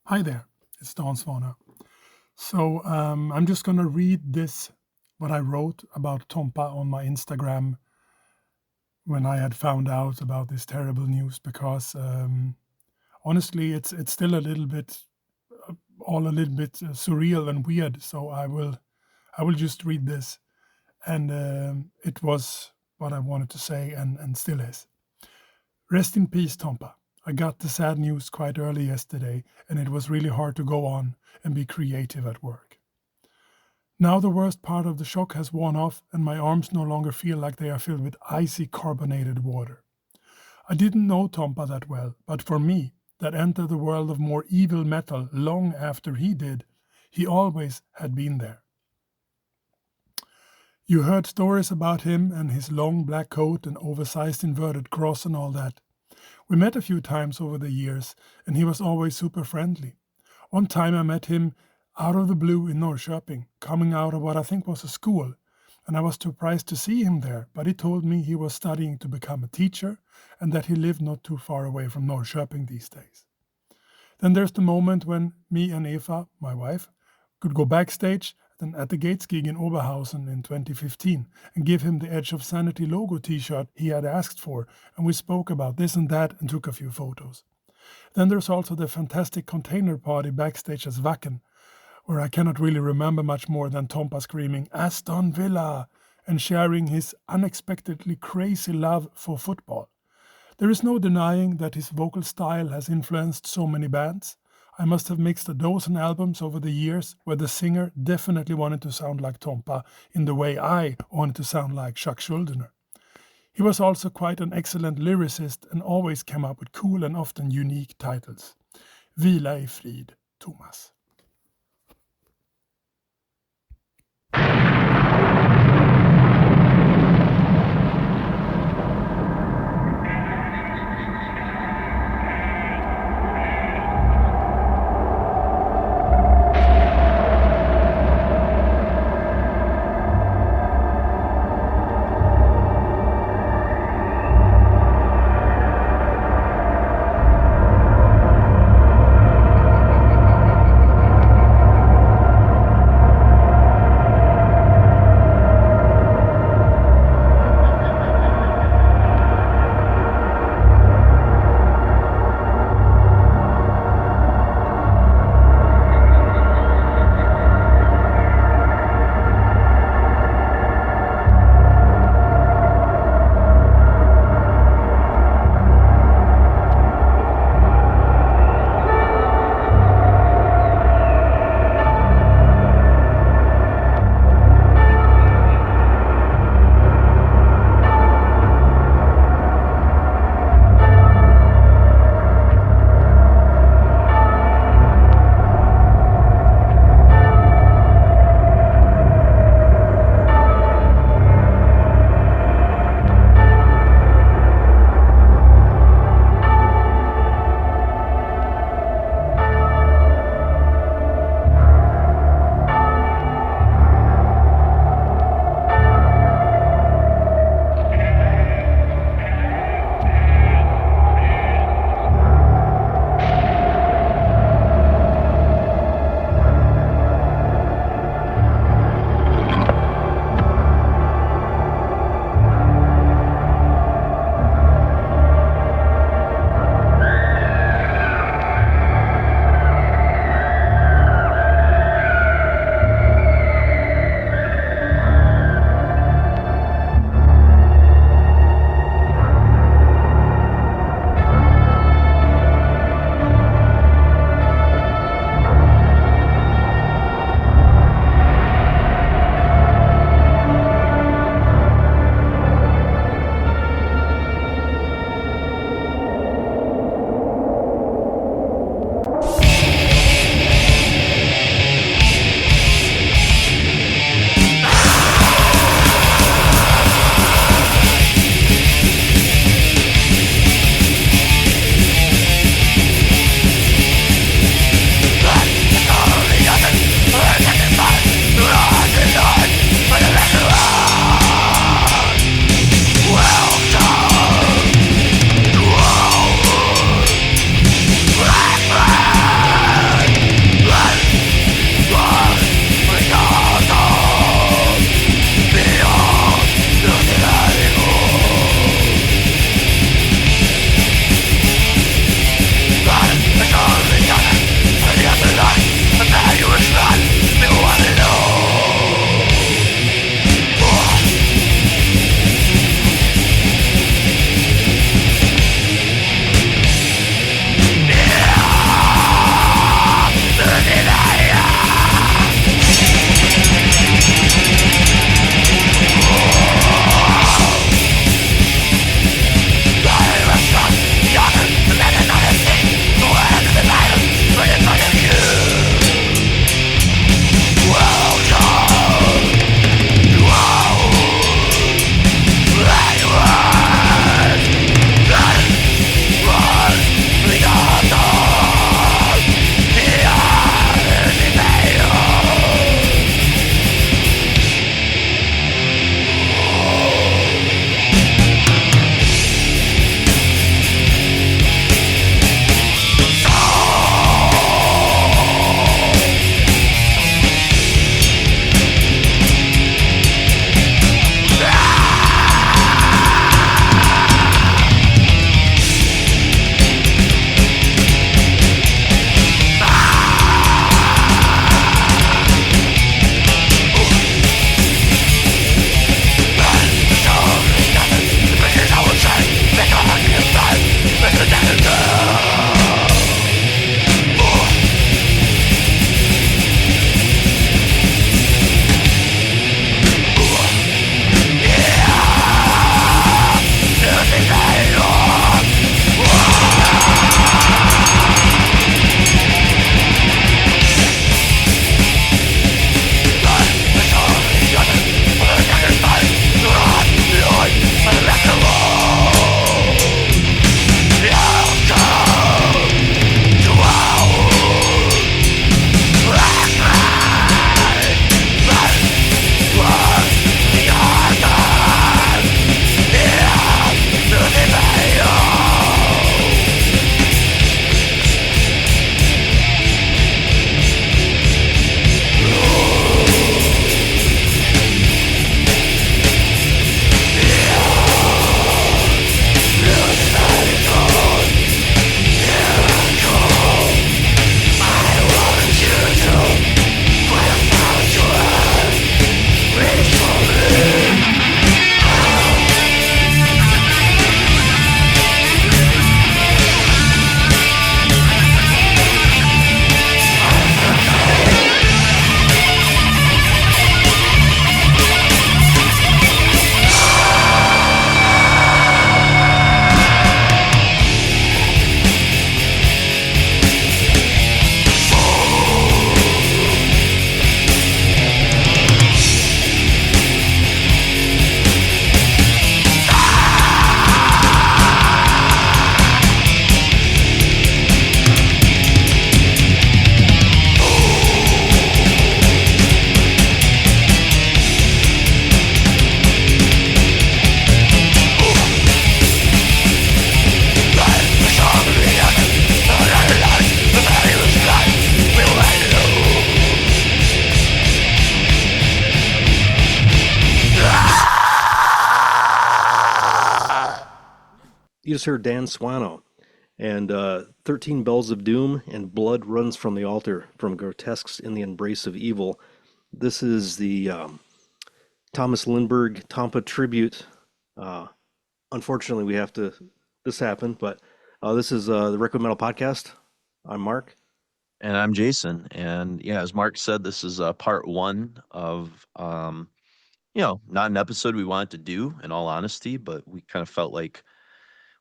Hi there, it's Don Swano. I'm just going to read what I wrote about Tompa on my Instagram when I had found out about this terrible news, because honestly, it's still all a little bit surreal and weird. So I will just read this, and it was what I wanted to say, and still is. Rest in peace, Tompa. I got the sad news quite early yesterday, and it was really hard to go on and be creative at work. Now the worst part of the shock has worn off, and my arms no longer feel like they are filled with icy carbonated water. I didn't know Tompa that well, but for me, that entered the world of more evil metal long after he did, he always had been there. You heard stories about him and his long black coat and oversized inverted cross and all that. We met a few times over the years, and he was always super friendly. One time I met him out of the blue in Norrköping, coming out of what I think was a school, and I was surprised to see him there, but he told me he was studying to become a teacher and that he lived not too far away from Norrköping these days. Then there's the moment when me and Eva, my wife, could go backstage at the Gates gig in Oberhausen in 2015 and give him the Edge of Sanity logo t-shirt he had asked for, and we spoke about this and that and took a few photos. Then there's also the fantastic container party backstage at Wacken, where I cannot really remember much more than Tompa screaming Aston Villa and sharing his unexpectedly crazy love for football. There is no denying that his vocal style has influenced so many bands. I must have mixed a dozen albums over the years where the singer definitely wanted to sound like Tompa in the way I wanted to sound like Chuck Schuldiner. He was also quite an excellent lyricist and always came up with cool and often unique titles. Vila i frid, Tomas. You just heard Dan Swano and 13 Bells of Doom and Blood Runs from the Altar from Grotesques in the Embrace of Evil. This is the Tomas Lindberg Tompa Tribute. Uh, Unfortunately, we have to, this happened, but this is the Requiem Metal Podcast. I'm Mark. And I'm Jason. And yeah, as Mark said, this is part one of, not an episode we wanted to do in all honesty, but we kind of felt like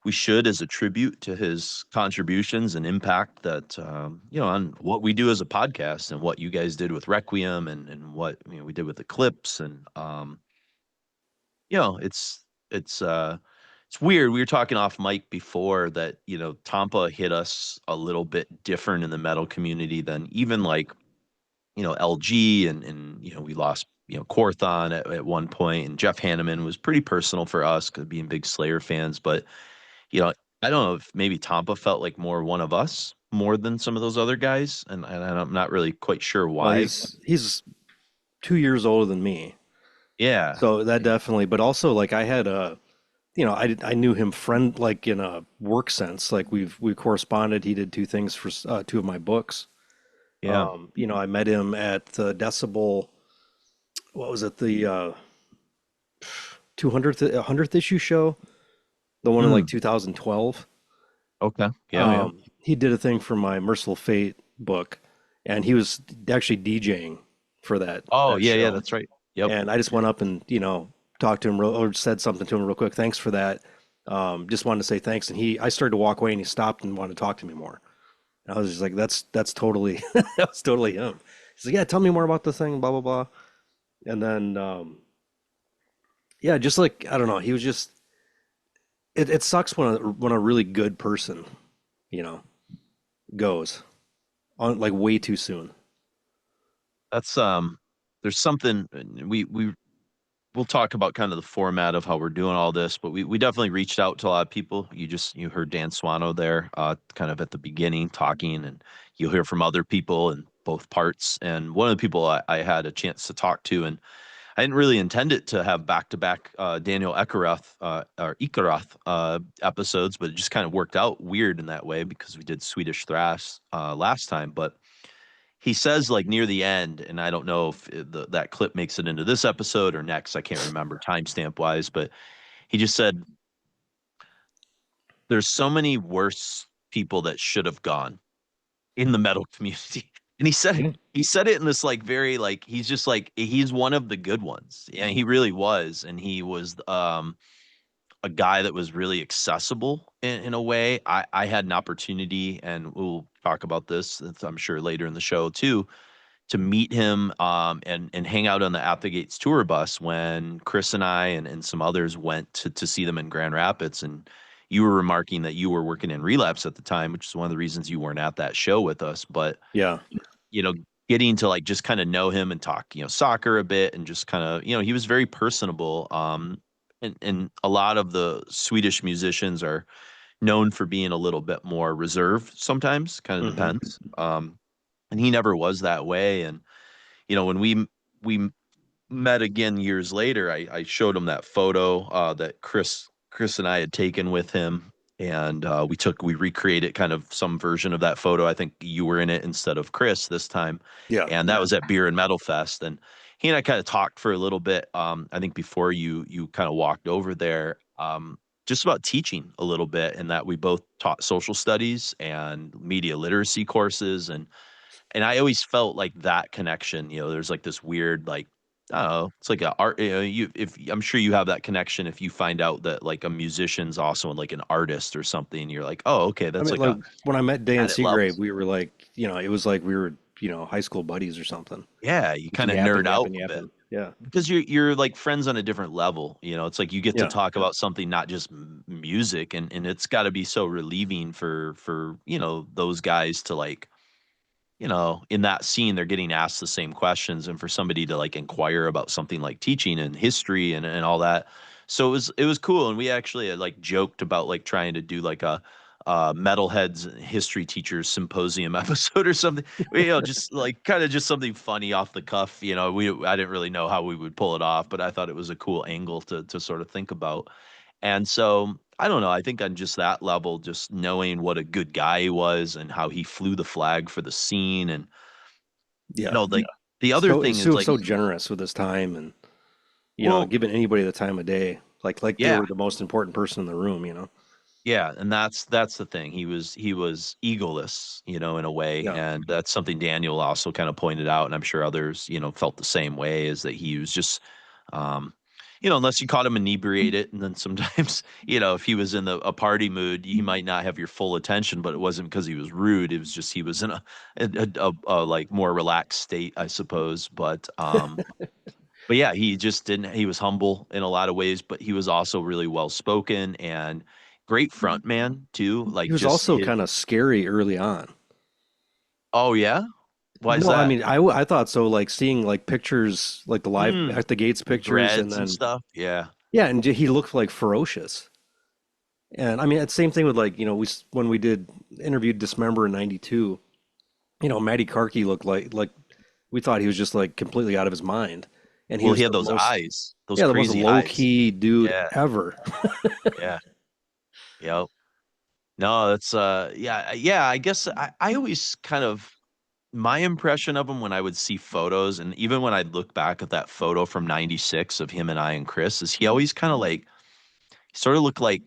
we should as a tribute to his contributions and impact that, on what we do as a podcast and what you guys did with Requiem and what, we did with Eclipse. And, you know, it's, it's, uh, it's weird. We were talking off mic before that, Tampa hit us a little bit different in the metal community than even like LG and we lost, Corthon at one point, and Jeff Hanneman was pretty personal for us because being big Slayer fans. But, you know, I don't know if maybe Tampa felt like more one of us more than some of those other guys. And I'm not really quite sure Well, why. he's 2 years older than me, Yeah. so that definitely. But also, like I had a, I knew him friend like in a work sense. Like we corresponded. He did two things for two of my books. Yeah. I met him at the Decibel. What was it? The 200th 100th issue show, the one in like Mm, 2012. okay. Yeah. Yeah. He did a thing for my Merciful Fate book, and he was actually DJing for Oh, that yeah. Yeah. show. That's right. Yep. And I just went up and talked to him or said something to him real quick. Thanks for that. Just wanted to say thanks. And I started to walk away, and he stopped and wanted to talk to me more. And I was just like, that's totally that was totally him. He's like, yeah, tell me more about the thing, blah blah blah. And then yeah, just like I don't know, he was just it sucks when a really good person, you know, goes on like way too soon. That's, there's something we'll talk about kind of the format of how we're doing all this, but we definitely reached out to a lot of people. You heard Dan Swano there, kind of at the beginning talking, and you'll hear from other people in both parts. And one of the people I had a chance to talk to, and I didn't really intend it to have back to back Daniel Ekeroth or Ekeroth episodes, but it just kind of worked out weird in that way because we did Swedish Thrash last time. But he says like near the end, and I don't know if that clip makes it into this episode or next. I can't remember timestamp wise, but he just said there's so many worse people that should have gone in the metal community. And Yeah. he said it in this like very like he's just like he's one of the good ones. Yeah, he really was. And he was a guy that was really accessible in a way. I had an opportunity, and we'll talk about this, I'm sure, later in the show too, to meet him and hang out on the At the Gates tour bus when Chris and I and some others went to see them in Grand Rapids. And you were remarking that you were working in Relapse at the time, which is one of the reasons you weren't at that show with us. But, Yeah. you know, getting to like just kind of know him and talk, soccer a bit and just kind of, he was very personable. And a lot of the Swedish musicians are known for being a little bit more reserved sometimes, kind of Hmm. depends. And he never was that way. And when we met again years later, I showed him that photo that Chris and I had taken with him, and we recreated kind of some version of that photo. I think you were in it instead of Chris this time, Yeah. and that was at Beer and Metal Fest. And he and I kind of talked for a little bit. I think before you kind of walked over there. Just about teaching a little bit, and that we both taught social studies and media literacy courses, and I always felt like that connection, there's like this weird, like, I don't know, it's like a art, if I'm sure you have that connection if you find out that like a musician's also like an artist or something, you're like, oh, okay, I that's mean, like like a when I met Dan added Seagrave, levels. we were like, it was like we were, high school buddies or something. Yeah, you Just kind of yapping, nerd out yapping, a bit yapping. Yeah. because you're like friends on a different level. It's like you get to Yeah. talk about something, not just music, and it's got to be so relieving for those guys to like, in that scene, they're getting asked the same questions, and for somebody to like inquire about something like teaching and history and all that. So it was cool, and we actually like joked about like trying to do like a metalheads history teachers symposium episode or something. Just like kind of just something funny off the cuff. I didn't really know how we would pull it off, but I thought it was a cool angle to sort of think about. And so I don't know. I think on just that level, just knowing what a good guy he was and how he flew the flag for the scene, and Yeah. like the other So thing is like, so generous with his time, and well, giving anybody the time of day, like they yeah, were the most important person in the room. yeah, and that's the thing. He was egoless, in a way, Yeah. and that's something Daniel also kind of pointed out, and I'm sure others, felt the same way. Is that he was just, um, unless you caught him inebriated, and then sometimes, if he was in a party mood, he might not have your full attention, but it wasn't because he was rude. It was just he was in a like more relaxed state, I suppose. But yeah, he just didn't. He was humble in a lot of ways, but he was also really well spoken and great front man too. He Like was just also his. kind of scary early on. Oh yeah, why is No, I that? mean, I thought so. Like seeing like pictures, like the live Mm, at the gates the pictures, and dreads and then stuff. Yeah. yeah, and he looked like ferocious. And I mean, it's the same thing with like when we did interviewed Dismember in '92. Matty Karki looked like we thought he was just like completely out of his mind, and he Well, was he had those those the most crazy low eyes. key dude Yeah. ever. Yeah. Yep. No, that's yeah, yeah. I guess I always kind of my impression of him when I would see photos, and even when I look back at that photo from '96 of him and I and Chris, is he always kind of like he sort of looked like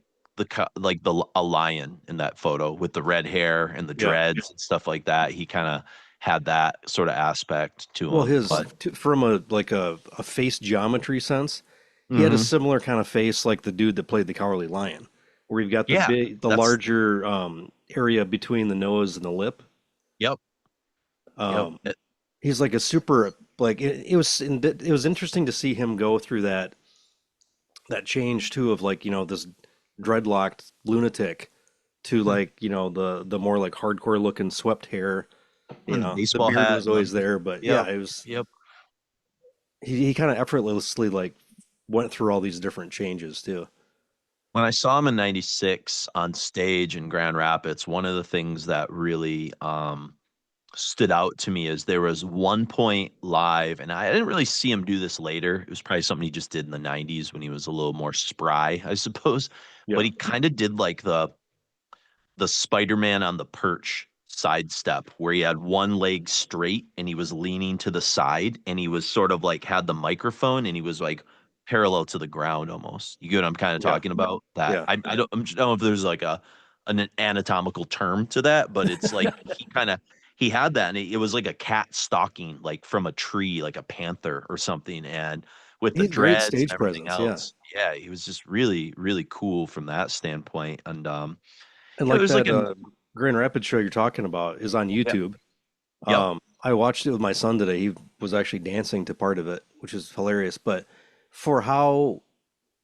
a lion in that photo with the red hair and the Yeah. dreads and stuff like that. He kind of had that sort of aspect to Well, him. But from a face geometry sense, he had a mhm. similar kind of face like the dude that played the Cowardly Lion, where you've got Yeah, the that's larger area between the nose and the lip. yep, yep. Um, he's like a super like it was interesting to see him go through that change too of like this dreadlocked lunatic to like the more like hardcore looking swept hair. And the The baseball beard hat was and the always there, but yeah, yep, it was yep. he kind of effortlessly like went through all these different changes too. When I saw him in '96 on stage in Grand Rapids, one of the things that really stood out to me is there was one point live, and I didn't really see him do this later. It was probably something he just did in the '90s when he was a little more spry, I suppose. But Yeah. he kind of did like the Spider-Man on the perch sidestep where he had one leg straight and he was leaning to the side and he was sort of like had the microphone and he was like parallel to the ground almost. You get what I'm kind of Yeah. talking about? That Yeah. I don't know if there's like an anatomical term to that, but it's like he had that and it was like a cat stalking like from a tree, like a panther or something, and with He the had great dreads and stage everything presence, yeah. else. Yeah, he was just really, really cool from that standpoint. And And it like was like that an Grand Rapids show you're talking about is on yep, YouTube. yep. I watched it with my son today. He was actually dancing to part of it, which is hilarious. But for how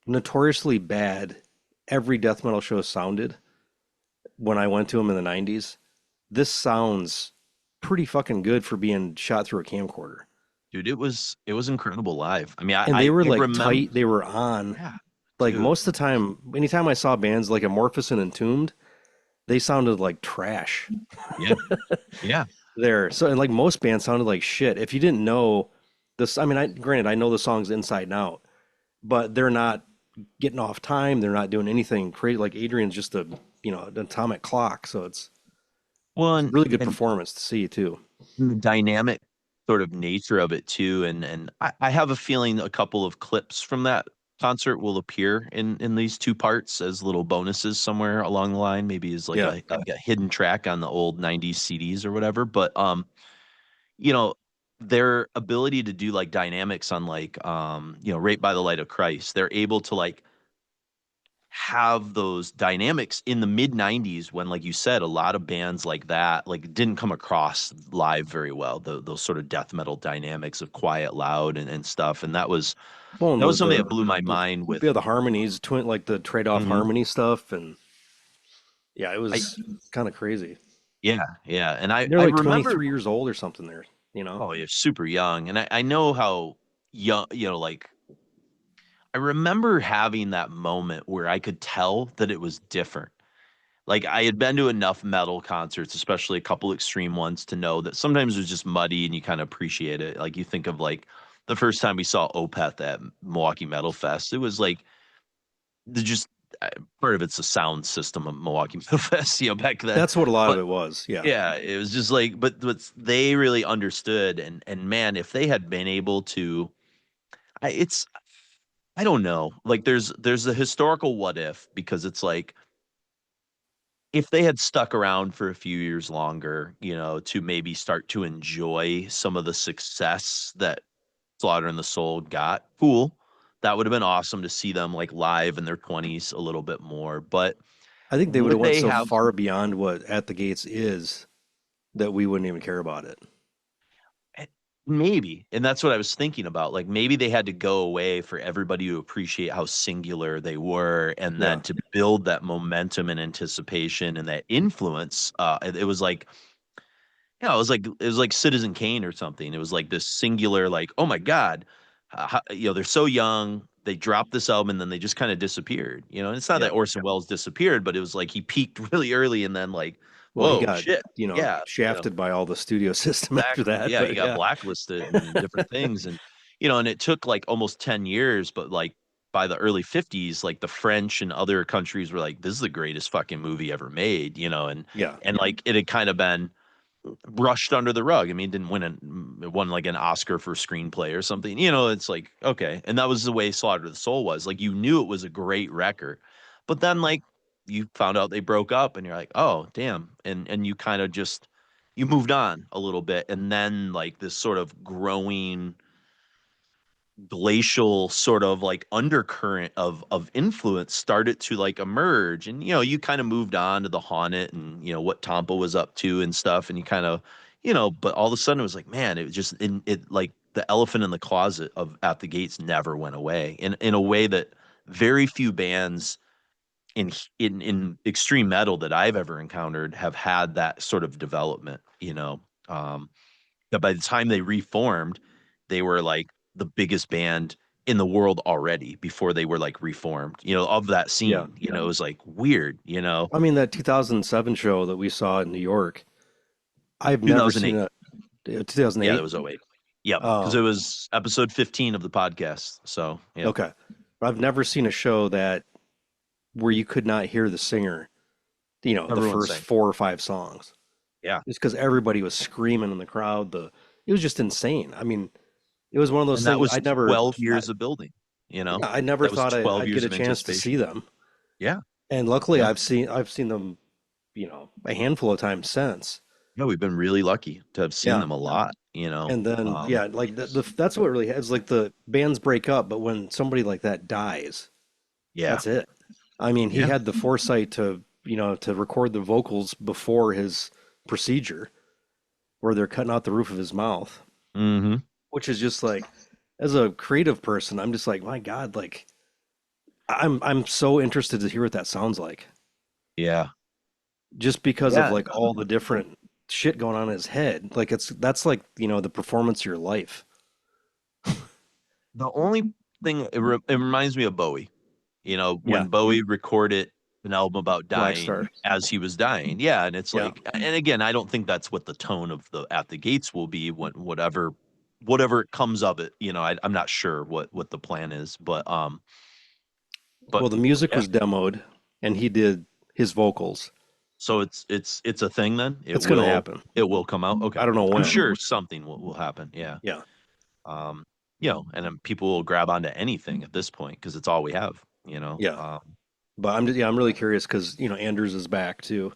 notoriously bad every death metal show sounded when I went to them in the '90s, this sounds pretty fucking good for being shot through a camcorder. Dude, it was incredible live. I mean, And they were I like remember, tight, they were on. yeah, Like dude, most of the time, anytime I saw bands like Amorphous and Entombed, they sounded like trash yeah, yeah. there. So, and like most bands sounded like shit. If you didn't know this, I mean, granted, I know the songs inside and out, but they're not getting off time. They're not doing anything crazy. Like Adrian's just an atomic clock. So Well, it's a really good performance to see too. and the dynamic sort of nature of it too, and I have a feeling a couple of clips from that concert will appear in these two parts as little bonuses somewhere along the line, maybe as Yeah. like a hidden track on the old '90s CDs or whatever. But you know, their ability to do like dynamics on like Right by the Light of Christ, they're able to like have those dynamics in the mid '90s when, like you said, a lot of bands like that like didn't come across live very well. Those sort of death metal dynamics of quiet, loud, and stuff. And Well, and that was something that blew my mind with. yeah, the harmonies, like the trade-off Mhm. harmony stuff, and yeah, it I was kind of crazy. yeah, yeah, and They're I like remember. 23 years old or something there, you know? Oh, you're super young, and I know how young. Like I remember having that moment where I could tell that it was different. Like, I had been to enough metal concerts, especially a couple extreme ones, to know that sometimes it was just muddy and you kinda appreciate it. Like, you think of, like, the first time we saw Opeth at Milwaukee Metal Fest, it was like the just part of it's the sound system of Milwaukee Metal Fest, back then. That's what a lot of But it was. Yeah. yeah, it was just like, but they really understood, and man, if they had been able to, it's I don't know, like there's a historical what if, because it's like if they had stuck around for a few years longer, to maybe start to enjoy some of the success that Slaughter and the Soul got, cool. That would have been awesome to see them like live in their 20s a little bit more. But I think they would have would went they so have far beyond what At the Gates is that we wouldn't even care about it. eh, maybe, and that's what I was thinking about. Like maybe they had to go away for everybody to appreciate how singular they were, and then Yeah. to build that momentum and anticipation and that influence. It was like, it was like Citizen Kane or something. It was like this singular, like, oh my God, they're so young. They dropped this album and then they just kind of disappeared. And it's not Yeah. that Orson Welles disappeared, but it was like he peaked really early and then like, Well, he whoa, got, shit, yeah, shafted by all the studio system after exactly, that. yeah, he But got yeah. blacklisted and different things, and it took like almost 10 years, but like by the early 50s, like the French and other countries were like, this is the greatest fucking movie ever made, Yeah. and like it had kind of been brushed under the rug. I mean, it won like an Oscar for screenplay or something. It's like, okay. And that was the way Slaughter the Soul was. Like you knew it was a great record. But then like you found out they broke up and you're like, "Oh, damn." And you kind of just you moved on a little bit, and then like this sort of growing glacial sort of like undercurrent of influence started to like emerge, and you kind of moved on to the Haunted and what Tompa was up to and stuff, and you kind of but all of a sudden it was like, man, it was just in it like the elephant in the closet of At the Gates never went away in a way that very few bands in extreme metal that I've ever encountered have had that sort of development. um that by the time they reformed, they were like the biggest band in the world already before they were like reformed, of that Yeah. scene. It was like weird. I mean, that 2007 show that we saw in New York, I've never seen 2008. a Yeah, 2008. that was 08. Yep. Because Oh, it was episode 15 of the podcast. So, yeah. okay. I've never seen a show that where you could not hear the singer, the Everyone's first saying, 4 or 5 songs. yeah. Just because everybody was screaming in the crowd. It was just insane. I mean, it was one of those And that things was 12 years of building, yeah, I never that was thought 12 I'd years get a of chance to see anticipation. them. Yeah. And luckily Yeah. I've seen them, a handful of times since. Yeah. We've been really lucky to have seen Yeah. them a lot, And then yeah, like that's what really has like the bands break up, but when somebody like that dies, yeah. that's it. I mean, he Yeah. had the foresight to record the vocals before his procedure where they're cutting out the roof of his mouth, Mm-hmm. which is just like, as a creative person, I'm just like, my God, like I'm so interested to hear what that sounds like, Yeah. just because of Yeah. like all the different shit going on in his head. Like that's like, the performance of your life. The only thing it reminds me of Bowie. Yeah, When Bowie recorded an album about Black dying Star. as he was dying. Yeah, and it's Yeah. like, and again, I don't think that's what the tone of the At the Gates will be when whatever comes of it. I'm not sure what the plan is, but Well, the music yeah. was demoed and he did his vocals. So it's a thing then. It's going to happen. It will come out. Okay, I don't know I'm when. sure something will happen. Yeah. Yeah. Um, and then people will grab onto anything at this point because it's all we have. Yeah. But I'm really curious because, Andrews is back too.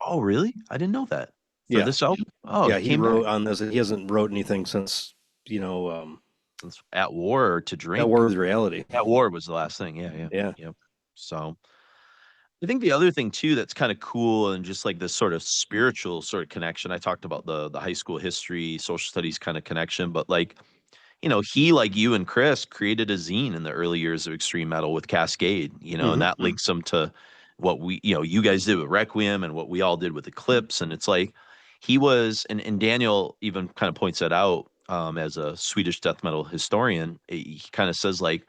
Oh, really? I didn't know that. For Yeah. this album? Oh, Yeah, he he came wrote back on this. He hasn't wrote anything since, since At War or To At Drink. War with Reality. At War was the last thing. Yeah. Yeah. Yep. So I think the other thing too that's kind of cool and just like this sort of spiritual sort of connection. I talked about the high school history, social studies kind of connection, but like, he, like you and Chris, created a zine in the early years of extreme metal with Cascade, and that links them to what you guys did with Requiem and what we all did with Eclipse. And it's like he was, and Daniel even kind of points that out as a Swedish death metal historian. He kind of says like,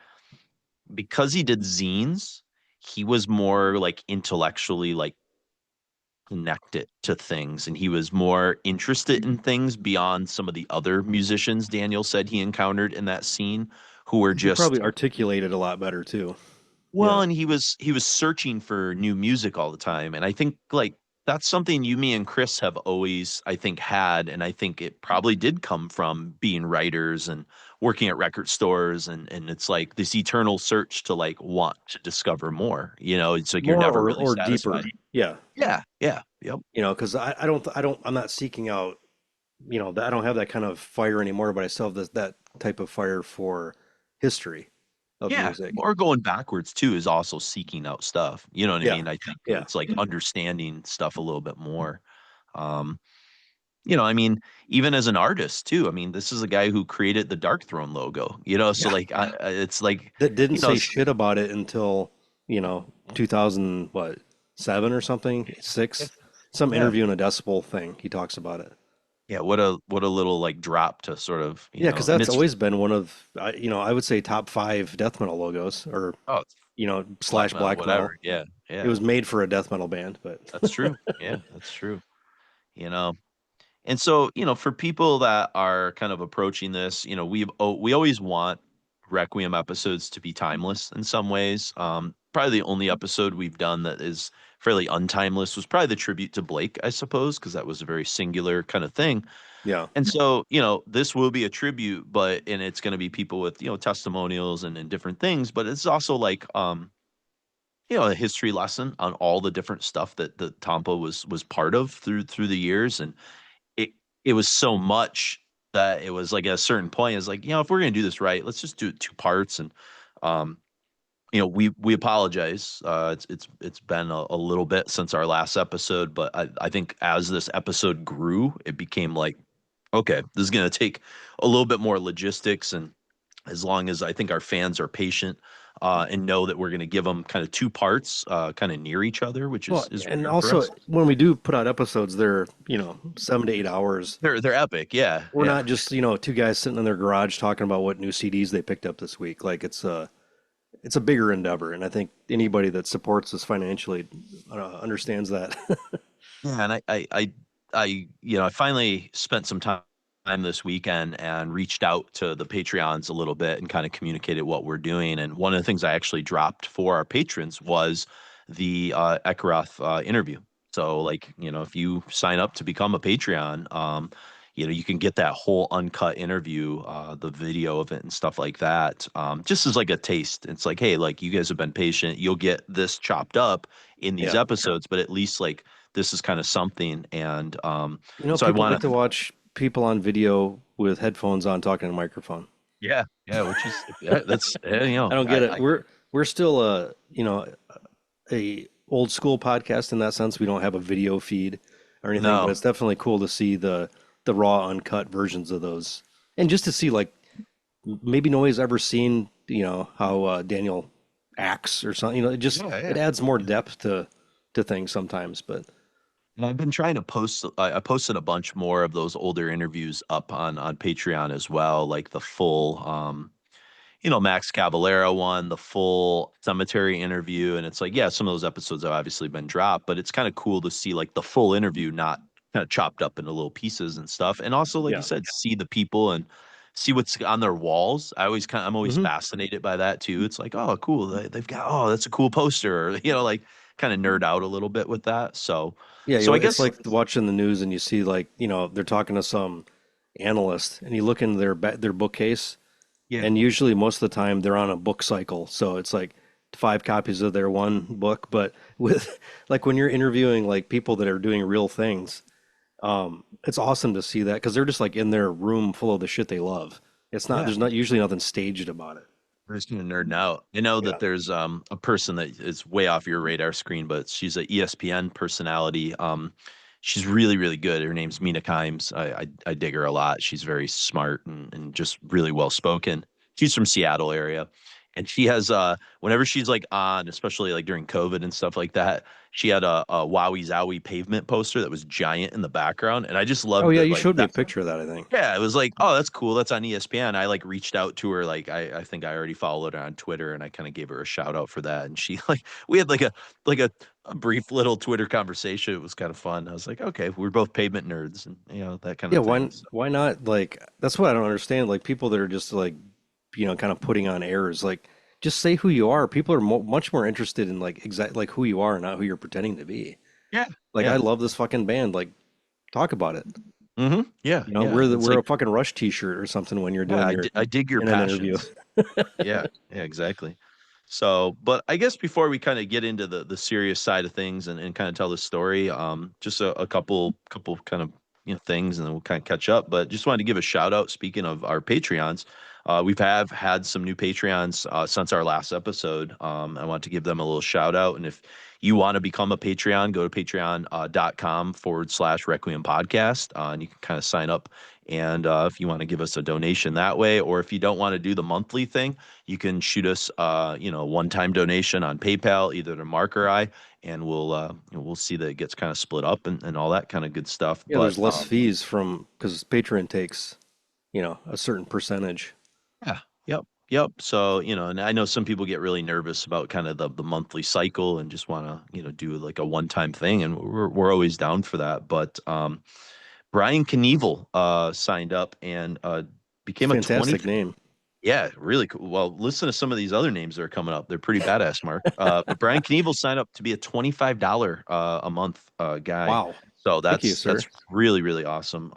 because he did zines, he was more like intellectually like connected to things, and he was more interested in things beyond some of the other musicians Daniel said he encountered in that scene who were He could just probably articulate it a lot better too. Well, and he was searching for new music all the time, and I think like that's something you, me, and Chris have always, I think, had, and I think it probably did come from being writers and working at record stores, and it's like this eternal search to like want to discover more. It's like you're More never really or deeper. satisfied. Yeah. Yeah, yeah, yep. Because I'm not seeking out, I don't have that kind of fire anymore, but I still have that type of fire for history of Yeah, music. or going backwards too is also seeking out stuff. You know what I Yeah. mean? I think Yeah. it's like understanding stuff a little bit more. Um, I mean, even as an artist too. I mean, this is a guy who created the Dark Throne logo. So Yeah. like, it's like, That didn't you know, say shit about it until, 2000, what, 7 or something, yeah, 6, some yeah, interview in a Decibel thing. He talks about it. yeah. What a little like drop to sort of, Yeah, because and that's it's always been one of, I would say top 5 death metal logos, or oh, it's black slash metal, black metal. whatever. Yeah, It yeah. was made for a death metal band, but That's true. Yeah, that's true. You know, And so, for people that are kind of approaching this, we always want Requiem episodes to be timeless in some ways. Probably the only episode we've done that is fairly untimeless was probably the tribute to Blake, I suppose, because that was a very singular kind of thing. yeah, And so, this will be a tribute, and it's going to be people with, testimonials and different things, but it's also like, a history lesson on all the different stuff that Tampa was part of through the years. And it it was so much that it was like at a certain point, it's like, if we're gonna do this right, let's just do it 2 parts. And um, we apologize. It's been a little bit since our last episode, but I think as this episode grew, it became like, okay, this is gonna take a little bit more logistics, and as long as I think our fans are patient and know that we're going to give them kind of 2 parts, kind of near each other, which well, is and rare for also us. when we do put out episodes, they're 7 to 8 hours. They're epic, yeah, We're yeah. not just two guys sitting in their garage talking about what new CDs they picked up this week. Like it's a bigger endeavor, and I think anybody that supports us financially understands that. Yeah, and I finally spent some time this weekend and reached out to the Patreons a little bit and kind of communicated what we're doing. And one of the things I actually dropped for our patrons was the Ekeroth interview. So, like, if you sign up to become a Patreon, you can get that whole uncut interview, the video of it and stuff like that. Just as like a taste. It's like, hey, like you guys have been patient. You'll get this chopped up in these Yeah. episodes, but at least like this is kind of something. And so I People like want to to, watch people on video with headphones on talking to a microphone. yeah, yeah, which is that's I don't get it. We're still a old school podcast in that sense. We don't have a video feed or anything, but no, it's definitely cool to see the raw uncut versions of those, and just to see like maybe nobody's ever seen how Daniel acts or something. It just yeah, it yeah. adds more depth to things sometimes. But And I've been trying to post. I posted a bunch more of those older interviews up on Patreon as well, like the full Max Cavalera one, the full cemetery interview. And it's like, yeah, some of those episodes have obviously been dropped, but it's kind of cool to see like the full interview, not kind of chopped up into little pieces and stuff. And also, like you yeah. said, see the people and see what's on their walls. I'm always Hmm. fascinated by that too. It's like, oh, cool. They've got, oh, that's a cool poster, or, like kind of nerd out a little bit with that. So, Yeah, so I it's guess, like watching the news and you see like, they're talking to some analyst and you look into their bookcase, yeah, and usually most of the time they're on a book cycle. So it's like 5 copies of their one book, but with like when you're interviewing like people that are doing real things, it's awesome to see that because they're just like in their room full of the shit they love. yeah. There's not usually nothing staged about it. We're just gonna nerd out. I know that Yeah. there's a person that is way off your radar screen, but she's a ESPN personality. She's really, really good. Her name's Mina Kimes. I dig her a lot. She's very smart and just really well spoken. She's from Seattle area. And she has whenever she's like on, especially like during COVID and stuff like that, she had a Wowie Zowie pavement poster that was giant in the background. And I just Oh loved yeah, that you like showed me a that. picture of that, I think. Yeah, it was like, oh, that's cool. That's on ESPN. I like reached out to her. Like, I think I already followed her on Twitter, and I kind of gave her a shout out for that. And she like, we had like a brief little Twitter conversation. It was kind of fun. I was like, okay, we're both pavement nerds, and that kind Yeah, of thing. So, why not? Like that's what I don't understand. Like people that are just like, kind of putting on airs. Like just say who you are. People are much more interested in like like who you are, not who you're pretending to be. Yeah. Like I Yeah. love this fucking band. Like talk about it. Yeah. You know, Yeah. It's wear like, a fucking Rush t-shirt or something when you're yeah, doing your I dig your in an interview. passions. Yeah, yeah, exactly. So, but I guess before we kind of get into the serious side of things and kind of tell the story, just a couple kind of things, and then we'll kind of catch up. But just wanted to give a shout out. Speaking of our Patreons, we've have had some new Patreons since our last episode. I want to give them a little shout out, and if you want to become a Patreon, go to patreon.com/Requiem podcast, and you can kind of sign up. And if you want to give us a donation that way, or if you don't want to do the monthly thing, you can shoot us, one-time donation on PayPal, either to Mark or I, and we'll see that it gets kind of split up and all that kind of good stuff. Yeah, But there's less fees from because Patreon takes, a certain percentage. yeah, yep, yep. So and I know some people get really nervous about kind of the monthly cycle and just want to do like a one-time thing, and we're always down for that. But Brian Knievel signed up and It's a became a 20. fantastic name. Yeah, really cool. Well, listen to some of these other names that are coming up. They're pretty badass, Mark. But Brian Knievel signed up to be a $25 a month guy. Wow. So Thank you, that's sir. really, really awesome.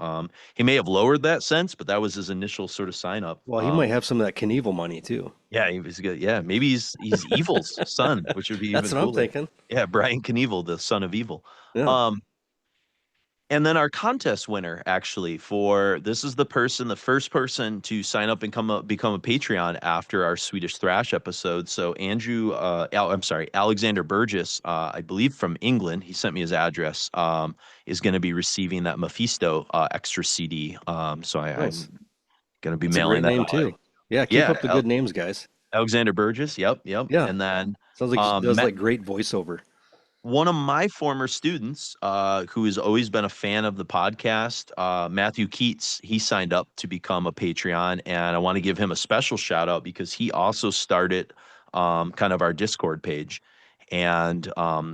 He may have lowered that since, but that was his initial sort of sign up. Well, he might have some of that Knievel money too. Yeah, he was good. Yeah, maybe he's Evil's son, which would be That's even what I'm cooler. thinking. Yeah, Brian Knievel, the son of Evil. Yeah. Um, and then our contest winner, actually, for this is the first person to sign up and become a Patreon after our Swedish Thrash episode. So I'm sorry, Alexander Burgess, I believe from England, he sent me his address, is going to be receiving that Mephisto extra CD. So Nice. I'm going to be It's a mailing great that name out. too. Yeah, keep Yeah, up the good names, guys. Alexander Burgess. Yep, yep. Yeah. And then Sounds like he does Matt, like great voiceover. one of my former students, who has always been a fan of the podcast, Matthew Keats, he signed up to become a Patreon, and I want to give him a special shout out because he also started kind of our Discord page, and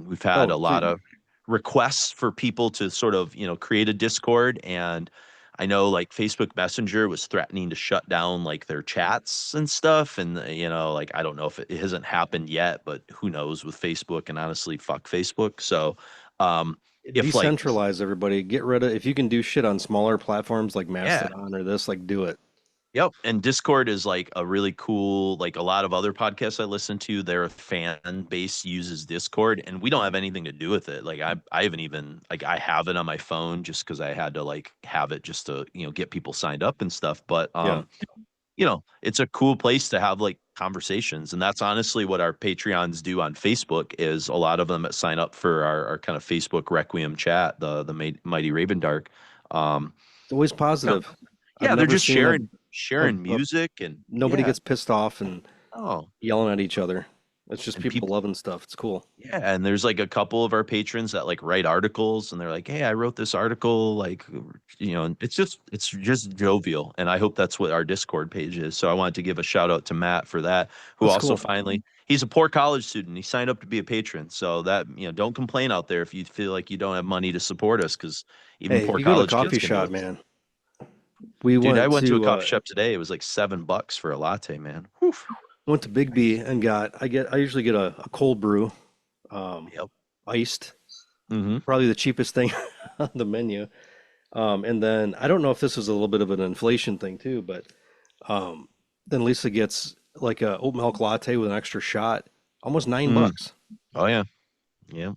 we've had Oh, a lot sweet. of requests for people to sort of create a Discord, and I know like Facebook Messenger was threatening to shut down like their chats and stuff. And, like I don't know if it hasn't happened yet, but who knows with Facebook, and honestly, fuck Facebook. So, if like, Decentralize everybody. Get rid of if you can do shit on smaller platforms like yeah, Mastodon or this, like do it. yep. And Discord is like a really cool, like a lot of other podcasts I listen to, their fan base uses Discord, and we don't have anything to do with it. Like I haven't even like I have it on my phone just because I had to like have it just to, get people signed up and stuff. But Yeah. it's a cool place to have like conversations. And that's honestly what our Patreons do on Facebook is a lot of them that sign up for our kind of Facebook Requiem chat, the Mighty Raven Dark. Um, It's always positive. I've yeah, they're never just seen a sharing music and nobody yeah. gets pissed off and Oh, yelling at each other. It's just and people people, loving stuff. It's cool. yeah, and there's like a couple of our patrons that like write articles, and they're like, "Hey, I wrote this article." Like, and it's just jovial, and I hope that's what our Discord page is. So I wanted to give a shout out to Matt for that, who That's also cool. finally he's a poor college student. He signed up to be a patron, so that don't complain out there if you feel like you don't have money to support us, because even Hey, if poor you go to a college kids coffee can do shop, it. man, we Dude, I went went to a to coffee shop today. It was like $7 for a latte, man. Whew. Big B and I usually get a cold brew, um, Yep. iced, Mm-hmm. probably the cheapest thing on the menu. And then I don't know if this was a little bit of an inflation thing too, but um, then Lisa gets like a oat milk latte with an extra shot, almost Mm. $9. Oh yeah. Yeah.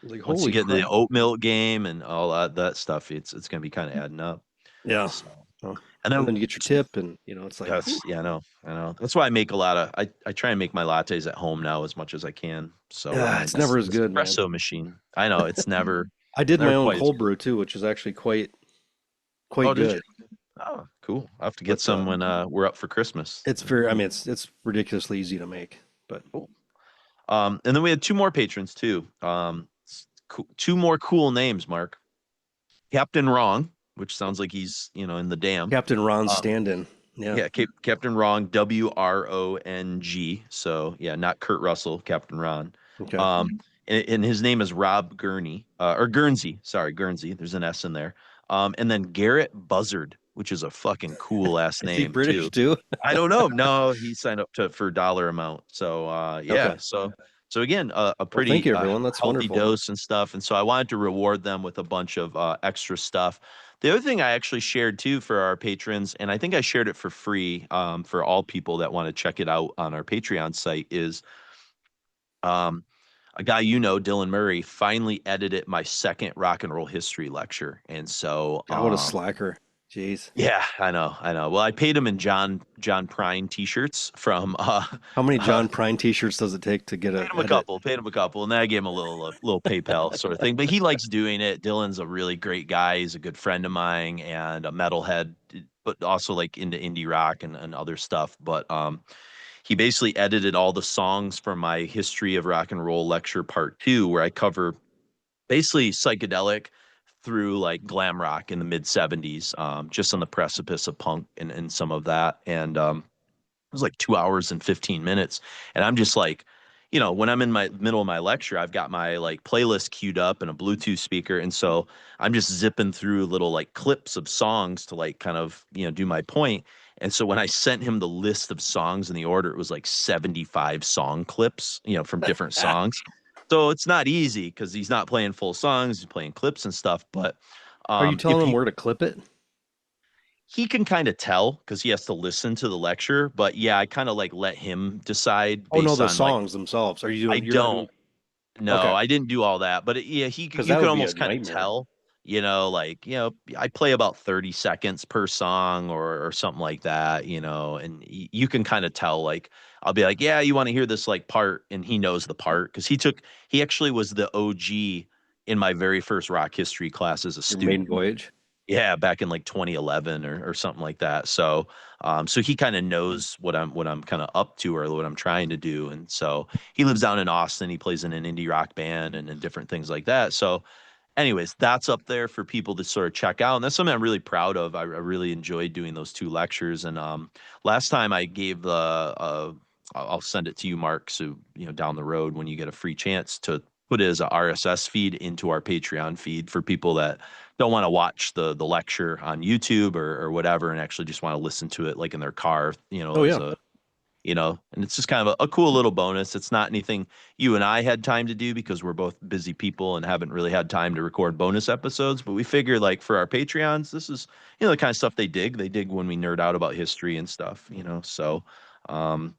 Like Once you holy get into the crap! oat milk game and all that stuff, it's gonna be kind of adding up. Yeah. So, Well, and and then then you get your tip, and it's like, whew. that's yeah, I know. That's why I make a lot of I try and make my lattes at home now as much as I can. So Yeah, it's never as this good, man. espresso machine, I know it's never I did my never own quite as cold good. brew too, which is actually quite Oh, did you? good. Oh, cool. I will have to get But some when we're up for Christmas. it's very, I mean, it's ridiculously easy to make. But Cool. And then we had two more patrons too. Two more cool names, Mark. Captain Wrong, which sounds like he's in the dam. Captain Ron's stand-in, yeah, Yeah, Captain Wrong, WRONG. So yeah, not Kurt Russell, Captain Ron. okay, And his name is Rob Gurney, or Guernsey. Sorry, Guernsey. There's an S in there. And then Garrett Buzzard. which is a fucking cool ass Is he name British too. too? I don't know. No, he signed up for a dollar amount. So yeah. Okay. So again, a Well, thank pretty you, everyone. That's healthy wonderful. dose and stuff. And so I wanted to reward them with a bunch of extra stuff. The other thing I actually shared too for our patrons, and I think I shared it for free for all people that want to check it out on our Patreon site, is um, a guy Dylan Murray, finally edited my second rock and roll history lecture. And so God, what a slacker. Jeez. yeah, I know, I know. Well, I paid him in John Prine t-shirts from How many John Prine t-shirts does it take to get a edit? paid him a couple, and then I gave him a little PayPal sort of thing. But he likes doing it. Dylan's a really great guy. He's a good friend of mine and a metalhead, but also like into indie rock and other stuff. But he basically edited all the songs from my history of rock and roll lecture part 2, where I cover basically psychedelic through like glam rock in the mid 70s, just on the precipice of punk and some of that. And it was like 2 hours and 15 minutes. And I'm just like, when I'm in my middle of my lecture, I've got my like playlist queued up and a Bluetooth speaker. And so I'm just zipping through little like clips of songs to like kind of, do my point. And so when I sent him the list of songs in the order, it was like 75 song clips, from different songs. So it's not easy because he's not playing full songs, he's playing clips and stuff. But Are you if telling him where to clip it? he can kind of tell because he has to listen to the lecture, but yeah, I kind of like let him decide Oh no, based the on like songs themselves. Are you I doing? You're not doing. don't no, Okay, I didn't do all that, but yeah, because you that can would be a almost kind of nightmare. tell, like I play about 30 seconds per song or something like that, and you can kind of tell like I'll be like, yeah, you want to hear this like part, and he knows the part because he actually was the OG in my very first rock history class as a Your maiden student. voyage. Yeah, back in like 2011 or something like that. So, so he kind of knows what I'm kind of up to or what I'm trying to do. And so he lives down in Austin. He plays in an indie rock band and different things like that. So, anyways, that's up there for people to sort of check out. And that's something I'm really proud of. I really enjoyed doing those 2 lectures. And last time I gave I'll send it to you, Mark. So, down the road when you get a free chance to put it as a RSS feed into our Patreon feed for people that don't want to watch the lecture on YouTube or whatever and actually just want to listen to it like in their car, Oh as yeah. a and it's just kind of a cool little bonus. It's not anything you and I had time to do because we're both busy people and haven't really had time to record bonus episodes. But we figure, like, for our Patreons, this is, the kind of stuff they dig. They dig when we nerd out about history and stuff, So, um,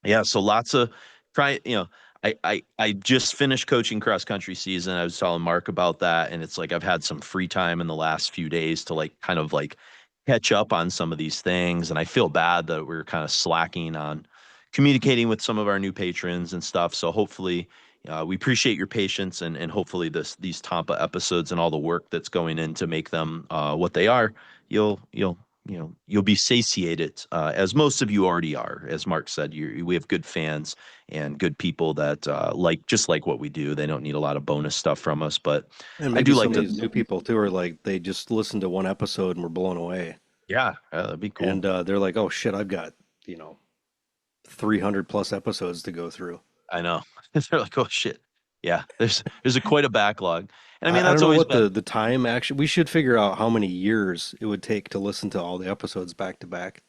yeah, so lots of try, I just finished coaching cross country season. I was telling Mark about that, and it's like I've had some free time in the last few days to like kind of like catch up on some of these things, and I feel bad that we're kind of slacking on communicating with some of our new patrons and stuff. So hopefully, we appreciate your patience and hopefully these Tampa episodes and all the work that's going in to make them what they are. You'll be satiated, as most of you already are. As Mark said, we have good fans and good people that like what we do. They don't need a lot of bonus stuff from us, but And I maybe do like some of to. these new people too are like they just listened to one episode and were blown away, Yeah, that'd be cool. and they're like, "Oh shit, I've got 300 plus episodes to go through." I know. They're like, oh shit. Yeah, there's quite a backlog, and I mean I don't that's know always what been. the time actually. We should figure out how many years it would take to listen to all the episodes back to back.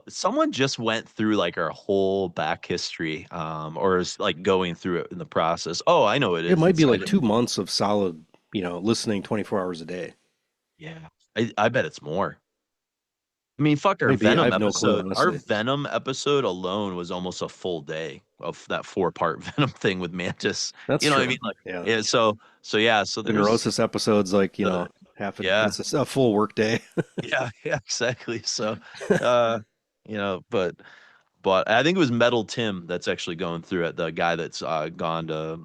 Someone just went through like our whole back history, or is like going through it in the process. Oh, I know it It is. might be It's like 2 months of solid, listening 24 hours a day. yeah. I bet it's more. I mean, fuck our Maybe I Venom have no clue, episode. Our honestly. Venom episode alone was almost a full day of that 4-part Venom thing with Mantis. That's You know what I true. mean? Like, Yeah. yeah. So yeah. So The there's neurosis episodes, like, the yeah, that's a full work day. yeah, yeah, exactly. So, uh, but I think it was Metal Tim that's actually going through it. The guy that's gone to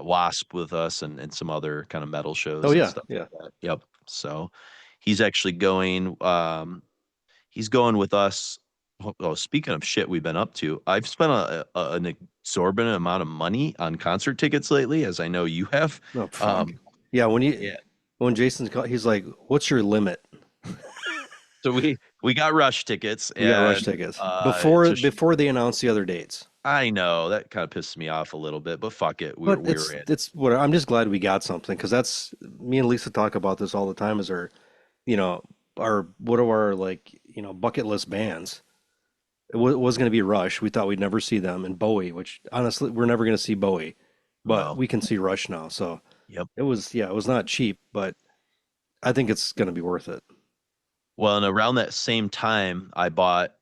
Wasp with us and some other kind of metal Oh shows and yeah, stuff yeah. like that. Yep. So he's actually going. He's going with us. Oh, speaking of shit we've been up to, I've spent an exorbitant amount of money on concert tickets lately, as I know you have. Oh fuck. Um, Yeah, yeah. when Jason's called, he's like, "What's your limit?" So we got rush tickets, We got rush and tickets so before they announce the other dates. I know that kind of pisses me off a little bit, but fuck it, But we were in. it's what I'm just glad we got something because that's me and Lisa talk about this all the time. Is our you know, our what are our like, bucket list bands. Was going to be Rush. We thought we'd never see them, and Bowie, which honestly we're never going to see Bowie, but No. we can see Rush now. So Yep. it was not cheap, but I think it's going to be worth it. Well, and around that same time, I bought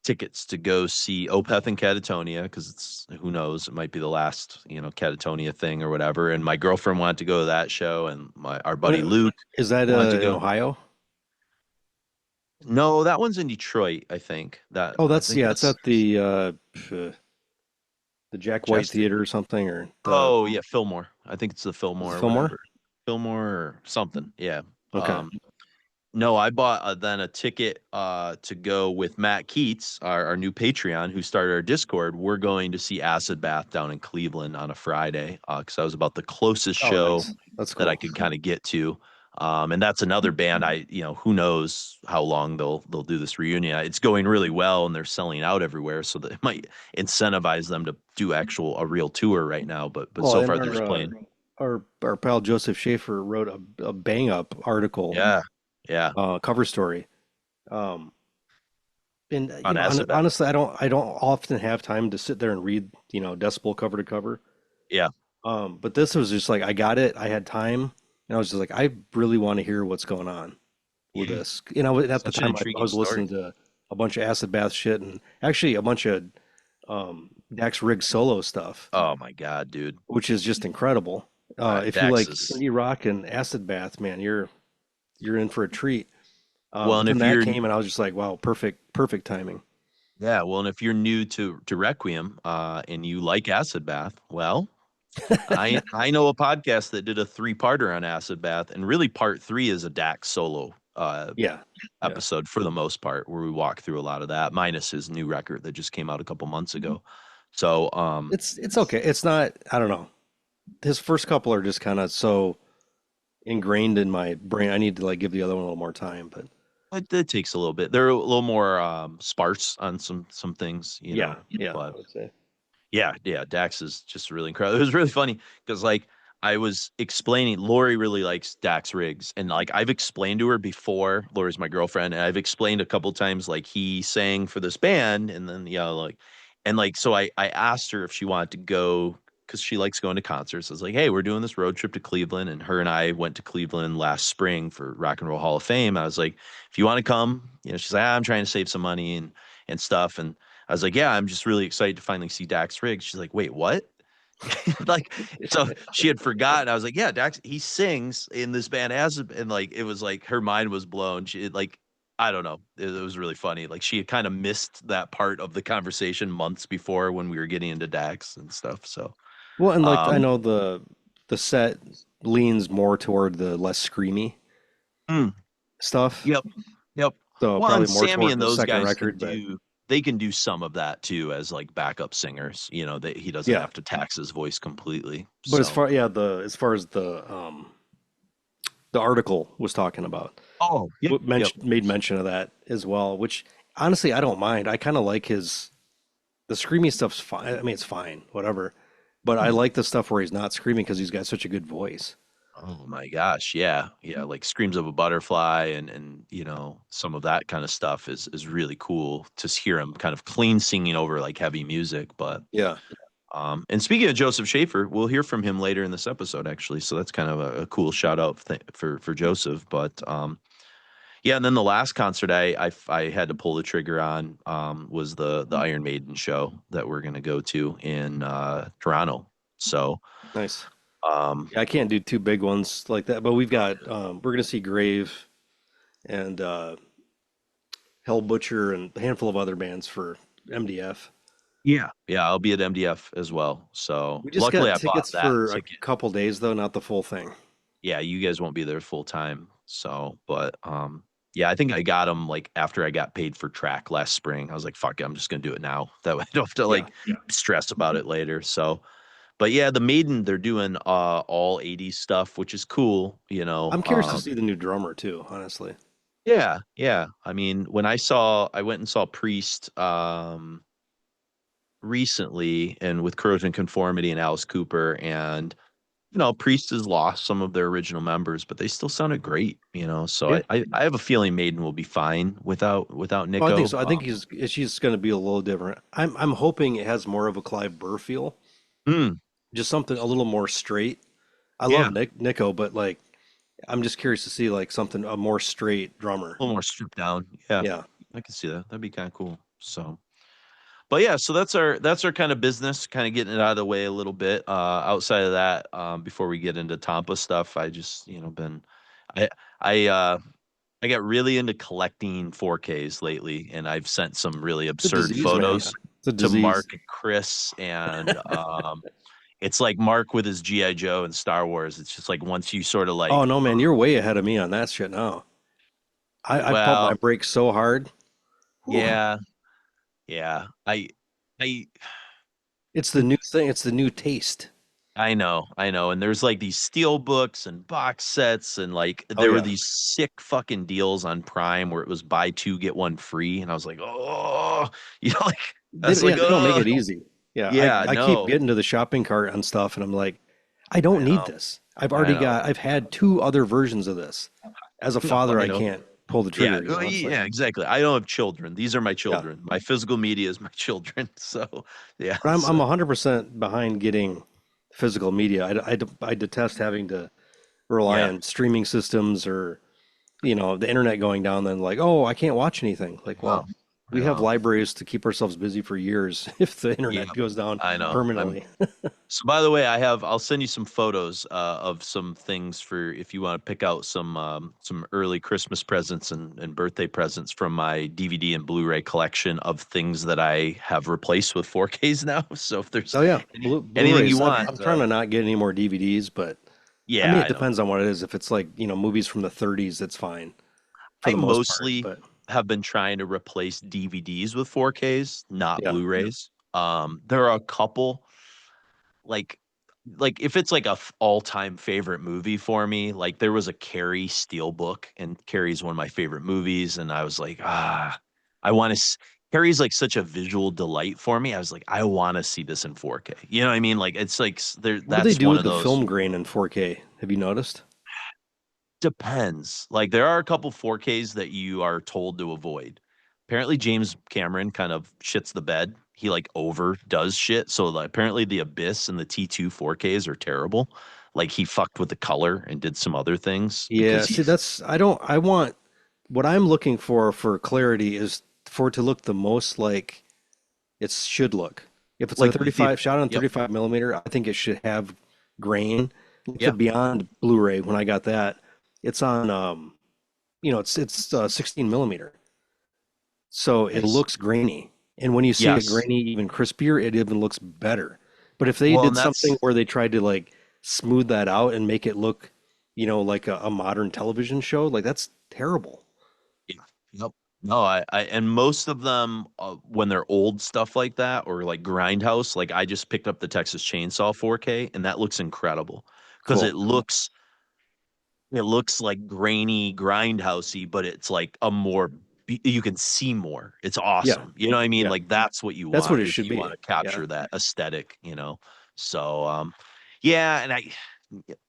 tickets to go see Opeth and Catatonia because it's who knows, it might be the last, Catatonia thing or whatever. And my girlfriend wanted to go to that show, and our buddy What Luke is that wanted to in go. Ohio? No, that one's in Detroit, I think. Oh, I that's think yeah, it's that's at the Jack White just. Theater or something, or the Oh yeah, Fillmore. I think it's the is Fillmore it or Fillmore? whatever. Fillmore or something. Yeah. Okay. No, I bought then a ticket to go with Matt Keats, our new Patreon, who started our Discord. We're going to see Acid Bath down in Cleveland on a Friday because that was about the closest Oh, show nice. That's that I cool. could kind of get to. And that's another band who knows how long they'll do this reunion. It's going really well and they're selling out everywhere, so that it might incentivize them to do a real tour right now. But Well, so and far they're just playing. our pal Joseph Schaefer wrote a bang up article, Yeah, yeah, cover story. Um, and on Acid Bath. honestly, I don't often have time to sit there and read, Decibel cover to cover. Yeah, But this was just like I got it. I had time, and I was just like, I really want to hear what's going on with yeah. this. At the Such an time, I intriguing was story. listening to a bunch of acid bath shit and actually a bunch of Dax Riggs solo stuff, Oh my God, dude. which is just incredible. If you Dax like is indie rock and acid bath, man, you're in for a treat. well, But and then if that you're came, and I was just like, wow, perfect timing. yeah, well, and if you're new to Requiem, and you like Acid Bath, well, I know a podcast that did a three-parter on Acid Bath, and really part three is a Dax solo Yeah, yeah. episode for the most part, where we walk through a lot of that, minus his new record that just came out a couple months ago. So, It's okay. It's not. I don't know. His first couple are just kind of so ingrained in my brain. I need to like give the other one a little more time. But it takes a little bit. They're a little more sparse on some things, yeah, yeah, I but would say. yeah, yeah, Dax is just really incredible. It was really funny because like I was explaining, Lori really likes Dax Riggs, and like I've explained to her before. Lori's my girlfriend, and I've explained a couple times like he sang for this band, and then so I asked her if she wanted to go because she likes going to concerts. I was like, hey, we're doing this road trip to Cleveland, and her and I went to Cleveland last spring for Rock and Roll Hall of Fame. I was like, if you want to come, she's like, I'm trying to save some money and stuff, and I was like, yeah, I'm just really excited to finally see Dax Riggs. She's like, wait, what? Like, so she had forgotten. I was like, yeah, Dax, he sings in this band as, and like, it was like her mind was blown. I don't know. It was really funny. Like, she had kind of missed that part of the conversation months before when we were getting into Dax and stuff. So, Well, and like I um, know the set leans more toward the less screamy mm, stuff, yep, yep. so Well, probably and more Sammy toward and the those second guys record. But they can do some of that too as like backup singers. That he doesn't yeah, have to tax his voice completely. but as So, far yeah the as far as the article was talking about, oh, yep, yep. made mention of that as well. Which honestly, I don't mind. I kind of like the screamy stuff's fine. I mean, it's fine, whatever. But I Hmm. like the stuff where he's not screaming because he's got such a good voice. Oh my gosh, yeah, yeah, like Screams of a Butterfly and some of that kind of stuff is really cool to hear him kind of clean singing over like heavy music. But Yeah. and speaking of Joseph Schaefer, we'll hear from him later in this episode actually. So that's kind of a cool shout out for Joseph. But yeah, and then the last concert I had to pull the trigger on was the Iron Maiden show that we're gonna go to in Toronto. So Nice. um, Yeah, I can't do two big ones like that, but we're gonna see Grave and Hell Butcher and a handful of other bands for MDF. yeah, yeah, I'll be at MDF as well. So We just luckily got I bought tickets that for a ticket. couple days though, not the full thing. Yeah, you guys won't be there full time. So, but yeah, I think I got them like after I got paid for track last spring. I was like, fuck it, I'm just gonna do it now. That way I don't have to Yeah. like stress about it later. So, but yeah, the Maiden they're doing all 80s stuff, which is cool. I'm curious to see the new drummer too, honestly. Yeah, yeah. I mean, I went and saw Priest recently and with Corrosion Conformity and Alice Cooper, and Priest has lost some of their original members, but they still sounded great, So Yeah. I have a feeling Maiden will be fine without Oh, I think Nico. so. I think she's going to be a little different. I'm hoping it has more of a Clive Burr feel, Mm, just something a little more straight. I love yeah, Nico, but like I'm just curious to see like something a more straight drummer. a little more stripped down. Yeah, Yeah. I can see that. That'd be kind of cool. So, but yeah, so that's our kind of business, kind of getting it out of the way a little bit. Outside of that, before we get into Tampa stuff, I just been, I I I got really into collecting 4Ks lately, and I've sent some really It's a absurd disease, man. photos It's a to disease. Mark and Chris, and it's like Mark with his GI Joe and Star Wars. It's just like once you sort of Oh like, no, man, you're way ahead of me on that shit now. I pump my well, brakes so hard. Whew. yeah, yeah, I It's the new thing. It's the new taste. I know. And there's like these steel books and box sets, and like Oh there were yeah. these sick fucking deals on Prime where it was buy two get one free, and I was like, oh, like I was like, They don't make oh, it easy. Yeah, yeah, I keep no, getting to the shopping cart on stuff, and I'm like, I don't I need know, this. I know, I've had two other versions of this. As a no, father, I I know. can't pull the Yeah, trigger. well, It's like, yeah, exactly. I don't have children. These are my yeah. children. My physical media is my children. So, yeah. But I'm So, 100% behind getting physical media. I detest having to rely yeah. on streaming systems or the internet going down. Then like, oh, I can't watch anything. Like, No, well, I we have know. libraries to keep ourselves busy for years if the Yeah, internet goes down I know. I'm permanently. So by the way, I'll send you some photos of some things for if you want to pick out some early Christmas presents and birthday presents from my DVD and Blu-ray collection of things that I have replaced with 4Ks now. So if there's Oh yeah, anything you Blu-rays. want, I'm trying to not get any more DVDs, but I yeah, mean, it I know. depends on what it is. If it's like, movies from the 30s, it's fine for I the most part. mostly But have been trying to replace DVDs with 4Ks, not yeah, Blu-rays. There are a couple like if it's like all-time favorite movie for me, like there was a Carrie steelbook, and Carrie's one of my favorite movies, and I was like, I want to. Carrie's like such a visual delight for me. I was like, I want to see this in 4K. You know what I mean? Like it's like there. what do they That's do one with of the those. film grain in 4K? Have you noticed? Depends. Like there are a couple 4Ks that you are told to avoid. Apparently James Cameron kind of shits the bed. He like overdoes shit. So like, apparently the Abyss and the T2 4Ks are terrible. Like he fucked with the color and did some other things Yeah, because see, he's I don't, I want, what I'm looking for clarity is for it to look the most like it should look. If it's a like the 35 shot on yep. 35 millimeter, I think it should have grain. Yeah. To Beyond Blu-ray, when I got that, it's on, it's 16 millimeter. So it Nice. looks grainy. And when you see it Yes. grainy, even crispier, it even looks better. But if they Well, did and something that's where they tried to like smooth that out and make it look, like a modern television show, like that's terrible. yeah. Yep. No, and most of them when they're old stuff like that or like Grindhouse, like I just picked up the Texas Chainsaw 4K and that looks incredible because Cool. it looks like grainy grindhousey, but it's like a more you can see more. It's Yeah. awesome. You know what I mean? Yeah. Like that's what you That's what want it if should you want be. to Yeah. capture that aesthetic. So yeah, and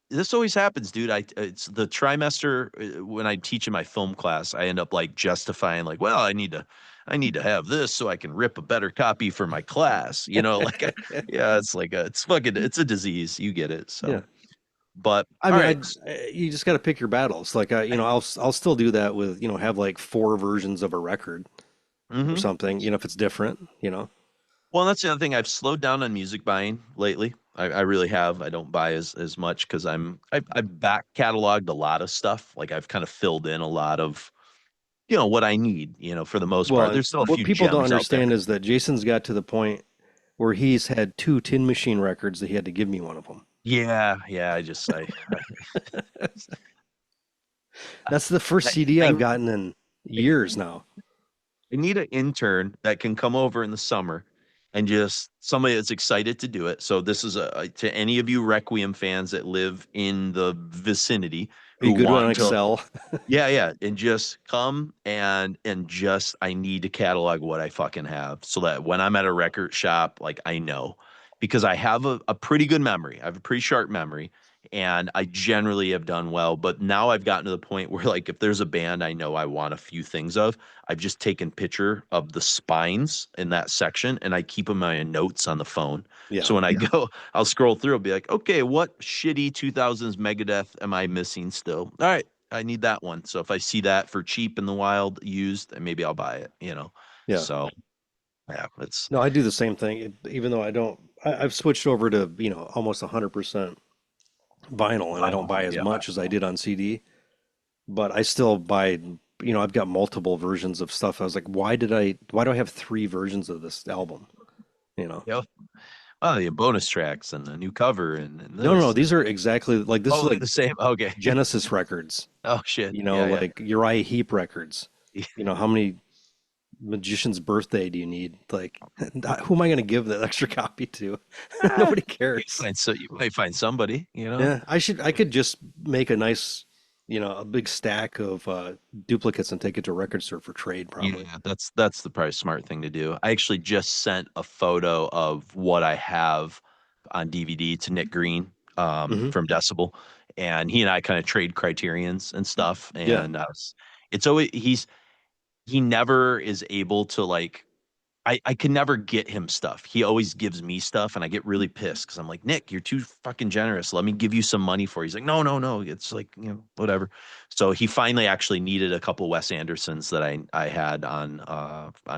this always happens, dude. It's the trimester when I teach in my film class, I end up like justifying like, well, I need to have this so I can rip a better copy for my class. Like yeah, it's like it's a disease. You get it. Yeah. So, but I all mean, right. you just got to pick your battles. Like, I'll still do that with, have like four versions of a record or Mhm. something, if it's different. Well, that's the other thing. I've slowed down on music buying lately. I really have. I don't buy as much because I've back cataloged a lot of stuff. Like I've kind of filled in a lot of what I need. For the most Well, part. and There's still a what few people don't gems out there. understand is that Jason's got to the point where he's had two Tin Machine records that he had to give me one of them. Yeah, yeah. That's the first I, CD I I've gotten in years now. I need an intern that can come over in the summer and just somebody that's excited to do it. So this is to any of you Requiem fans that live in the vicinity Are you who good on want to. Excel? Yeah, yeah, and just come and just I need to catalog what I fucking have so that when I'm at a record shop, like I know because I have a pretty good memory. I have a pretty sharp memory, and I generally have done well. But now I've gotten to the point where, like, if there's a band I know I want a few things of, I've just taken picture of the spines in that section and I keep them in my notes on the phone. Yeah. So when I go, I'll scroll through, I'll be like, okay, what shitty 2000s Megadeth am I missing still? All right, I need that one. So if I see that for cheap in the wild used, then maybe I'll buy it, you know? Yeah. So yeah, it's, No, I do the same thing. Even though I've switched over to, almost 100% vinyl, and I don't wow. buy as Yeah. much as I did on CD, but I still buy, I've got multiple versions of stuff. I was like, why do I have three versions of this album? You know? Yeah. Oh, the bonus tracks and the new cover and No, no, no. this. These are exactly like this is Oh, they're like the same. Okay. Genesis records, Oh shit. Yeah, yeah. like Uriah Heep records. How many magician's birthday do you need? Like, who am I going to give that extra copy to? Ah, Nobody cares. you might find somebody, you know. Yeah, I could just make a nice, a big stack of duplicates and take it to Record Store for trade, Yeah, probably. that's the probably smart thing to do. I actually just sent a photo of what I have on DVD to Nick Green Hmm. from Decibel, and he and I kind of trade criterions and stuff. Yeah, And it's always he never is able to like I can never get him stuff. He always gives me stuff, and I get really pissed because I'm like, Nick, you're too fucking generous. Let me give you some money for it. He's like, no, no, no. It's like, whatever. So he finally actually needed a couple Wes Andersons that I had on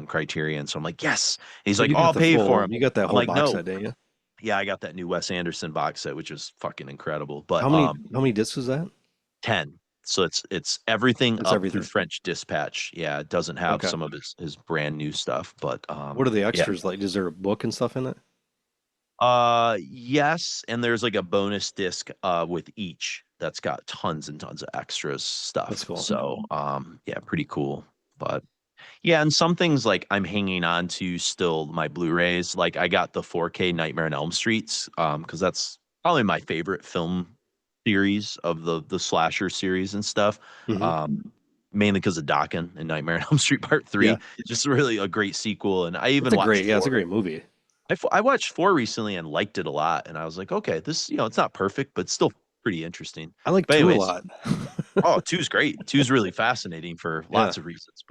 Criterion. So I'm like, yes. And he's but like, oh, I'll pay for him. you got that I'm whole like, box no. set, didn't you? Yeah, I got that new Wes Anderson box set, which is fucking incredible. But How many discs is that? 10. So it's everything It's up through everything. French Dispatch. Yeah, it doesn't have Okay. some of his brand new stuff, but What are the yeah. extras like? Is there a book and stuff in it? Yes, and there's like a bonus disc with each that's got tons and tons of extras That's stuff. cool. So, yeah, pretty cool. But yeah, and some things like I'm hanging on to still my Blu-rays. Like I got the 4K Nightmare on Elm Streets because that's probably my favorite film series of the slasher series and stuff. Hmm. Um Mainly because of Dokken and Nightmare on Elm Street Part Yeah, 3. Just really a great sequel and I it's even a watched great, yeah, it's a 4. great movie. I watched 4 recently and liked it a lot, and I was like, "Okay, this, it's not perfect, but still pretty interesting." I like But two a anyways, lot. oh, two's great. Two's really fascinating for Yeah. lots of reasons.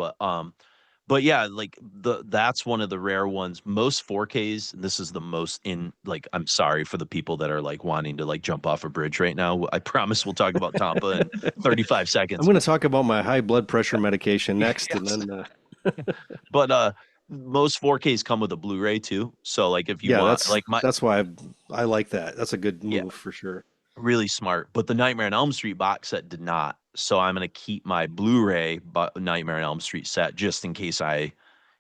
But yeah, like that's one of the rare ones. Most 4Ks, and this is the most in like I'm sorry for the people that are like wanting to like jump off a bridge right now. I promise we'll talk about Tampa in 35 I'm seconds. going to talk about my high blood pressure medication next, and Yes. then But most 4Ks come with a Blu-ray too. So like if you yeah, want like my that's why I like that. That's a good yeah, move for sure. really smart. But the Nightmare on Elm Street box set did not. So I'm gonna keep my Blu-ray Nightmare on Elm Street set just in case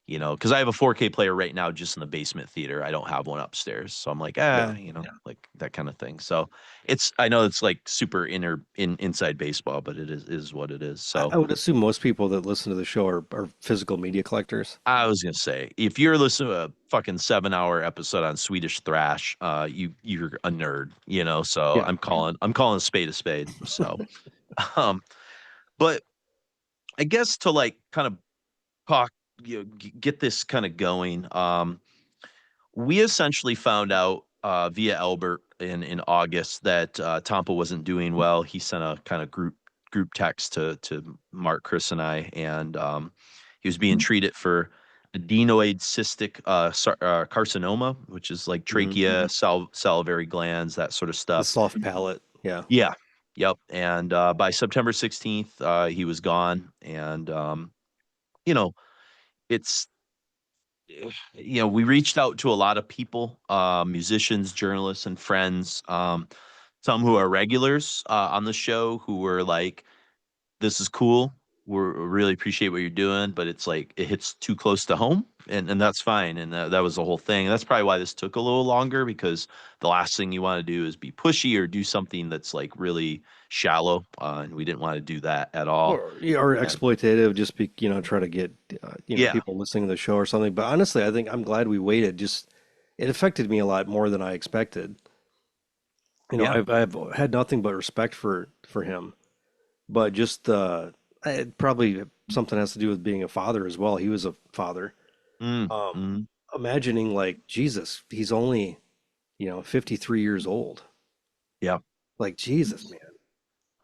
because I have a 4K player right now just in the basement theater. I don't have one upstairs. So I'm like, Yeah. like that kind of thing. So I know it's like super inside baseball, but it is what it is. I, So I would assume most people that listen to the show are physical media collectors. I was gonna say, if you're listening to a fucking 7-hour episode on Swedish thrash, you're a nerd, So Yeah. I'm calling a spade a spade. So, um, but I guess to like kind of talk, get this kind of going. We essentially found out via Albert in August that Tampa wasn't doing well. He sent a kind of group text to Mark, Chris, and I, and he was being treated for adenoid cystic carcinoma, which is like Hmm. trachea, salivary glands, that sort of The stuff. soft palate. Yeah. Yeah, yep. And by September 16th, he was gone, and you know, it's we reached out to a lot of people, musicians, journalists, and friends. Some who are regulars on the show who were like, "This is cool. We really appreciate what you're doing, but it's like it hits too close to home, and that's fine." And that was the whole thing. And that's probably why this took a little longer because the last thing you want to do is be pushy or do something that's like really shallow, and we didn't want to do that at all. Or yeah, or And exploitative, just be try to get yeah, people listening to the show or something. But honestly, I think I'm glad we waited. Just it affected me a lot more than I expected. yeah, I've had nothing but respect for him, but just it probably something has to do with being a father as well. He was a father. mm, Um, mm, Imagining like Jesus, he's only 53 years old. yeah. Like Jesus, man.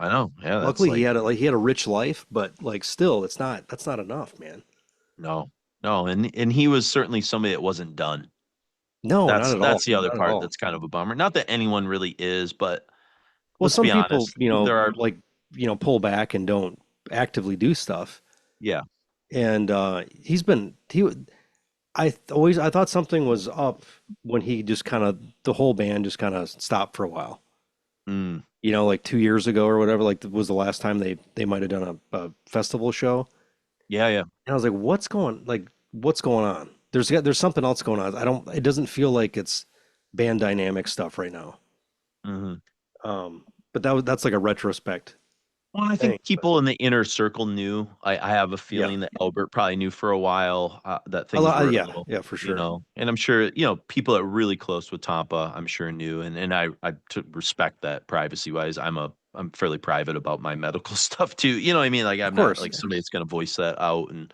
I know. Yeah, that's Luckily, like he had a rich life, but like still, that's not enough, man. no, no, and he was certainly somebody that wasn't done. No, not That's at all. that's the other Not at part all. that's kind of a bummer. Not that anyone really is, but Well, let's some be people, honest. There are, like, pull back and don't actively do stuff. yeah. And I thought something was up when he just kind of the whole band just kind of stopped for a while. Mm, Like 2 years ago or whatever, like was the last time they might have done a festival show. yeah, yeah. And I was what's going on? There's something else going on. It doesn't feel like it's band dynamic stuff right now. Hmm. But that's like a retrospect Well, I thing. think people in the inner circle knew. I have a Yeah. feeling that Albert probably knew for a while that things were a Yeah, little, yeah, for sure. and I'm sure, people that are really close with Tampa, I'm sure knew, and I respect that privacy wise. I'm fairly private about my medical stuff too. You know what I mean? Like Of I'm not course. like somebody that's going to voice that out, and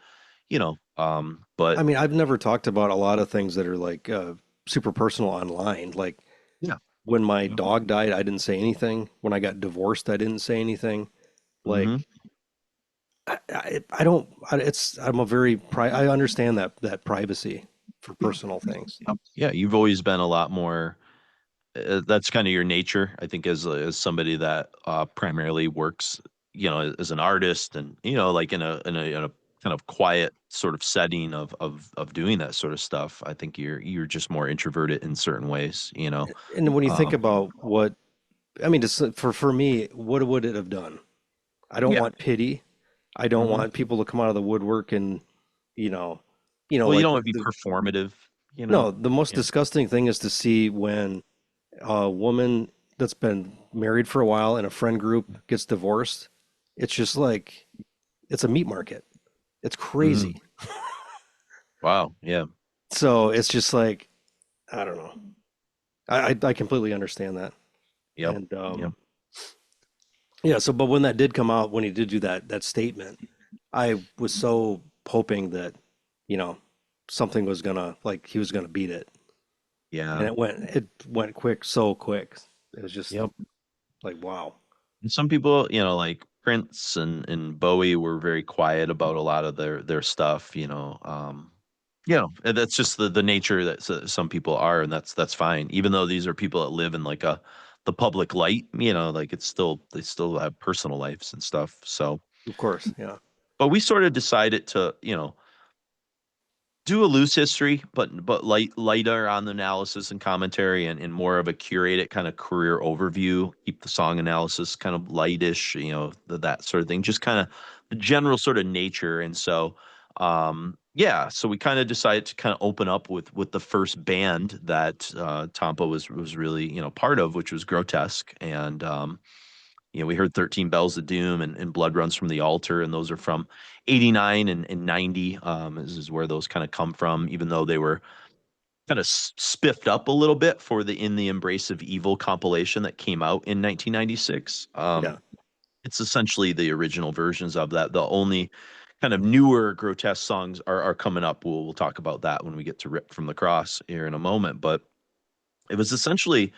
I but mean, I've never talked about a lot of things that are like super personal online. Like yeah, when my yeah. dog died, I didn't say anything. When I got divorced, I didn't say anything. Like Hmm. I don't. I'm a very I understand that privacy for Yeah. personal things. Yep. Yeah, you've always been a lot more. That's kind of your nature, I think, as somebody that primarily works, as an artist, and like in a kind of quiet sort of setting of doing that sort of stuff. I think you're just more introverted in certain ways. And when you think Um, about what I mean, just for me, what would it have done? I don't yeah. want pity. I don't Hmm. want people to come out of the woodwork and you know, Well, you like don't want to be performative. no, the most Yeah. disgusting thing is to see when a woman that's been married for a while in a friend group gets divorced. It's just like it's a meat market. It's Hmm. crazy. Wow. Yeah. So it's just like I don't know. I completely understand that. Yep. And Yep. yeah, so but when that did come out, when he did do that statement, I was so hoping that, you know, something was gonna like he was gonna beat it. And Yeah. it went quick, so quick. It was just Yep. like wow. And some people, like Prince and Bowie were very quiet about a lot of their stuff, and that's just the nature that some people are, and that's fine. Even though these are people that live in like the public light, like they still have personal lives and stuff. So, Of course, yeah. but we sort of decided to, do a loose history, but lighter on the analysis and commentary, and more of a curated kind of career overview. Keep the song analysis kind of lightish, that sort of thing. Just kind of the general sort of nature. And so, yeah, so we kind of decided to kind of open up with the first band that Tampa was really part of, which was Grotesque, and we heard 13 Bells of Doom and Blood Runs from the Altar, and those are from 89 and 90. This is where those kind of come from, even though they were kind of spiffed up a little bit for the In the Embrace of Evil compilation that came out in 1996. Yeah. It's essentially the original versions of that. The only kind of newer Grotesque songs are coming up. We'll talk about that when we get to Rip from the Cross here in a moment. But it was essentially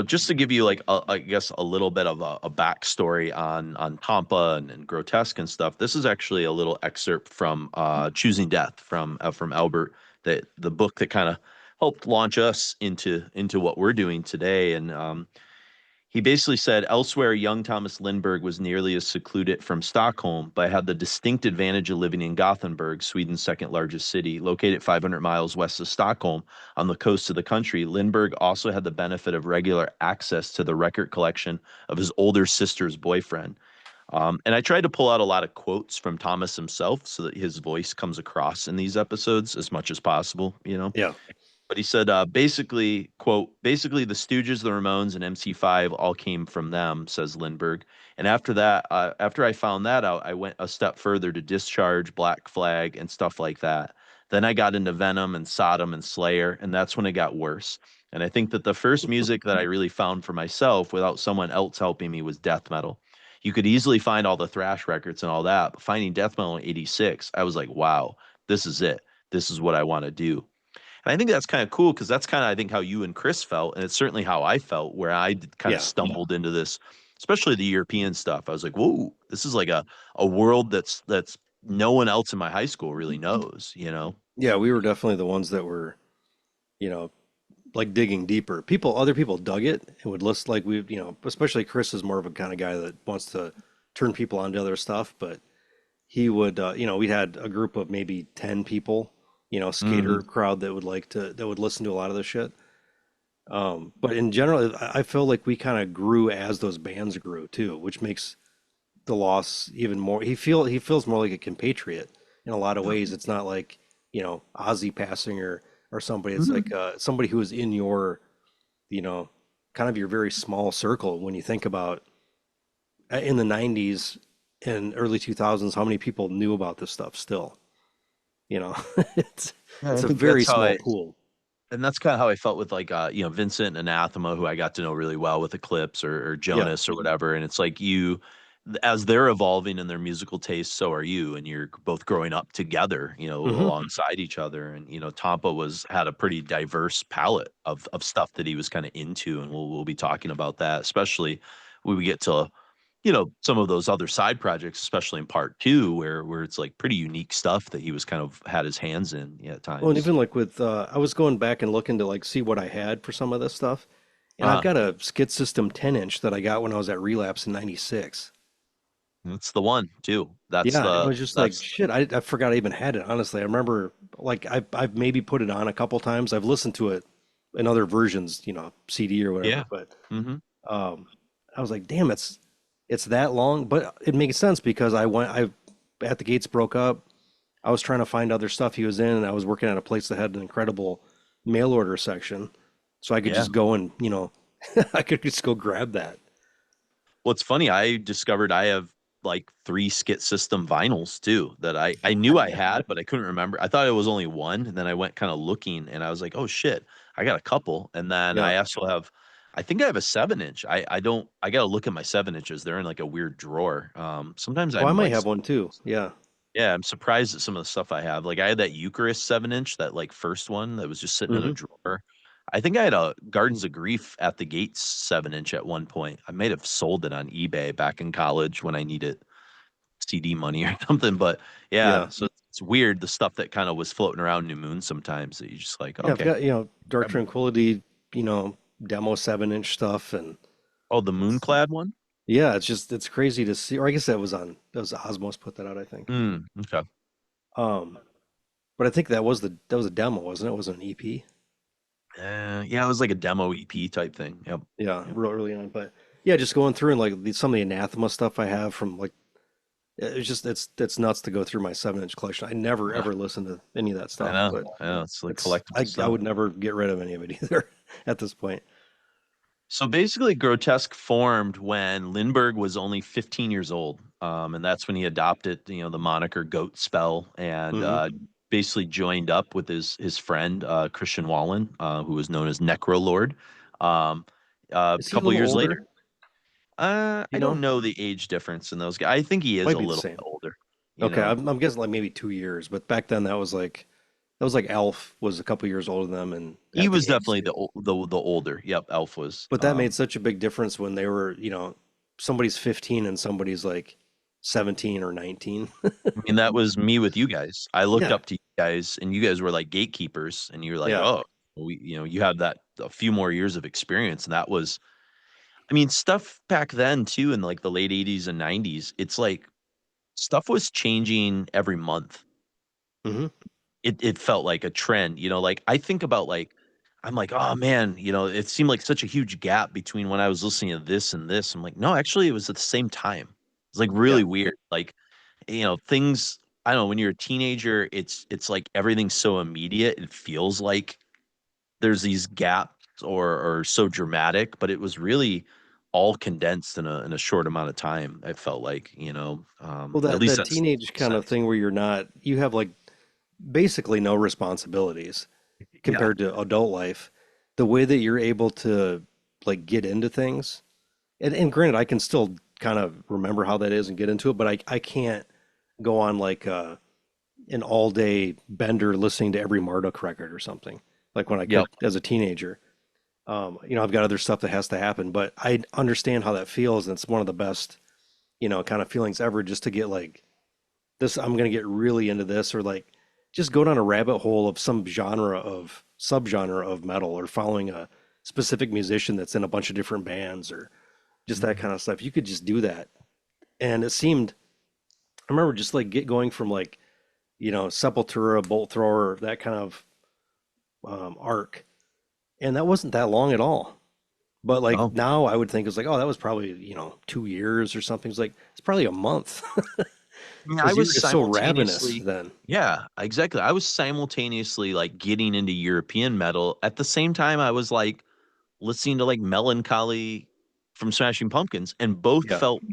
just to give you like I guess a little bit of a backstory on Tampa and Grotesque and stuff. This is actually a little excerpt from Choosing Death from Albert, that the book that kind of helped launch us into what we're doing today. And he basically said, elsewhere, young Thomas Lindberg was nearly as secluded from Stockholm, but had the distinct advantage of living in Gothenburg, Sweden's second largest city. Located 500 miles west of Stockholm on the coast of the country, Lindberg also had the benefit of regular access to the record collection of his older sister's boyfriend. And I tried to pull out a lot of quotes from Thomas himself so that his voice comes across in these episodes as much as possible. Yeah. But he said, basically, quote, basically the Stooges, the Ramones, and MC5 all came from them, says Lindbergh. And after that, after I found that out, I went a step further to Discharge, Black Flag, and stuff like that. Then I got into Venom and Sodom and Slayer, and that's when it got worse. And I think that the first music that I really found for myself without someone else helping me was death metal. You could easily find all the thrash records and all that, but finding death metal in '86, I was like, wow, this is it. This is what I want to do. And I think that's kind of cool because that's kind of, I think, how you and Chris felt. And it's certainly how I felt, where I kind of Yeah. stumbled into this, especially the European stuff. I was like, whoa, this is like a world that's no one else in my high school really knows, you know? Yeah, we were definitely the ones that were, you know, like digging deeper. Other people dug it and would list like we, especially Chris is more of a kind of guy that wants to turn people on to other stuff, but he would, we had a group of maybe 10 people, skater Hmm. crowd that would listen to a lot of this shit. But in general, I feel like we kind of grew as those bands grew too, which makes the loss even more. He feels more like a compatriot in a lot of ways. It's not like, Ozzy passing or somebody. It's like somebody who is in your, you know, kind of your very small circle when you think about in the 90s and early 2000s how many people knew about this stuff still, you know. it's Yeah, I it's a think very that's how small I, pool. and that's kind of how I felt with like Vincent and Anathema, who I got to know really well with Eclipse or Yeah. Jonas or whatever. And it's like as they're evolving in their musical tastes, so are you, and you're both growing up together, Hmm. alongside each other. And Tompa had a pretty diverse palette of stuff that he was kind of into, and we'll be talking about that, especially when we get to some of those other side projects, especially in part two, where it's like pretty unique stuff that he was kind of had his hands in, at Well, and times. even like with I was going back and looking to like see what I had for some of this stuff, and I've Uh, got a Skid System 10-inch that I got when I was at Relapse in '96. that's the one too. That's Yeah, and I the was just like, that's shit, I forgot I even had it, honestly. I remember like I've maybe put it on a couple times. I've listened to it in other versions, CD or whatever, yeah. but Hmm. um I was like, damn, it's that long, but it makes sense because I at the Gates broke up. I was trying to find other stuff he was in, and I was working at a place that had an incredible mail order section. So I could Yeah. just go and, I could just go grab that. Well, it's funny. I discovered I have like three Skit System vinyls too that I knew I had, but I couldn't remember. I thought it was only one, and then I went kind of looking, and I was like, oh shit, I got a couple. And then Yeah. I also have, I think I have a 7-inch. I don't. I got to look at my 7-inches. They're in like a weird drawer. Sometimes Oh, I I'm might like, have one too. Yeah. yeah, I'm surprised at some of the stuff I have. Like I had that Eucharist 7-inch, that like first one that was just sitting in a Hmm. drawer. I think I had a Gardens of Grief at the Gates 7-inch at one point. I might have sold it on eBay back in college when I needed CD money or something. But yeah, Yeah. so it's weird the stuff that kind of was floating around New Moon sometimes that you just like, Yeah. I've okay. got, Dark Tranquility, demo 7-inch stuff. And Oh, the it's, Moonclad one? yeah, it's crazy to see. Or I guess that was Osmos put that out, I think. Okay. Um, but I think that was a demo, wasn't it? It wasn't an EP. Yeah, it was like a demo EP type thing. Yep. Yeah, Yep. real early on. But yeah, just going through and like some of the Anathema stuff I have from like it's just it's nuts to go through my 7-inch collection. I never Yeah, ever listened to any of that I stuff, know. but I know. It's like it's collectible I stuff. would never get rid of any of it either at this point. So basically, Grotesque formed when Lindberg was only 15 years old, and that's when he adopted, the moniker Goat Spell, and Hmm. basically joined up with his friend Christian Wallen, who was known as Necrolord. Um, a Is he a couple little years later, older? I You don't know, know the age difference in those guys. I think he is might a be the little same. bit older. You Okay, know, I'm guessing like maybe 2 years, but back then that was like Alf was a couple years older than them and he at the was gates definitely too. the older. Yep, Elf was. But that made such a big difference when they were, somebody's 15 and somebody's like 17 or 19. I mean, that was me with you guys. I looked Yeah, up to you guys, and you guys were like gatekeepers, and you were like, yeah. "Oh, you have that a few more years of experience." And that was, I mean, stuff back then too, in like the late '80s and '90s. It's like stuff was changing every month. Hmm. It felt like a trend, like I think about like I'm like, oh man, it seemed like such a huge gap between when I was listening to this and this. I'm like, no, actually, it was at the same time. It's like Yeah. really weird. Like things, I don't know, when you're a teenager, it's like everything's so immediate. It feels like there's these gaps or so dramatic, but it was really all condensed in a short amount of time. I felt like, Well, at that least that that's teenage makes kind of sense. thing where you have like basically no responsibilities Yeah. compared to adult life. The way that you're able to like get into things, and granted, I can still kind of remember how that is and get into it, but I can't go on like an all day bender listening to every Marduk record or something. Like when I Yep. could as a teenager. I've got other stuff that has to happen, but I understand how that feels, and it's one of the best, kind of feelings ever just to get like this. I'm gonna get really into this, or like just go down a rabbit hole of some subgenre of metal, or following a specific musician that's in a bunch of different bands, or just that kind of stuff. You could just do that, and it seemed. I remember just like get going from like Sepultura, Bolt Thrower, that kind of arc, and that wasn't that long at all. But like Oh, now, I would think it's like, oh, that was probably 2 years or something. It's probably a month I mean, I because you was were just so ravenous simultaneously, then. yeah, exactly. I was simultaneously like getting into European metal. At the same time, I was like listening to like Melancholy from Smashing Pumpkins, and both Yeah, felt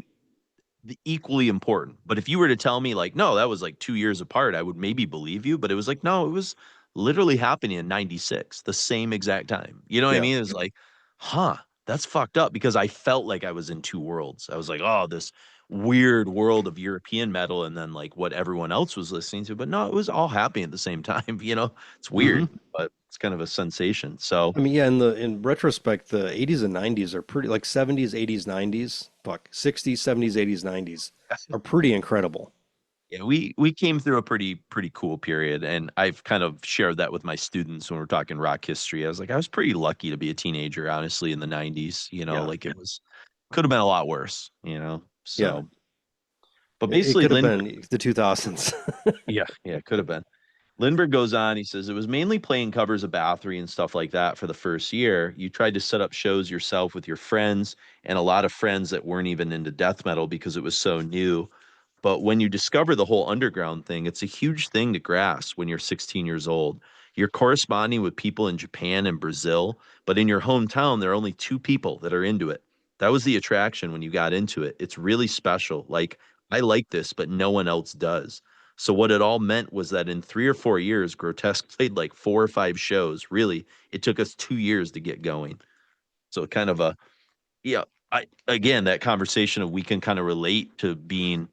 equally important. But if you were to tell me like, no, that was like 2 years apart, I would maybe believe you. But it was like, no, it was literally happening in '96, the same exact time. You know what I yeah. mean? It was like, huh, that's fucked up because I felt like I was in two worlds. I was like, oh, this weird world of European metal and then like what everyone else was listening to. But no, it was all happening at the same time. It's hmm weird, but it's kind of a sensation. So I mean, yeah. In retrospect, the '80s and '90s are pretty like '70s, '80s, '90s. Fuck, '60s, '70s, '80s, '90s are pretty incredible. yeah, we came through a pretty cool period, and I've kind of shared that with my students when we're talking rock history. I was like, I was pretty lucky to be a teenager, honestly, in the '90s. Yeah, Like it was could have been a lot worse. yeah. So, but It basically, could have Lindbergh, been the 2000s. yeah, could have been. Lindbergh goes on. He says it was mainly playing covers of Bathory and stuff like that for the first year. You tried to set up shows yourself with your friends and a lot of friends that weren't even into death metal because it was so new. But when you discover the whole underground thing, it's a huge thing to grasp when you're 16 years old. You're corresponding with people in Japan and Brazil, but in your hometown, there are only two people that are into it. That was the attraction when you got into it. It's really special. Like, I like this, but no one else does. So, what it all meant was that in 3 or 4 years, Grotesque played like 4 or 5 shows. Really, it took us 2 years to get going. So, kind of a, yeah, again, that conversation of we can kind of relate to being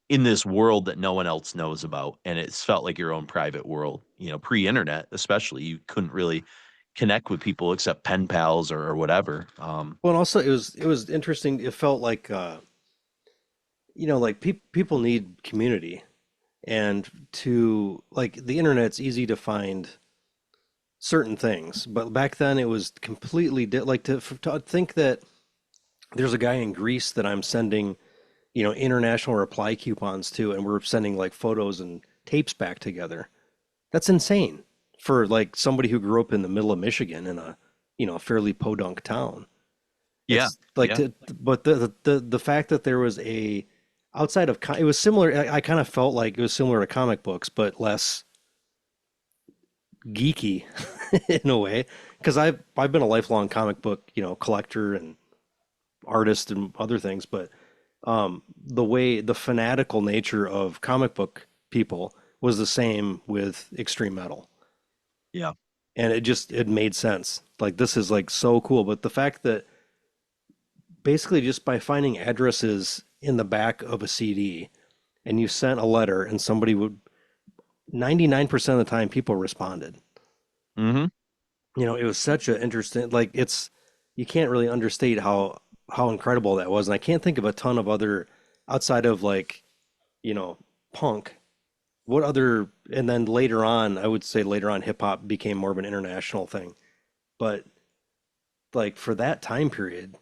in this world that no one else knows about. And it's felt like your own private world, pre-internet, especially. You couldn't really connect with people except pen pals or whatever. Well, and also it was interesting. It felt like like people need community, and to like the internet's easy to find certain things, but back then it was completely like to think that there's a guy in Greece that I'm sending international reply coupons to, and we're sending like photos and tapes back together. That's insane for like somebody who grew up in the middle of Michigan in a fairly podunk town. Yeah. It's like Yeah. but the fact that there was a outside of it was similar. I kind of felt like it was similar to comic books, but less geeky in a way, because I've been a lifelong comic book collector and artist and other things, but the fanatical nature of comic book people was the same with extreme metal, Yeah. and it made sense. Like this is like so cool, but the fact that basically just by finding addresses in the back of a CD and you sent a letter and somebody would 99% of the time people responded. Mm-hmm. It was such an interesting, like you can't really understate how incredible that was. And I can't think of a ton of other outside of like, you know, punk. What other, and then later on, I would say later on hip hop became more of an international thing. But like for that time period,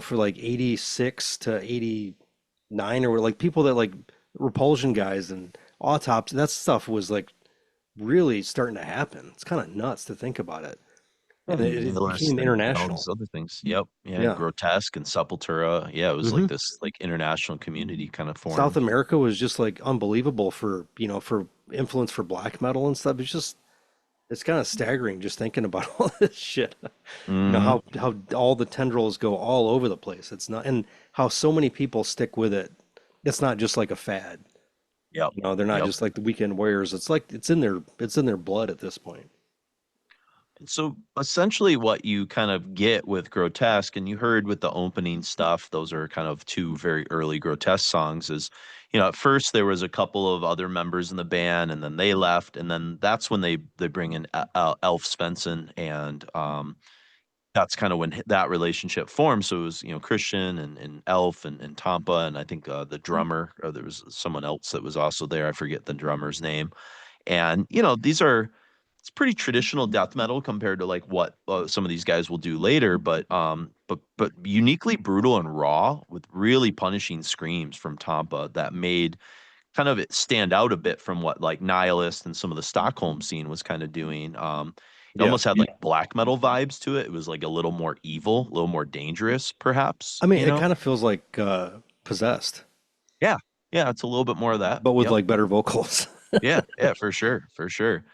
for like 86 to 89 or like people that like Repulsion guys and Autopsy, that stuff was like really starting to happen. It's kind of nuts to think about it. And And it Nihilist became and all these international. other things. Yep. Yeah. Yeah. Grotesque and Sepultura. Yeah. It was hmm like this like international community kind of South formed. America was just like unbelievable for, for influence for black metal and stuff. It's kind of staggering just thinking about all this shit. Mm-hmm. How all the tendrils go all over the place. It's not, and how so many people stick with it. It's not just like a fad. Yep. They're not Yep. just like the weekend warriors. It's like it's in their blood at this point. So essentially, what you kind of get with Grotesque, and you heard with the opening stuff, those are kind of two very early Grotesque songs. Is at first there was a couple of other members in the band, and then they left, and then that's when they bring in Elf Svensson, and that's kind of when that relationship formed. So it was Christian and Elf and Tompa, and I think the drummer, or there was someone else that was also there. I forget the drummer's name. And these are it's pretty traditional death metal compared to like what some of these guys will do later, but uniquely brutal and raw with really punishing screams from Tampa that made kind of it stand out a bit from what like Nihilist and some of the Stockholm scene was kind of doing. It Yeah. almost had like black metal vibes to it. It was like a little more evil, a little more dangerous, perhaps. I mean, it kind of feels like Possessed, Yeah, yeah, it's a little bit more of that. but with Yep. like better vocals. Yeah, yeah, for sure, for sure.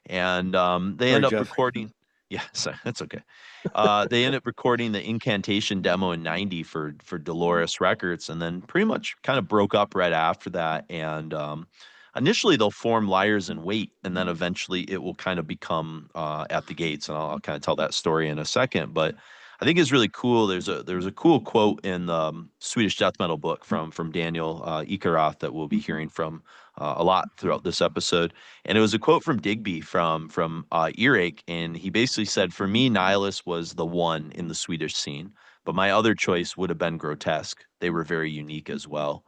And they Sorry, end up Jeff. recording. Yeah, so that's okay. They end up recording the Incantation demo in '90 for Dolores Records, and then pretty much kind of broke up right after that. And initially, they'll form Liars in Wait, and then eventually it will kind of become At the Gates. And I'll kind of tell that story in a second. But I think it's really cool. There's a cool quote in the Swedish death metal book from Daniel Ekeroth that we'll be hearing from a lot throughout this episode. And it was a quote from Digby from Earache, and he basically said, "For me, Nihilus was the one in the Swedish scene, but my other choice would have been Grotesque. They were very unique as well."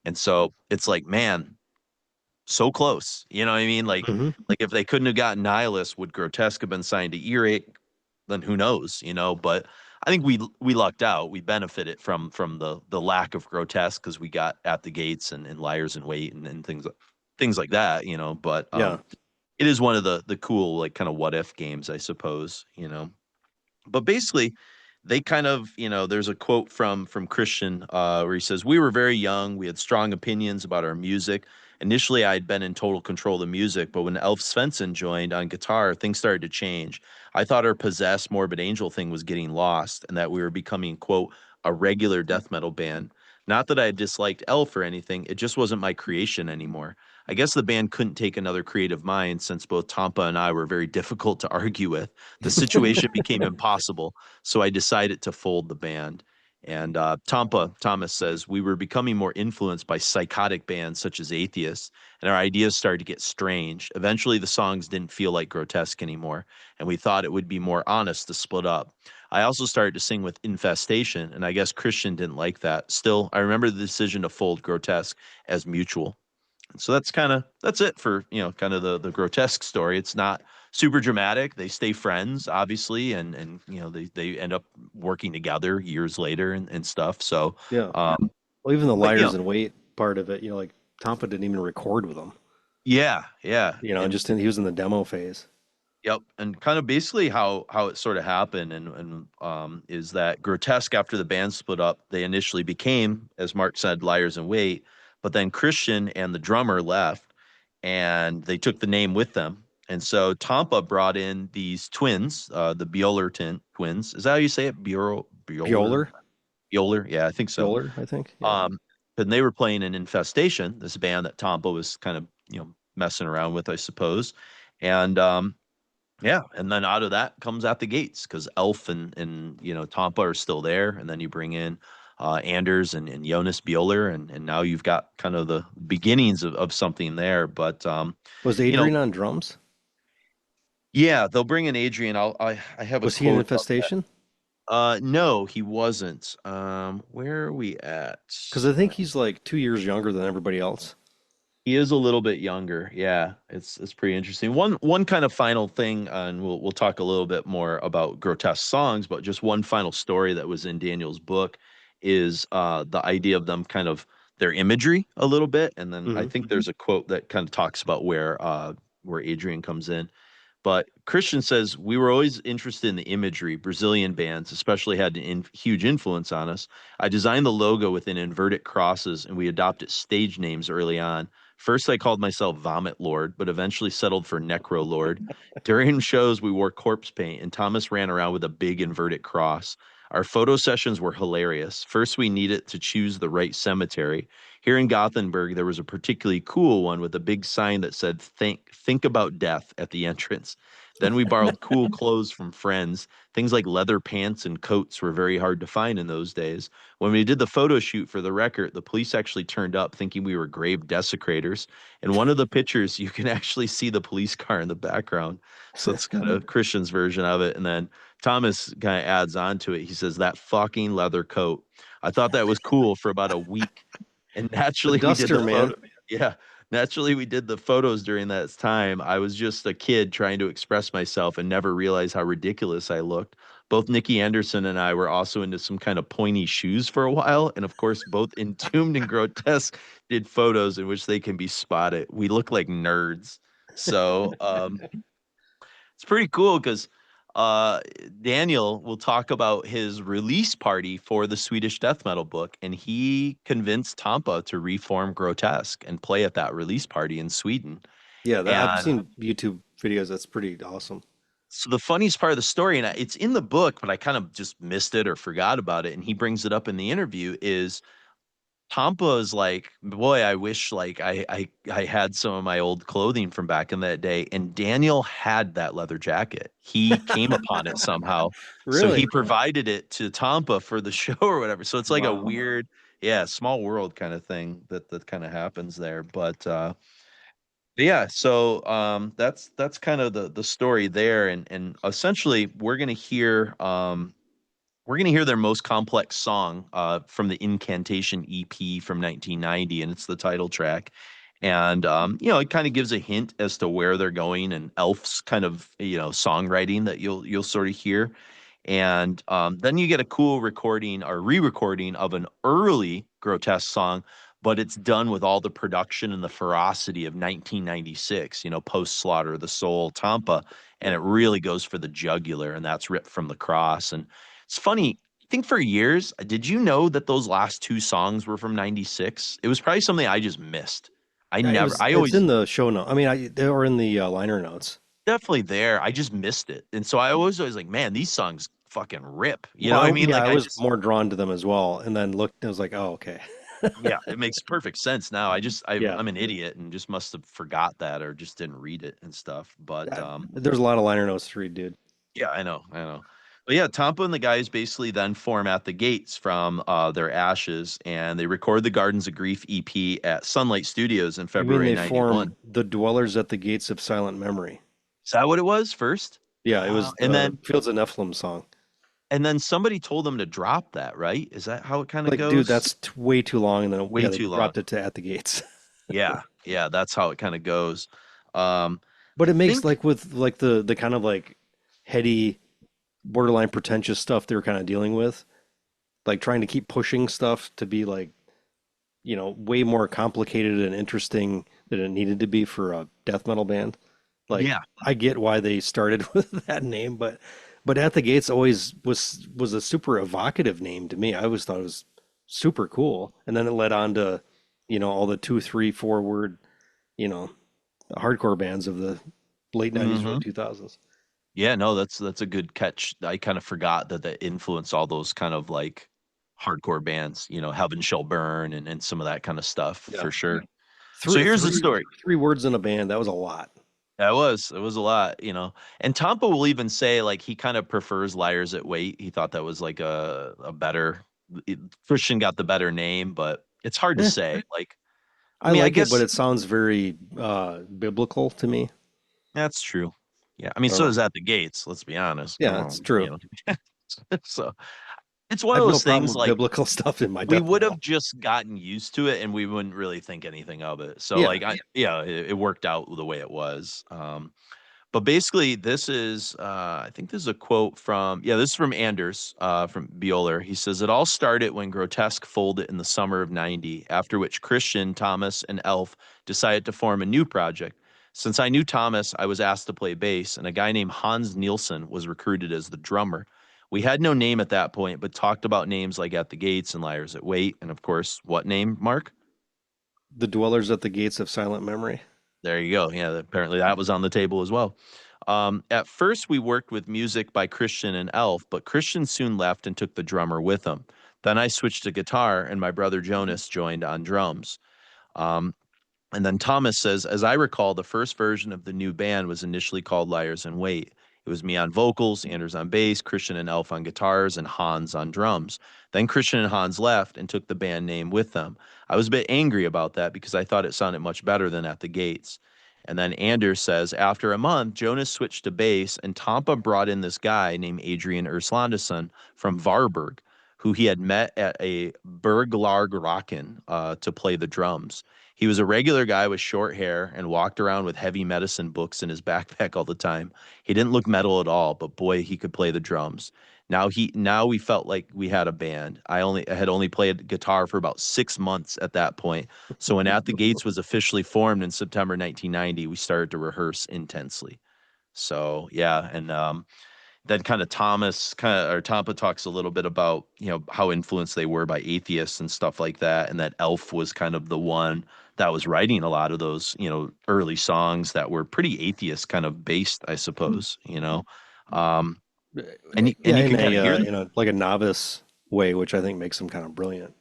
And so it's like, man, so close. You know what I mean? Hmm. Like if they couldn't have gotten Nihilus, would Grotesque have been signed to Earache? Then who knows? But I think we lucked out. We benefited from the lack of Grotesque because we got At the Gates and Liars in Wait and things like that. But Yeah. it is one of the cool like kind of what if games, I suppose. But basically they kind of there's a quote from Christian where he says, "We were very young, we had strong opinions about our music. Initially I had been in total control of the music, but when Elf Svensson joined on guitar, things started to change. I thought our possessed morbid angel thing was getting lost and that we were becoming, quote, a regular death metal band. Not that I disliked Elf or anything, it just wasn't my creation anymore. I guess the band couldn't take another creative mind since both Tampa and I were very difficult to argue with. The situation became impossible, so I decided to fold the band." And Thomas says, "We were becoming more influenced by psychotic bands such as Atheists, and our ideas started to get strange. Eventually, the songs didn't feel like Grotesque anymore, and we thought it would be more honest to split up. I also started to sing with Infestation, and I guess Christian didn't like that. Still, I remember the decision to fold Grotesque as mutual." So that's it for kind of the Grotesque story. It's not super dramatic. They stay friends, obviously, and they end up working together years later and stuff. So Yeah. um Well, even the but Liars in Wait part of it, like Tompa didn't even record with them, yeah, yeah. and And he was in the demo phase. yep, and kind of basically how it sort of happened and is that Grotesque, after the band split up, they initially became, as Mark said, Liars in Wait, but then Christian and the drummer left and they took the name with them. And so Tampa brought in these twins, the twins. Is that how you say it? Bjoller, Bjoller? Yeah, I think so. Bjoller, I think. Yeah. Um, and they were playing in Infestation, this band that Tampa was kind of, messing around with, I suppose. And yeah, and then out of that comes At the Gates because Elf and Tampa are still there, and then you bring in Anders and Jonas Bjoller, and now you've got kind of the beginnings of something there. But Was you know, Adrian on drums? yeah, they'll bring in Adrian. I have a Was he in quote. Infestation? No, he wasn't. Where are we at? Because I think he's like 2 years younger than everybody else. He is a little bit younger. Yeah, it's pretty interesting. One kind of final thing, and we'll talk a little bit more about Grotesque songs, but just one final story that was in Daniel's book is the idea of them kind of their imagery a little bit, and then I Hmm. think there's a quote that kind of talks about where Adrian comes in. But Christian says, "We were always interested in the imagery. Brazilian bands especially had an huge influence on us. I designed the logo within inverted crosses, and we adopted stage names early on. First, I called myself Vomit Lord, but eventually settled for Necro Lord. During shows, we wore corpse paint, and Thomas ran around with a big inverted cross. Our photo sessions were hilarious. First, we needed to choose the right cemetery. Here in Gothenburg, there was a particularly cool one with a big sign that said, think about death at the entrance. Then we borrowed cool clothes from friends. Things like leather pants and coats were very hard to find in those days. When we did the photo shoot for the record, the police actually turned up thinking we were grave desecrators. In one of the pictures, you can actually see the police car in the background. So it's kind of Christian's version of it. And then Thomas kind of adds on to it. He says, that fucking leather coat. I thought that was cool for about a week. And The naturally, we did duster, the man. photo. Yeah. Naturally, we did the photos during that time. I was just a kid trying to express myself and never realized how ridiculous I looked. Both Nikki Anderson and I were also into some kind of pointy shoes for a while. And of course, both Entombed and Grotesque did photos in which they can be spotted. We look like nerds. So it's pretty cool because uh, Daniel will talk about his release party for the Swedish death metal book, and he convinced Tompa to reform Grotesque and play at that release party in Sweden. Yeah, I've And seen YouTube videos. That's pretty awesome. so the funniest part of the story, and it's in the book, but I kind of just missed it or forgot about it, and he brings it up in the interview, is Tampa is like, boy, I wish like I had some of my old clothing from back in that day. And Daniel had that leather jacket. He came upon it somehow. So he Really? provided it to Tampa for the show or whatever. So it's like a Wow. weird, yeah, small world kind of thing that kind of happens there. But yeah, so that's kind of the story there. And essentially we're going to hear their most complex song from the Incantation EP from 1990, and it's the title track. And it kind of gives a hint as to where they're going, and Elf's kind of songwriting that you'll sort of hear. And then you get a cool recording or re-recording of an early Grotesque song, but it's done with all the production and the ferocity of 1996. Post Slaughter of the Soul, Tampa, and Yeah. it really goes for the jugular, and that's ripped from the cross. And it's funny. I think for years, did you know that those last two songs were from '96? It was probably something I just missed. I It's always in the show note. I mean, they were in the liner notes. definitely there. I just missed it. And so I was always like, man, these songs fucking rip. You know Well, what I mean? yeah, Like I I was just, more drawn to them as well, and then looked. I was like, oh, okay. yeah, it makes perfect sense now. Yeah. I'm an idiot and just must have forgot that or just didn't read it and stuff. But There's a lot of liner notes to read, dude. yeah, I know. But yeah, Tampa and the guys basically then form at the gates from their ashes, and they record the Gardens of Grief EP at Sunlight Studios in You mean February they '91. form the dwellers at the gates of silent memory? Is that what it was first? Yeah, it Wow. was the Fields of Nephilim song. And then somebody told them to drop that, right? Is that how it kind of Like, dude, goes? that's way too long. And then, Way yeah, they too long. dropped it to At the Gates. Yeah, yeah, that's how it kind of goes. Um, But it I makes think, like with like the kind of like heady, borderline pretentious stuff they were kind of dealing with, like trying to keep pushing stuff to be like, way more complicated and interesting than it needed to be for a death metal band. Like, yeah, I get why they started with that name, but At the Gates always was a super evocative name to me. I always thought it was super cool. And then it led on to, all the 2, 3, 4 word, you know, hardcore bands of the late 90s, early hmm 2000s. yeah, no, that's a good catch. I kind of forgot that influenced all those kind of like hardcore bands, Heaven Shall Burn and some of that kind of stuff Yeah. for sure. So Three, here's the three, story. 3 words in a band, that was a lot. It was a lot. And Tampa will even say like he kind of prefers Liars at Weight. He thought that was like a better Christian got the better name, but it's hard to Eh, say. Like, I I mean, I like it, but guess it sounds very biblical to me. that's true. Yeah, I mean, I don't so know. is At the Gates. Let's be honest. Come Yeah, it's true. on. So it's I one of have no those problem things with like biblical stuff in my we death would have metal. just gotten used to it and we wouldn't really think anything of it. So Yeah. like it worked out the way it was. But basically, this is, I think this is a quote this is from Anders, from Bioler. He says, it all started when Grotesque folded in the summer of '90, after which Christian, Thomas, and Elf decided to form a new project. Since I knew Thomas, I was asked to play bass, and a guy named Hans Nielsen was recruited as the drummer. We had no name at that point, but talked about names like At the Gates and Liars at Wait, and of course, what name, Mark? The dwellers at the gates of silent memory. There you go. Yeah, apparently that was on the table as well. At first, we worked with music by Christian and Elf, but Christian soon left and took the drummer with him. Then I switched to guitar, and my brother Jonas joined on drums. Um, And then Thomas says, as I recall, the first version of the new band was initially called Liars in Wait. It was me on vocals, Anders on bass, Christian and Elf on guitars, and Hans on drums. Then Christian and Hans left and took the band name with them. I was a bit angry about that because I thought it sounded much better than At the Gates. And then Anders says, after a month, Jonas switched to bass, and Tompa brought in this guy named Adrian Urslandason from Varberg, who he had met at a Berglargeraken to play the drums. He was a regular guy with short hair and walked around with heavy medicine books in his backpack all the time. He didn't look metal at all, but boy, he could play the drums. Now we felt like we had a band. I had only played guitar for about 6 months at that point. So when At the Gates was officially formed in September 1990, we started to rehearse intensely. So yeah, and then kind of Tompa talks a little bit about, how influenced they were by atheists and stuff like that, and that Elf was kind of the one that was writing a lot of those, early songs that were pretty atheist kind of based, I suppose, um and Yeah, you can kind of hear in a like a novice way, which I think makes him kind of brilliant.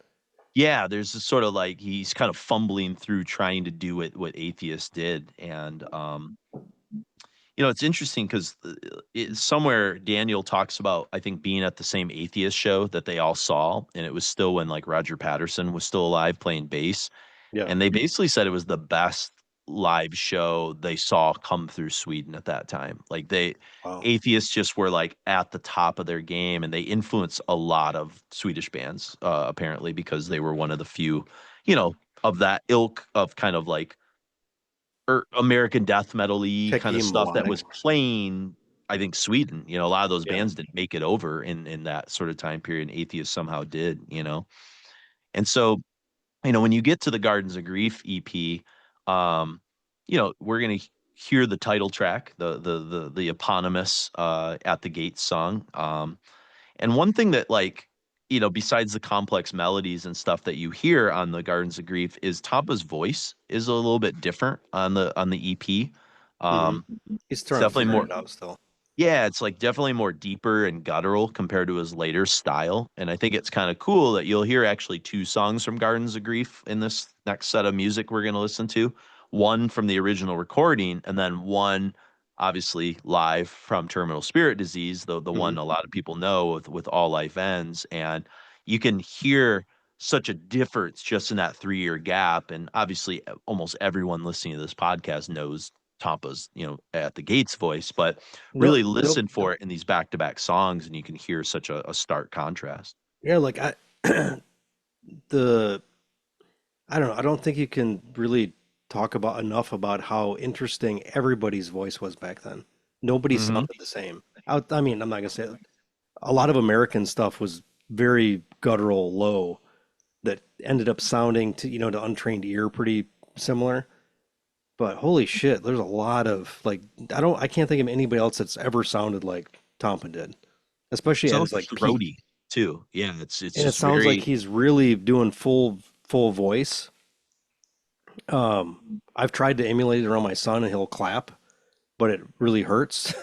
yeah, there's this sort of like he's kind of fumbling through trying to do what atheists did. And it's interesting because somewhere Daniel talks about, I think, being at the same atheist show that they all saw, and it was still when like Roger Patterson was still alive playing bass, Yeah. and they basically said it was the best live show they saw come through Sweden at that time. Like Wow. atheists just were like at the top of their game, and they influenced a lot of Swedish bands, apparently, because they were one of the few, of that ilk of kind of like American death metal-y kind of Techie stuff that melodic. was playing, I think, Sweden. A lot of those Yeah. bands didn't make it over in that sort of time period, and Atheist somehow did. And so, when you get to the Gardens of Grief EP, we're gonna hear the title track, the eponymous At the Gates song. And one thing that, like, besides the complex melodies and stuff that you hear on the Gardens of Grief, is Tampa's voice is a little bit different on the EP. Hmm. Um, He's it's trying to definitely figure more, it out still. yeah, it's like definitely more deeper and guttural compared to his later style. And I think it's kind of cool that you'll hear actually two songs from Gardens of Grief in this next set of music we're going to listen to. One from the original recording, and then one obviously live from Terminal Spirit Disease, the Hmm. one a lot of people know with All Life Ends. And you can hear such a difference just in that 3-year gap. And obviously almost everyone listening to this podcast knows Tampa's, At the Gates voice, but No, really nope. listen for it in these back-to-back songs, and you can hear such a stark contrast. Yeah, like the I don't know. I don't think you can really talk about enough about how interesting everybody's voice was back then. Nobody Mhm. sounded the same. I mean, I'm not gonna say it. A lot of American stuff was very guttural, low, that ended up sounding to untrained ear pretty similar. But holy shit, there's a lot of like I can't think of anybody else that's ever sounded like Tompa did, especially at So his like peak. throaty too. Yeah, it's And it just sounds like very he's really doing full voice. I've tried to emulate it around my son, and he'll clap, but it really hurts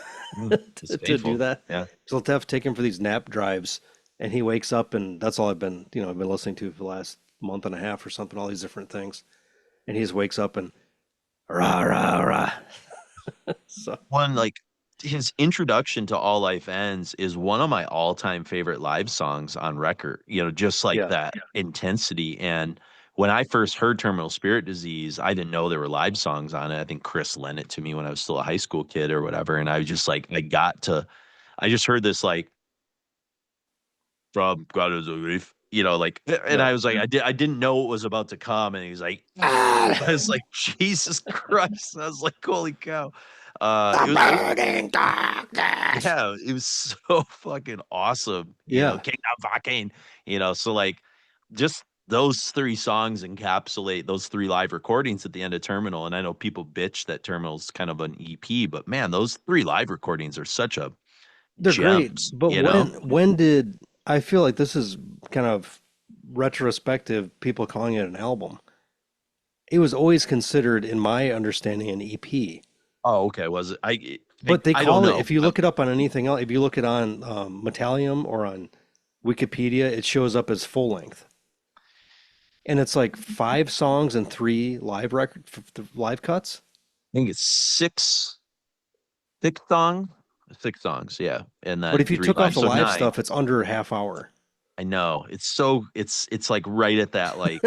it's to do painful. that. Yeah. So I'll have to take him for these nap drives, and he wakes up, and that's all I've been listening to for the last month and a half or something. All these different things, and he just wakes up and rah rah rah. So One like his introduction to All Life Ends is one of my all-time favorite live songs on record. Just like yeah, that intensity. And when I first heard Terminal Spirit Disease, I didn't know there were live songs on it. I think Chris lent it to me when I was still a high school kid or whatever. And I was just like, I just heard this like from Grotesque, like, and yeah. I was like, I didn't know what was about to come, and he's like, ah, I was like, Jesus Christ, I was like, holy cow, it The was burning darkness. yeah, it was so fucking awesome, Yeah, King of fucking, so like, just those 3 songs encapsulate those 3 live recordings at the end of Terminal, and I know people bitch that Terminal's kind of an EP, but man, those 3 live recordings are such a they're great. gems, But when did I feel like this is kind of retrospective? People calling it an album. It was always considered, in my understanding, an EP. Oh, okay. Was it? But they I don't call it, know. if you look it up on anything else, if you look it on Metallium or on Wikipedia, it shows up as full length. And it's like 5 songs and 3 live cuts. I think it's six songs, yeah, and But then if you 3 took off live, the so live 9. stuff, it's under a half hour. I know. It's like right at that, like,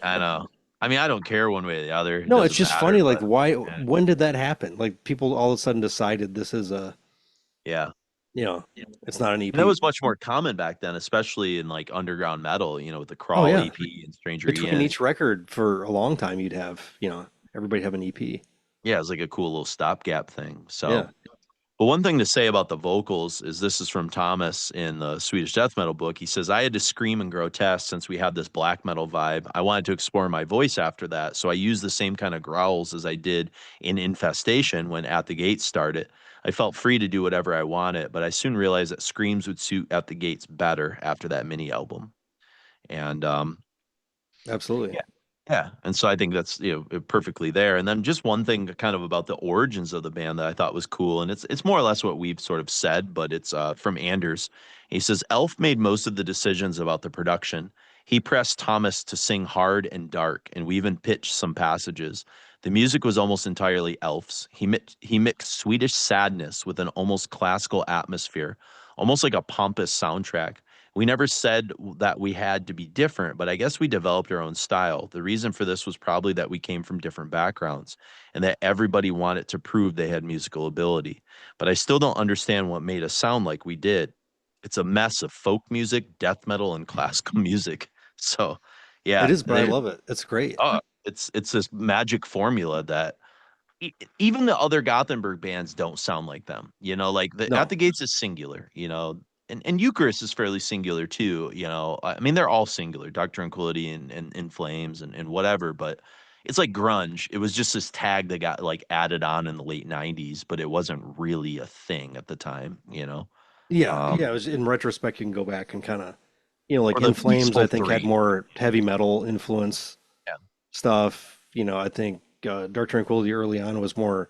I know. I mean, I don't care one way or the other. It No, it's doesn't just matter, funny. Like, but why? yeah. When did that happen? Like, people all of a sudden decided this is a, Yeah. you know, it's not an And that EP. was much more common back then, especially in like underground metal, with the Oh Crawl yeah, EP and Stranger between Ian. each record for a long time, you'd have, everybody have an EP. Yeah, it's like a cool little stopgap thing. So, Yeah, but one thing to say about the vocals is this is from Thomas in the Swedish death metal book. He says, I had to scream and grotesque since we had this black metal vibe. I wanted to explore my voice after that. So I used the same kind of growls as I did in Infestation when At the Gates started. I felt free to do whatever I wanted, but I soon realized that screams would suit At the Gates better after that mini album. And absolutely. yeah. Yeah. And so I think that's, perfectly there. And then just one thing kind of about the origins of the band that I thought was cool. And it's more or less what we've sort of said, but it's from Anders. He says, Elf made most of the decisions about the production. He pressed Thomas to sing hard and dark, and we even pitched some passages. The music was almost entirely Elf's. He mixed Swedish sadness with an almost classical atmosphere, almost like a pompous soundtrack. We never said that we had to be different, but I guess we developed our own style. The reason for this was probably that we came from different backgrounds and that everybody wanted to prove they had musical ability. But I still don't understand what made us sound like we did. It's a mess of folk music, death metal, and classical music. So, It yeah, is, but I love it. It's great. it's this magic formula that even the other Gothenburg bands don't sound like them. Like At No, the Gates is singular, and Eucharist is fairly singular too. I mean, they're all singular, Dark Tranquility and In Flames and whatever, but it's like grunge. It was just this tag that got like added on in the late 90s, but it wasn't really a thing at the time. yeah, Um, yeah. It was in retrospect, you can go back and kind of, like or the In Flames, I Peaceful think had Three. more heavy metal influence Yeah. stuff. I think Dark Tranquility early on was more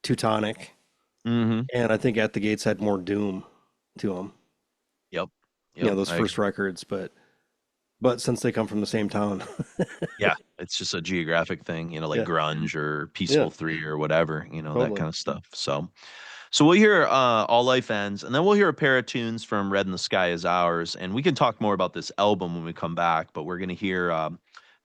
Teutonic, Mm-hmm. and I think At the Gates had more doom to them. Yep. Yep. Those first records, but since they come from the same town, Yeah, it's just a geographic thing, like yeah, grunge or yeah, Peaceful Three or whatever, that totally. kind of stuff. So we'll hear All Life Ends, and then we'll hear a pair of tunes from Red in the Sky Is Ours, and we can talk more about this album when we come back. But we're gonna hear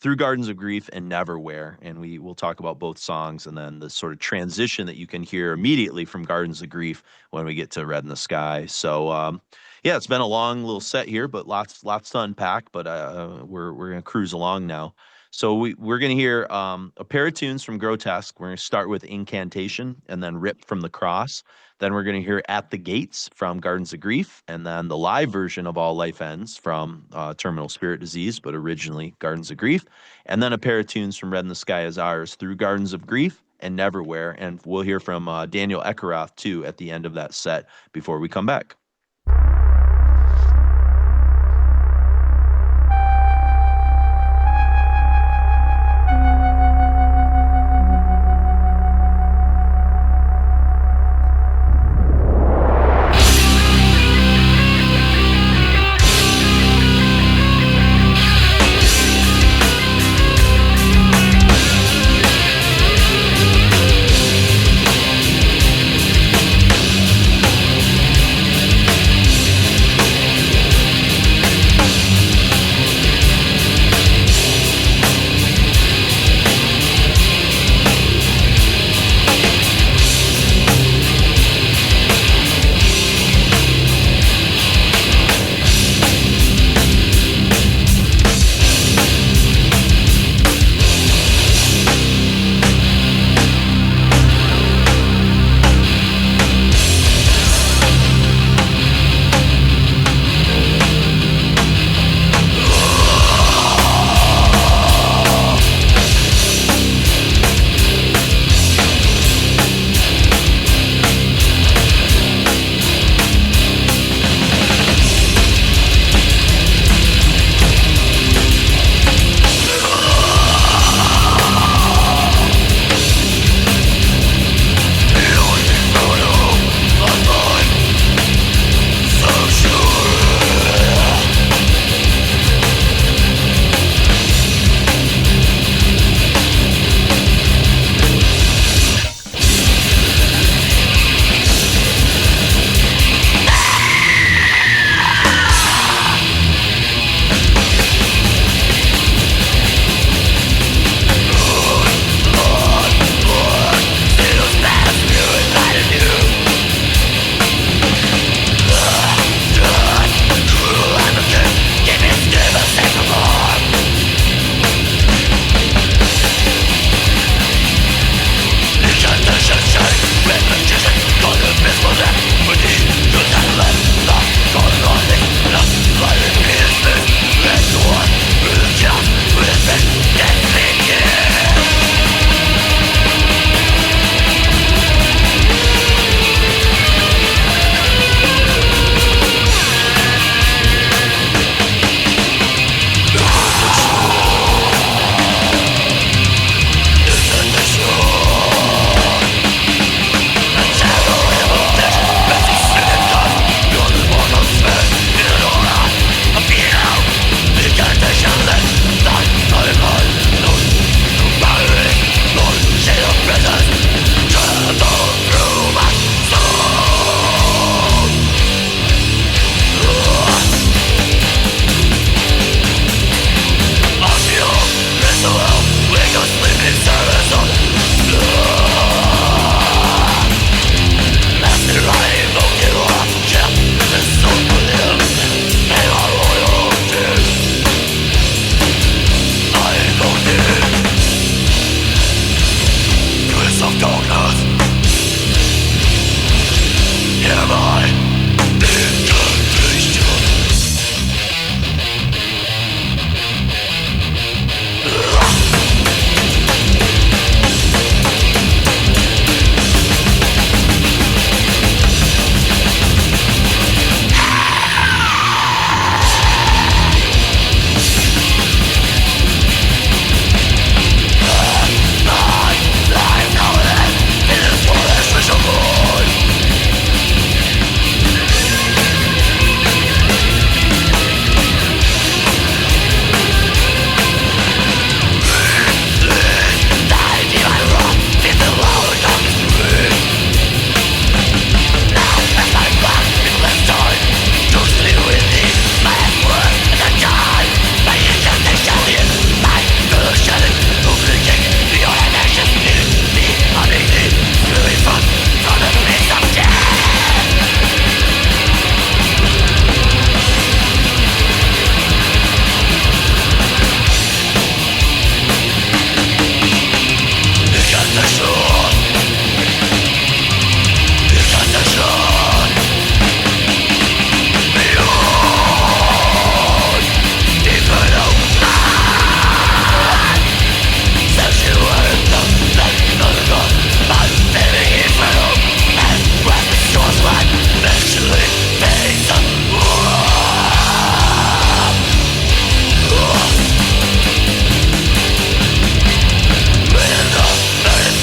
Through Gardens of Grief and Neverwhere, and we'll talk about both songs and then the sort of transition that you can hear immediately from Gardens of Grief when we get to Red in the Sky. So yeah, it's been a long little set here, but lots to unpack. But we're gonna cruise along now. So we're gonna hear a pair of tunes from Grotesque. We're gonna start with Incantation and then Rip from the Cross. Then we're gonna hear At the Gates from Gardens of Grief, and then the live version of All Life Ends from Terminal Spirit Disease, but originally Gardens of Grief. And then a pair of tunes from Red in the Sky Is Ours, Through Gardens of Grief and Neverwhere. And we'll hear from Daniel Ekeroth too at the end of that set before we come back.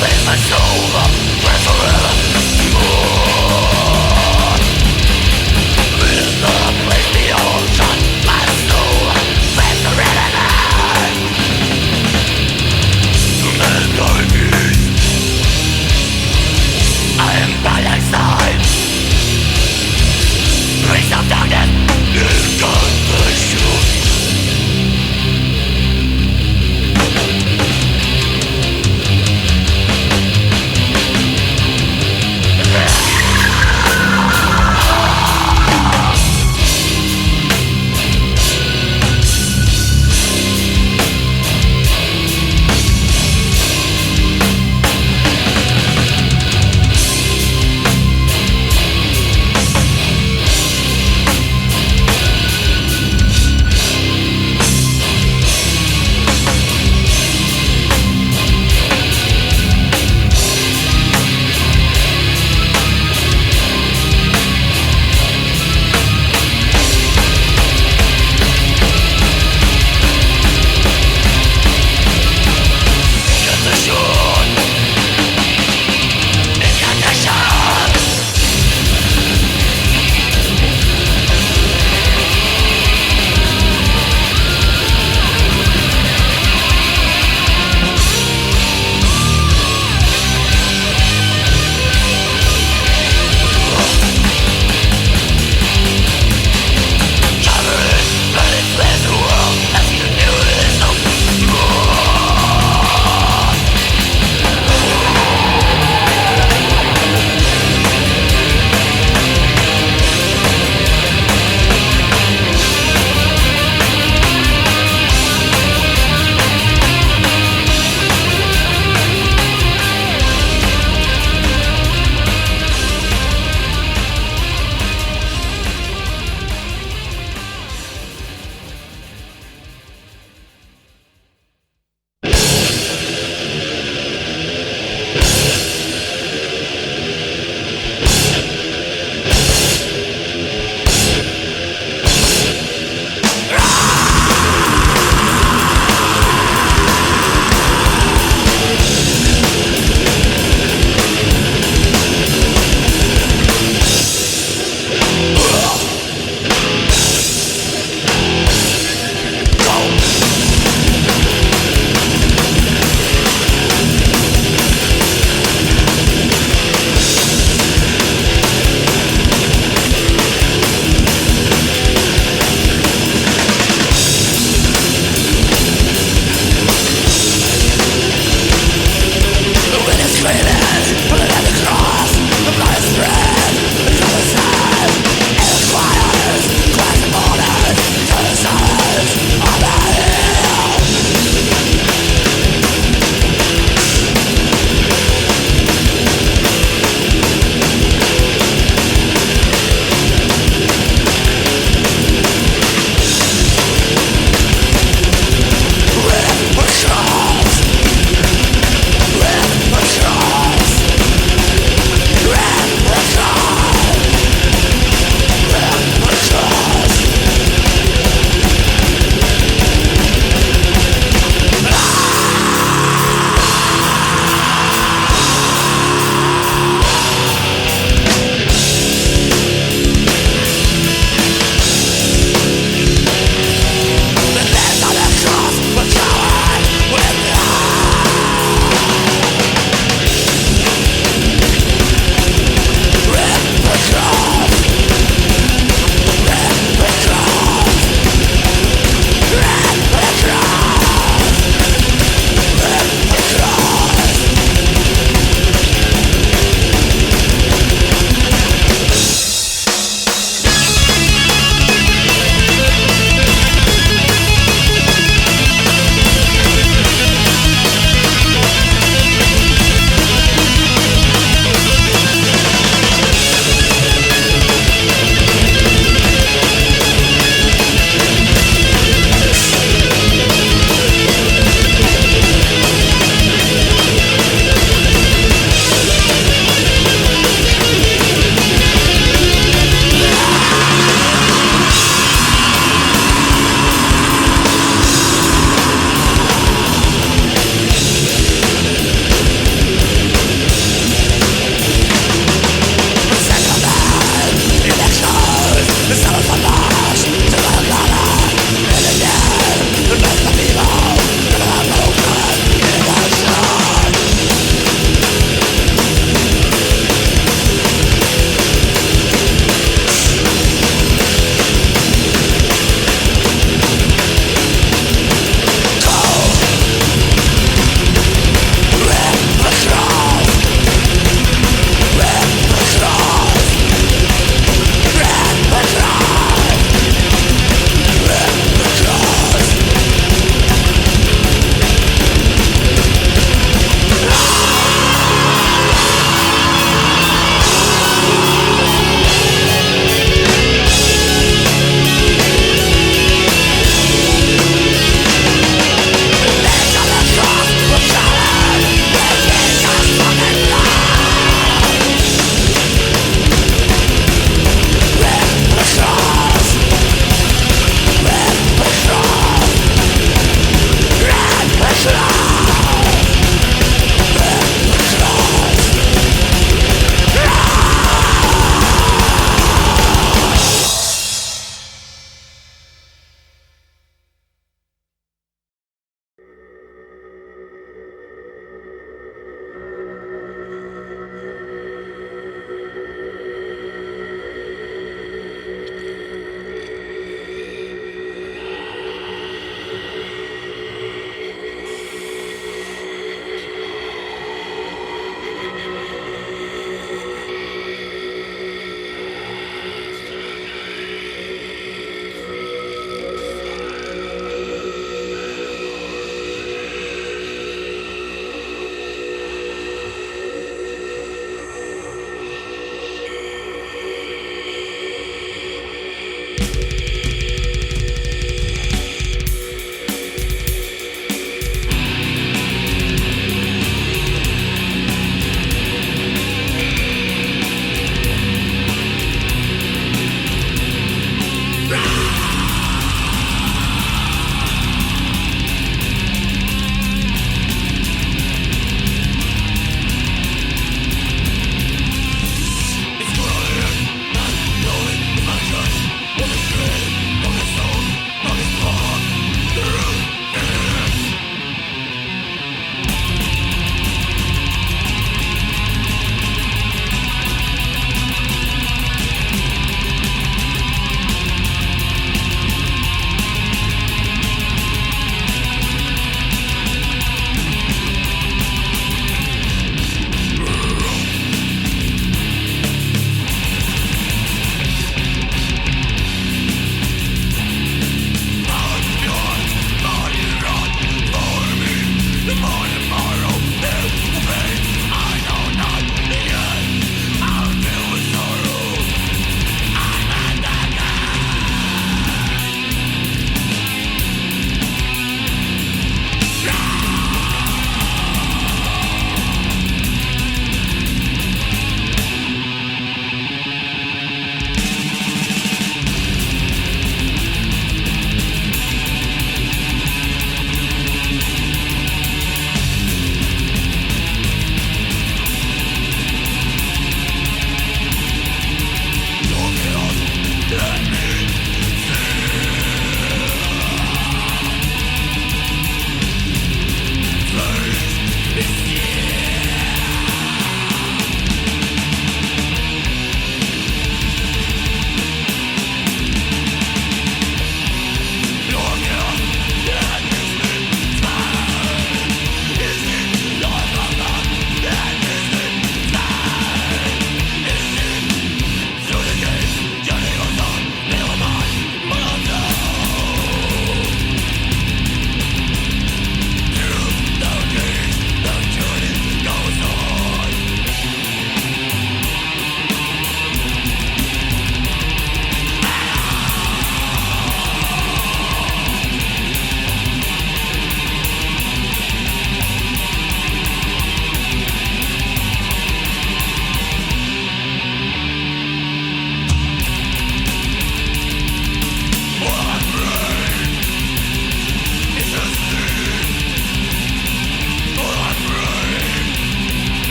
With the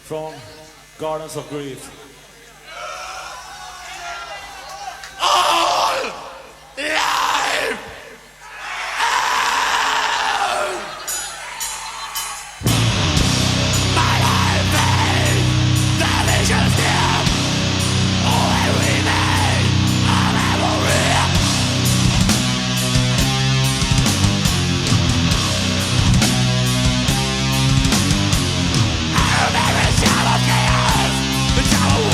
from Gardens of Grief. All life! My life is the vision still. Only remain a memory. A very shadow of chaos. The shadow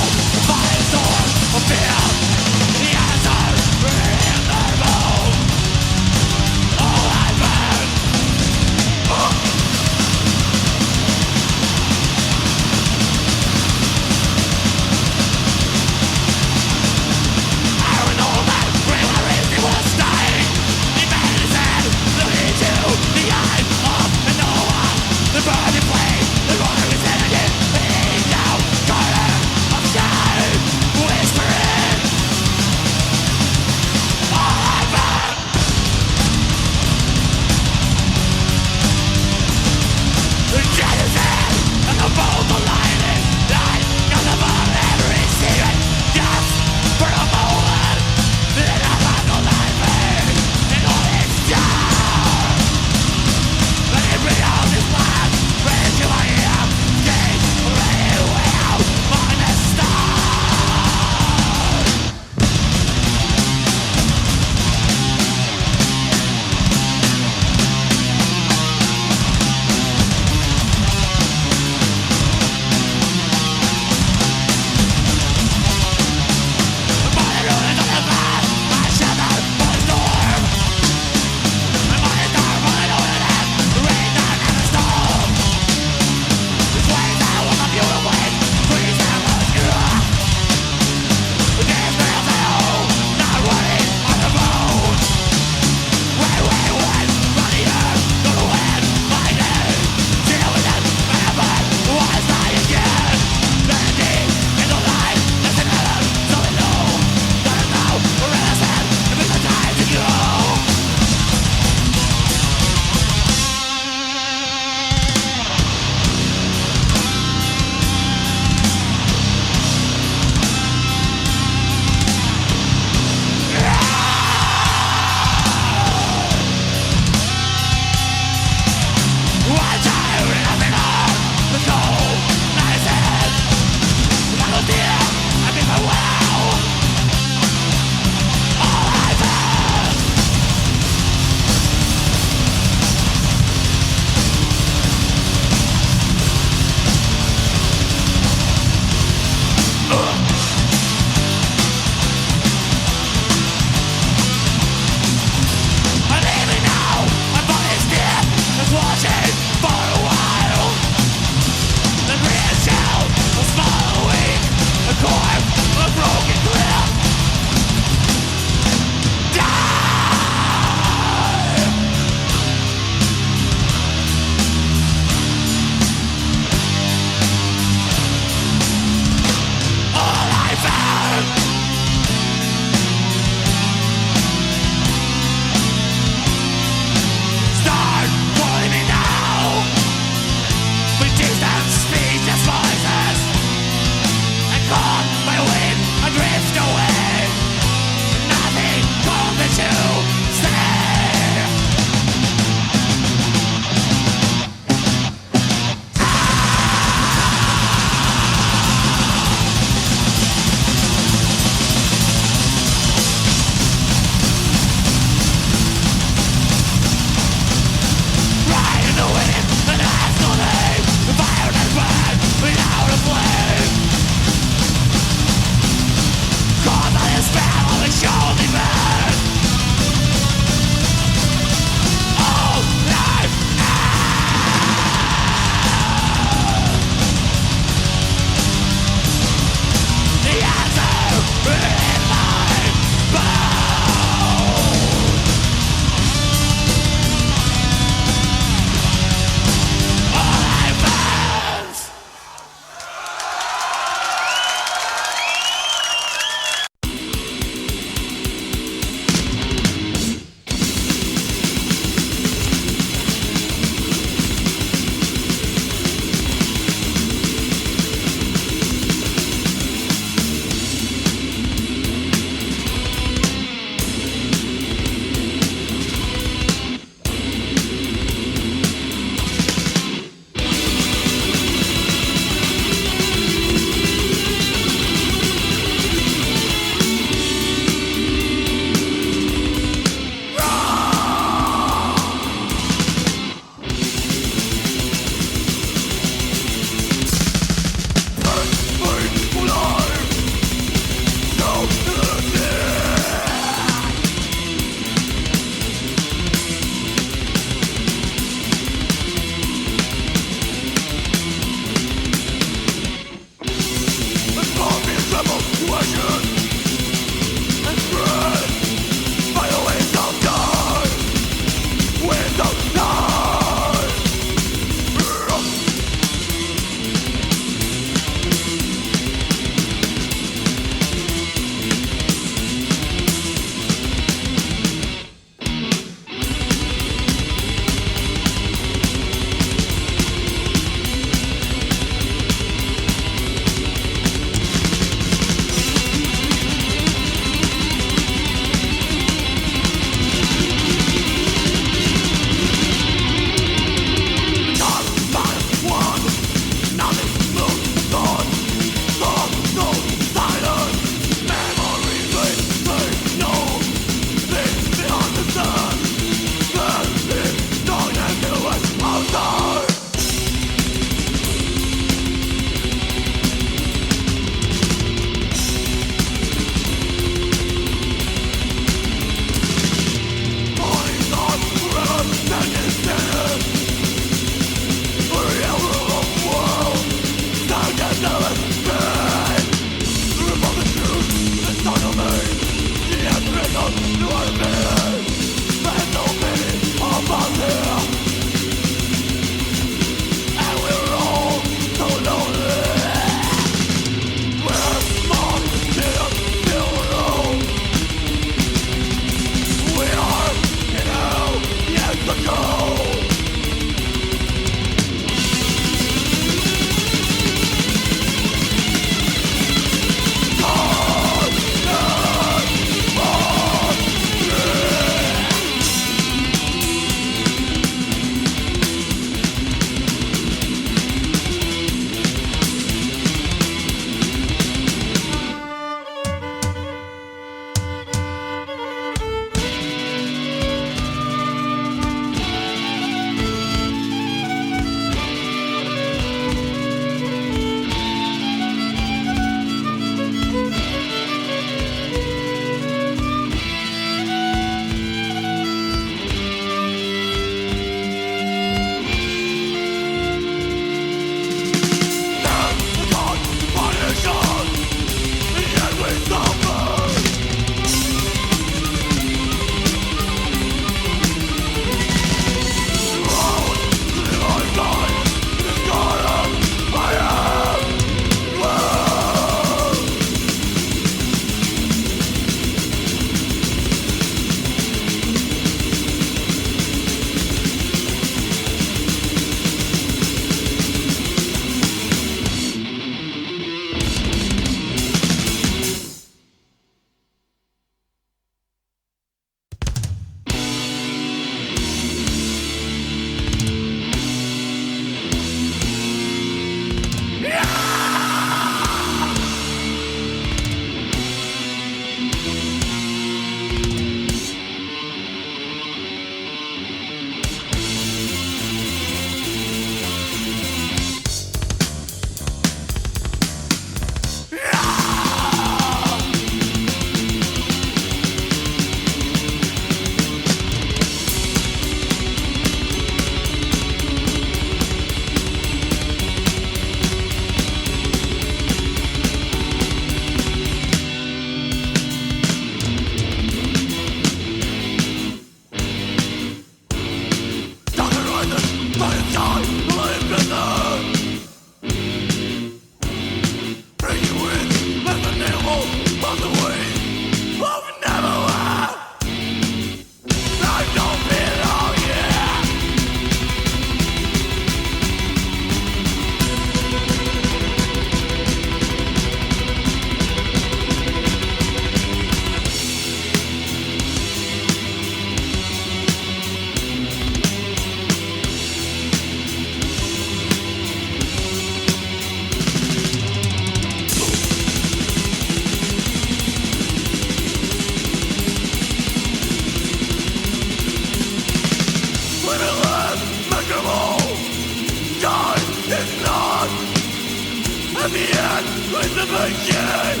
the end, it's the beginning.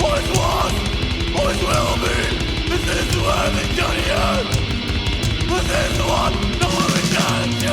Always was, always will be. This is where the journey ends. This is the one, no one returns to.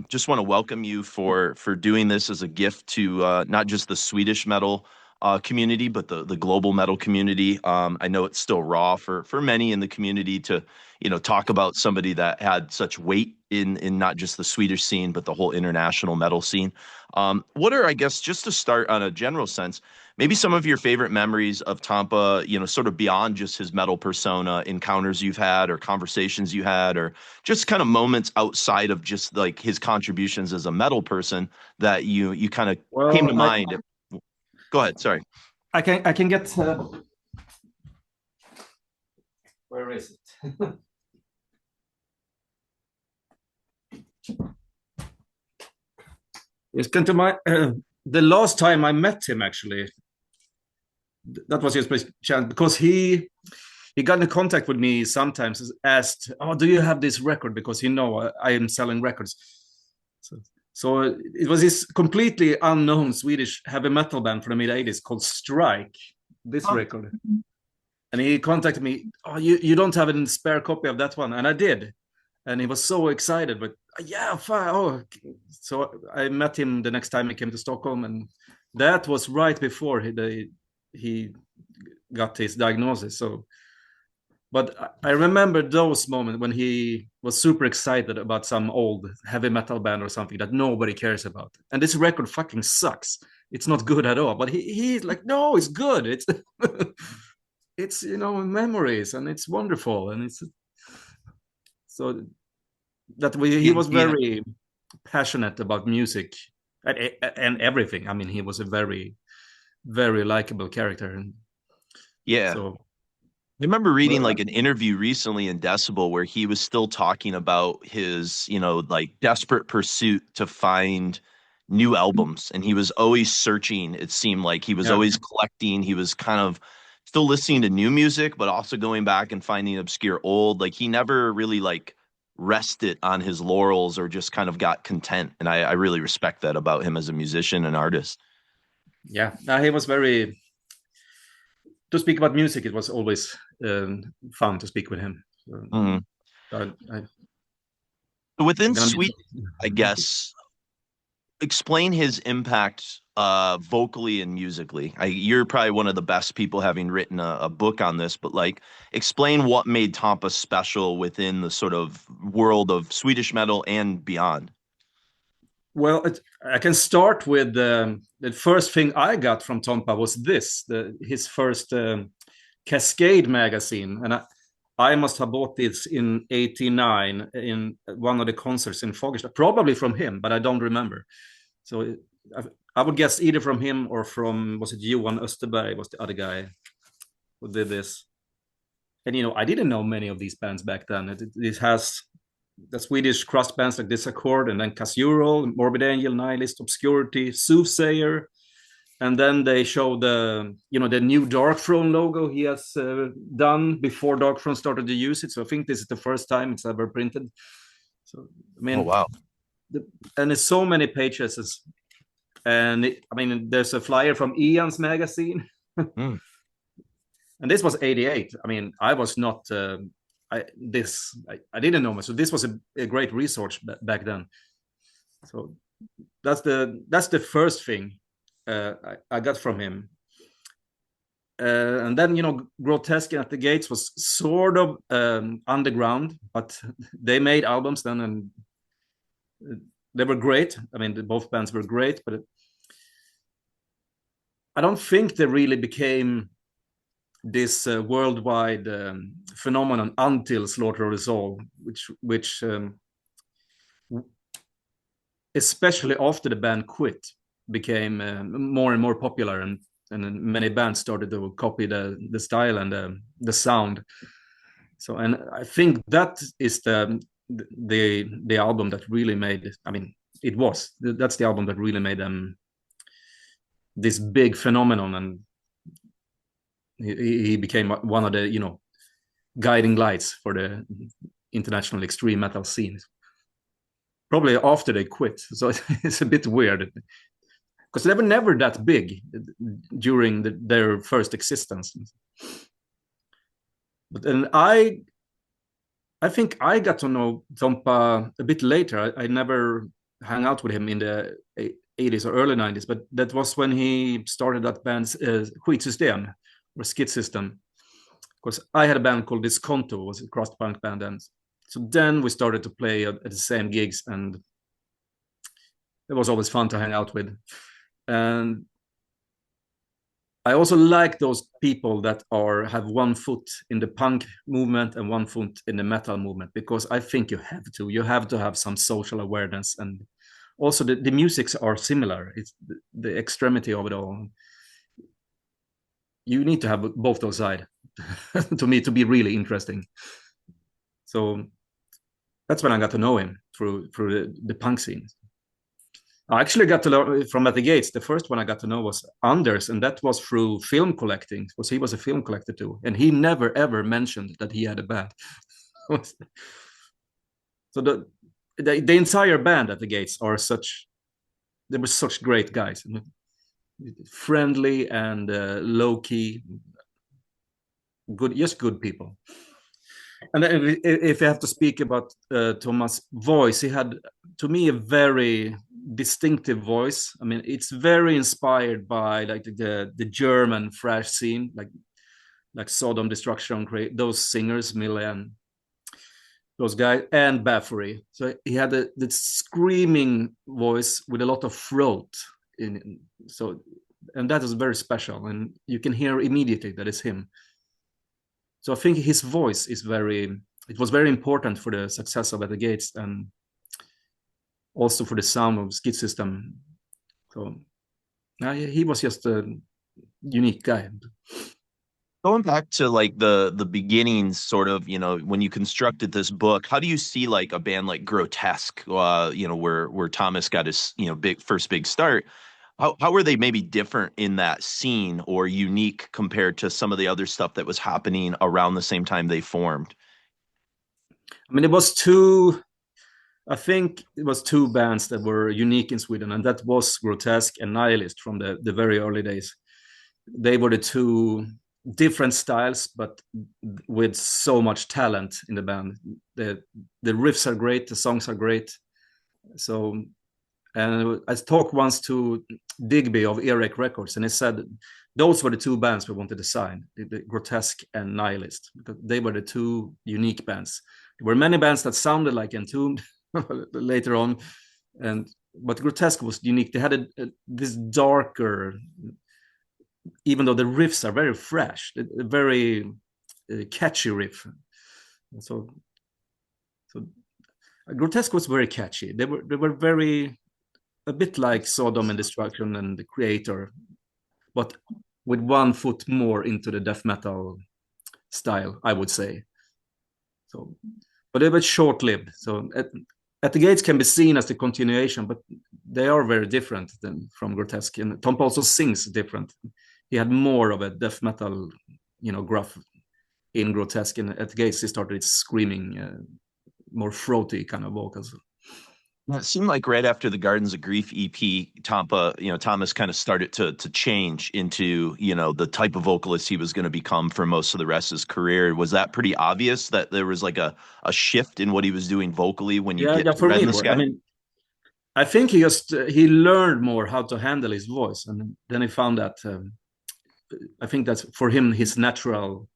Just want to welcome you for doing this as a gift to not just the Swedish metal community, but the global metal community. I know it's still raw for many in the community to talk about somebody that had such weight in not just the Swedish scene, but the whole international metal scene. What are, I guess, just to start on a general sense, maybe some of your favorite memories of Tompa, sort of beyond just his metal persona, encounters you've had or conversations you had, or just kind of moments outside of just like his contributions as a metal person that you kind of came to mind. Go ahead. Sorry. I can get. Where is it? It's come to my the last time I met him, actually. That was his chance, because he he got in contact with me sometimes, asked, "Oh, do you have this record?" Because I am selling records. So it was this completely unknown Swedish heavy metal band from the mid '80s called Strike. This record, and he contacted me. "Oh, you don't have a spare copy of that one?" And I did, and he was so excited. But yeah, fine. Oh, so I met him the next time he came to Stockholm, and that was right before he got his diagnosis. So, but I remember those moments when he was super excited about some old heavy metal band or something that nobody cares about, and this record fucking sucks. It's not good at all. But he's like, "No, it's good. It's it's memories, and it's wonderful, and it's so that he was very passionate about music and everything. I mean, he was a very, very likable character. And Yeah. so I remember reading like an interview recently in Decibel where he was still talking about his, like desperate pursuit to find new albums. And he was always searching. It seemed like he was always collecting. He was kind of still listening to new music, but also going back and finding obscure old. Like he never really like rested on his laurels or just kind of got content. And I really respect that about him as a musician and artist. Yeah, he was very, to speak about music, it was always fun to speak with him. Within Sweden, I guess, explain his impact vocally and musically. You're probably one of the best people having written a book on this, but like explain what made Tompa special within the sort of world of Swedish metal and beyond. Well, I can start with the first thing I got from Tompa was his first Cascade magazine. And I must have bought this in '89 in one of the concerts in Fagersta, probably from him, but I don't remember. So I would guess either from him or from, was it Johan Österberg was the other guy who did this. And, I didn't know many of these bands back then. It has the Swedish crust bands like Disaccord, and then Casural, Morbid Angel, Nihilist, Obscurity, Soothsayer. And then they show the new Darkthrone logo he has done before Darkthrone started to use it. So I think this is the first time it's ever printed. So, I mean, oh, wow. And there's so many pages. And there's a flyer from Ian's magazine. And this was '88. I mean, I was not, I didn't know much. So this was a great resource back then. So that's the first thing I got from him. And then, Grotesque At the Gates was sort of underground, but they made albums then, and they were great. I mean, both bands were great, but I don't think they really became this worldwide phenomenon until Slaughter of the Soul, which especially after the band quit, became more and more popular, and many bands started to copy the style and the sound. So, and I think that is the album that really made, that's the album that really made them this big phenomenon, and he became one of the guiding lights for the international extreme metal scene. Probably after they quit, so it's a bit weird because they were never that big during their first existence. But then I think I got to know Tompa a bit later. I never hung out with him in the '80s or early '90s, but that was when he started that band's Skitsystem or Skit System. Because I had a band called Disconto, was a crust punk band, and so then we started to play at the same gigs, and it was always fun to hang out with. And I also like those people that have one foot in the punk movement and one foot in the metal movement, because I think you have to have some social awareness, and also the musics are similar. It's the extremity of it all. You need to have both those sides to me to be really interesting. So that's when I got to know him through the punk scene. I actually got to learn from At the Gates. The first one I got to know was Anders, and that was through film collecting, because he was a film collector too, and he never ever mentioned that he had a band. So the entire band At the Gates are they were such great guys, friendly and low key, just good people. And if I have to speak about Thomas' voice, he had, to me, a very distinctive voice. I mean, it's very inspired by like the German thrash scene, like Sodom, Destruction, those singers, Mille and those guys, and Bathory. So he had the screaming voice with a lot of throat in. So, and that is very special, and you can hear immediately that it's him. So I think his voice is it was very important for the success of At the Gates, and also for the sound of Skid System. So he was just a unique guy. Going back to like the beginnings, sort of, when you constructed this book, how do you see like a band like Grotesque, where Thomas got his, first big start? How were they maybe different in that scene, or unique compared to some of the other stuff that was happening around the same time they formed? I mean, I think it was two bands that were unique in Sweden, and that was Grotesque and Nihilist from the very early days. They were the two different styles, but with so much talent in the band. The riffs are great, the songs are great. So, and I talked once to Digby of Earache Records, and he said those were the two bands we wanted to sign, the Grotesque and Nihilist, because they were the two unique bands. There were many bands that sounded like Entombed later on, but Grotesque was unique. They had this darker, even though the riffs are very fresh, a very catchy riff. So Grotesque was very catchy. They were very, a bit like Sodom and Destruction and the Creator, but with 1 foot more into the death metal style, I would say. So, but they were short-lived. So At the Gates can be seen as the continuation, but they are very different from Grotesque. And Tompa also sings different. He had more of a death metal, gruff in Grotesque, and At the Gates he started screaming, more throaty kind of vocals. It seemed like right after the Gardens of Grief EP, Thomas kind of started to change into, the type of vocalist he was going to become for most of the rest of his career. Was that pretty obvious that there was like a shift in what he was doing vocally when you get for me, this guy? I mean, I think he learned more how to handle his voice, and then he found that I think that's for him his natural.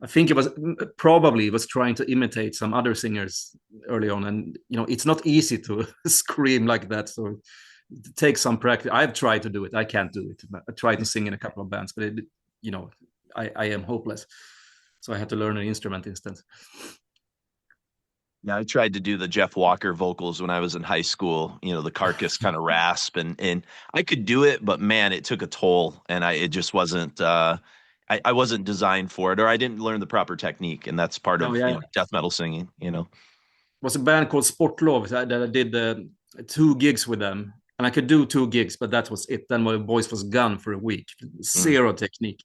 I think it was trying to imitate some other singers early on, and it's not easy to scream like that. So it takes some practice. I've tried to do it. I can't do it. I tried to sing in a couple of bands, but I am hopeless. So I had to learn an instrument instead. Yeah, I tried to do the Jeff Walker vocals when I was in high school, the carcass kind of rasp, and I could do it, but man, it took a toll, and it just wasn't, I wasn't designed for it, or I didn't learn the proper technique, and that's part of death metal singing, It was a band called Sportlov that I did 2 gigs with them, and I could do 2 gigs, but that was it. Then my voice was gone for a week. Zero technique.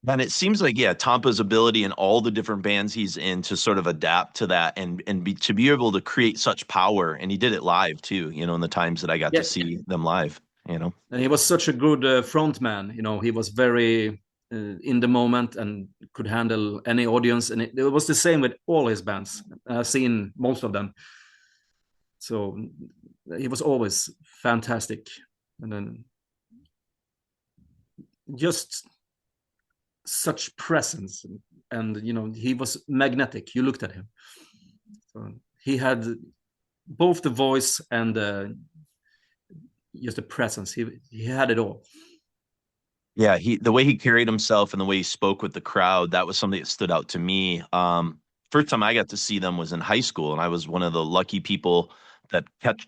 And it seems like, Tompa's ability in all the different bands he's in to sort of adapt to that and to be able to create such power. And he did it live too, in the times that I got to see them live, And he was such a good front man. He was very in the moment and could handle any audience. And it was the same with all his bands. I've seen most of them. So he was always fantastic. And then just such presence, and he was magnetic. You looked at him, so he had both the voice and just the presence. He had it all. Yeah, the way he carried himself and the way he spoke with the crowd, that was something that stood out to me. First time I got to see them was in high school, and I was one of the lucky people that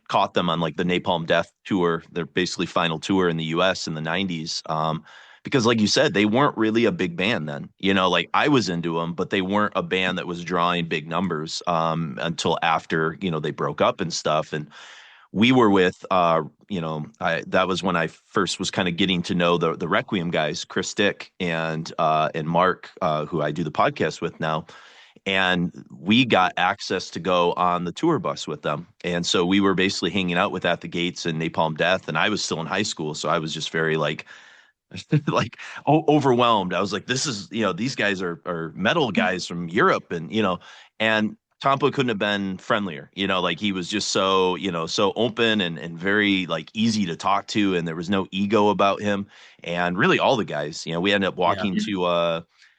caught them on like the Napalm Death tour, their basically final tour in the US in the 90s. Because like you said, they weren't really a big band then, like I was into them, but they weren't a band that was drawing big numbers until after, they broke up and stuff. And we were with, that was when I first was kind of getting to know the Requiem guys, Chris Dick and Mark, who I do the podcast with now. And we got access to go on the tour bus with them. And so we were basically hanging out with At the Gates and Napalm Death. And I was still in high school. So I was just very like, overwhelmed. I was like, this is, these guys are metal guys from Europe. And Tompa couldn't have been friendlier, like he was just so, so open and very like easy to talk to. And there was no ego about him. And really all the guys, we ended up walking to,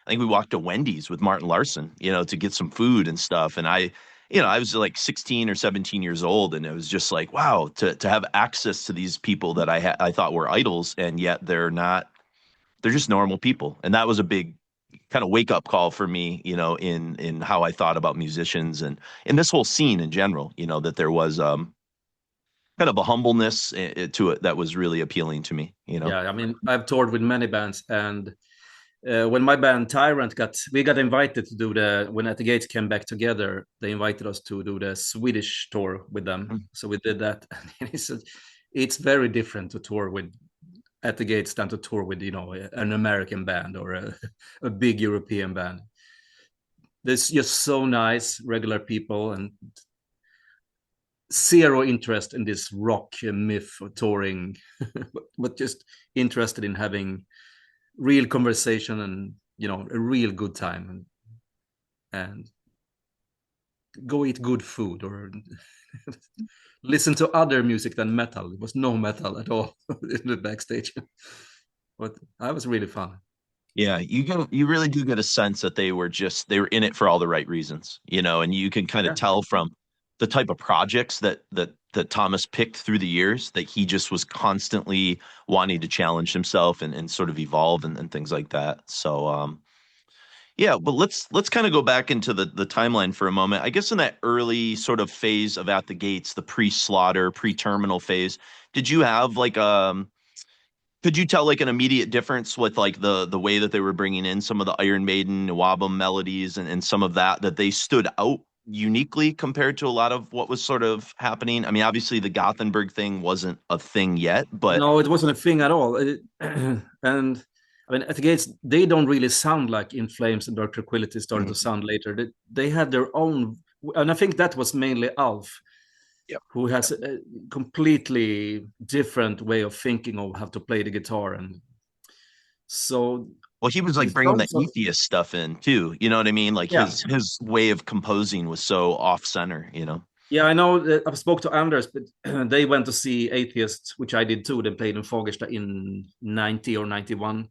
I think we walked to Wendy's with Martin Larson, to get some food and stuff. And I was like 16 or 17 years old, and it was just like, wow, to have access to these people that I thought were idols, and yet they're not. They're just normal people, and that was a big kind of wake up call for me, in how I thought about musicians and in this whole scene in general. That there was kind of a humbleness to it that was really appealing to me. Yeah, I mean, I've toured with many bands, and when my band Tyrant got invited to do when At the Gates came back together, they invited us to do the Swedish tour with them. So we did that. And he said, it's very different to tour with At the Gates than to tour with, an American band or a big European band. There's just so nice, regular people, and zero interest in this rock myth or touring, but just interested in having real conversation and a real good time and go eat good food or listen to other music than metal. It was no metal at all in the backstage, but that was really fun. Yeah, you really do get a sense that they were in it for all the right reasons, and you can kind of tell from the type of projects that Thomas picked through the years that he just was constantly wanting to challenge himself and sort of evolve and things like that. So, yeah, but let's kind of go back into the timeline for a moment. I guess in that early sort of phase of At the Gates, the pre-slaughter, pre-terminal phase, did you have like could you tell like an immediate difference with like the way that they were bringing in some of the Iron Maiden, Wabam melodies and some of that they stood out uniquely compared to a lot of what was sort of happening? I mean, obviously the Gothenburg thing wasn't a thing yet, but no, it wasn't a thing at all. And I mean, At the Gates, they don't really sound like In Flames and Dark Tranquillity started to sound later. They had their own, and I think that was mainly Alf, who has a completely different way of thinking of how to play the guitar. And so, well, he was like bringing the atheist stuff in too. You know what I mean? Like his way of composing was so off center, Yeah, I know. I spoke to Anders, but they went to see Atheist, which I did too. They played in Fagersta in 90 or 91,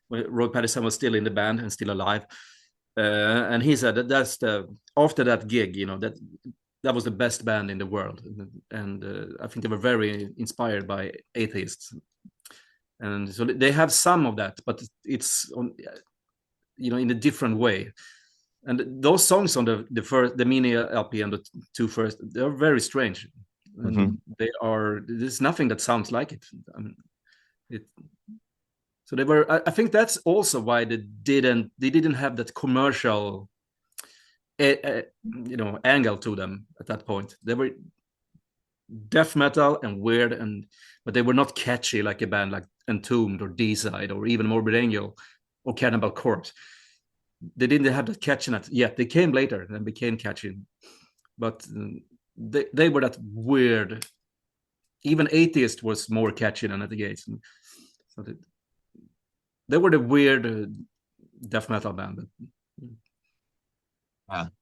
when Roy Patterson was still in the band and still alive. And he said that after that gig, that was the best band in the world. And I think they were very inspired by Atheists. And so they have some of that, but it's on, in a different way. And those songs on the mini LP and the two first, they're very strange. And there's nothing that sounds like it. So they were. I think that's also why they didn't have that commercial, angle to them at that point. They were death metal and weird, but they were not catchy like a band like Entombed or D-Side or even Morbid Angel or Cannibal Corpse. They didn't have that catchiness yet. They came later and became catchy, but they were that weird. Even Atheist was more catchy than At the Gates. So they were the weird death metal band.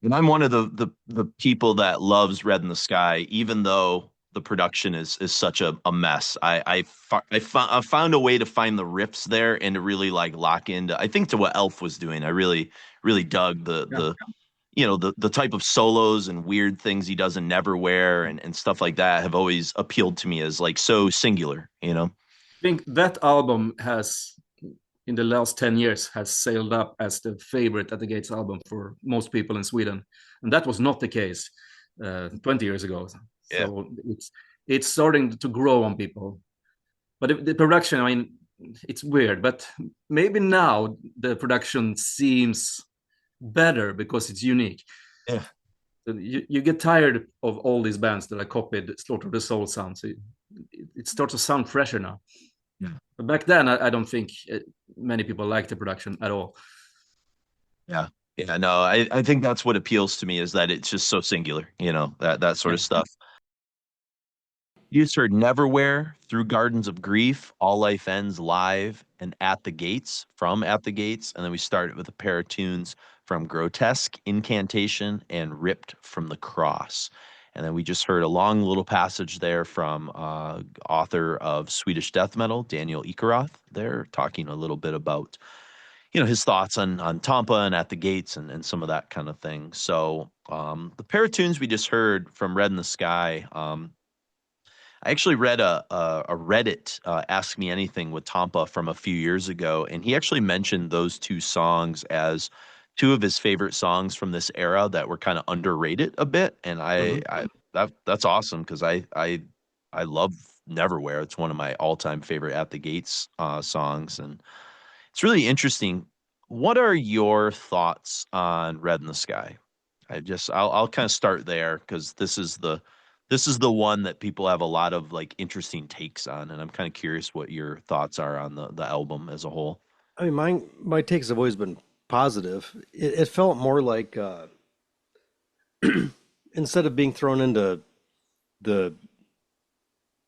And I'm one of the people that loves Red in the Sky, even though the production is such a mess. I found a way to find the riffs there and to really like lock into, I think, to what Elf was doing. I really dug the type of solos and weird things he does in Neverwhere and stuff like that have always appealed to me as like so singular, I think that album has, in the last 10 years, has sailed up as the favorite At the Gates album for most people in Sweden. And that was not the case 20 years ago. So it's starting to grow on people. But the production, I mean, it's weird, but maybe now the production seems better because it's unique. Yeah. You get tired of all these bands that copied Slaughter of the Soul sound. So it starts to sound fresher now. Yeah. But back then, I don't think many people liked the production at all. Yeah. Yeah, no, I think that's what appeals to me, is that it's just so singular, that sort of stuff. You just heard Neverwhere, Through Gardens of Grief, All Life Ends Live, and At the Gates, from At the Gates. And then we started with a pair of tunes from Grotesque, Incantation, and Ripped from the Cross. And then we just heard a long little passage there from author of Swedish death metal, Daniel Ekeroth. They're talking a little bit about his thoughts on Tompa and At the Gates and some of that kind of thing. So the pair of tunes we just heard from Red in the Sky, I actually read a Reddit Ask Me Anything with Tompa from a few years ago, and he actually mentioned those two songs as two of his favorite songs from this era that were kind of underrated a bit. And that's awesome, because I love Neverwhere. It's one of my all-time favorite At the Gates songs, and it's really interesting. What are your thoughts on Red in the Sky? I'll kind of start there, because this is the one that people have a lot of like interesting takes on, and I'm kind of curious what your thoughts are on the album as a whole. I mean, my takes have always been positive. It felt more like instead of being thrown into the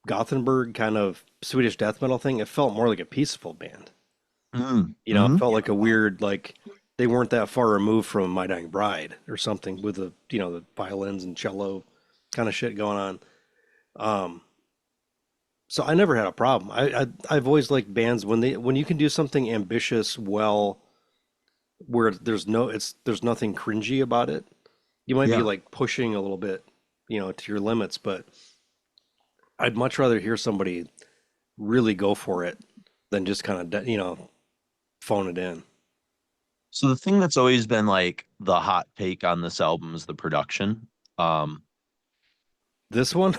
Gothenburg kind of Swedish death metal thing, it felt more like a peaceful band. It felt like a weird, like they weren't that far removed from My Dying Bride or something, with the violins and cello kind of shit going on. So I never had a problem. I've always liked bands when you can do something ambitious well, where there's nothing cringy about it. You might be like pushing a little bit, to your limits, but I'd much rather hear somebody really go for it than just kind of phone it in. So the thing that's always been like the hot take on this album is the production. This one,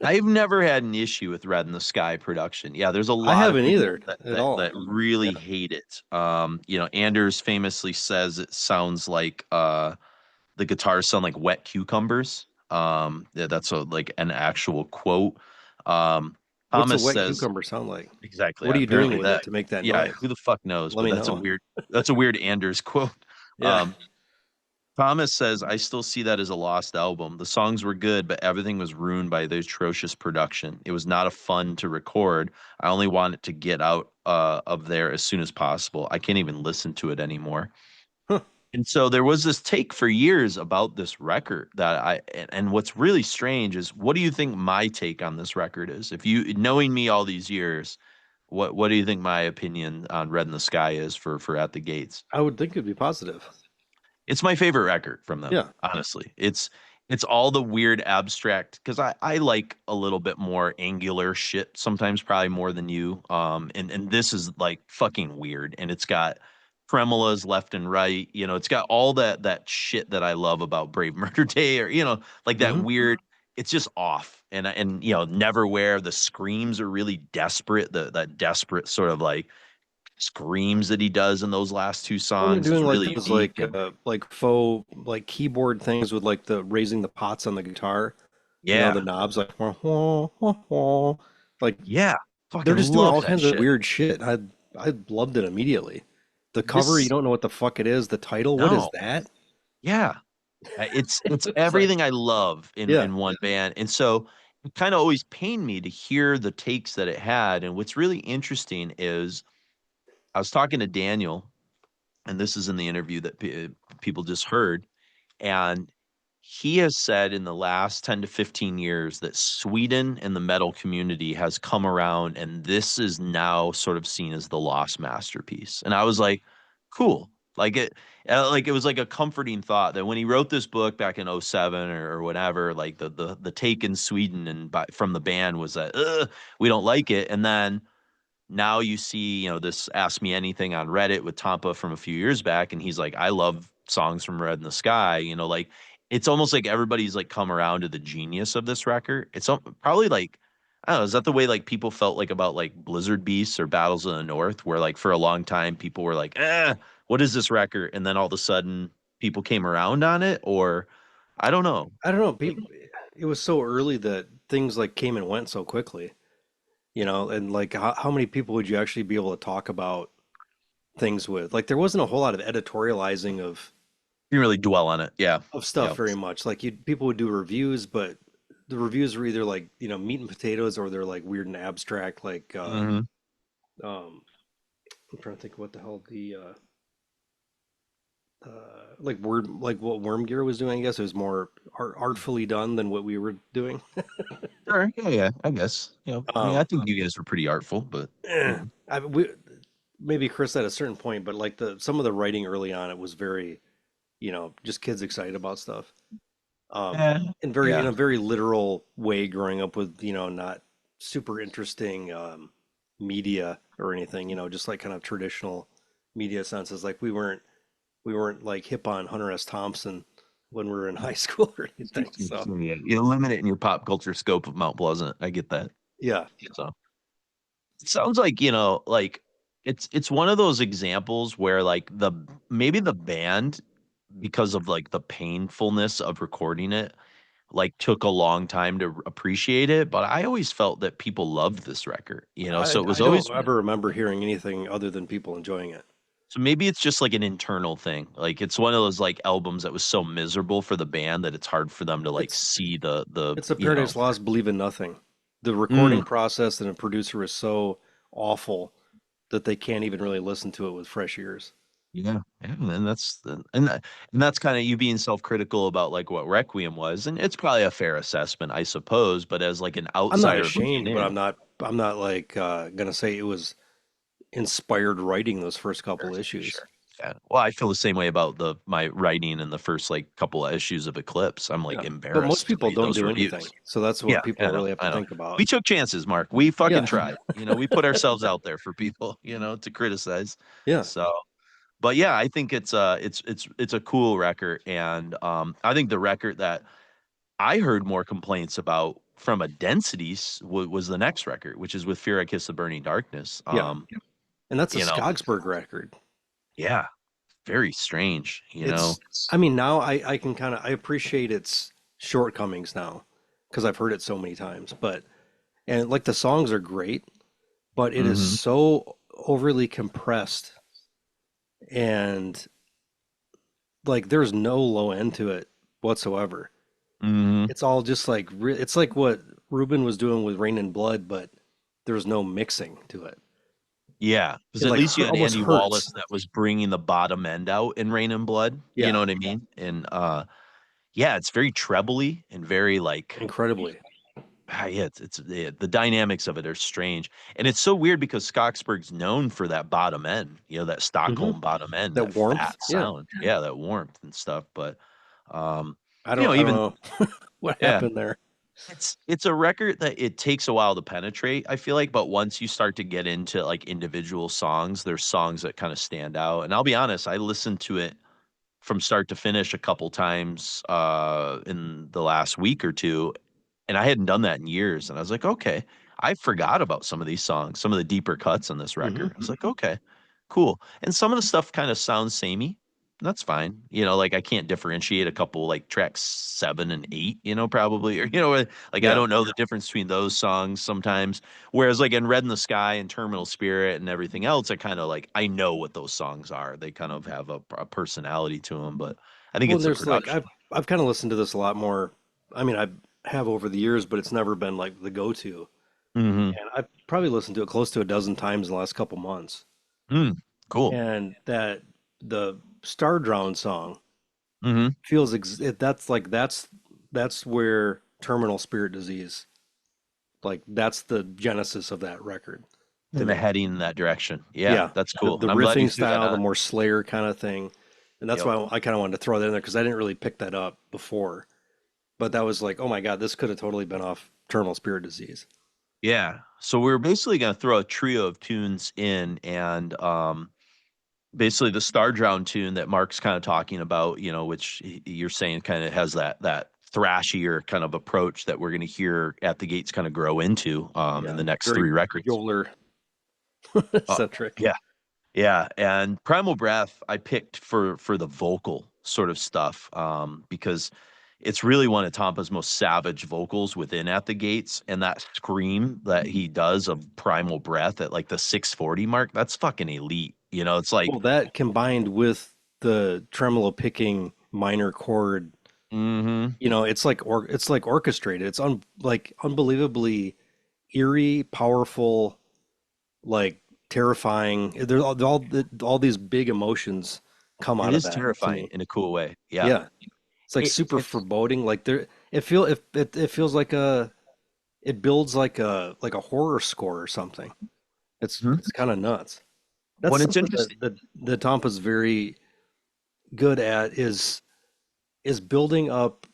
I've never had an issue with Red in the Sky production. Yeah, there's a lot I haven't of people either at all. that really hate it. Anders famously says it sounds like the guitars sound like wet cucumbers. That's like an actual quote. What's a Thomas wet says cucumber sound like? exactly. What are you doing Apparently with it to make that yeah, noise? who the fuck knows? Let But me that's know. a weird Anders quote. Yeah. Thomas says, I still see that as a lost album. The songs were good, but everything was ruined by the atrocious production. It was not a fun to record. I only want it to get out of there as soon as possible. I can't even listen to it anymore. Huh. And so there was this take for years about this record and what's really strange is, what do you think my take on this record is? If you, knowing me all these years, what do you think my opinion on Red in the Sky is for At the Gates? I would think it'd be positive. It's my favorite record from them. Yeah. Honestly, it's all the weird abstract, because I like a little bit more angular shit sometimes, probably more than you. And this is like fucking weird, and it's got tremolas left and right. It's got all that shit that I love about Brave Murder Day, or like that weird. It's just off, and Neverwhere. The screams are really desperate. That desperate sort of like screams that he does in those last two songs They're is doing really like those unique. like faux like keyboard things with like the raising the pots on the guitar. Yeah, The knobs like wah, wah, wah, wah. Like yeah, fucking they're just doing love all that kinds shit. of weird shit. I loved it immediately. The cover, you don't know what the fuck it is. The title, what is No. that? Yeah, it's everything I love in one band, and so it kind of always pained me to hear the takes that it had. And what's really interesting is, I was talking to Daniel, and this is in the interview that people just heard, and he has said in the last 10 to 15 years that Sweden and the metal community has come around, and this is now sort of seen as the lost masterpiece. And I was like, cool. Like it was like a comforting thought that when he wrote this book back in 07 or whatever, like the take in Sweden and from the band was that we don't like it. And then now you see, this Ask Me Anything on Reddit with Tompa from a few years back, and he's like, I love songs from Red in the Sky. Like it's almost like everybody's like come around to the genius of this record. It's probably like, I don't know, is that the way like people felt like about like Blizzard Beasts or Battles of the North, where like for a long time people were like, what is this record? And then all of a sudden people came around on it? Or I don't know. I don't know. People, it was so early that things like came and went so quickly, and like how many people would you actually be able to talk about things with? Like there wasn't a whole lot of editorializing You didn't really dwell on it. Yeah. of stuff Yeah. very much. Like people would do reviews, but the reviews were either like, meat and potatoes or they're like weird and abstract, like Hmm. I'm trying to think of what the hell like like what Worm Gear was doing. I guess it was more artfully done than what we were doing. Sure. Yeah. Yeah. I guess. I mean, I Um, think you guys were pretty artful, but eh, maybe Chris at a certain point, but like some of the writing early on, it was very, just kids excited about stuff. eh, In yeah. a very literal way, growing up with, not super interesting media or anything, just like kind of traditional media senses. Like we weren't like hip on Hunter S. Thompson when we were in high school or anything. So Yeah, you limit it in your pop culture scope of Mount Pleasant. I get that. yeah, So it sounds like, like it's one of those examples where like maybe the band, because of like the painfulness of recording it, like took a long time to appreciate it. But I always felt that people loved this record, so it was I always, don't ever remember hearing anything other than people enjoying it. so maybe it's just like an internal thing. Like it's one of those like albums that was so miserable for the band that it's hard for them to like It's see the it's a Paradise Lost believe in nothing. The Mm, recording process and the producer is so awful that they can't even really listen to it with fresh ears. yeah, yeah, and that's kind of you being self-critical about like what Requiem was, and it's probably a fair assessment, I suppose. But as like an I'm not outsider looking ashamed, but in, I'm not like gonna say it was inspired writing those first sure, couple issues. sure. Yeah. Well, I feel the same way about my writing in the first like couple of issues of Eclipse. I'm like Yeah. But most embarrassed to people read don't those do reviews. anything. So that's Yeah, what people I know, really have to I know. think about. We took chances, Mark. We fucking Yeah. tried. We put ourselves out there for people, to criticize. Yeah. So, but yeah, I think it's a cool record, and I think the record that I heard more complaints about from a densities was the next record, which is with Fear I Kiss the Burning Darkness. Yeah. And that's a You know, Skogsberg record. yeah, very strange. I mean, now I can I appreciate its shortcomings now because I've heard it so many times. And like the songs are great, but it is Hmm. so overly compressed and like there's no low end to it whatsoever. Hmm. It's all just like it's like what Ruben was doing with Rain and Blood, but there's no mixing to it. Yeah, because It at like least you had almost Andy Wallace hurts. that was bringing the bottom end out in Rain and Blood. You Yeah, know what I mean? And yeah, it's very trebly and very like incredibly. yeah, the dynamics of it are strange, and it's so weird because Skogsberg's known for that bottom end, that Hmm. Stockholm bottom end, That that fat warmth. Yeah, sound, yeah, that warmth and stuff. But um, I don't even know what yeah, happened there. it's a record that it takes a while to penetrate, I feel like, but once you start to get into like individual songs, there's songs that kind of stand out. And I'll be honest, I listened to it from start to finish a couple times in the last week or two, and I hadn't done that in years. And I was like, okay, I forgot about some of these songs, some of the deeper cuts on this Hmm. record. I was like, okay, cool. And some of the stuff kind of sounds samey. That's fine. Like I can't differentiate a couple like tracks 7 and 8, probably, or like I Yeah. don't know the difference between those songs sometimes. Whereas like in Red in the Sky and Terminal Spirit and everything else, I kind of like I know what those songs are. They kind of have a personality to them, but I think Well, it's and the there's like production. I've kind of listened to this a lot more. I mean, I have over the years, but it's never been like the go-to. Hmm. And I've probably listened to it close to a dozen times in the last couple months. Mm, cool. And that the Stardrowned song Hmm. feels that's where Terminal Spirit Disease, like that's the genesis of that record to And the me. heading in that direction. Yeah, Yeah, that's the cool. the And I'm glad you riffing threw that style, the on. more Slayer kind of thing, and that's Yep. why I kind of wanted to throw that in there because I didn't really pick that up before. But that was like, oh my God, this could have totally been off Terminal Spirit Disease. Yeah. So we're basically going to throw a trio of tunes in, and basically the Star Drown tune that Mark's kind of talking about, which you're saying kind of has that thrashier kind of approach that we're going to hear At the Gates kind of grow into in Yeah, the next very three records. Yoler Uh, centric. yeah. Yeah, and Primal Breath I picked for the vocal sort of stuff because it's really one of Tompa's most savage vocals within At the Gates, and that scream that he does of Primal Breath at like the 640 mark, that's fucking elite. You know, it's like, Well, that combined with the tremolo picking minor chord, mm-hmm. it's like it's like orchestrated. It's like unbelievably eerie, powerful, like terrifying. There's all these big emotions come It out of is that to terrifying me. in a cool way. Yeah. Yeah, it's like super It's foreboding. Like it feels like it builds like a horror score or something. Mhm. It's kind of nuts. That's When it's something interesting. that Tampa's very good at is building up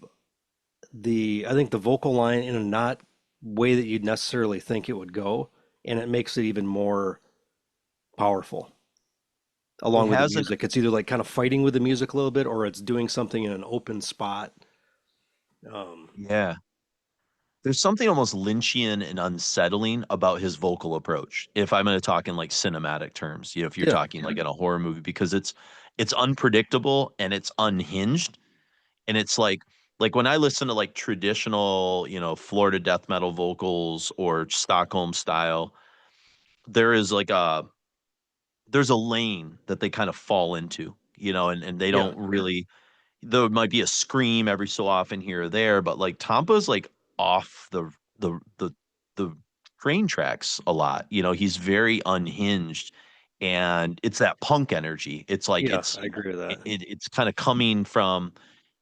I think the vocal line in a not way that you'd necessarily think it would go, and it makes it even more powerful It along with the has an music. It's either like kind of fighting with the music a little bit, or it's doing something in an open spot. Um, Yeah. There's something almost Lynchian and unsettling about his vocal approach. If I'm going to talk in like cinematic terms, if you're yeah, talking like in a horror movie, because it's unpredictable and it's unhinged, and it's like when I listen to like traditional, Florida death metal vocals or Stockholm style, there is like there's a lane that they kind of fall into, and they yeah, don't really there might be a scream every so often here or there, but like Tampa's like off the the the train tracks a lot. He's very unhinged, and it's that punk energy. It's like yeah. I agree with that. it's kind of coming from,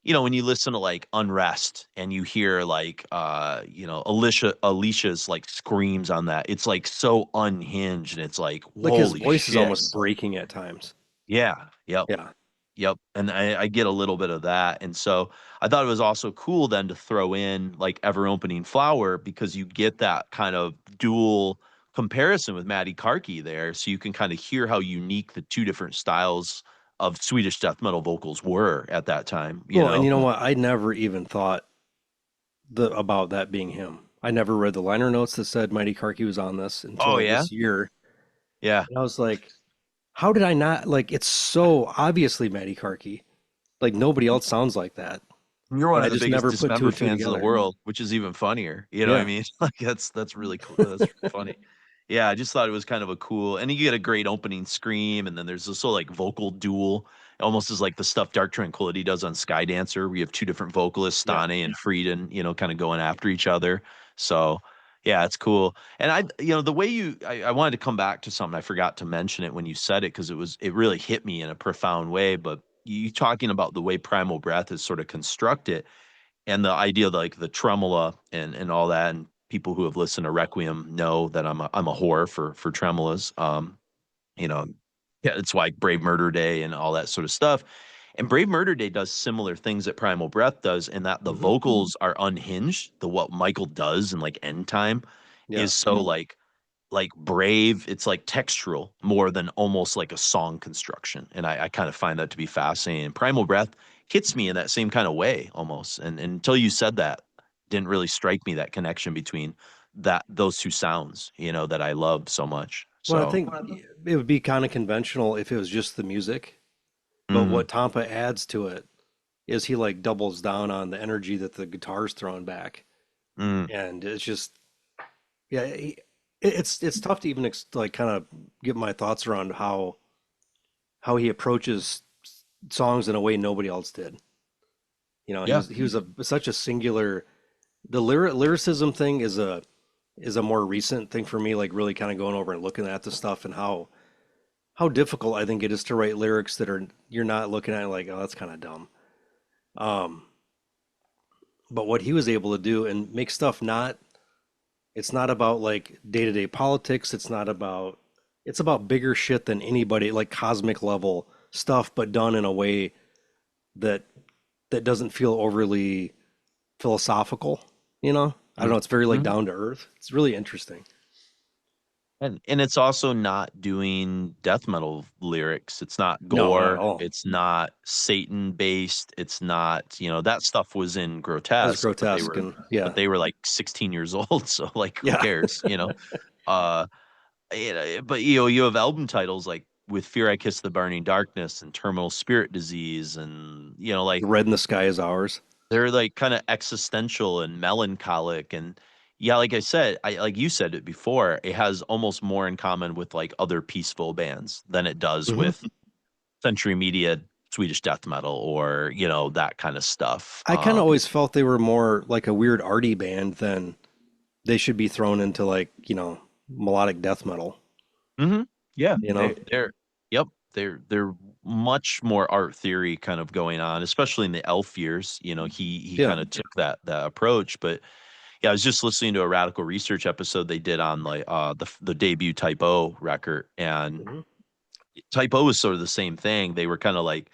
when you listen to like Unrest and you hear like Alicia's like screams on that. It's like so unhinged, and it's like Like his holy voice is shit. almost breaking at times. Yeah. Yep. Yeah. Yep, and I get a little bit of that, and so I thought it was also cool then to throw in like Ever Opening Flower, because you get that kind of dual comparison with Maddie Karki there, so you can kind of hear how unique the two different styles of Swedish death metal vocals were at that time. Well, and you know what? I never even thought about that being him. I never read the liner notes that said Mighty Karki was on this Oh until yeah, this year. yeah. And I was like, how did I not like it's so obviously Mighty Karki. Like nobody else sounds like that. You're one But of I the just biggest never put two Dismember and two fans in the together. world, which is even funnier. You know what I Yeah. mean? Like that's really cool. That's funny. Yeah, I just thought it was kind of a cool, and you get a great opening scream, and then there's also like vocal duel, almost as like the stuff Dark Tranquility does on Skydancer. We have two different vocalists, Yeah. Stane and Frieden, kind of going after each other. So yeah, it's cool. And the way I wanted to come back to something. I forgot to mention it when you said it, because it really hit me in a profound way. But you talking about the way Primal Breath is sort of constructed, and the idea of like the tremolo and all that, and people who have listened to Requiem know that I'm a whore for tremolas. You know, yeah, it's like Brave Murder Day and all that sort of stuff. And Brave Murder Day does similar things that Primal Breath does, in that the Hmm. vocals are unhinged. What Michael does in like End Time Yeah. is so like brave. It's like textural more than almost like a song construction, and I kind of find that to be fascinating. Primal Breath hits me in that same kind of way almost, and until you said that, didn't really strike me that connection between those two sounds, that I love so much. Well, I So think it would be kind of conventional if it was just the music, but mhm. what Tampa adds to it is he like doubles down on the energy that the guitar's throwing back. Mm. And it's just yeah, it's tough to even like kind of get my thoughts around how he approaches songs in a way nobody else did. Yeah. He was such a singular. The lyricism thing is a more recent thing for me. Like really kind of going over and looking at the stuff and how difficult I think it is to write lyrics that are you're not looking at it like, oh, that's kind of dumb. Um, but what he was able to do and make stuff not it's not about like day-to-day politics. It's about bigger shit than anybody, like cosmic level stuff, but done in a way that doesn't feel overly philosophical, I don't know, it's very like Mhm. down to earth. It's really interesting. And it's also not doing death metal lyrics. It's not No, not at gore. all. It's not Satan based. It's not, that stuff was in That's Grotesque, but they grotesque were and yeah. like 16 years old, so like who Yeah. cares? Uh but you have album titles like With Fear I Kiss the Burning Darkness and Terminal Spirit Disease, and The red in the sky is ours. they're like kind of existential and melancholic. And yeah, like I said, like you said it before, it has almost more in common with like other peaceful bands than it does Mhm. with Century Media Swedish death metal or, you know, that kind of stuff. I kind of always felt they were more like a weird arty band than they should be thrown into like, melodic death metal, Yeah, you know? yep, they're much more art theory kind of going on, especially in the Elf years. You know, he Yeah. kind of took that approach. But yeah, I was just listening to a Radical Research episode they did on like the debut Type O record, and Mhm. Type O was sort of the same thing. They were kind of like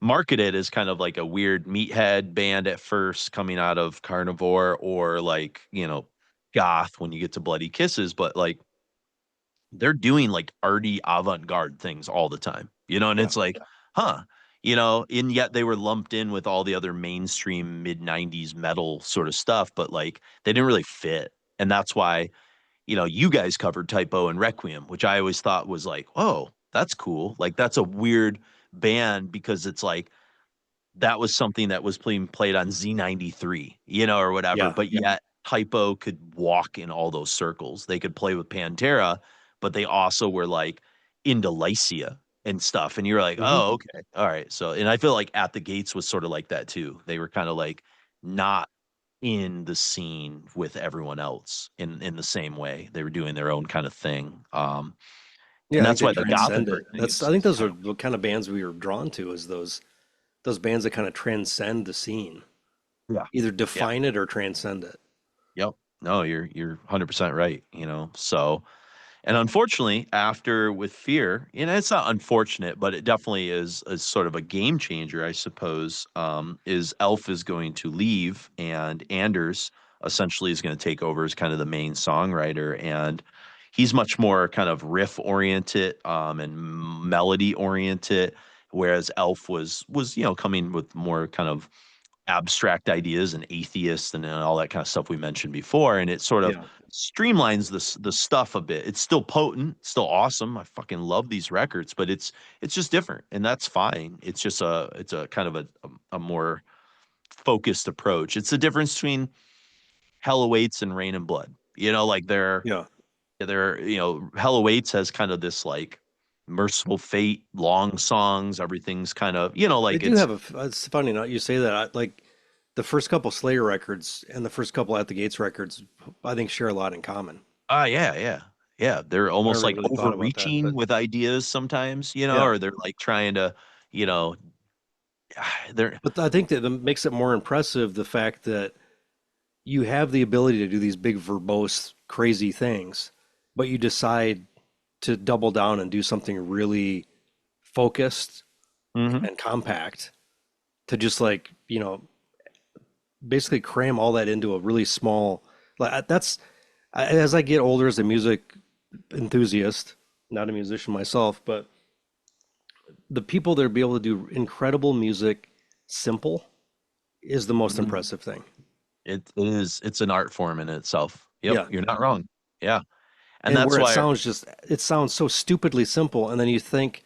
marketed as kind of like a weird meathead band at first coming out of Carnivore, or like, you know, goth when you get to Bloody Kisses, but like they're doing like arty avant-garde things all the time, you know, and Yeah. it's like, huh, you know, and yet they were lumped in with all the other mainstream mid 90s metal sort of stuff, but like they didn't really fit. And that's why, you know, you guys covered Typo and Requiem, which I always thought was like, oh, that's cool. Like that's a weird band because it's like that was something that was being played on Z93, you know, or whatever. Yeah. But yet Typo could walk in all those circles. They could play with Pantera, but they also were like into Lycia and stuff. And you're like, Mhm. oh, okay. All right. So, and I feel like At the Gates was sort of like that too. They were kind of like not in the scene with everyone else in the same way. They were doing their own kind of thing. And Yeah, I think that's they why the transcend it. Gothenburg thing I think is those kind are of the kind of bands we were drawn to, is those bands that kind of transcend the scene. yeah. Either Yeah. define it or transcend it. Yep. No, you're 100% right, you know. So, and unfortunately, after with Fear, you know, it's not unfortunate, but it definitely is sort of a game changer, I suppose. Is Elf is going to leave, and Anders essentially is going to take over as kind of the main songwriter, and he's much more kind of riff oriented, and melody oriented, whereas Elf was, you know, coming with more kind of abstract ideas and atheists and all that kind of stuff we mentioned before, and it sort of Yeah. streamlines the stuff a bit. It's still potent, still awesome. I fucking love these records, but it's just different, and that's fine. It's just it's a kind of a more focused approach. It's the difference between Hell Awaits and Rain and Blood. You know, like Yeah. they're you know, Hell Awaits has kind of this like Merciful Fate, long songs, everything's kind of, you know, They like do have it's funny not you say that. Like the first couple Slayer records and the first couple At the Gates records, I think share a lot in common. Yeah. They're I almost never like really thought about that, overreaching but with ideas sometimes, you know, yeah. or they're like trying to, you know, they're But I think that makes it more impressive the fact that you have the ability to do these big verbose crazy things, but you decide to double down and do something really focused Mhm. and compact, to just like, basically cram all that into a really small, like that's, as I get older as a music enthusiast, not a musician myself, but the people that are be able to do incredible music simple is the most Mhm. impressive thing. It's an art form in itself. Yep, Yeah. you're not wrong. Yeah. And And that's where why it sounds so stupidly simple, and then you think,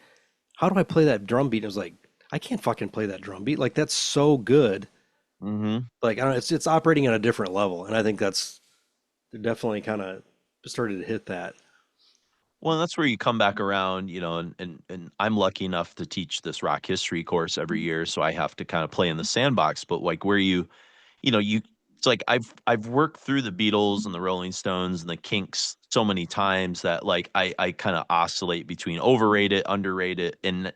how do I play that drum beat? And it's like, I can't fucking play that drum beat. Like that's so good. Mhm. Like I don't know, it's operating at a different level, and I think that's, they're definitely kind of started to hit that. Well, that's where you come back around, you know, and I'm lucky enough to teach this rock history course every year, so I have to kind of play in the sandbox, but like where you know, you it's like I've worked through the Beatles and the Rolling Stones and the Kinks so many times that like I kind of oscillate between overrated, underrated, and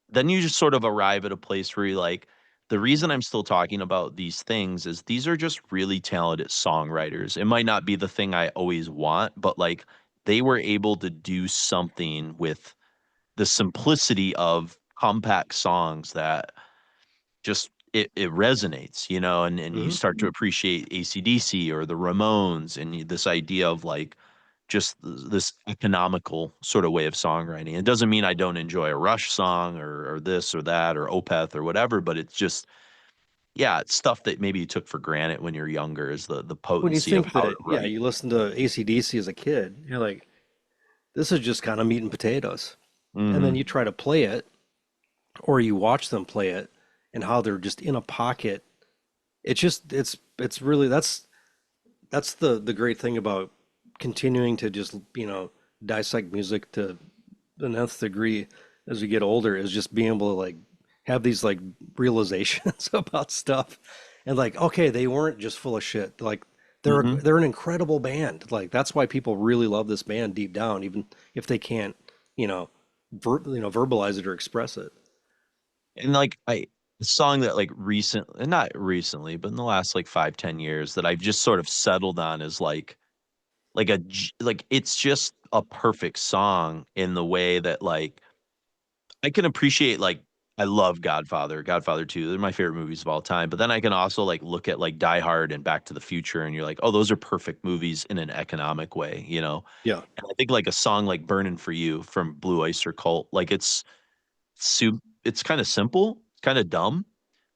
then you just sort of arrive at a place where you're like, the reason I'm still talking about these things is these are just really talented songwriters. It might not be the thing I always want, but like they were able to do something with the simplicity of compact songs that just it resonates, you know, and you Hmm. start to appreciate AC/DC or the Ramones, and this idea of like just this economical sort of way of songwriting. It doesn't mean I don't enjoy a Rush song or this or that or Opeth or whatever, but it's just, yeah, it's stuff that maybe you took for granted when you're younger, is the When you potency of think how to that, yeah, write. you listen to AC/DC as a kid, you're like, this is just kind of meat and potatoes. And then Hmm. you try to play it, or you watch them play it, and how they're just in a pocket it's really that's the great thing about continuing to just, dissect music to the nth degree as we get older, is just being able to like have these like realizations about stuff, and like, okay, they weren't just full of shit. Like Hmm. they're an incredible band. Like that's why people really love this band deep down, even if they can't, you know, verbalize it or express it. And like a song that like not recently, but in the last like 5, 10 years that I've just sort of settled on is like it's just a perfect song in the way that like I can appreciate like I love Godfather 2. They're my favorite movies of all time. But then I can also like look at like Die Hard and Back to the Future and you're like, oh, those are perfect movies in an economic way, you know? Yeah. And I think like a song like Burnin' for You from Blue Oyster Cult, like it's kind of simple, kind of dumb,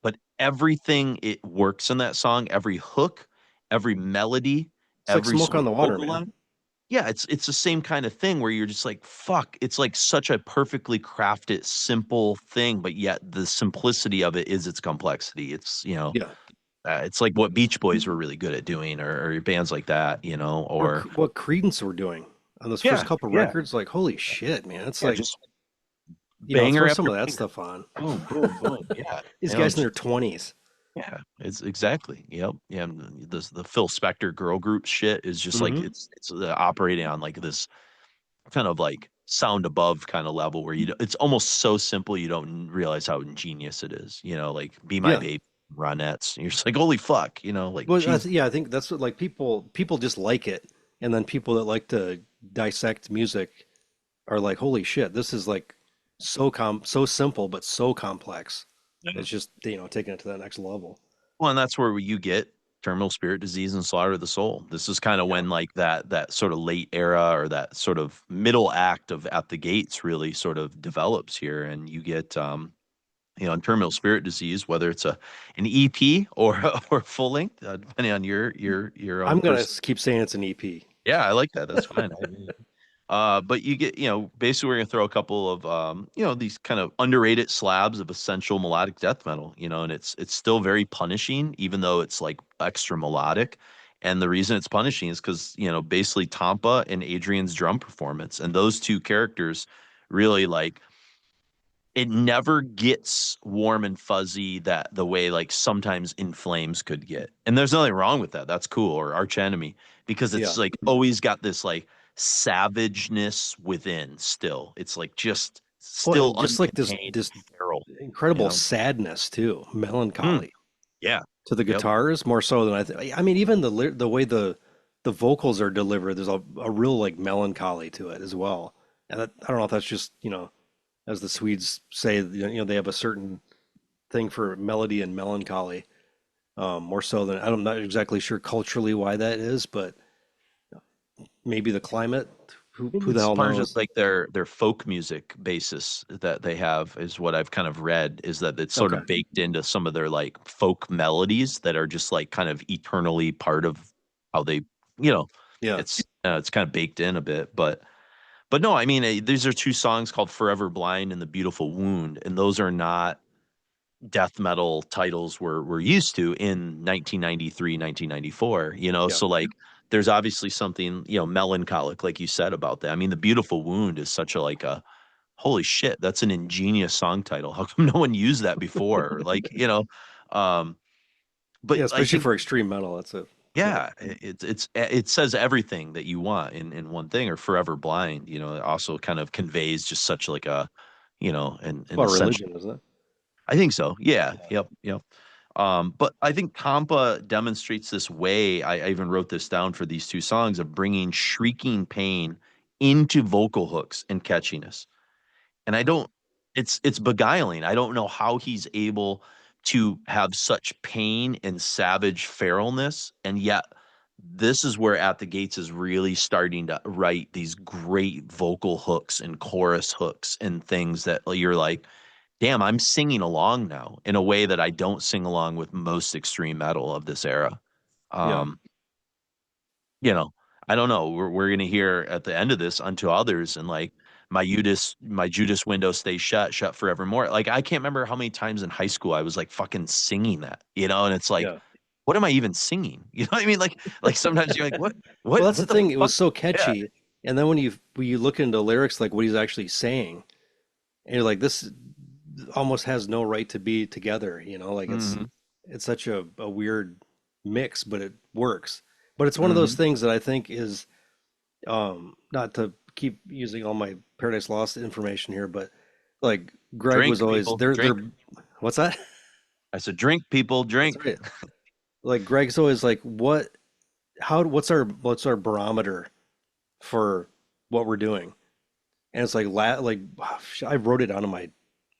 but everything it works in that song, every hook, every melody, It's like every smoke sort on of the water, vocal man. line. Yeah, it's the same kind of thing where you're just like, fuck, it's like such a perfectly crafted, simple thing, but yet the simplicity of it is its complexity. Yeah. It's like what Beach Boys were really good at doing, or bands like that, Or or what Credence were doing on those first yeah, couple yeah, records, like holy shit, man. It's yeah, like, just banger throw some after of that banger. stuff on. Boom, boom, boom. Yeah, These guys in their 20s. yeah, it's exactly. Yep. Yeah. And the Phil Spector girl group shit is just like Hmm. it's operating on like this kind of like sound above kind of level where it's almost so simple you don't realize how ingenious it is. Like Be My Yeah. Baby, Ronettes. You're just like, holy fuck, like Well, geez. yeah, I think that's what, like, people just like it, and then people that like to dissect music are like, holy shit, this is like so simple but so complex. Yeah. It's just, taking it to that next level. Well, and that's where you get Terminal Spirit Disease and Slaughter of the Soul. This is kind of Yeah. when like that sort of late era or that sort of middle act of At the Gates really sort of develops here, and you get in terminal spirit disease, whether it's an EP or or full length, depending on your own I'm gonna person. keep saying it's an EP. Yeah, I like that. That's fine. But you get, basically we're gonna throw a couple of these kind of underrated slabs of essential melodic death metal, and it's still very punishing, even though it's like extra melodic. And the reason it's punishing is because, basically Tompa and Adrian's drum performance, and those two characters really like it never gets warm and fuzzy that the way like sometimes In Flames could get. And there's nothing wrong with that. That's cool. Or Arch Enemy, because it's Yeah. like always got this like savageness within still. It's like just Well, still and just like this uncontained this feral, you incredible know? sadness too, Mm, melancholy yeah. to the Yep. guitars more so than I think. I mean, even the way the vocals are delivered, there's a real like melancholy to it as well. And I don't know if that's just, as the Swedes say, they have a certain thing for melody and melancholy, more so than, I'm not exactly sure culturally why that is, but maybe the climate. I think Who the it's hell part of just knows? like their folk music basis that they have is what I've kind of read is that it's sort Okay. of baked into some of their like folk melodies that are just like kind of eternally part of how they, you know, Yeah. it's kind of baked in a bit, but no, I mean these are two songs called Forever Blind and The Beautiful Wound, and those are not death metal titles we're used to in 1993, 1994, Yeah. so like there's obviously something, melancholic like you said about that. I mean, The Beautiful Wound is such a like a holy shit, that's an ingenious song title. How come no one used that before? Like, um but Yeah, I especially think for extreme metal. That's a yeah. yeah, it says everything that you want in one thing. Or Forever Blind, it also kind of conveys just such like a, It's an about essential. religion, isn't it? I think so. Yeah. Yeah. Yep. Yep. But I think Tampa demonstrates this way. I even wrote this down for these two songs of bringing shrieking pain into vocal hooks and catchiness. And I don't, it's beguiling. I don't know how he's able to have such pain and savage feralness, and yet this is where At the Gates is really starting to write these great vocal hooks and chorus hooks and things that you're like, damn, I'm singing along now in a way that I don't sing along with most extreme metal of this era. Yeah. Um, you know, I don't know. We're gonna hear at the end of this Unto Others and like my Judas window stays shut, shut forevermore. Like I can't remember how many times in high school I was like fucking singing that, and it's like Yeah. what am I even singing? You know what I mean? Like sometimes you're like, Well, that's the what the thing. It fuck? was so Yeah. catchy, and then when you look into lyrics, like what he's actually saying, and you're like, this almost has no right to be together. You know, like Mm-hmm. it's such a weird mix, but it works. But it's one of those Mm-hmm. things that I think is not to keep using all my Paradise Lost information here, but like Greg was Drink, always people, drink. they're what's that? I said, drink, people, That's drink. right. Like Greg's always like, what's our barometer for what we're doing? And it's like I wrote it down in my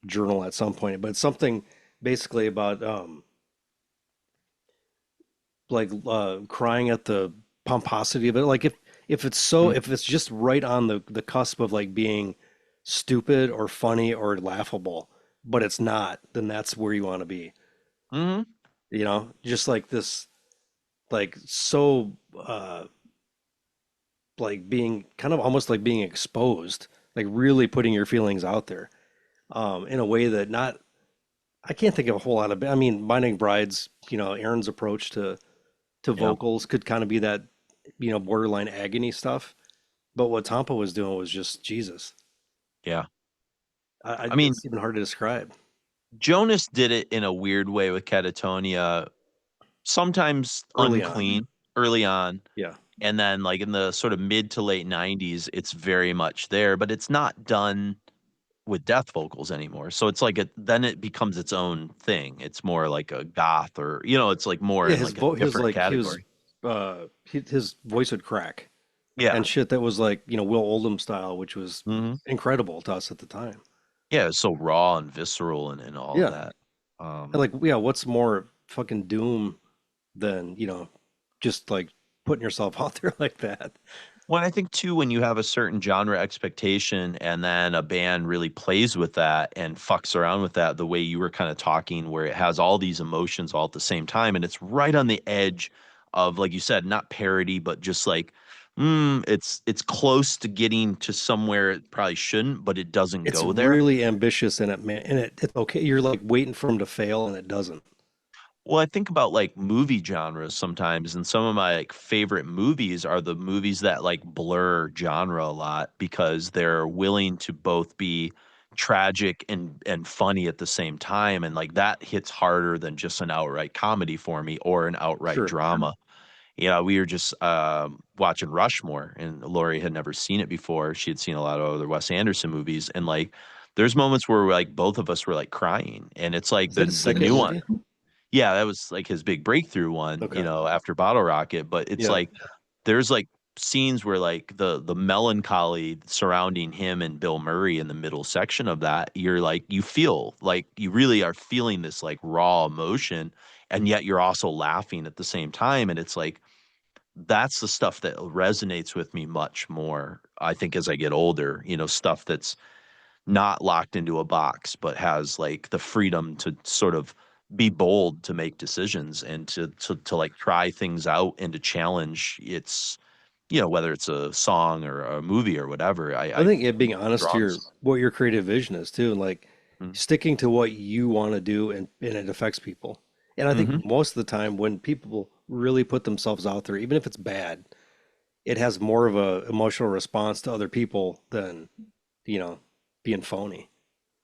journal at some point, but it's something basically about crying at the pomposity of it. Like Mm-hmm. if it's just right on the cusp of like being stupid or funny or laughable, but it's not, then that's where you want to be. Mm-hmm. You know, just like this, like so like being kind of almost like being exposed, like really putting your feelings out there in a way that not I can't think of a whole lot of. I mean, Binding Brides, you know, Aaron's approach to Yeah. vocals could kind of be that, you know, borderline agony stuff. But what Tompa was doing was just Jesus. Yeah. I mean, It's even hard to describe. Jonas did it in a weird way with Catatonia, sometimes Early on, unclean early on. yeah, And then like in the sort of mid to late 90s, it's very much there, but it's not done with death vocals anymore. So it's like then it becomes its own thing. It's more like a goth or it's like more yeah. in like a His different like he was, category. his voice would crack Yeah. and shit that was like, you know, Will Oldham style, which was Hmm. incredible to us at the time. Yeah, it's so raw and visceral and all of Yeah, that. and Um like yeah, what's more fucking doom than, you know, just like putting yourself out there like that. Well, I think too, when you have a certain genre expectation and then a band really plays with that and fucks around with that, the way you were kind of talking, where it has all these emotions all at the same time, and it's right on the edge of, like you said, not parody, but just like, it's close to getting to somewhere it probably shouldn't, but it doesn't It's go there. really ambitious and it's okay. You're like waiting for him to fail and it doesn't. Well, I think about like movie genres sometimes, and some of my like favorite movies are the movies that like blur genre a lot because they're willing to both be tragic and funny at the same time, and like that hits harder than just an outright comedy for me or an outright Sure. drama. Yeah, we were just watching Rushmore, and Lori had never seen it before. She had seen a lot of other Wes Anderson movies, and like there's moments where like both of us were like crying, and it's like Is that his the second nuance. movie? Yeah, that was like his big breakthrough one, Okay. after Bottle Rocket, but it's Yeah. like there's like scenes where like the melancholy surrounding him and Bill Murray in the middle section of that, you're like you feel like you really are feeling this like raw emotion, and yet you're also laughing at the same time, and it's like that's the stuff that resonates with me much more, I think, as I get older, stuff that's not locked into a box, but has like the freedom to sort of be bold to make decisions and to like try things out and to challenge its, whether it's a song or a movie or whatever. I think I'm being honest to drawn your to. what your creative vision is too, and like Mm-hmm. sticking to what you want to do and it affects people. And I Mm-hmm. think most of the time when people really put themselves out there, even if it's bad, it has more of a emotional response to other people than, you know, being phony.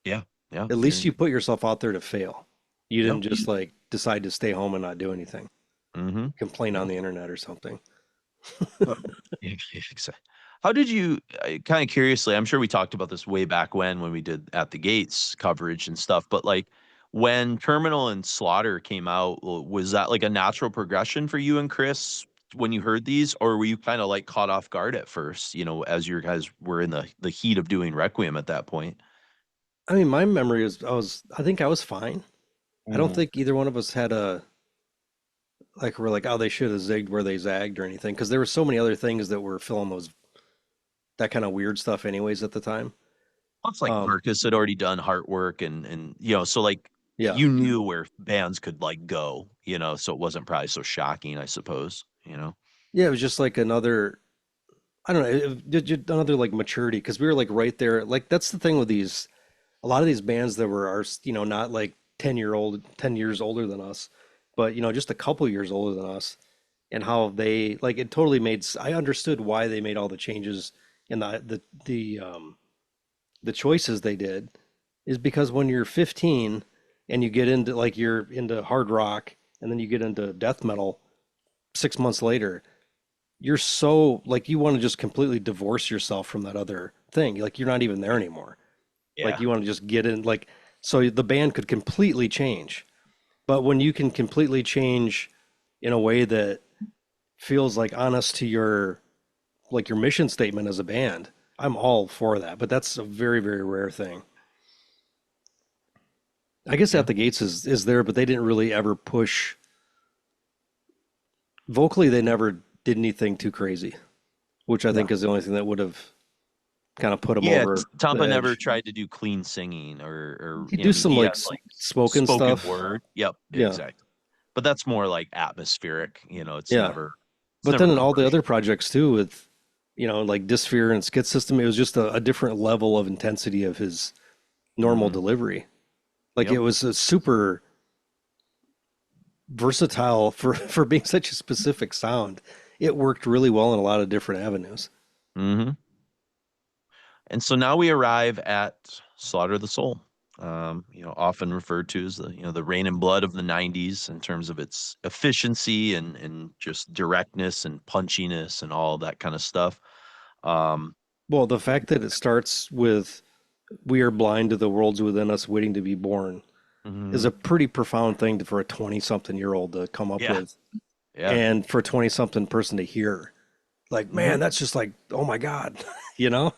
Yeah, yeah, At least you put yourself out there to fail. You yep. didn't just like decide to stay home and not do anything, Mm-hmm. complain on Yep. the internet or something. Yeah, exactly. How did you, kind of curiously, I'm sure we talked about this way back when we did At the Gates coverage and stuff, but like when Terminal and Slaughter came out, was that like a natural progression for you and Chris when you heard these, or were you kind of like caught off guard at first, as your guys were in the heat of doing Requiem at that point? I mean, my memory is I think I was fine. I don't Hmm. think either one of us had a like we're like, oh, they should have zigged where they zagged or anything, because there were so many other things that were filling those that kind of weird stuff anyways at the time. Plus, like Um, Marcus had already done Heartwork and so like yeah, you knew where bands could like go, so it wasn't probably so shocking, I suppose. yeah, it was just like another, I don't know, just another like maturity because we were like right there. Like that's the thing with these, a lot of these bands that were our, you know, not like 10 years older than us. but just a couple years older than us, and how they like it totally made. I understood why they made all the changes and the choices they did is because when you're 15 and you get into like you're into hard rock and then you get into death metal 6 months later, you're so like you want to just completely divorce yourself from that other thing. Like you're not even there anymore. Like Yeah. you want to just get in like so the band could completely change. But when you can completely change in a way that feels like honest to your like your mission statement as a band, I'm all for that. But that's a very, very rare thing. I guess Yeah. At the Gates is there, but they didn't really ever push vocally. They never did anything too crazy, which I think is the only thing that would have kind of put them Yeah, over the Tompa never edge. tried to do clean singing or You I do mean, some he like has like spoken spoken stuff. word. Yep, Yeah, exactly. But that's more like atmospheric, it's yeah. it's But never then in all the commercial. other projects too, with like Dysphere and Skid System, it was just a different level of intensity of his normal Hmm. delivery. Like it Yep. was a super versatile for being such a specific sound. It worked really well in a lot of different avenues. Hmm. And so now we arrive at Slaughter the Soul. Often referred to as the Rain and Blood of the '90s in terms of its efficiency and just directness and punchiness and all that kind of stuff. Um, Well, the fact that it starts with "We are blind to the worlds within us, waiting to be born" is mhm. a pretty profound thing for a 20-something-year-old to come up Yeah, with, yeah. and for a 20-something person to hear. Like, Hmm. man, that's just like, oh my God, you know?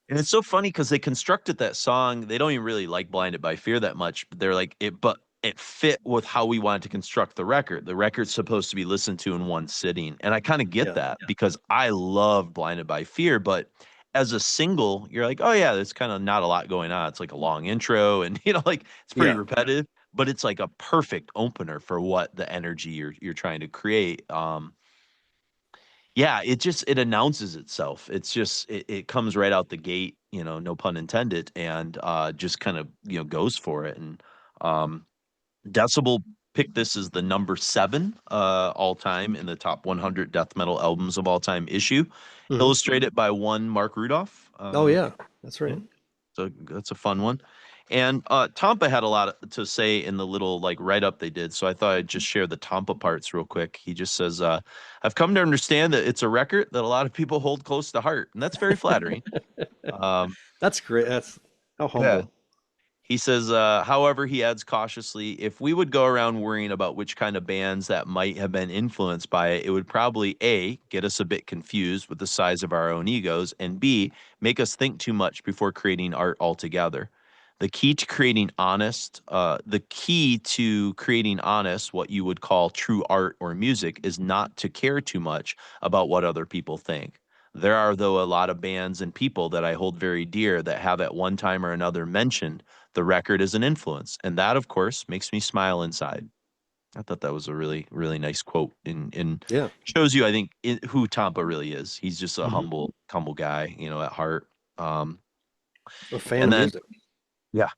And it's so funny because they constructed that song. They don't even really like Blinded by Fear that much, but they're like it, but it fit with how we wanted to construct the record. The record's supposed to be listened to in one sitting. And I kind of get Yeah, that because I love Blinded by Fear, but as a single, you're like, oh yeah, there's kind of not a lot going on. It's like a long intro and like it's pretty yeah. repetitive, but it's like a perfect opener for what the energy you're trying to create. Yeah, it announces itself. It's just it comes right out the gate, no pun intended, and just kind of goes for it. And um, Decibel picked this as the number 7 all time in the top 100 death metal albums of all time issue, Hmm. illustrated by one Mark Rudolph. Oh yeah, that's Yeah, right. so that's a fun one. And Tampa had a lot to say in the little like write up they did, so I thought I'd just share the Tampa parts real quick. He just says, "I've come to understand that it's a record that a lot of people hold close to heart, and that's very flattering." Um, That's great. That's how yeah, humble. he says, however, he adds cautiously, if we would go around worrying about which kind of bands that might have been influenced by it, it would probably A, get us a bit confused with the size of our own egos, and B, make us think too much before creating art altogether. The key to creating honest, what you would call true art or music, is not to care too much about what other people think. There are, though, a lot of bands and people that I hold very dear that have at one time or another mentioned the record as an influence. And that, of course, makes me smile inside. I thought that was a really, really nice quote and Yeah. shows you, I think, who Tampa really is. He's just a Hmm. humble guy, at heart. Um, A fan and of then music. yeah,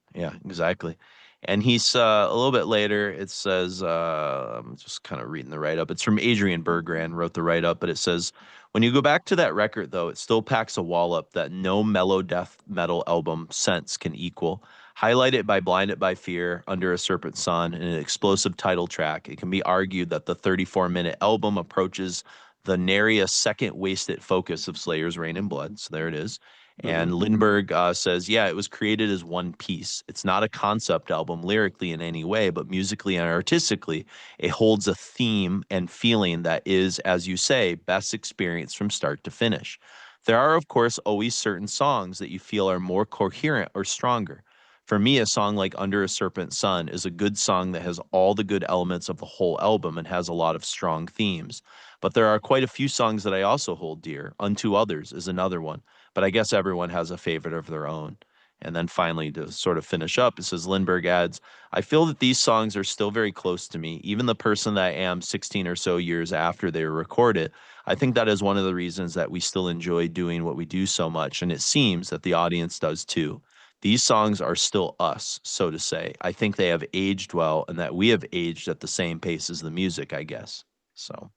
exactly. And he's a little bit later. It says, I'm just kind of reading the write up. It's from Adrian Bergran, wrote the write up, but it says, when you go back to that record, though, it still packs a wallop that no mellow death metal album since can equal. Highlighted by Blinded by Fear, Under a Serpent Sun, and an explosive title track, it can be argued that the 34-minute album approaches the nary a second wasted focus of Slayer's Rain and Blood. So there it is. Hmm. And Lindberg says, yeah, it was created as one piece. It's not a concept album lyrically in any way, but musically and artistically, it holds a theme and feeling that is, as you say, best experienced from start to finish. There are, of course, always certain songs that you feel are more coherent or stronger. For me, a song like Under a Serpent Sun is a good song that has all the good elements of the whole album and has a lot of strong themes. But there are quite a few songs that I also hold dear. Unto Others is another one, but I guess everyone has a favorite of their own. And then finally, to sort of finish up, it says Lindbergh adds, I feel that these songs are still very close to me, even the person that I am 16 or so years after they were recorded. I think that is one of the reasons that we still enjoy doing what we do so much, and it seems that the audience does too. these songs are still us, so to say. I think they have aged well, and that we have aged at the same pace as the music, I guess. So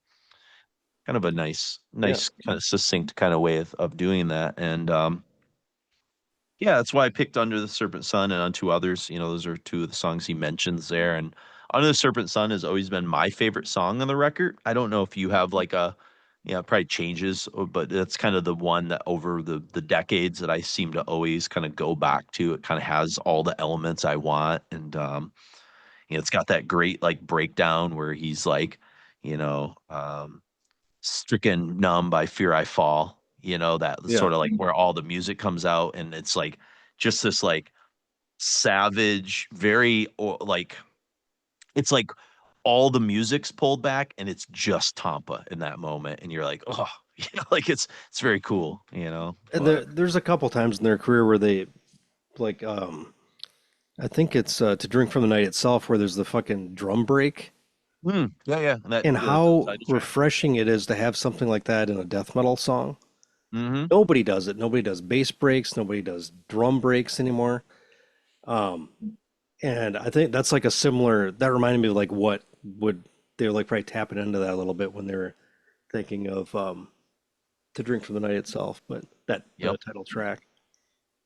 kind of a nice, kind of succinct kind of way of doing that. And yeah, that's why I picked Under the Serpent Sun and Unto Others. You know, those are two of the songs he mentions there. And Under the Serpent Sun has always been my favorite song on the record. I don't know if you have like a, yeah, it probably changes, but that's kind of the one that over the decades that I seem to always kind of go back to. It kind of has all the elements I want. And, you know, it's got that great like breakdown where he's like, you know, stricken numb by fear I fall, you know, that sort of like where all the music comes out and it's like just this like savage, very like it's like all the music's pulled back and it's just Tompa in that moment and you're like, oh, you know, like it's very cool, you know. And But there's a couple times in their career where they like I think it's To Drink from the Night Itself where there's the fucking drum break. yeah, and that And the how title track. refreshing it is to have something like that in a death metal song. Mhm. Nobody does it. Nobody does bass breaks. Nobody does drum breaks anymore. And I think that's like a similar, that reminded me of like what would, they were like probably tapping into that a little bit when they were thinking of To Drink from the Night Itself, but that Yep. title track.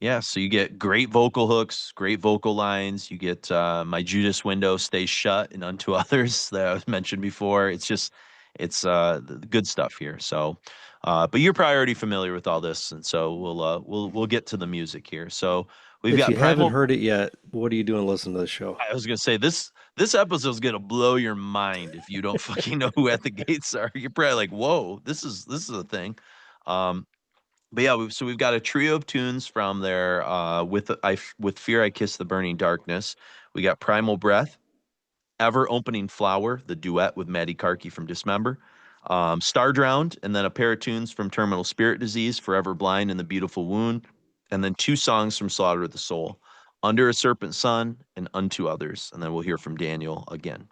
Yeah, so you get great vocal hooks, great vocal lines. You get My Judas Window Stays Shut and Unto Others that I mentioned before. It's just, it's the good stuff here. So, but you're probably already familiar with all this, and so we'll get to the music here. So we've If got you haven't Primal. heard it yet, what are you doing listening to the show? I was gonna say this episode's gonna blow your mind if you don't fucking know who At the Gates are. You're probably like, whoa, this is a thing. But yeah, so we've got a trio of tunes from their with Fear I Kiss the Burning Darkness. We got Primal Breath, Ever Opening Flower, the duet with Maddie Karki from Dismember, Stardrowned, and then a pair of tunes from Terminal Spirit Disease, Forever Blind and the Beautiful Wound, and then two songs from Slaughter of the Soul, Under a Serpent Sun and Unto Others. And then we'll hear from Daniel again.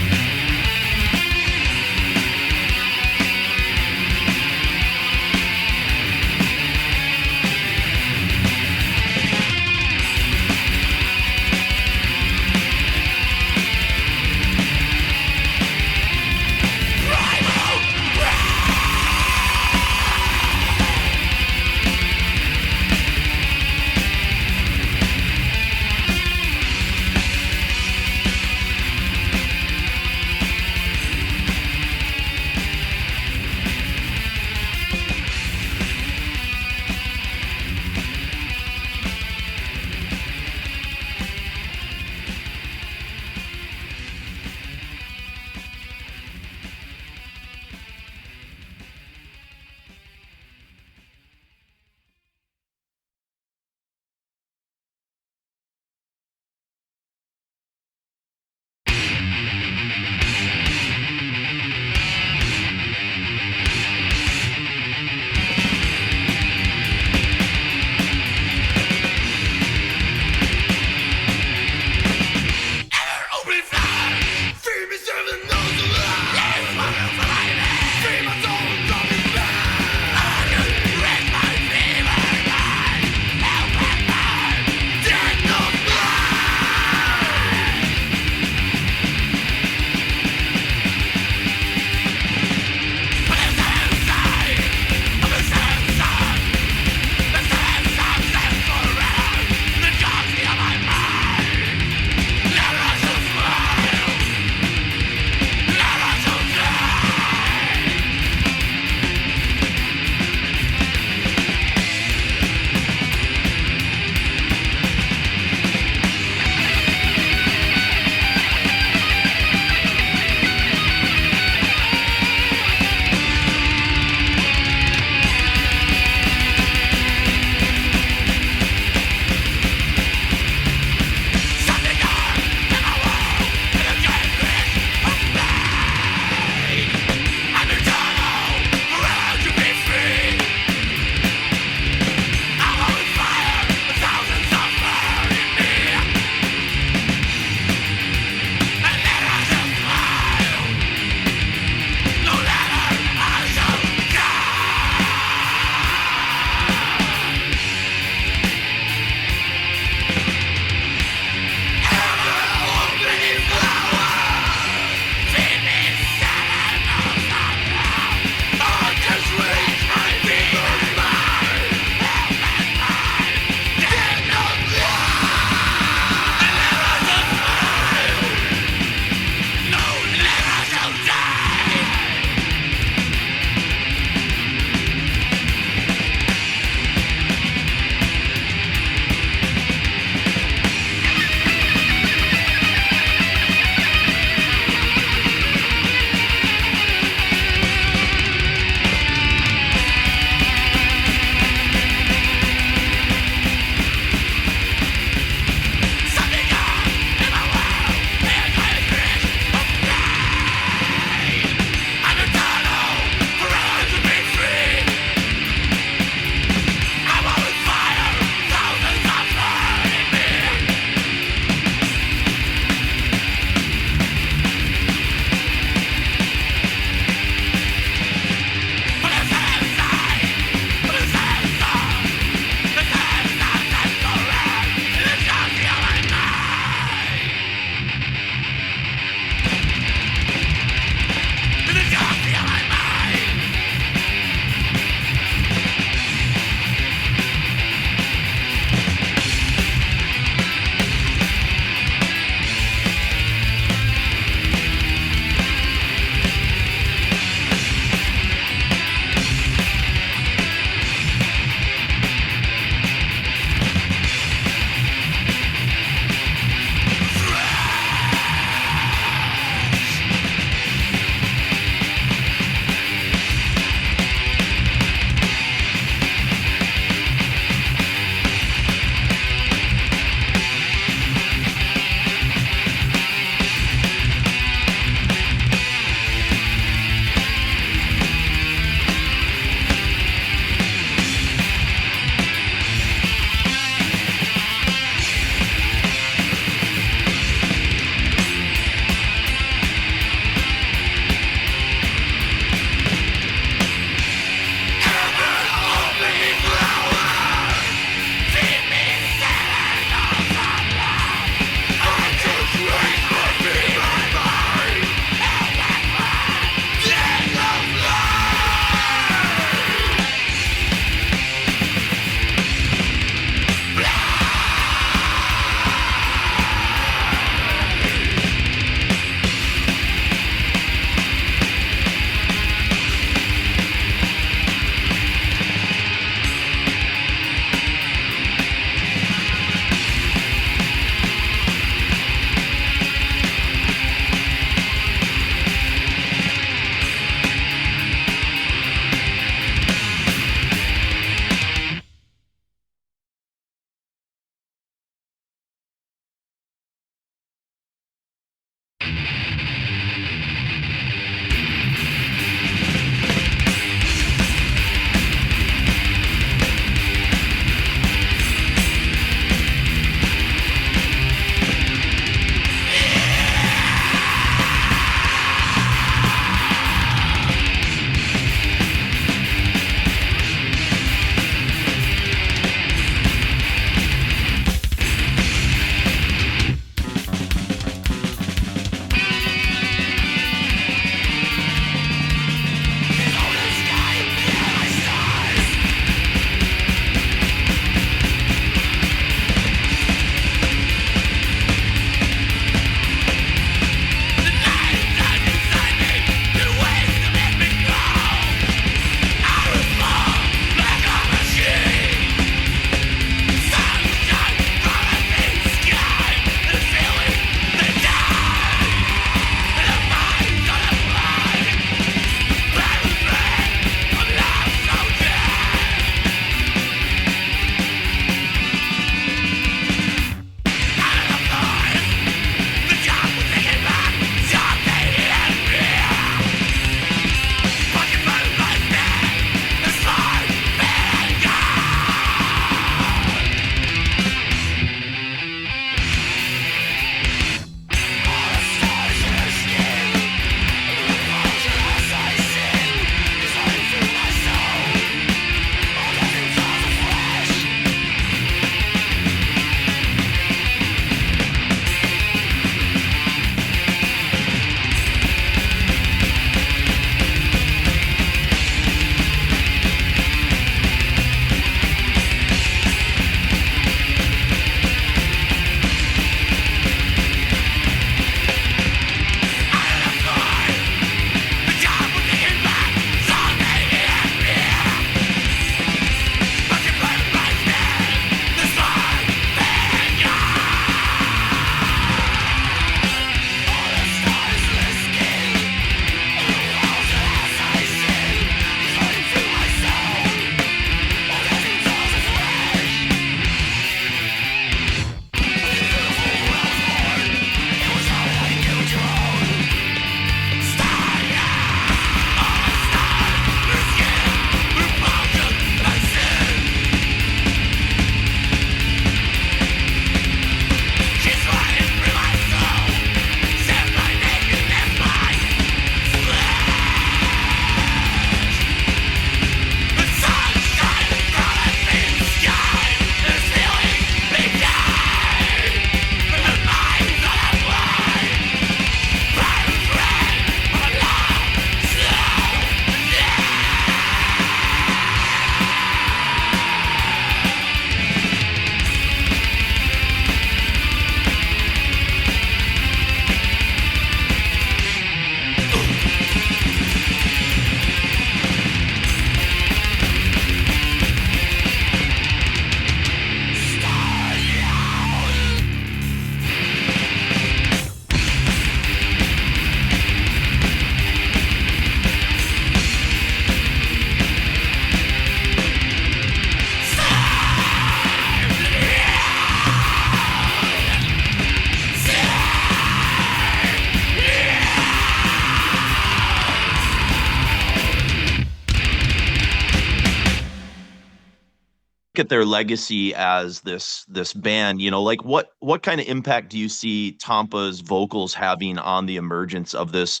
at their legacy as this band, you know, like what kind of impact do you see Tompa's vocals having on the emergence of this,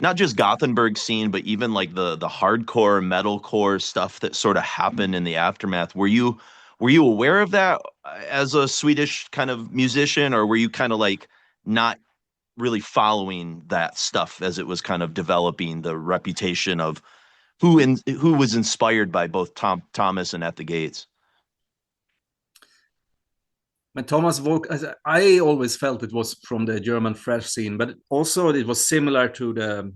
not just Gothenburg scene, but even like the hardcore metalcore stuff that sort of happened in the aftermath? Were you aware of that as a Swedish kind of musician, or were you kind of like not really following that stuff as it was kind of developing the reputation of who was inspired by both Thomas and At the Gates? When Thomas I always felt it was from the German thrash scene, but also it was similar to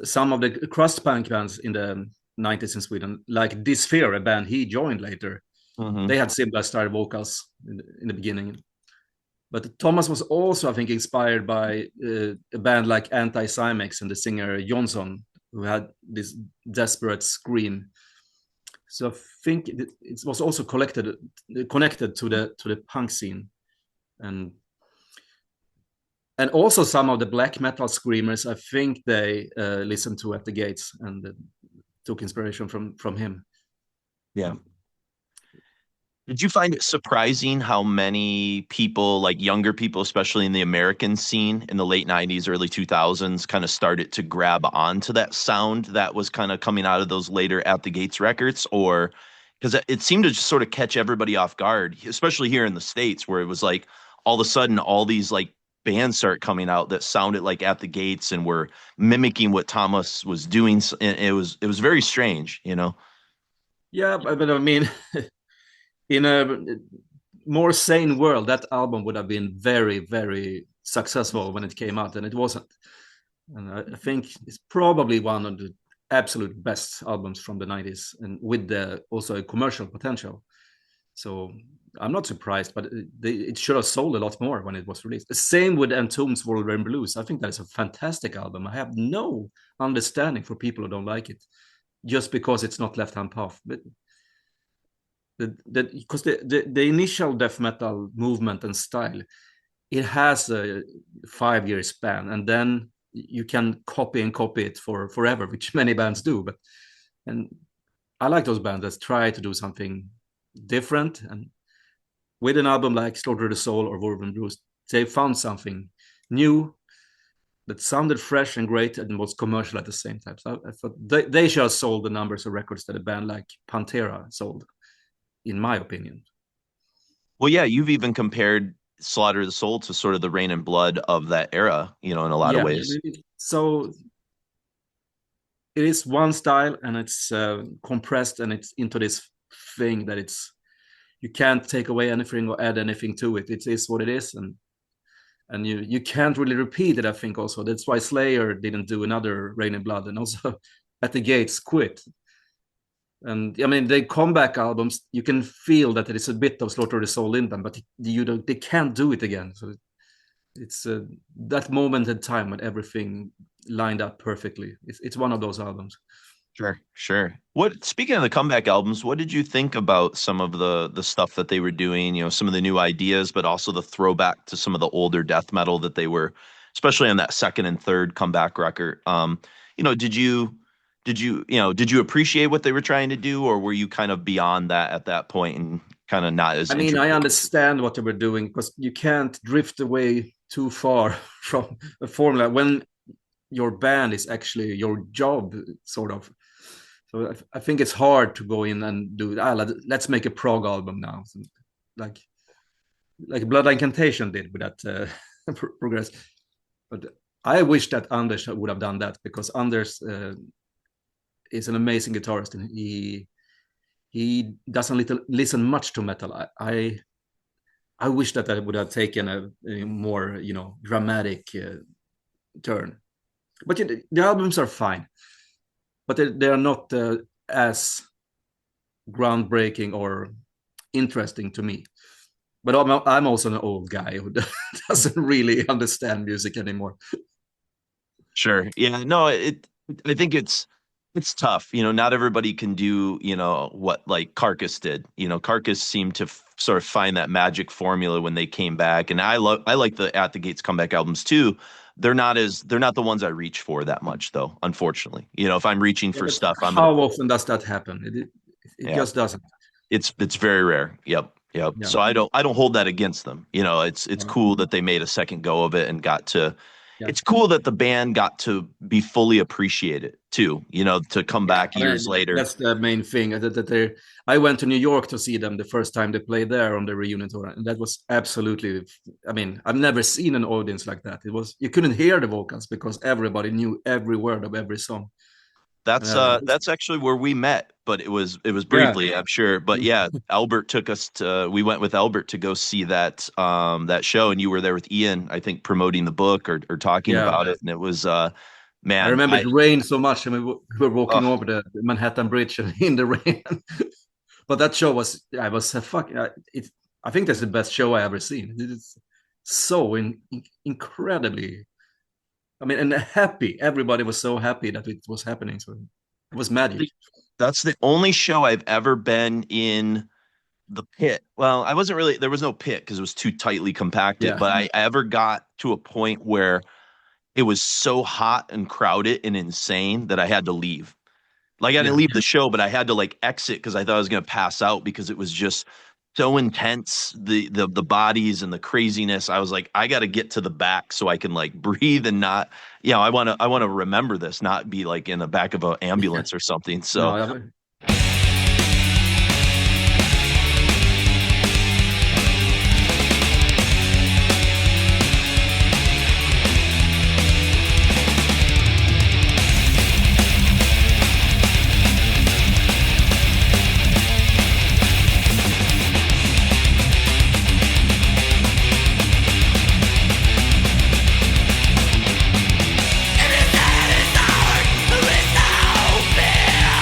some of the crust punk bands in the 90s in Sweden, like Dysphere, a band he joined later. Mm-hmm. They had similar style vocals in the beginning. But Thomas was also, I think, inspired by a band like Anti-Cymex and the singer Jonsson, who had this desperate scream. So I think it was also connected to the punk scene, and also some of the black metal screamers. I think they listened to At the Gates and took inspiration from him. Yeah. Did you find it surprising how many people, like younger people, especially in the American scene in the late 90s, early 2000s, kind of started to grab onto that sound that was kind of coming out of those later At the Gates records? Or because it seemed to just sort of catch everybody off guard, especially here in the States, where it was like all of a sudden all these like bands start coming out that sounded like At the Gates and were mimicking what Thomas was doing. And it was very strange, you know? Yeah, but I mean, in a more sane world, that album would have been very, very successful when it came out, and it wasn't. And I think it's probably one of the absolute best albums from the 90s, and with also a commercial potential. So I'm not surprised, but it should have sold a lot more when it was released. The same with Entombed's Wolverine Blues. I think that is a fantastic album. I have no understanding for people who don't like it, just because it's not Left Hand Path. But because the initial death metal movement and style, it has a 5-year span, and then you can copy it for forever, which many bands do. And I like those bands that try to do something different, and with an album like Slaughter the Soul or Wolverine Blues, they found something new that sounded fresh and great and was commercial at the same time. So I thought they should have sold the numbers of records that a band like Pantera sold, in my opinion. Well, yeah, you've even compared Slaughter the Soul to sort of the Rain and Blood of that era, you know, in a lot of ways. So it is one style, and it's compressed, and it's into this thing that you can't take away anything or add anything to it. It is what it is, and you can't really repeat it. I think also that's why Slayer didn't do another Rain and Blood, and also At the Gates quit. And I mean, the comeback albums, you can feel that there is a bit of Slaughter the Soul in them, but they can't do it again. So it's that moment in time when everything lined up perfectly. It's one of those albums. Sure. Speaking of the comeback albums, what did you think about some of the stuff that they were doing? You know, some of the new ideas, but also the throwback to some of the older death metal that they were, especially on that second and third comeback record. You know, did you appreciate what they were trying to do, or were you kind of beyond that at that point and kind of not as? I mean, I understand what they were doing, because you can't drift away too far from a formula when your band is actually your job, sort of. So I think it's hard to go in and do let's make a prog album now, like Blood Incantation did with that progress. But I wish that Anders would have done that, because Anders is an amazing guitarist, and he doesn't listen much to metal. I wish that I would have taken a more dramatic turn. But the albums are fine, but they are not as groundbreaking or interesting to me. But I'm also an old guy who doesn't really understand music anymore. Sure. Yeah. No. I think it's tough. You know, not everybody can do, what like Carcass did. You know, Carcass seemed to sort of find that magic formula when they came back. And I like the At the Gates comeback albums too. They're not the ones I reach for that much, though, unfortunately. You know, if I'm reaching for stuff, how often does that happen? It just doesn't. It's very rare. Yep. Yeah. So I don't hold that against them. You know, it's cool that they made a second go of it and got to. Yeah. It's cool that the band got to be fully appreciated too. You know, to come back years later. That's the main thing. That I went to New York to see them the first time they played there on the reunion tour, and that was absolutely. I mean, I've never seen an audience like that. It was, you couldn't hear the vocals because everybody knew every word of every song. That's actually where we met, but it was briefly, I'm sure. But yeah, Albert took us to. We went with Albert to go see that show, and you were there with Ian, I think, promoting the book or talking about it, and it was man. I remember it rained so much, and we were walking over the Manhattan Bridge in the rain. But that show was I think that's the best show I ever seen. It's so incredibly. I mean, and happy. Everybody was so happy that it was happening. So it was magic. That's the only show I've ever been in the pit. Well, I wasn't really, there was no pit because it was too tightly compacted, but I ever got to a point where it was so hot and crowded and insane that I had to leave. Like I didn't leave the show, but I had to like exit because I thought I was going to pass out because it was just so intense, the bodies and the craziness. I was like, I got to get to the back so I can like breathe and not, I want to remember this, not be like in the back of an ambulance or something. So No, If you said it's over, there is no fear.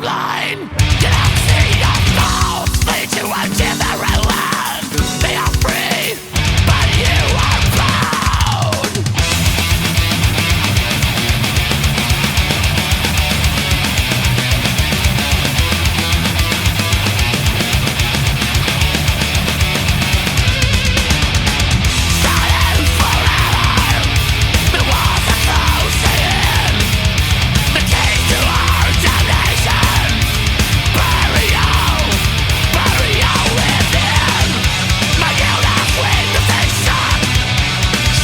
blind. Galaxy of souls lead to a different land. They are free, but you are bound. Silent forever, the walls are closing in. The key to our damnation. Burial within. My guilt of weakness is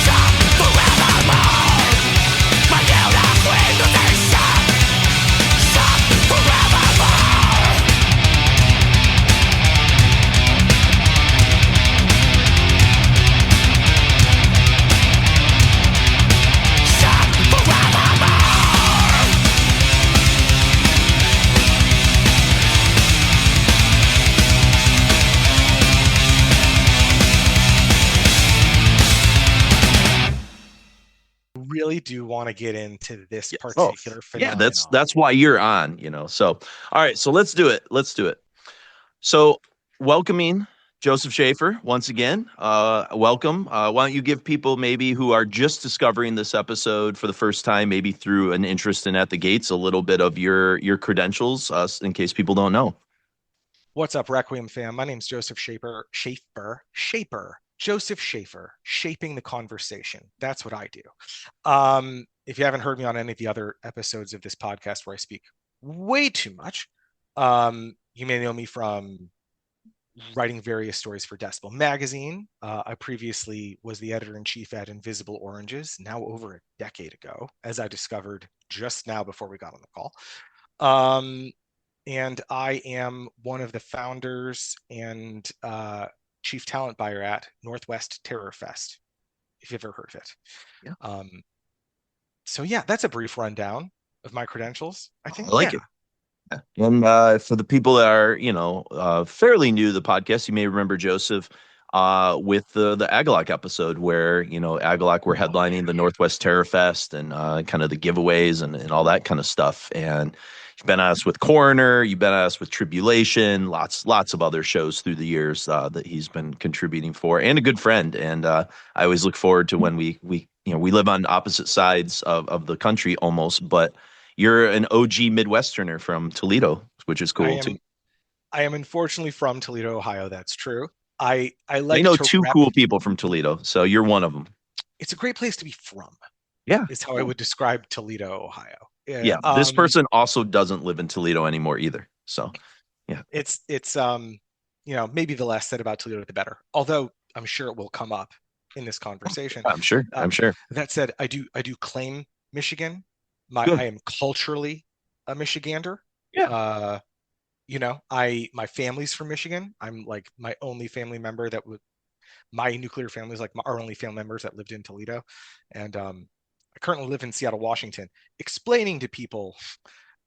shock forevermore. My guilt of weakness is shock forevermore. Shock forevermore. Really do want to get into this Yeah. particular Yeah, phenomenon. that's why you're on, So, all right, so let's do it. So, welcoming Joseph Schaefer once again. Welcome. Why don't you give people maybe who are just discovering this episode for the first time, maybe through an interest in At the Gates, a little bit of your credentials, in case people don't know. What's up, Requiem fam? My name's Joseph Schaefer. Joseph Schaefer, shaping the conversation. That's what I do. If you haven't heard me on any of the other episodes of this podcast where I speak way too much, you may know me from writing various stories for Decibel Magazine. I previously was the editor-in-chief at Invisible Oranges, now over a decade ago, as I discovered just now before we got on the call. And I am one of the founders and chief talent buyer at Northwest Terror Fest, if you've ever heard of it. Yeah. So yeah, that's a brief rundown of my credentials. I think I like it. And for the people that are, fairly new to the podcast, you may remember Joseph with the Agalock episode where, Agalock were headlining the Northwest Terror Fest and kind of the giveaways and all that kind of stuff. And you've been at us with Coroner, you've been at us with Tribulation, lots of other shows through the years that he's been contributing for, and a good friend. And I always look forward to when we live on opposite sides of the country almost, but you're an OG Midwesterner from Toledo, which is cool too. I am unfortunately from Toledo, Ohio. That's true. I like know to two rep. cool people from Toledo, so you're one of them. It's a great place to be from. Yeah, is how I would describe Toledo, Ohio. Yeah, this person also doesn't live in Toledo anymore either. So, yeah, it's maybe the less said about Toledo, the better. Although I'm sure it will come up in this conversation. I'm sure. That said, I do claim Michigan. I am culturally a Michigander. Yeah. My family's from Michigan. I'm like my only family member my nuclear family is like our only family members that lived in Toledo. And I currently live in Seattle, Washington, explaining to people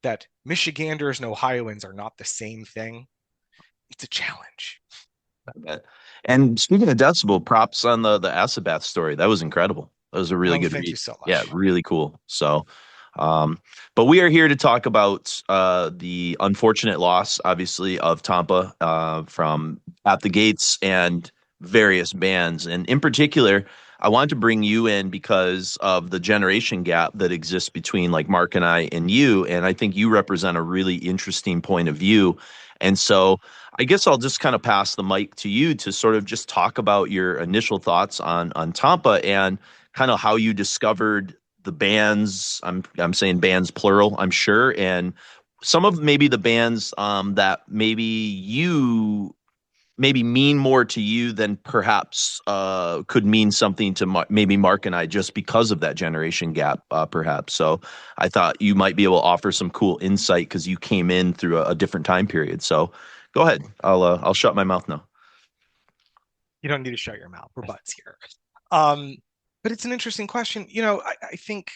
that Michiganders and Ohioans are not the same thing. It's a challenge. And speaking of Decibel, props on the acid bath story. That was incredible. That was a really good read. Thank you so much. Yeah, really cool. So, but we are here to talk about the unfortunate loss, obviously, of Tompa from At the Gates and various bands. And in particular, I wanted to bring you in because of the generation gap that exists between like Mark and I and you. And I think you represent a really interesting point of view. And so I guess I'll just kind of pass the mic to you to sort of just talk about your initial thoughts on Tompa and kind of how you discovered the bands. I'm saying bands plural, I'm sure, and some of maybe the bands that maybe you mean more to you than perhaps could mean something to maybe Mark and I just because of that generation gap, perhaps. So I thought you might be able to offer some cool insight because you came in through a different time period. So go ahead. I'll shut my mouth now. You don't need to shut your mouth. We're butts here. But it's an interesting question. I think,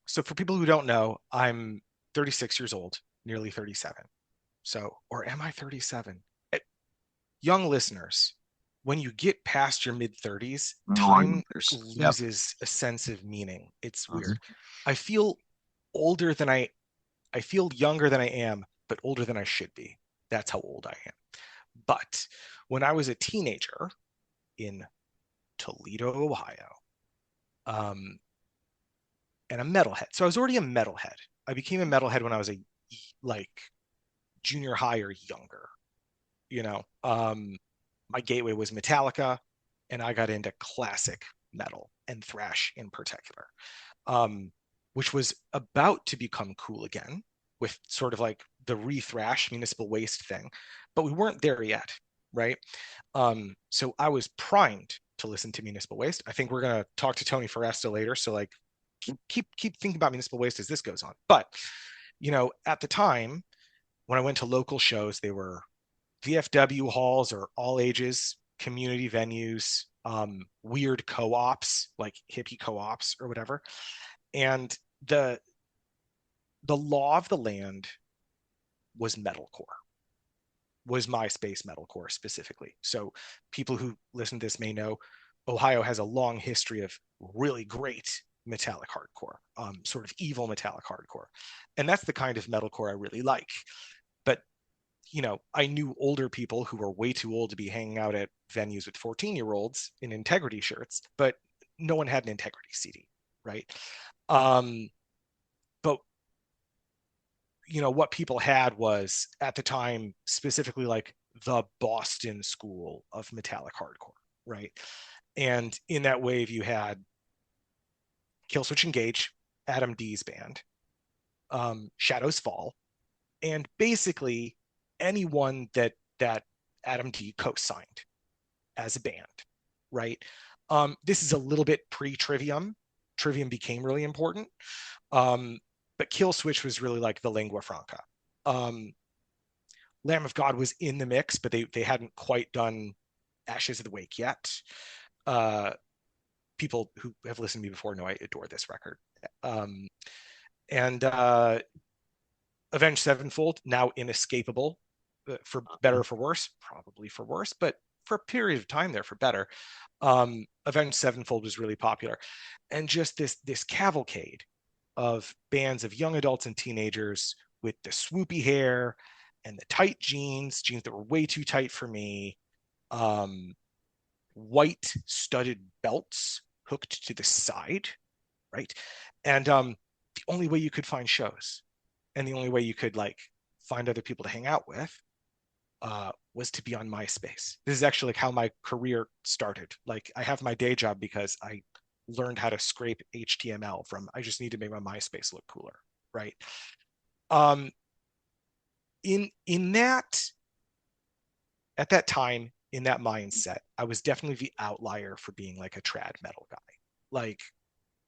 so for people who don't know, I'm 36 years old, nearly 37. So, or am I 37? Young listeners, when you get past your mid-30s, time loses a sense of meaning. It's weird. I feel older than I I feel younger than I am, but older than I should be. That's how old I am. But when I was a teenager in Toledo, Ohio, and a metalhead. So I was already a metalhead. I became a metalhead when I was a like junior high or younger. You know, my gateway was Metallica, and I got into classic metal and thrash in particular, which was about to become cool again with sort of like the re-thrash Municipal Waste thing, but we weren't there yet, right? So I was primed to listen to Municipal Waste. I think we're gonna talk to Tony Foresta later, so like keep thinking about Municipal Waste as this goes on. But you know, at the time when I went to local shows, they were VFW halls or all ages community venues, weird co-ops like hippie co-ops or whatever. And the law of the land was metalcore, was MySpace metalcore specifically. So people who listen to this may know Ohio has a long history of really great metallic hardcore, sort of evil metallic hardcore. And that's the kind of metalcore I really like. But, you know, I knew older people who were way too old to be hanging out at venues with 14-year-olds in Integrity shirts, but no one had an Integrity CD, right? But you know, what people had was at the time specifically like the Boston school of metallic hardcore, right? And in that wave you had Killswitch Engage, Adam D's band, Shadows Fall, and basically anyone that Adam D co-signed as a band, right? This is a little bit pre-Trivium. Trivium became really important. But Killswitch was really like the lingua franca. Lamb of God was in the mix, but they hadn't quite done Ashes of the Wake yet. People who have listened to me before know I adore this record. And Avenged Sevenfold, now inescapable, for better or for worse, probably for worse, but for a period of time there for better. Avenged Sevenfold was really popular. And just this cavalcade of bands of young adults and teenagers with the swoopy hair and the tight jeans that were way too tight for me, white studded belts hooked to the side, right? And the only way you could find shows and the only way you could like find other people to hang out with was to be on MySpace. This is actually like how my career started. Like I have my day job because I learned how to scrape HTML from, I just need to make my MySpace look cooler, right? In that, at that time, in that mindset, I was definitely the outlier for being like a trad metal guy. Like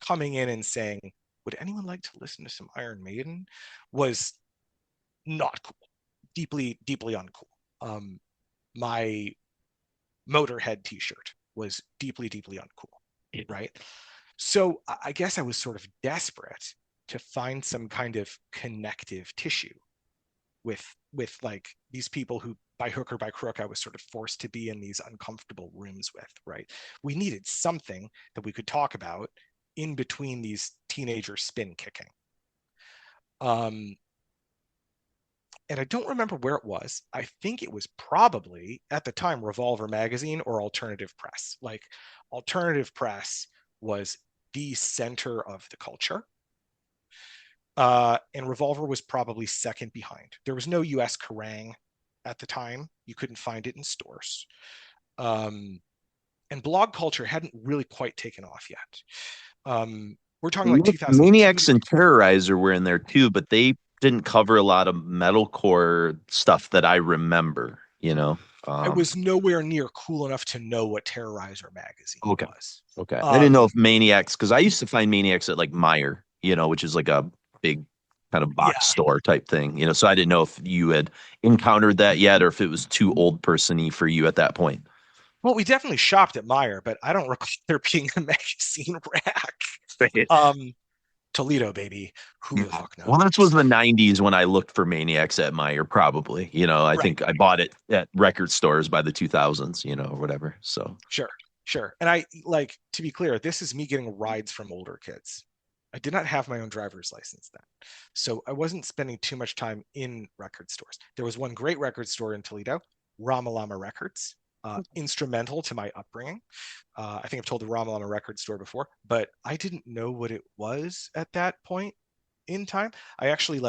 coming in and saying, would anyone like to listen to some Iron Maiden, was not cool. Deeply uncool. My Motorhead t-shirt was deeply uncool, right? So I guess I was sort of desperate to find some kind of connective tissue with like these people who by hook or by crook I was sort of forced to be in these uncomfortable rooms with, right? We needed something that we could talk about in between these teenager spin kicking. And I don't remember where it was. I think it was probably at the time Revolver magazine or Alternative Press. Like Alternative Press was the center of the culture. And Revolver was probably second behind. There was no US Kerrang at the time. You couldn't find it in stores. And blog culture hadn't really quite taken off yet. We're talking like 2000. Maniacs and Terrorizer were in there too, but they didn't cover a lot of metalcore stuff that I remember, you know. I was nowhere near cool enough to know what Terrorizer magazine was. Okay. I didn't know if Maniacs, because I used to find Maniacs at like Meyer, you know, which is like a big kind of box store type thing, you know. So I didn't know if you had encountered that yet or if it was too old person-y for you at that point. Well, we definitely shopped at Meyer, but I don't recall there being a magazine rack. Toledo, baby. Who the fuck knows? Well, this was the 90s when I looked for Maniacs at Meyer, probably. You know, I think I bought it at record stores by the 2000s, you know, or whatever. So Sure. And I, like, to be clear, this is me getting rides from older kids. I did not have my own driver's license then. So I wasn't spending too much time in record stores. There was one great record store in Toledo, Ramalama Records, instrumental to my upbringing. I think I've told the Ramalama record store before, but I didn't know what it was at that point in time. I actually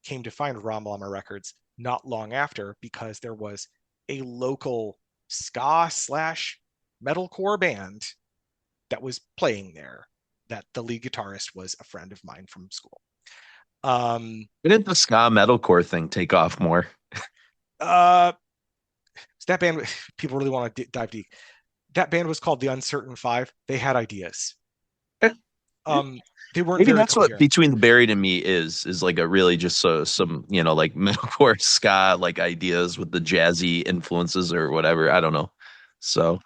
came to find Ramalama Records not long after because there was a local ska / metalcore band that was playing there, that the lead guitarist was a friend of mine from school. Didn't the ska metalcore thing take off more? So that band, people really want to dive deep. That band was called the Uncertain Five. They had ideas. They weren't Maybe very that's coherent. what Between the Buried and Me is like a really just some like metalcore ska like ideas with the jazzy influences or whatever. I don't know. So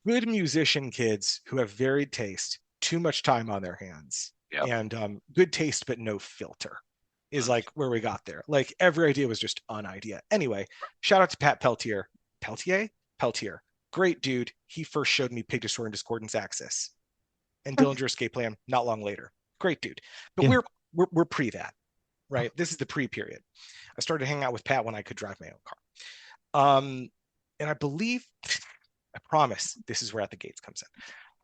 Good musician kids who have varied taste, too much time on their hands, Yep. and good taste but no filter is like where we got there. Like every idea was just an idea. Anyway, shout out to Pat Peltier. Peltier. Great dude. He first showed me Pig Distortion Discordance Axis and Dillinger Escape Plan not long later. Great dude. But Yeah. we're pre that, right? This is the pre-period. I started hanging out with Pat when I could drive my own car. And I believe, I promise this is where At the Gates comes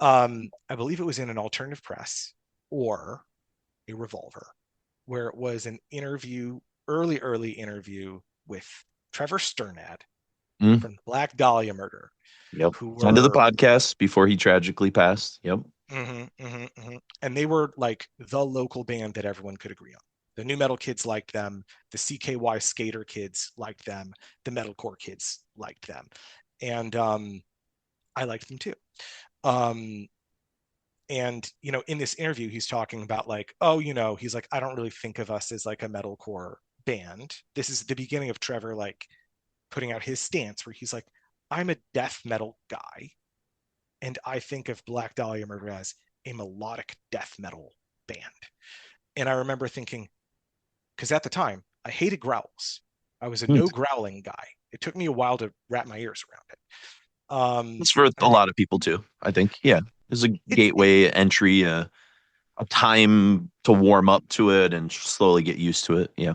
in. I believe it was in an alternative press or a Revolver, where it was an interview, early interview with Trevor Sturnad from the Black Dahlia murder. Yep. Who End of the were, podcast before he tragically passed. Yep. And they were like the local band that everyone could agree on. The new metal kids liked them. The CKY skater kids liked them. The metalcore kids liked them. And I liked them too. And in this interview, he's talking about he's like, I don't really think of us as like a metalcore band. This is the beginning of Trevor putting out his stance where he's like, I'm a death metal guy, and I think of Black Dahlia Murder as a melodic death metal band. And I remember thinking, because at the time I hated growls. I was a no growling guy. It took me a while to wrap my ears around it. It's for a lot of people too, I think. Yeah. There's a gateway entry, a time to warm up to it and slowly get used to it. Yeah.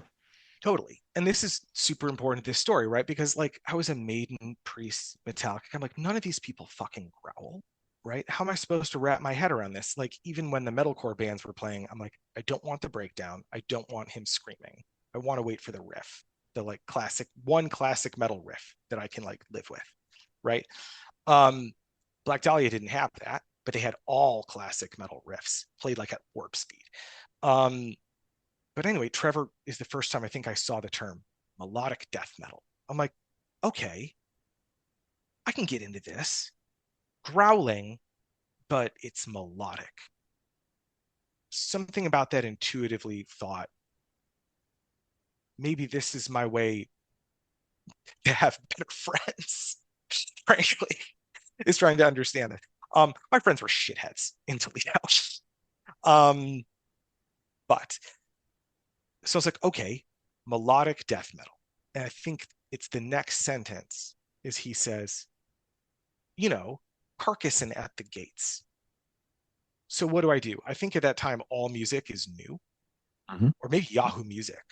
Totally. And this is super important to this story, right? Because I was a Maiden, Priest, Metallica. I'm like, none of these people fucking growl, right? How am I supposed to wrap my head around this? Even when the metalcore bands were playing, I'm like, I don't want the breakdown. I don't want him screaming. I want to wait for the riff, the classic metal riff that I can live with, right? Black Dahlia didn't have that, but they had all classic metal riffs played at warp speed. But anyway, Trevor is the first time I think I saw the term melodic death metal. I'm like, okay, I can get into this. Growling, but it's melodic. Something about that intuitively thought, maybe this is my way to have better friends, frankly, is trying to understand it. My friends were shitheads in Toledo. But so it's like, okay, melodic death metal. And I think it's the next sentence is he says, Carcass and At the Gates. So what do? I think at that time, All Music is new, or maybe Yahoo Music.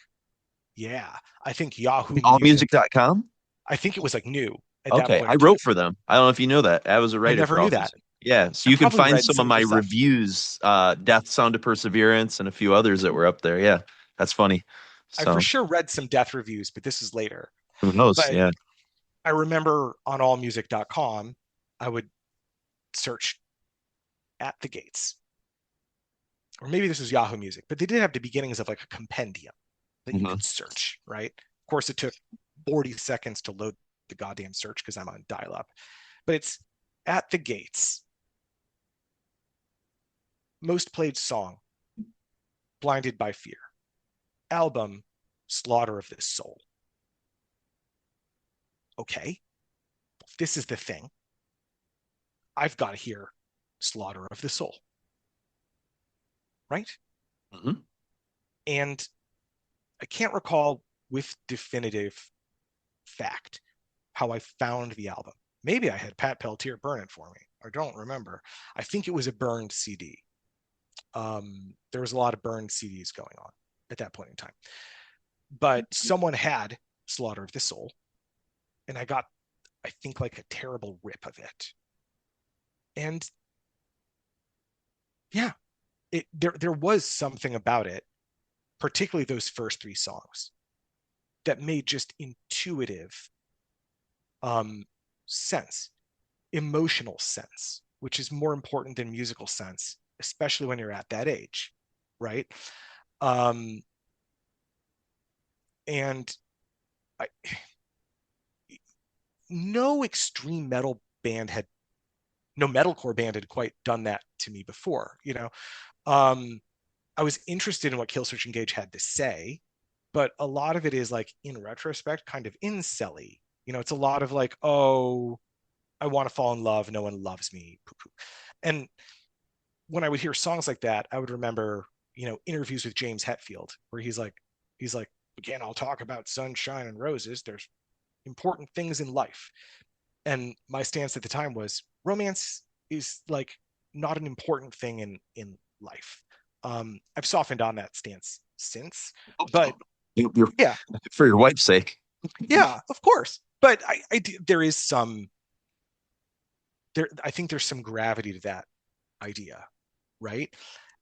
Yeah, I think Yahoo Allmusic.com? I think it was new. Okay, I wrote for them. I don't know if you know that. I was a writer. I never knew that. Yeah, so you can find some of my reviews, Death, Sound of Perseverance, and a few others that were up there. Yeah, that's funny. I for sure read some Death reviews, but this is later. Who knows? But yeah. I remember on allmusic.com, I would search At the Gates. Or maybe this was Yahoo Music, but they did have the beginnings of a compendium that you could search, right? Of course, it took 40 seconds to load the goddamn search because I'm on dial-up. But it's At the Gates. Most played song, Blinded by Fear. Album, Slaughter of the Soul. Okay, if this is the thing, I've got to hear Slaughter of the Soul. Right? And I can't recall with definitive fact how I found the album. Maybe I had Pat Peltier burn it for me. I don't remember. I think it was a burned CD. There was a lot of burned CDs going on at that point in time. But someone had Slaughter of the Soul, and I got, I think, like a terrible rip of it. And yeah, there was something about it, particularly those first 3 songs, that made just intuitive sense, emotional sense, which is more important than musical sense, especially when you're at that age, right? And no extreme metal band had, no metalcore band had quite done that to me before, you know. I was interested in what Killswitch Engage had to say, but a lot of it is like, in retrospect, kind of incel-y. You know, it's a lot of like, oh, I want to fall in love, no one loves me. And when I would hear songs like that, I would remember, you know, interviews with James Hetfield, where he's like, again, I'll talk about sunshine and roses. There's important things in life. And my stance at the time was, romance is like not an important thing in life. I've softened on that stance since, but yeah, for your wife's sake. Yeah, of course. But there is some, I think there's some gravity to that idea, right?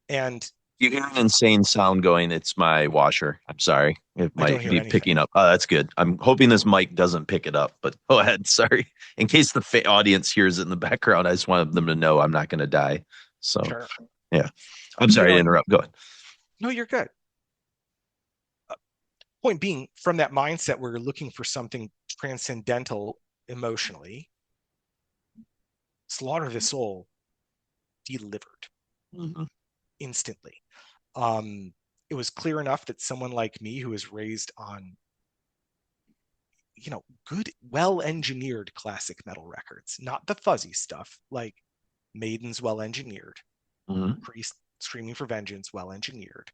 And you hear an insane sound going. It's my washer. I'm sorry. It might be picking up. Oh, that's good. I'm hoping this mic doesn't pick it up, but go ahead. Sorry. In case the audience hears it in the background, I just wanted them to know I'm not going to die. So, sure. Yeah. I'm sorry to interrupt. Go ahead. No, you're good. Point being, from that mindset where you're looking for something transcendental emotionally, Slaughter of the Soul delivered instantly. It was clear enough that someone like me, who was raised on, you know, good, well-engineered classic metal records, not the fuzzy stuff, like Maiden's well-engineered, Priest Screaming for Vengeance well-engineered.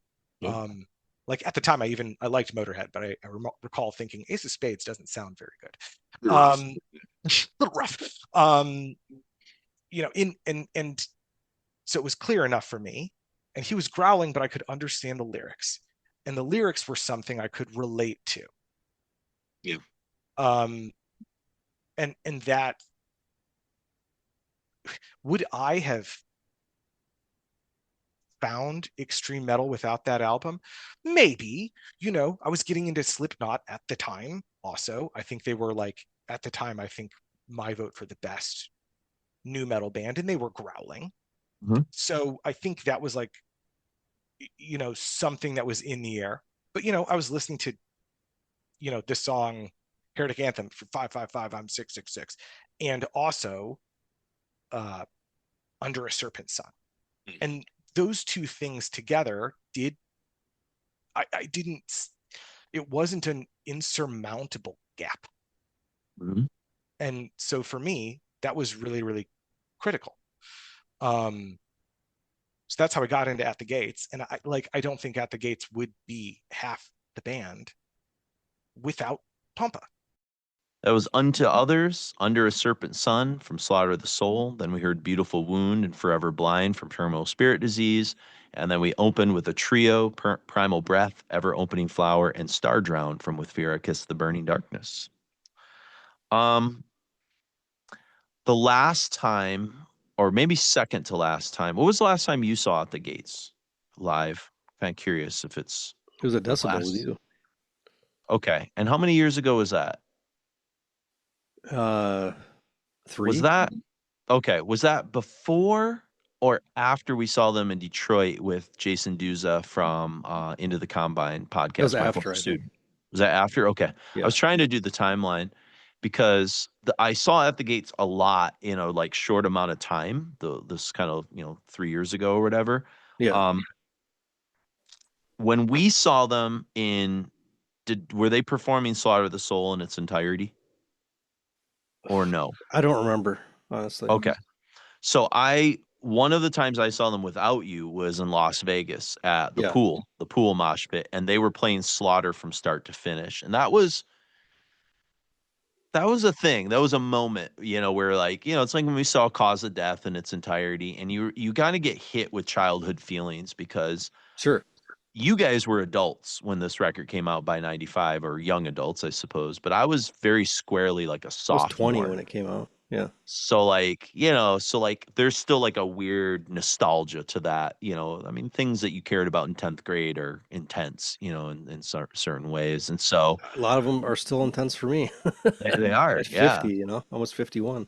Like at the time, I liked Motorhead, but I recall thinking Ace of Spades doesn't sound very good. A little rough. You know, and so it was clear enough for me. And he was growling, but I could understand the lyrics, and the lyrics were something I could relate to. Yeah. And that, would I have found extreme metal without that album? Maybe. You know, I was getting into Slipknot at the time also. I think they were, like, at the time, I think my vote for the best new metal band, and they were growling. So I think that was, like, you know, something that was in the air. But, you know, I was listening to, you know, the song Heretic Anthem for 555 I'm 666, and also Under a Serpent Sun. And those two things together it wasn't an insurmountable gap. And so for me, that was really, really critical. So that's how I got into At the Gates. And I don't think At the Gates would be half the band without Tompa. That was Unto Others, Under a Serpent Sun from Slaughter of the Soul. Then we heard Beautiful Wound and Forever Blind from Terminal Spirit Disease. And then we opened with a trio, Primal Breath, Ever Opening Flower, and Stardrowned from With Fear I Kiss the Burning Darkness. The last time, or maybe second to last time, what was the last time you saw At the Gates live? Kind of curious if it was a Decibel with you. Okay. And how many years ago was that? 3. Was that was that before or after we saw them in Detroit with Jason Duza from Into the Combine podcast? That was after. Was that after? Okay. Yeah. I was trying to do the timeline because I saw At the Gates a lot in a like short amount of time. This kind of 3 years ago or whatever. Yeah. When we saw them were they performing Slaughter of the Soul in its entirety? Or no? I don't remember, honestly. Okay. So one of the times I saw them without you was in Las Vegas at the pool mosh pit, and they were playing Slaughter from start to finish. And that was that was a thing. That was a moment, where like, it's like when we saw Cause of Death in its entirety, and you got to get hit with childhood feelings because Sure. you guys were adults when this record came out by 95, or young adults, I suppose, but I was very squarely like a I was 20 sophomore. when it came out. Yeah. So like, there's still like a weird nostalgia to that, I mean, things that you cared about in 10th grade are intense, in certain ways. And so A lot of them are still intense for me. they are, At yeah. 50, almost 51.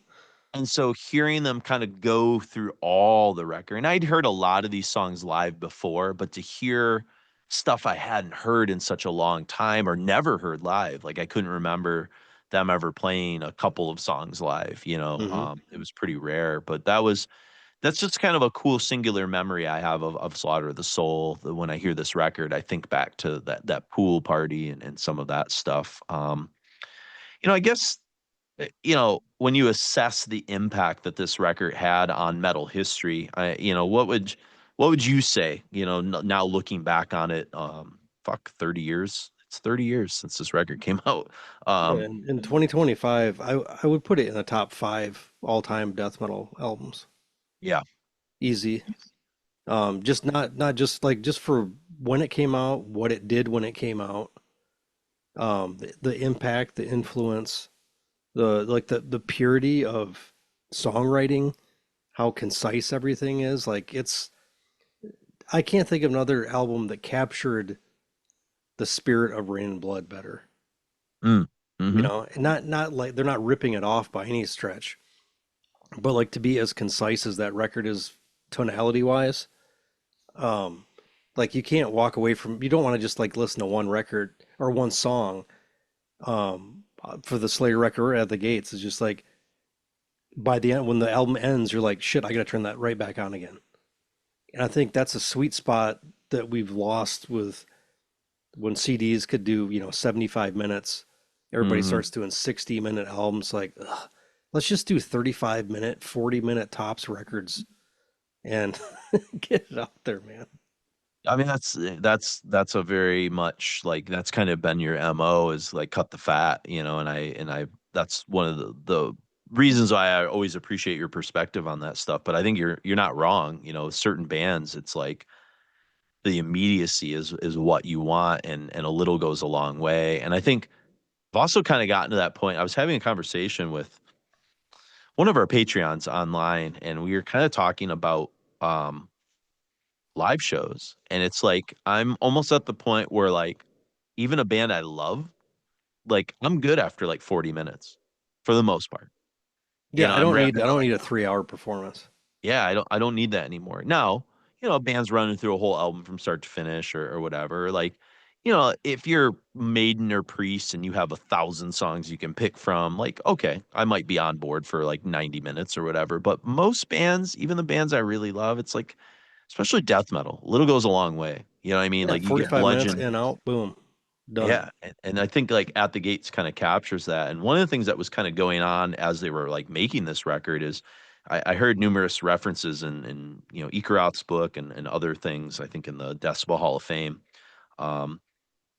And so hearing them kind of go through all the record, and I'd heard a lot of these songs live before, but to hear stuff I hadn't heard in such a long time or never heard live, like I couldn't remember them ever playing a couple of songs live, Hmm. it was pretty rare, but that's just kind of a cool singular memory I have of Slaughter of the Soul. That when I hear this record, I think back to that pool party and some of that stuff. I guess when you assess the impact that this record had on metal history, what would you say, now looking back on it, 30 years. It's 30 years since this record came out. Yeah, Um, in 2025, I would put it in the top 5 all-time death metal albums. yeah. Easy. Just not just like just for when it came out, what it did when it came out, the impact, the influence, the purity of songwriting, how concise everything is. Like I can't think of another album that captured the spirit of Rain and Blood better. Mm, mhm. And not like they're not ripping it off by any stretch, but like to be as concise as that record is tonality wise, um, like you can't walk away from, you don't want to just like listen to one record or one song, for the Slayer record at the gates. It's just like by the end, when the album ends, you're like, shit, I gotta turn that right back on again. And I think that's a sweet spot that we've lost with when CDs could do, 75 minutes. Everybody Mhm. starts doing 60-minute albums. Like, ugh, let's just do 35-minute, 40-minute tops records and get it out there, man. I mean, that's a very much like that's kind of been your MO, is like cut the fat, and I that's one of the reasons why I always appreciate your perspective on that stuff. But I think you're not wrong. Certain bands, it's like the immediacy is what you want, and a little goes a long way. And I think I've also kind of gotten to that point. I was having a conversation with one of our Patreons online, and we were kind of talking about um live shows, and it's like I'm almost at the point where like even a band I love, like I'm good after like 40 minutes for the most part. Yeah, I'm I don't need a 3 hour performance. Yeah, I don't need that anymore. Now, a band's running through a whole album from start to finish, or whatever. Like, if you're Maiden or Priest and you have 1,000 songs you can pick from, like, okay, I might be on board for like 90 minutes or whatever. But most bands, even the bands I really love, it's like, especially death metal, little goes a long way. You know what I mean? Yeah, Like you get 45 minutes bludgeoned. in, out, boom, done. Yeah, and I think like At the Gates kind of captures that. And one of the things that was kind of going on as they were like making this record is I heard numerous references in Ekeroth's book and other things. I think in the Decibel Hall of Fame, um,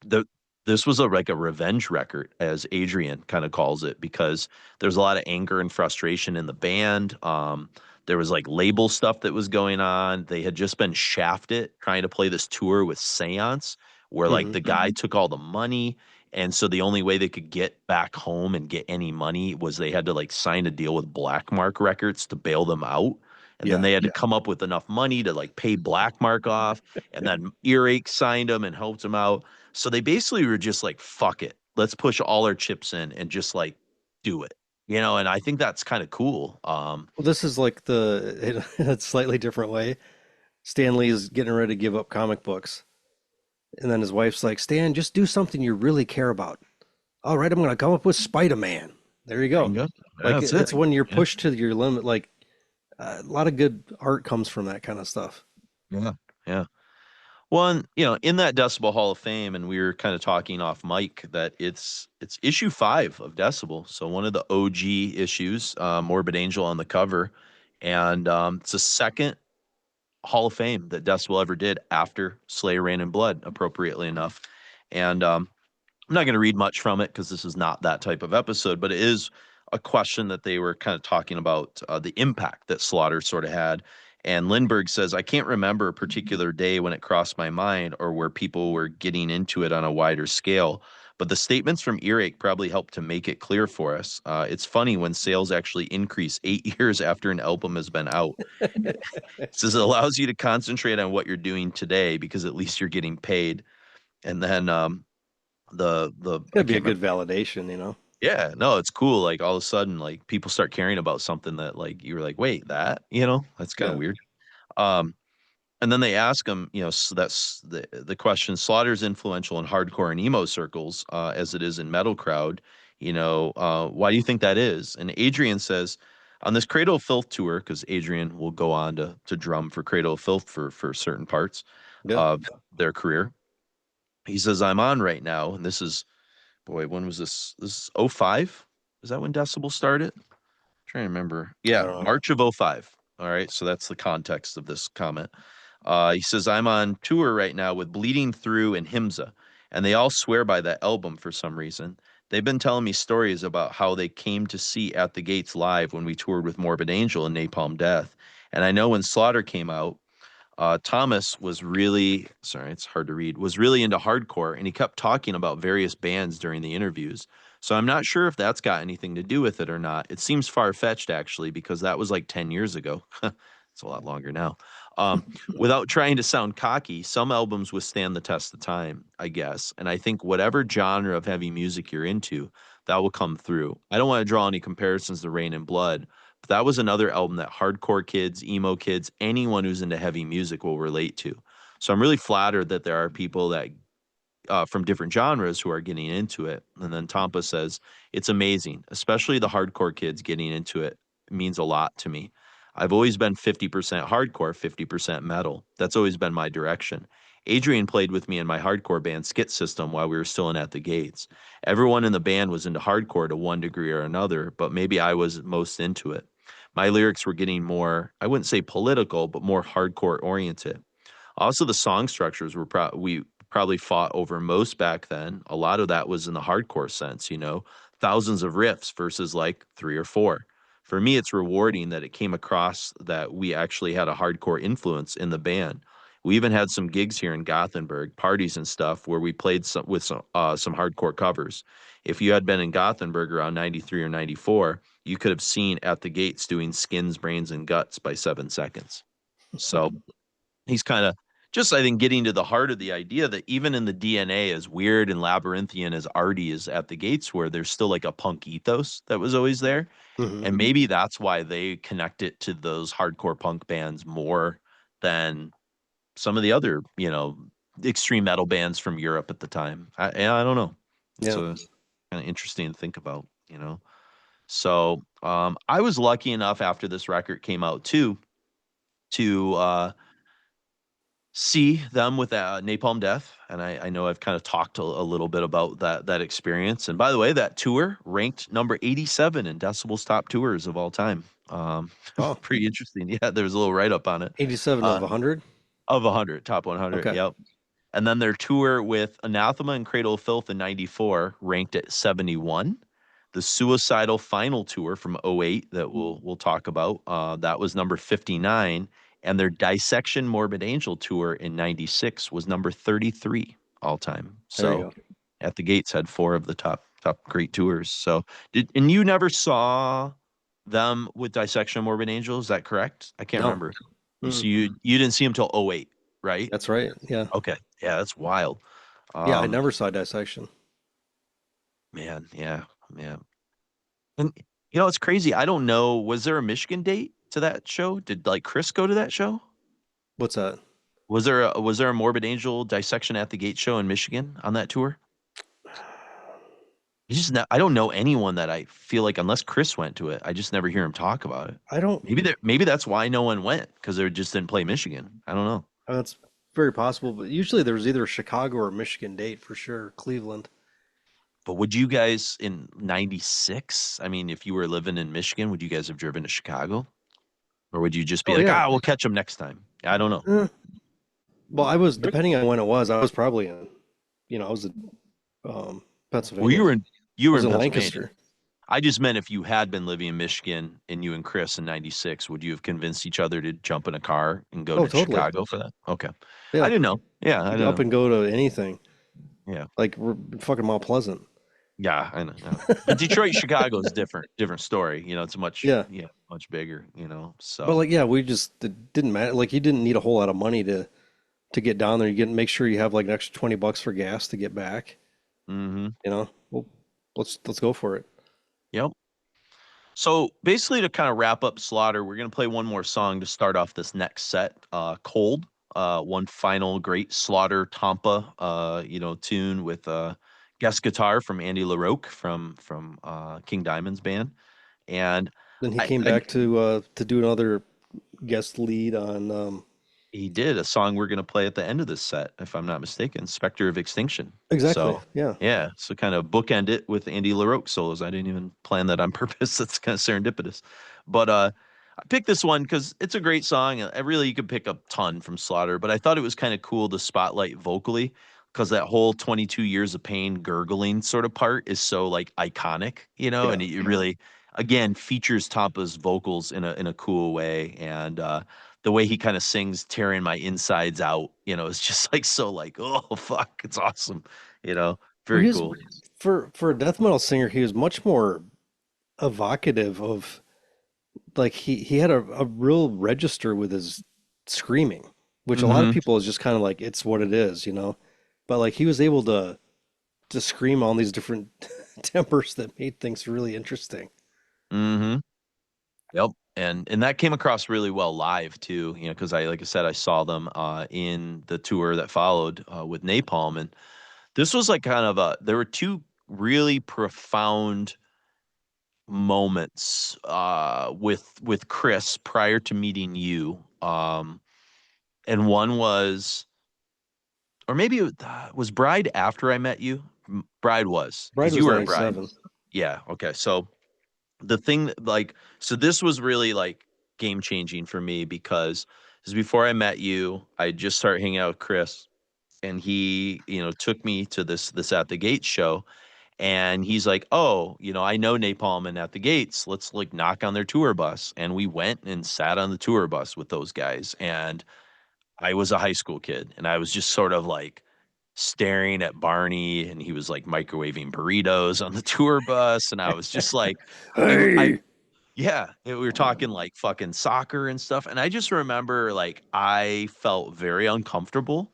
the this was like a revenge record, as Adrian kind of calls it, because there's a lot of anger and frustration in the band. There was like label stuff that was going on. They had just been shafted trying to play this tour with Seance, where like Hmm. the guy took all the money. And so the only way they could get back home and get any money was they had to like sign a deal with Black Mark Records to bail them out. And then Yeah. they had to come up with enough money to like pay Black Mark off. And then Earache signed them and helped them out. So they basically were just like, fuck it. Let's push all our chips in and just like do it. And I think that's kind of cool. Well, this is like in a slightly different way. Stan Lee is getting ready to give up comic books. And then his wife's like, Stan, just do something you really care about. All right, I'm going to come up with Spider-Man. There you There you go. go. Like That's it's it. when you're Yeah. pushed to your limit. Like a lot of good art comes from that kind of stuff. Yeah. Yeah. Well, and, in that Decibel Hall of Fame, and we were kind of talking off mic that it's issue 5 of Decibel, so one of the OG issues, Morbid Angel on the cover, and it's the second Hall of Fame that Decibel ever did after Slayer, Rain and Blood, appropriately enough, and I'm not going to read much from it because this is not that type of episode, but it is a question that they were kind of talking about the impact that Slaughter sort of had. And Lindberg says, I can't remember a particular day when it crossed my mind or where people were getting into it on a wider scale. But the statements from Earache probably helped to make it clear for us. It's funny when sales actually increase 8 years after an album has been out. It says it allows you to concentrate on what you're doing today because at least you're getting paid. And then the It's gotta be a good validation, you know. yeah, no, it's cool. Like all of a sudden, like people start caring about something that like you were like, wait, that, that's kind of Yeah. weird. Um, and then they ask him, so that's the question. Slaughter's influential in hardcore and emo circles, as it is in metal crowd. Why do you think that is? And Adrian says, on this Cradle of Filth tour, because Adrian will go on to drum for Cradle of Filth for certain parts Yeah. of their career. He says, I'm on right now, and this is, boy, when was this? This is 05? Is that when Decibel started? I'm trying to remember. Yeah, March of 05. All right, so that's the context of this comment. He says, I'm on tour right now with Bleeding Through and Himza, and they all swear by that album for some reason. They've been telling me stories about how they came to see At the Gates live when we toured with Morbid Angel and Napalm Death. And I know when Slaughter came out, Thomas was really, sorry, it's hard to read, was really into hardcore, and he kept talking about various bands during the interviews. So I'm not sure if that's got anything to do with it or not. It seems far-fetched, actually, because that was like 10 years ago. It's a lot longer now. Without trying to sound cocky, some albums withstand the test of time, I guess. And I think whatever genre of heavy music you're into, that will come through. I don't want to draw any comparisons to Rain and Blood, but that was another album that hardcore kids, emo kids, anyone who's into heavy music will relate to. So I'm really flattered that there are people that from different genres who are getting into it. And then Tompa says, it's amazing, especially the hardcore kids getting into it. It means a lot to me. I've always been 50% hardcore, 50% metal. That's always been my direction. Adrian played with me in my hardcore band Skit System while we were still in At the Gates. Everyone in the band was into hardcore to one degree or another, but maybe I was most into it. My lyrics were getting more, I wouldn't say political, but more hardcore oriented. Also, the song structures were we probably fought over most back then. A lot of that was in the hardcore sense, thousands of riffs versus like 3 or 4. For me, it's rewarding that it came across that we actually had a hardcore influence in the band. We even had some gigs here in Gothenburg, parties and stuff, where we played some hardcore covers. If you had been in Gothenburg around 93 or 94, you could have seen At the Gates doing Skins, Brains, and Guts by 7 seconds. So he's kind of just, I think, getting to the heart of the idea that even in the DNA, as weird and labyrinthian as Artie is At the Gates, where there's still like a punk ethos that was always there. Mhm. And maybe that's why they connect it to those hardcore punk bands more than some of the other, extreme metal bands from Europe at the time. I don't know. It's Yeah. kind of interesting to think about, So I was lucky enough after this record came out too to see them with Napalm Death, and I know I've kind of talked a little bit about that experience. And by the way, that tour ranked number 87 in Decibel's top tours of all time. Oh, Pretty interesting. Yeah, there's a little write up on it. 87 of 100. Of 100, top 100. Okay. Yep. And then their tour with Anathema and Cradle of Filth in 94 ranked at 71. The Suicidal Final Tour from 08 that we'll talk about, that was number 59. And their Dissection Morbid Angel tour in 96 was number 33 all time. There you So go. At the Gates had 4 of the top great tours. So and you never saw them with Dissection Morbid Angel, is that correct? I can't No. remember. Mm. So you didn't see them till 08, right? That's right. Yeah. Okay. Yeah, that's wild. Yeah, I never saw Dissection. Man, yeah. And it's crazy. I don't know. Was there a Michigan date to that show? Did like Chris go to that show? What's that? Was there a Morbid Angel Dissection At the Gate show in Michigan on that tour? I don't know anyone that I feel like, unless Chris went to it, I just never hear him talk about it. I don't. Maybe that's why no one went, because they just didn't play Michigan. I don't know. That's very possible, but usually there was either a Chicago or a Michigan date for sure. Cleveland. But would you guys in 96? I mean, if you were living in Michigan, would you guys have driven to Chicago? Or would you just be we'll catch them next time? I don't know. Well, I was, depending on when it was, I was probably in, I was Pennsylvania. Well, you were was in in Pennsylvania. Lancaster. I just meant if you had been living in Michigan and you and Chris in '96, would you have convinced each other to jump in a car and go Oh, to totally. Chicago for that? Okay. Yeah. I didn't know. Yeah, I You'd didn't up know. and go to anything. Yeah. Like we're fucking Mount Pleasant. Yeah, I know. But Detroit, Chicago is different story. You know, it's much Yeah. much bigger, you know. So But like, yeah, we just it didn't matter. Like, you didn't need a whole lot of money to get down there. You get make sure you have like an extra $20 for gas to get back. mm-hmm. You know, well, let's go for it. Yep. So basically, to kind of wrap up Slaughter, we're gonna play one more song to start off this next set. Cold. One final great Slaughter Tompa tune with guest guitar from Andy LaRocque from King Diamond's band. And Then he I, came I back to do another guest lead on. he did a song we're gonna play at the end of this set, if I'm not mistaken, Spectre of Extinction. Exactly. So Yeah. yeah, so kind of bookend it with Andy LaRocque solos. I didn't even plan that on purpose. That's kind of serendipitous. But I picked this one because it's a great song. I really, you could pick a ton from Slaughter, but I thought it was kind of cool to spotlight vocally because that whole 22 Years of Pain gurgling sort of part is so like iconic, you know, Yeah. and it really again features Tampa's vocals in a cool way. And the way he kind of sings tearing my insides out, you know, it's just like so like, oh fuck, it's awesome, you know. Well, Very cool. for a death metal singer, he was much more evocative of, like, he had a real register with his screaming, which a lot of Mhm. people is just kind of like it's what it is, you know. But like, he was able to scream all these different tempers that made things really interesting. Mhm. Yep. And that came across really well live too, you know, because like I said, I saw them in the tour that followed with Napalm, and this was like kind of there were two really profound moments with Chris prior to meeting you. And one was, or maybe it was Bride after I met you. Bride was Bride because you was were at Bride. 97. Yeah. Okay. So the thing like, so this was really like game changing for me because before I met you, I just started hanging out with Chris, and he, you know, took me to this At the Gates show, and he's like, oh, you know, I know Napalm and At the Gates, let's like knock on their tour bus. And we went and sat on the tour bus with those guys, and I was a high school kid, and I was just sort of like staring at Barney, and he was like microwaving burritos on the tour bus, and I was just like, I Hey. yeah, we were talking like fucking soccer and stuff, and I just remember like I felt very uncomfortable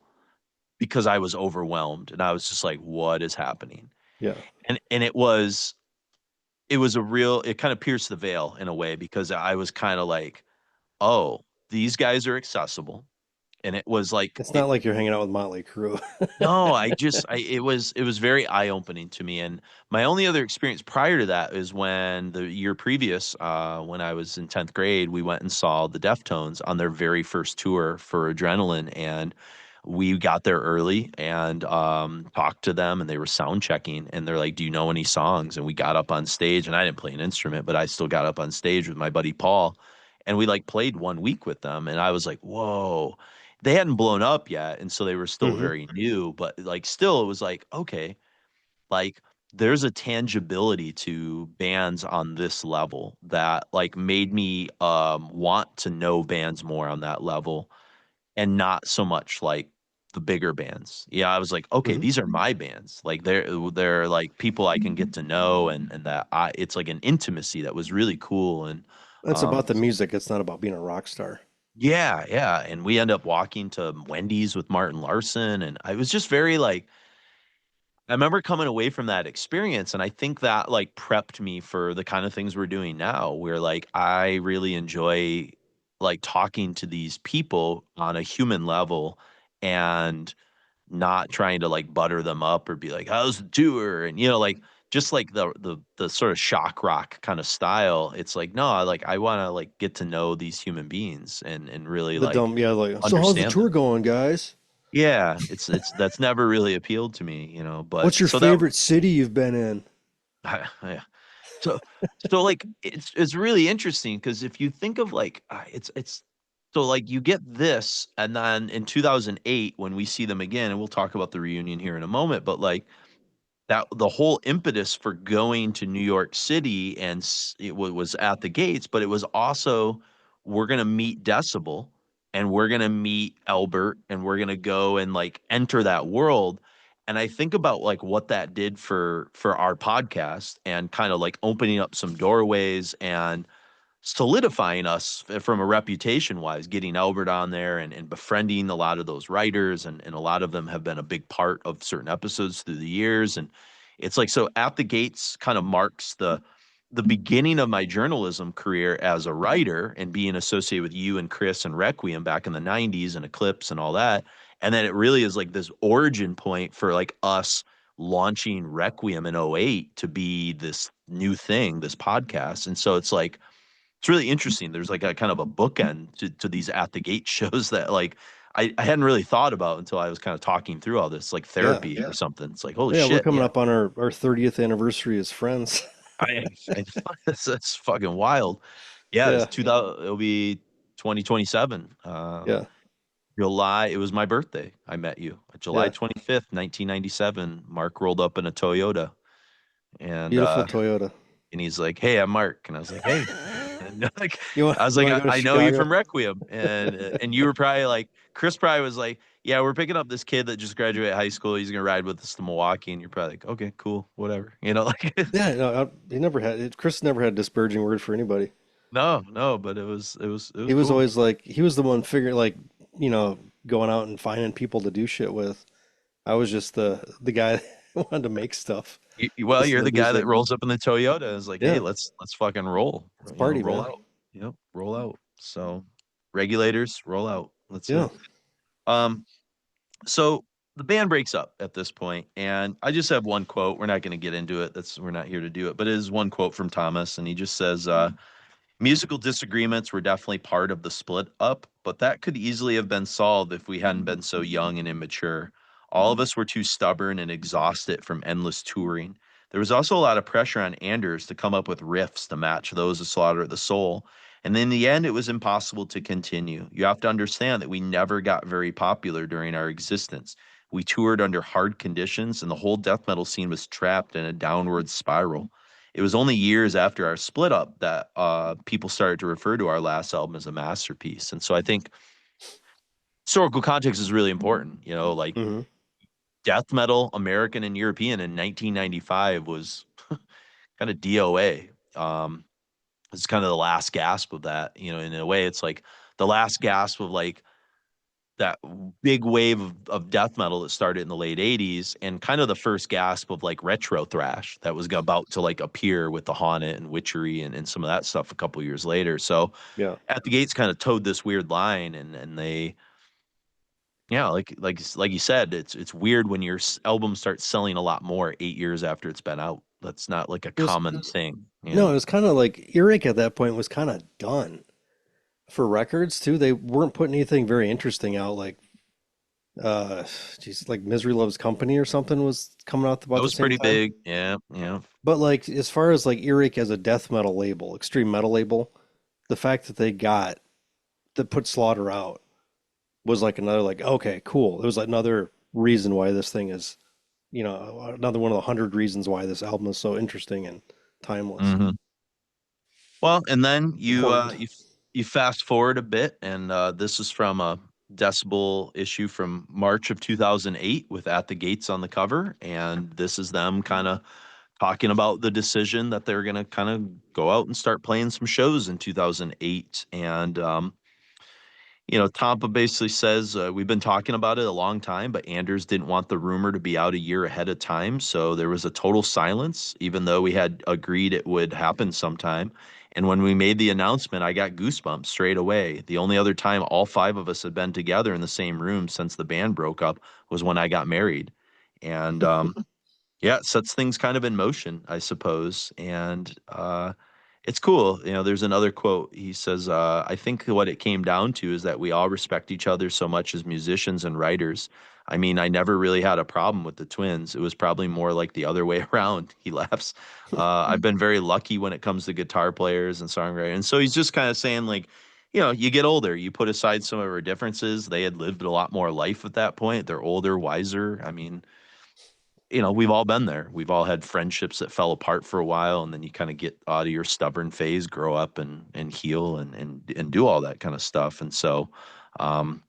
because I was overwhelmed, and I was just like, what is happening? Yeah. And it was a real, it kind of pierced the veil in a way because I was kind of like, oh, these guys are accessible. And it was like It's not like you're hanging out with Motley Crue. no, it was very eye-opening to me. And my only other experience prior to that is when the year previous, when I was in 10th grade, we went and saw the Deftones on their very first tour for Adrenaline, and we got there early and talked to them, and they were sound checking, and they're like, do you know any songs? And we got up on stage, and I didn't play an instrument, but I still got up on stage with my buddy Paul, and we like played 1 week with them, and I was like, whoa. They hadn't blown up yet, and so they were still Mhm. very new, but like still it was like, okay, like there's a tangibility to bands on this level that like made me want to know bands more on that level, and not so much like the bigger bands. Yeah, I was like, okay, Mhm. these are my bands. Like they're like people I can get to know, and that it's like an intimacy that was really cool. And It's about the music. It's not about being a rock star. yeah, yeah, and we end up walking to Wendy's with Martin Larson, and I was just very like, I remember coming away from that experience, and I think that like prepped me for the kind of things we're doing now, where like I really enjoy like talking to these people on a human level, and not trying to like butter them up or be like, how's the tour? And you know, like just like the sort of shock rock kind of style. It's like, no, I want to like get to know these human beings and really The like dumb, yeah, like, so how's the understand tour them. going, guys? Yeah, it's that's never really appealed to me, you know. But What's your so that favorite city you've been in? yeah. So like it's really interesting because if you think of like it's so like you get this, and then in 2008 when we see them again, and we'll talk about the reunion here in a moment, but like that the whole impetus for going to New York City and it was At the Gates, but it was also we're gonna meet Decibel and we're gonna meet Albert and we're gonna go and like enter that world. And I think about like what that did for our podcast and kind of like opening up some doorways and solidifying us from a reputation wise, getting Albert on there and befriending a lot of those writers. And a lot of them have been a big part of certain episodes through the years. And it's like, so At the Gates kind of marks the beginning of my journalism career as a writer and being associated with you and Chris and Requiem back in the 90s and Eclipse and all that. And then it really is like this origin point for like us launching Requiem in '08 to be this new thing, this podcast. And so it's like, it's really interesting. There's like a kind of a bookend to these At the Gate shows that like I hadn't really thought about until I was kind of talking through all this, like therapy or something. It's like, holy Yeah, we're shit. coming up on our 30th anniversary as friends. I that's fucking wild. Yeah, it's 2000. It'll be 2027. Yeah. July. It was my birthday. I met you, July 25th, 1997. Mark rolled up in a Toyota, and Beautiful Toyota. and he's like, "Hey, I'm Mark," and I was like, "Hey." And like, You I was like, wanna go to I know you Chicago?" from Requiem, and you were probably like, Chris probably was like, yeah, we're picking up this kid that just graduated high school. He's gonna ride with us to Milwaukee, and you're probably like, okay, cool, whatever, like. Yeah, no, he never had. Chris never had a disparaging word for anybody. No, but it was He was cool. always like, he was the one figuring, like, going out and finding people to do shit with. I was just the guy that wanted to make stuff. Well, Listen you're to the guy that music. rolls up in the Toyota and is like, hey, Yeah. let's fucking roll. Let's party, roll man. out. Yep, roll out. So regulators, roll out. That's Yeah. it. So the band breaks up at this point, and I just have one quote. We're not going to get into it. We're not here to do it, but it is one quote from Thomas, and he just says, musical disagreements were definitely part of the split up, but that could easily have been solved if we hadn't been so young and immature. All of us were too stubborn and exhausted from endless touring. There was also a lot of pressure on Anders to come up with riffs to match those of Slaughter of the Soul. And in the end, it was impossible to continue. You have to understand that we never got very popular during our existence. We toured under hard conditions, and the whole death metal scene was trapped in a downward spiral. It was only years after our split up that people started to refer to our last album as a masterpiece. And so I think historical context is really important. Like Mm-hmm. death metal, American and European in 1995 was kind of DOA. It's kind of the last gasp of that. In a way, it's like the last gasp of like that big wave of death metal that started in the late 80s and kind of the first gasp of like retro thrash that was about to like appear with the Haunted and Witchery and some of that stuff a couple years later. So Yeah. At the Gates kind of towed this weird line and they, like you said, it's weird when your album starts selling a lot more 8 years after it's been out. That's not like a It was- common thing. No, it was kind of like Earache at that point was kind of done for records too. They weren't putting anything very interesting out. Like, like Misery Loves Company or something was coming out about That the was same pretty time. big. Yeah. But like, as far as like Earache as a death metal label, extreme metal label, the fact that they got that put Slaughter out was like another like, okay, cool. It was like another reason why this thing is, another one of the 100 reasons why this album is so interesting and timeless. Mhm. Well, and then you Important. you fast forward a bit, and this is from a Decibel issue from March of 2008 with At the Gates on the cover, and this is them kind of talking about the decision that they're going to kind of go out and start playing some shows in 2008. And Tompa basically says, we've been talking about it a long time, but Anders didn't want the rumor to be out a year ahead of time. So there was a total silence, even though we had agreed it would happen sometime. And when we made the announcement, I got goosebumps straight away. The only other time all five of us had been together in the same room since the band broke up was when I got married. And yeah, it sets things kind of in motion, I suppose. And it's cool. There's another quote. He says, I think what it came down to is that we all respect each other so much as musicians and writers. I mean, I never really had a problem with the twins. It was probably more like the other way around. He laughs. I've been very lucky when it comes to guitar players and songwriters. And so he's just kind of saying, like, you get older, you put aside some of our differences. They had lived a lot more life at that point. They're older, wiser. I mean, we've all been there. We've all had friendships that fell apart for a while, and then you kind of get out of your stubborn phase, grow up and heal and do all that kind of stuff. And so, um,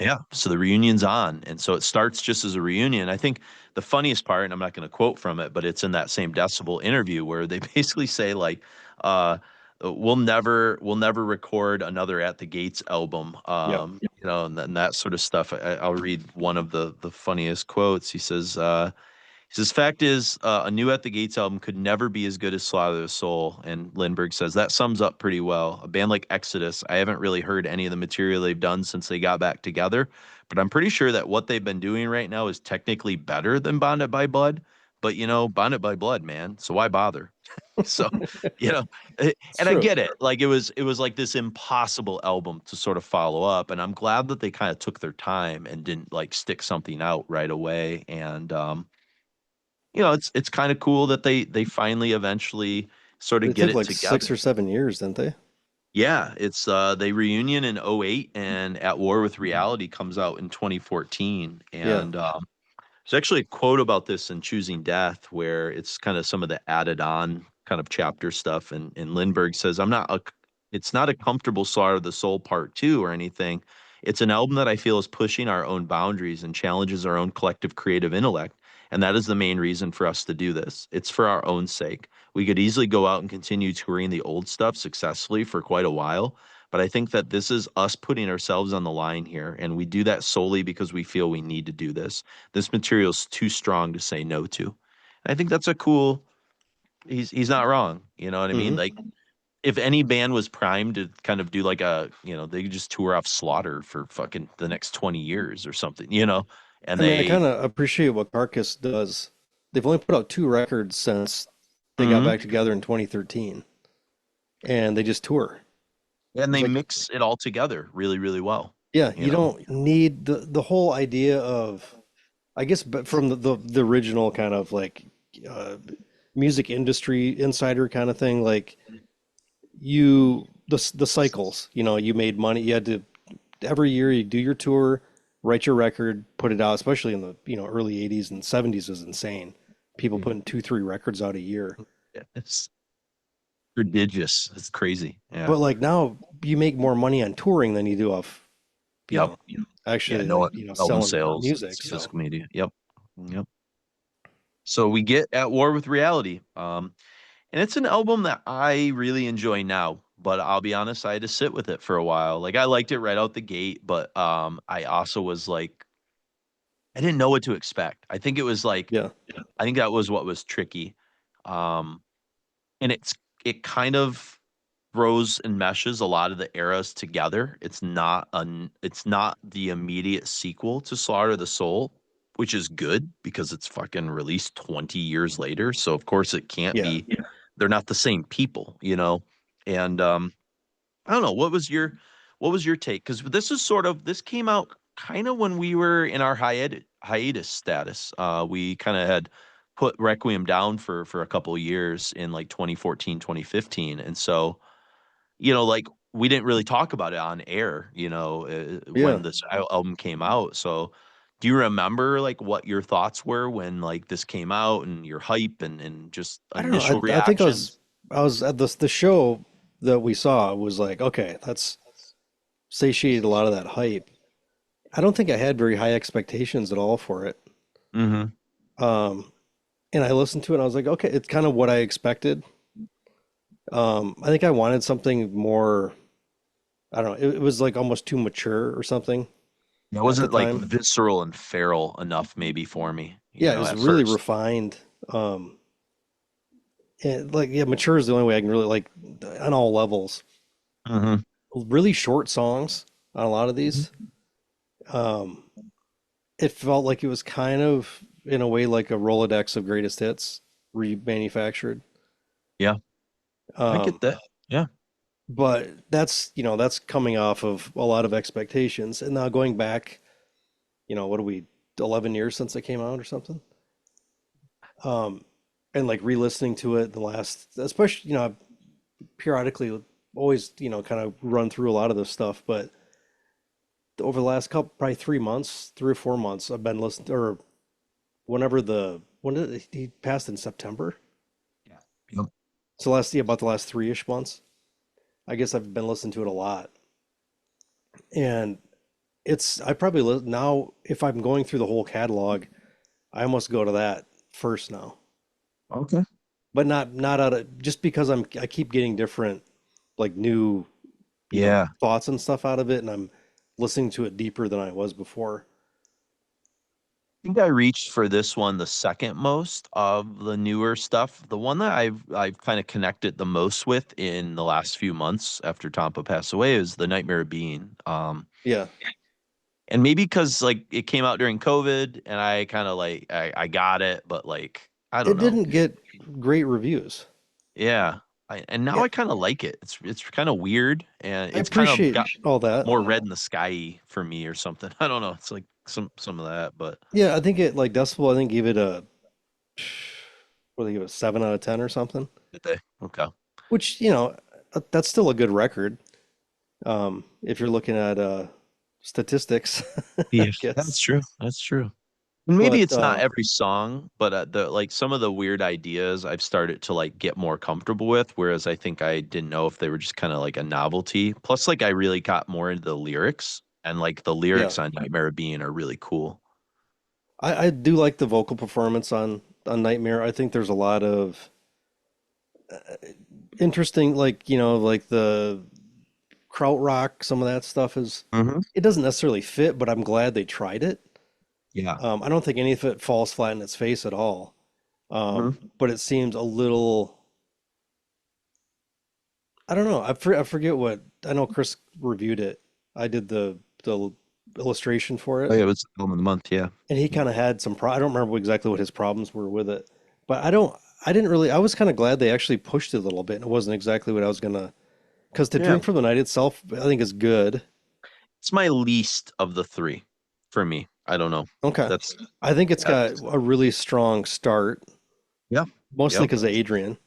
yeah, so the reunion's on. And so it starts just as a reunion. I think the funniest part, and I'm not going to quote from it, but it's in that same Decibel interview where they basically say like, uh, we'll never record another At the Gates album. And that sort of stuff. I'll read one of the funniest quotes. He says, fact is, a new At the Gates album could never be as good as Slaughter the Soul. And Lindbergh says, that sums up pretty well. A band like Exodus, I haven't really heard any of the material they've done since they got back together, but I'm pretty sure that what they've been doing right now is technically better than Bonded by Blood. But, Bonded by Blood, man. So why bother? So, you know, and I true. get it. Like it was like this impossible album to sort of follow up. And I'm glad that they kind of took their time and didn't like stick something out right away. And, it's kind of cool that they finally eventually sort of It get took it like together. 6 or 7 years, didn't they? Yeah, it's they reunion in '08 and At War with Reality comes out in 2014. Yeah. And there's actually a quote about this in Choosing Death where it's kind of some of the added on kind of chapter stuff. And Lindbergh says, it's not a comfortable Slaughter of the Soul part 2 or anything. It's an album that I feel is pushing our own boundaries and challenges our own collective creative intellect. And that is the main reason for us to do this. It's for our own sake. We could easily go out and continue touring the old stuff successfully for quite a while. But I think that this is us putting ourselves on the line here. And we do that solely because we feel we need to do this. This material is too strong to say no to. And I think that's a cool, he's not wrong. You know what I mean? Mhm. Like if any band was primed to kind of do like they could just tour off Slaughter for fucking the next 20 years or something, and I mean, I they, kind of appreciate what Carcass does. They've only put out 2 records since they got Mhm. back together in 2013, and they just tour. and they It's like, mix it all together really, really well. yeah, You you know? don't need the whole idea of, I guess, but from the original kind of like uh, music industry insider kind of thing, like the cycles. You made money. You had to every year you do your tour, write your record, put it out. Especially in the early '80s and '70s was insane. People putting 2, 3 records out a year. It's prodigious. It's crazy. Yeah. But like now, you make more money on touring than you do off, you Yep. know, Yeah, actually no like album selling sales, music. So physical media. Yep. Yep. So we get At War with Reality. And it's an album that I really enjoy now, but I'll be honest, I had to sit with it for a while. Like I liked it right out the gate, but I also was like, I didn't know what to expect. I think it was like, yeah, I think that was what was tricky. Um, and it kind of throws and meshes a lot of the eras together. It's not the immediate sequel to Slaughter the Soul, which is good because it's fucking released 20 years later. So of course it can't yeah. be. They're not the same people. And I don't know, what was your take? Because this came out kind of when we were in our hiatus status. We kind of had put Requiem down for a couple of years in like 2014, 2015. And so, like we didn't really talk about it on air, Yeah. when this album came out. So do you remember like what your thoughts were when like this came out and your hype and just I don't know. initial I think reactions? I was at the show that we saw was like, okay, that's satiated a lot of that hype. I don't think I had very high expectations at all for it. Mm-hmm. Um, and I listened to it and I was like, okay, it's kind of what I expected. I think I wanted something more, I don't know, it was like almost too mature or something It at the wasn't like time. visceral and feral enough maybe for me, Yeah, it was at really first. refined. And like, yeah, mature is the only way I can really like on all levels. Mm-hmm. Really short songs on a lot of these. Um, it felt like it was kind of in a way like a Rolodex of greatest hits remanufactured. Yeah, I get Um, that. Yeah. but that's coming off of a lot of expectations. And now going back, what are we, 11 years since it came out or something? Um, and like re-listening to it the last, especially, I've periodically always, kind of run through a lot of this stuff, but over the last couple, probably 3 months, 3 or 4 months, I've been listening, or whenever the when did he passed in September? Yeah. Yep. So about the last 3-ish months. I guess I've been listening to it a lot. And I probably now, if I'm going through the whole catalog, I almost go to that first now. Okay. But not out of, just because I keep getting different, like, new, Yeah. thoughts and stuff out of it, and I'm listening to it deeper than I was before. I think I reached for this one the second most of the newer stuff. The one that I've kind of connected the most with in the last few months after Tompa passed away is the Nightmare of Being. Yeah. And maybe because like it came out during COVID and I kind of like I got it, but like I don't It know. didn't get great reviews. Yeah. And now Yeah. I kind of like it. It's kind of weird and I it's kind of appreciate got all that. more red in the sky for me or something. I don't know. It's like some of that, but Yeah, I think it, like, Decibel, I think gave it a, what do they give it, 7 out of 10 or something? did they? Okay. Which, that's still a good record. If you're looking at statistics, I Yeah, that's guess. true. That's true. And maybe But it's not every song, but the like some of the weird ideas I've started to like get more comfortable with, whereas I think I didn't know if they were just kind of like a novelty. Plus, like I really got more into the lyrics, and like the yeah, lyrics on Nightmare of Being are really cool. I do like the vocal performance on Nightmare. I think there's a lot of interesting, like, like the krautrock, some of that stuff is, Mm-hmm. it doesn't necessarily fit, but I'm glad they tried it. Yeah. I don't think any of it falls flat in its face at all. Mhm. But it seems a little, I don't know. I forget what, I know Chris reviewed it. I did the illustration for Oh it, yeah, it was album of the month. Yeah. and he kind of had some I don't remember exactly what his problems were with it, but I didn't really, I was kind of glad they actually pushed it a little bit, and it wasn't exactly what I was gonna, because To Yeah. Drink from the Night itself, I think, is good. It's my least of the three for me. I don't know. Okay. That's I think it's yeah. got a really strong start, Yeah. mostly Yep. because of Adrian,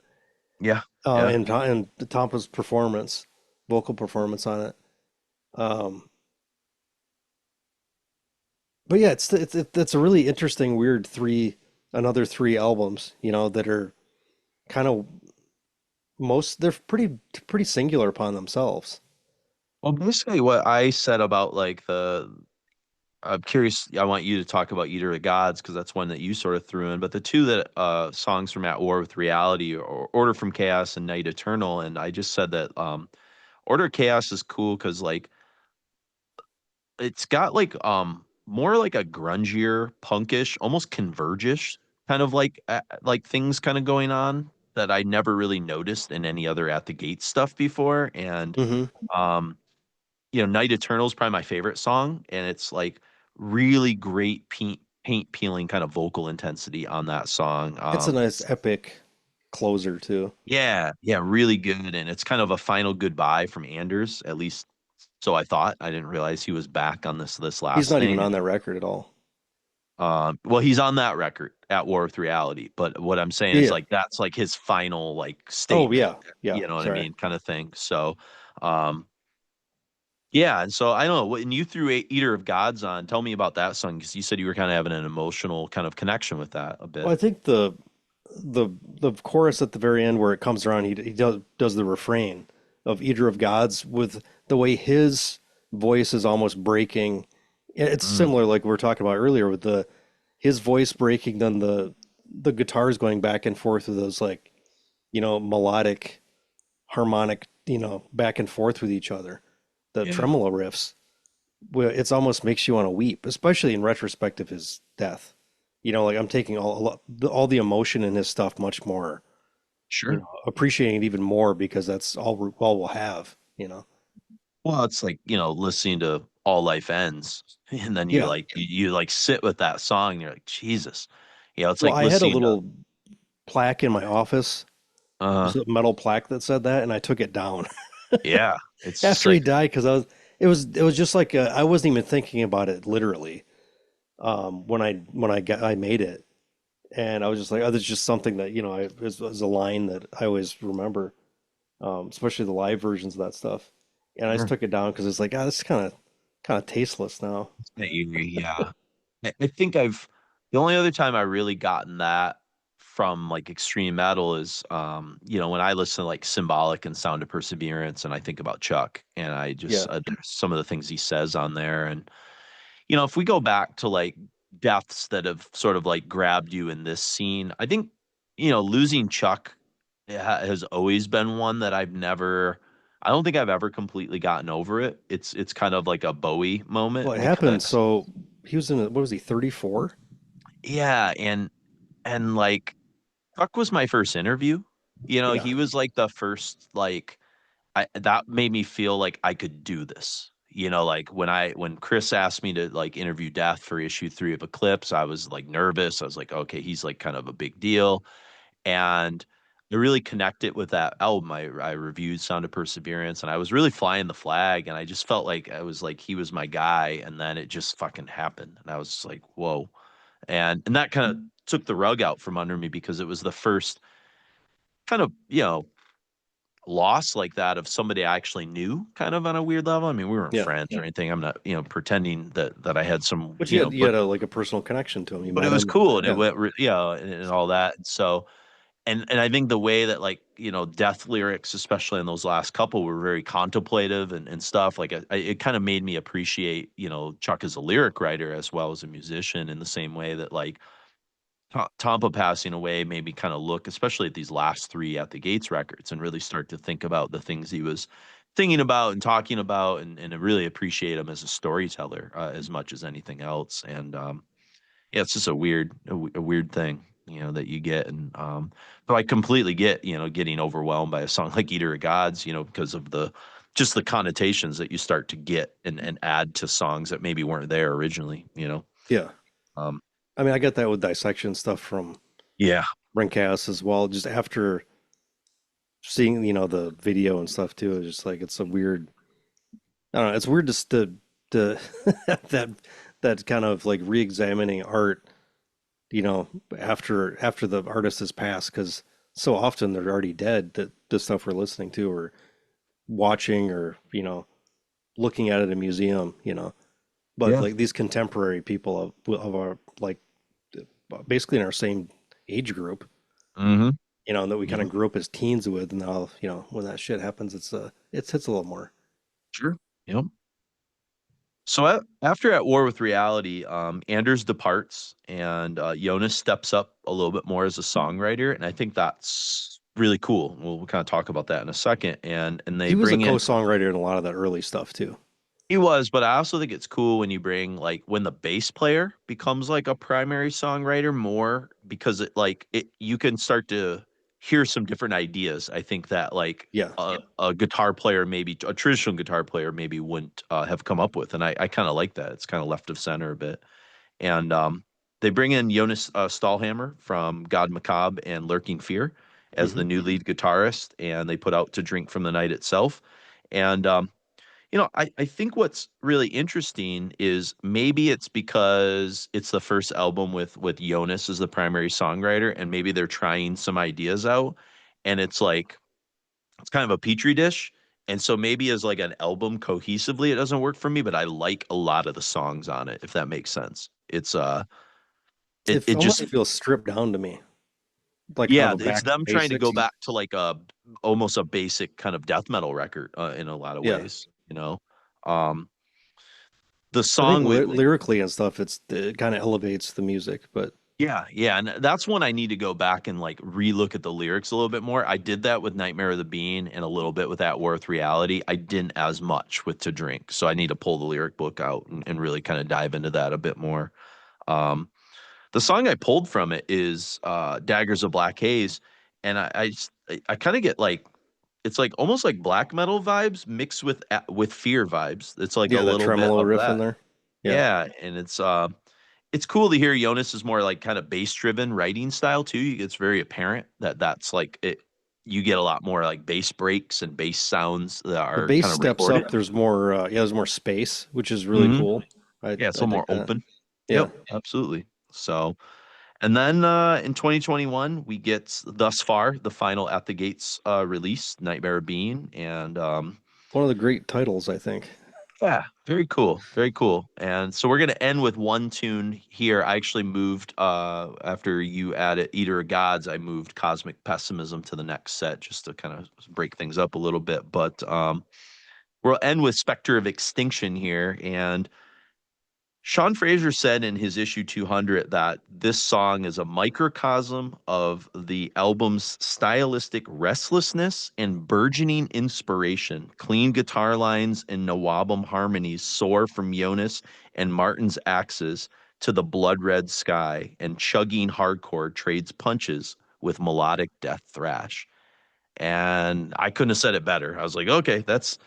Yeah. Yeah. and Tompa's performance, vocal performance on it. Um, but yeah, it's a really interesting, weird another 3 albums, that are kind of, they're pretty singular upon themselves. Well, basically what I said about like I'm curious, I want you to talk about Eater of Gods because that's one that you sort of threw in, but the two that songs from At War with Reality or Order from Chaos and Night Eternal, and I just said that Order of Chaos is cool because like it's got like more like a grungier, punkish, almost convergish kind of like things kind of going on that I never really noticed in any other At the Gate stuff before. And Hmm. um, Night Eternal is probably my favorite song, and it's like really great paint peeling kind of vocal intensity on that song. It's a nice epic closer too. Yeah, yeah, really good, and it's kind of a final goodbye from Anders, at least so I thought. I didn't realize he was back on this He's last not even thing. on that record at all. Well, he's on that record At War with Reality, but what I'm saying is Yeah. like that's like his final like Oh statement, yeah. Yeah. you know what I Sorry. mean, kind of thing. So, um, yeah, and so I don't know when you threw Eater of Gods on. Tell me about that song because you said you were kind of having an emotional kind of connection with that a Well, bit. I think the chorus at the very end where it comes around, he does the refrain of Eater of Gods with the way his voice is almost breaking. It's Mm, similar, like we were talking about earlier, with his voice breaking, then the guitars going back and forth with those, like, melodic, harmonic, back and forth with each other. The yeah, tremolo riffs, where it's almost makes you want to weep, especially in retrospect of his death. Like, I'm taking all the emotion in his stuff much more, sure. appreciating it even more because that's all we'll have. Well, it's like, listening to All Life Ends, and then you Yeah. like you like sit with that song and you're like, Jesus. It's Well, like I had a listening to little plaque in my office, uh just a metal plaque that said that, and I took it down yeah, it's just after he like died because it was just like, I wasn't even thinking about it literally, when I made it, and I was just like, oh, this is just something that, is a line that I always remember, especially the live versions of that stuff. And I just sure. took it down because it's like, this is kind of tasteless now. Yeah. I think I've The only other time I really gotten that from like extreme metal is when I listen to like Symbolic and Sound of Perseverance, and I think about Chuck, and I just Yeah. some of the things he says on there. And if we go back to like deaths that have sort of like grabbed you in this scene, I think losing Chuck has always been one that I don't think I've ever completely gotten over it. It's kind of like a Bowie moment Well, it happened. because So he was what was he, 34? yeah, and like Chuck was my first interview. Yeah. He was like the first like that made me feel like I could do this. Like when Chris asked me to like interview Death for issue 3 of Eclipse, I was like nervous. I was like, okay, he's like kind of a big deal. And I really connected with that album. I reviewed Sound of Perseverance, and I was really flying the flag, and I just felt like I was like he was my guy, and then it just fucking happened. And I was just like, whoa. And that kind of took the rug out from under me because it was the first kind of, loss like that of somebody I actually knew kind of on a weird level. I mean, we weren't Yeah. friends or anything. I'm not, pretending that I had some, But you had like a personal connection to him. You but met it was him. cool and it Yeah. went, and all that. And so, and I think the way that like, Death lyrics, especially in those last couple, were very contemplative and stuff. Like it kind of made me appreciate, Chuck as a lyric writer as well as a musician in the same way that like, Tompa passing away made me kind of look, especially at these last 3 At the Gates records, and really start to think about the things he was thinking about and talking about, and really appreciate him as a storyteller as much as anything else. And yeah, it's just a weird thing, that you get. And but I completely get, getting overwhelmed by a song like Eater of Gods, because of just the connotations that you start to get and add to songs that maybe weren't there originally. Yeah. Um, I mean, I get that with dissection stuff from yeah. Rincast as well. Just after seeing, the video and stuff too, it's just like it's a weird. I don't know. It's weird just to that kind of like re-examining art, after the artist has passed, because so often they're already dead. That the stuff we're listening to or watching or looking at a museum, but Yeah. like these contemporary people of our like basically in our same age group, Mm-hmm. and that we kind Yeah. of grew up as teens with, and now, when that shit happens, it hits a little more. Sure. Yep. So after At War with Reality, Anders departs and Jonas steps up a little bit more as a songwriter, and I think that's really cool. We'll kind of talk about that in a second. And they He was a bring in co-songwriter in a lot of that early stuff too. he was, but I also think it's cool when you bring like when the bass player becomes like a primary songwriter more because it you can start to hear some different ideas. I think that like Yeah. a guitar player, maybe a traditional guitar player, maybe wouldn't have come up with, and I kind of like that. It's kind of left of center a bit, and they bring in Jonas Stahlhammer from God Macabre and Lurking Fear as the new lead guitarist, and they put out To Drink from the Night Itself, and I think what's really interesting is maybe it's because it's the first album with Jonas as the primary songwriter, and maybe they're trying some ideas out, and it's like it's kind of a petri dish. And so maybe as like an album cohesively, it doesn't work for me, but I like a lot of the songs on it, if that makes sense. It's it Almost just feels stripped down to me, like kind yeah, of a it's back to them trying to basics. go back to like a almost a basic kind of death metal record in a lot of Yeah. ways. Um the I think song with lyrically and stuff, it kind of elevates the music, but yeah, and that's one I need to go back and like relook at the lyrics a little bit more. I did that with Nightmare of the Bean and a little bit with At War with Reality. I didn't as much with To Drink, so I need to pull the lyric book out and really kind of dive into that a bit more. Um, the song I pulled from it is Daggers of Black Haze, and I kind of get like it's like almost like black metal vibes mixed with fear vibes. It's like a yeah, that little bit tremolo of riff in that. there. Yeah. Yeah, and it's cool to hear Jonas is more like kind of bass driven writing style too. It's very apparent that that's like it. You get a lot more like bass breaks and bass sounds that The are bass kind of steps recorded. up. There's more space, which is really Mhm. cool. I Yeah, it's a little dig more that. open. Yeah. Yep, absolutely. So, and then in 2021, we get Thus Far, the final At the Gates release, Nightmare Being, and One of the great titles, I think. Yeah, very cool. Very cool. And so we're going to end with one tune here. I actually moved after you added Eater of Gods, I moved Cosmic Pessimism to the next set just to kind of break things up a little bit. But we'll end with Spectre of Extinction here. And Sean Fraser said in his issue 200 that this song is a microcosm of the album's stylistic restlessness and burgeoning inspiration. Clean guitar lines and Nawabum harmonies soar from Jonas and Martin's axes to the blood red sky, and chugging hardcore trades punches with melodic death thrash. And I couldn't have said it better. I was like, okay, that's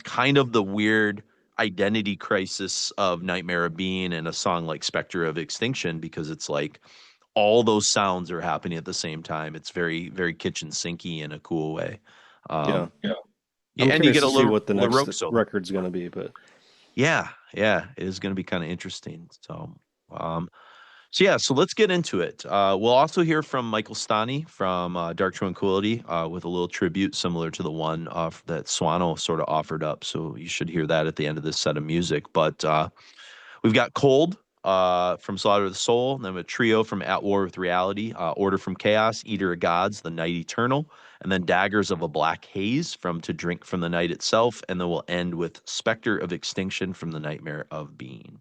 kind of the weird identity crisis of Nightmare of Being in a song like Spectre of Extinction, because it's like all those sounds are happening at the same time. It's very, very kitchen sinky in a cool way. Yeah. Yeah, I'm and you curious get a to see little what the next Baroque solo. record's going to be, but Yeah, it is going to be kind of interesting. Um, so let's get into it. We'll also hear from Michael Stani from Dark Tranquility with a little tribute similar to the one that Swano sort of offered up. So you should hear that at the end of this set of music. But we've got Cold from Slaughter of the Soul, and then a trio from At War with Reality, Order from Chaos, Eater of Gods, The Night Eternal, and then Daggers of a Black Haze from To Drink from the Night Itself. And then we'll end with Spectre of Extinction from The Nightmare of Being.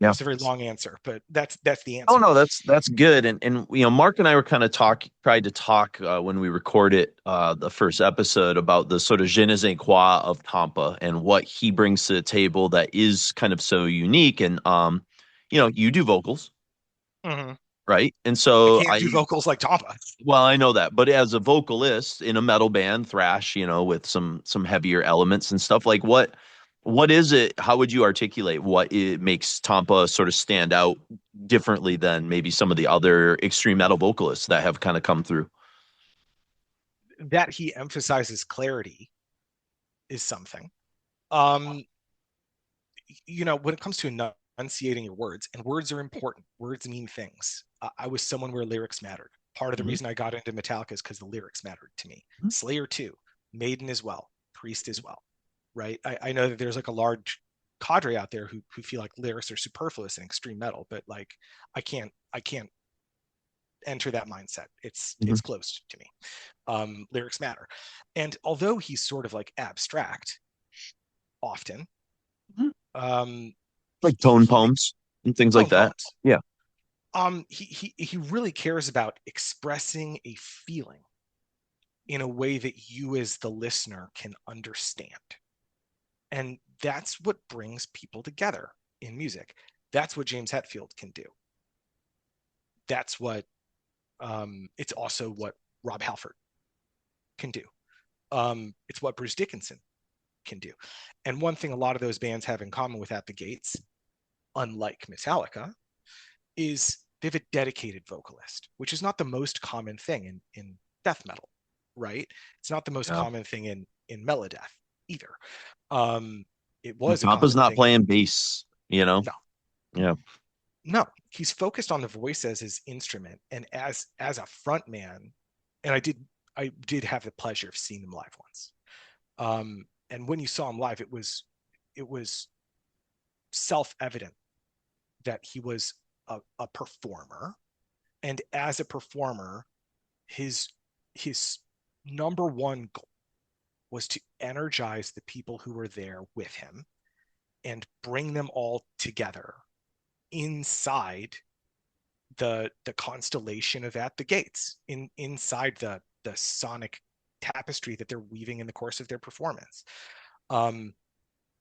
Yeah. It's a very long answer, but that's the answer. Oh no, that's good. And Mark and I were kind of tried to talk when we recorded the first episode about the sort of je ne sais quoi of Tompa and what he brings to the table that is kind of so unique. And you do vocals, Mm-hmm. right? And so I can't do vocals like Tompa. Well, I know that, but as a vocalist in a metal band, thrash, with some heavier elements and stuff, like what is it? How would you articulate what it makes Tompa sort of stand out differently than maybe some of the other extreme metal vocalists that have kind of come through? That he emphasizes clarity is something. When it comes to enunciating your words, and words are important. Words mean things. I was someone where lyrics mattered. Part of the reason I got into Metallica is because the lyrics mattered to me. Slayer too, Maiden as well, Priest as well, right? I know that there's like a large cadre out there who feel like lyrics are superfluous in extreme metal, but like I can't enter that mindset. It's closed to me. Lyrics matter. And although he's sort of like abstract often, like tone poems and things like that. Poems. Yeah. He really cares about expressing a feeling in a way that you as the listener can understand. And that's what brings people together in music. That's what James Hetfield can do. That's what it's also what Rob Halford can do. It's what Bruce Dickinson can do. And one thing a lot of those bands have in common with At the Gates, unlike Metallica, is they have a dedicated vocalist, which is not the most common thing in death metal, right? It's not the most common thing in Melodeath either. It was Tompa's not playing bass, No. Yeah. No, he's focused on the voice as his instrument, and as a front man. And I did have the pleasure of seeing him live once. And when you saw him live, it was self-evident that he was a performer, and as a performer, his number one goal was to energize the people who were there with him and bring them all together inside the constellation of At the Gates, inside the sonic tapestry that they're weaving in the course of their performance.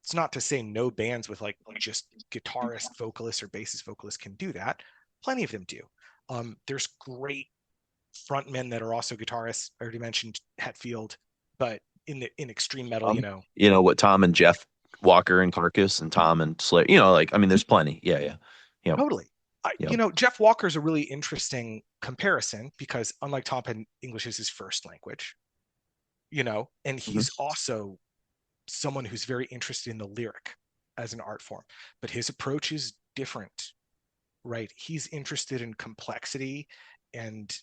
It's not to say no bands with like just guitarist vocalists or bassist vocalists can do that. Plenty of them do. There's great frontmen that are also guitarists. I already mentioned Hetfield, but in extreme metal, what Tom and Jeff Walker and Carcass and Tom and Slayer, like, I mean, there's plenty. Yeah. Totally. Yeah. Jeff Walker's a really interesting comparison because unlike Tom, English is his first language, and he's also someone who's very interested in the lyric as an art form, but his approach is different, right? He's interested in complexity and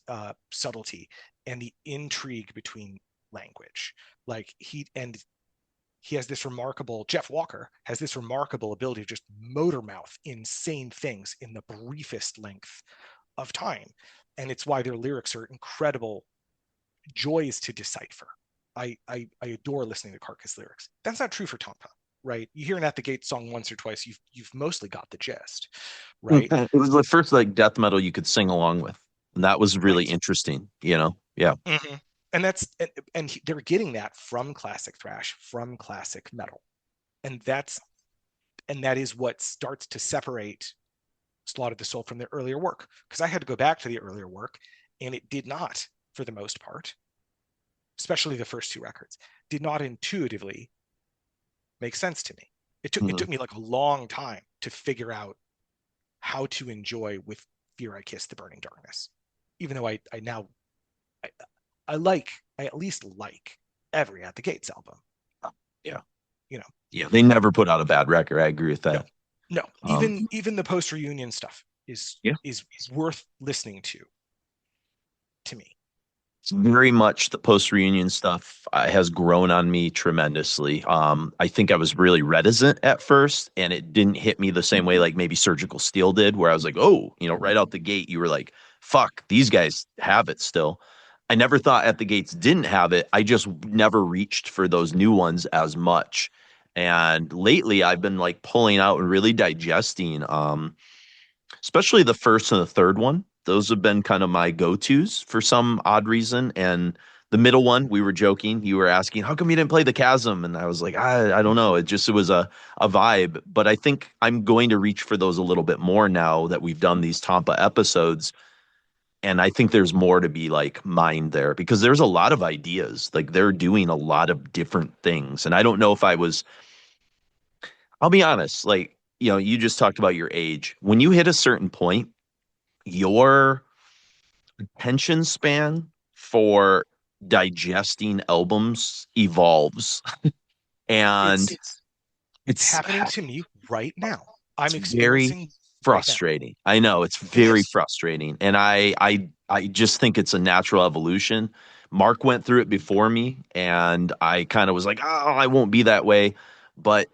subtlety and the intrigue between language. Like Jeff Walker has this remarkable ability to just motor mouth insane things in the briefest length of time. And it's why their lyrics are incredible joys to decipher. I adore listening to Carcass lyrics. That's not true for Tompa, right? You hear an At the Gate song once or twice, you've mostly got the gist, right? It was the first like death metal you could sing along with. And that was really interesting, Yeah. Mm-hmm. And they're getting that from classic thrash, from classic metal. And that is what starts to separate Slaughter the Soul from their earlier work. Because I had to go back to the earlier work, and it did not, for the most part, especially the first two records, did not intuitively make sense to me. It took me like a long time to figure out how to enjoy With Fear I Kiss the Burning Darkness. Even though I at least like every At the Gates album. Yeah. Yeah, they never put out a bad record. I agree with that. No. Even the post reunion stuff is worth listening to me. It's very much the post reunion stuff has grown on me tremendously. I think I was really reticent at first, and it didn't hit me the same way like maybe Surgical Steel did, where I was like, oh, right out the gate, you were like, fuck, these guys have it still. I never thought At the Gates didn't have it. I just never reached for those new ones as much. And lately I've been like pulling out and really digesting, especially the first and the third one. Those have been kind of my go-tos for some odd reason. And the middle one, we were joking. You were asking, how come you didn't play The Chasm? And I was like, I don't know. It was a vibe. But I think I'm going to reach for those a little bit more now that we've done these Tompa episodes. And I think there's more to be like mined there because there's a lot of ideas. Like they're doing a lot of different things. And I don't know if I'll be honest, like, you just talked about your age. When you hit a certain point, your attention span for digesting albums evolves. And it's happening to me right now. I'm experiencing very frustrating. Right, I know it's very frustrating. And I just think it's a natural evolution. Mark went through it before me, and I kind of was like, oh, I won't be that way. But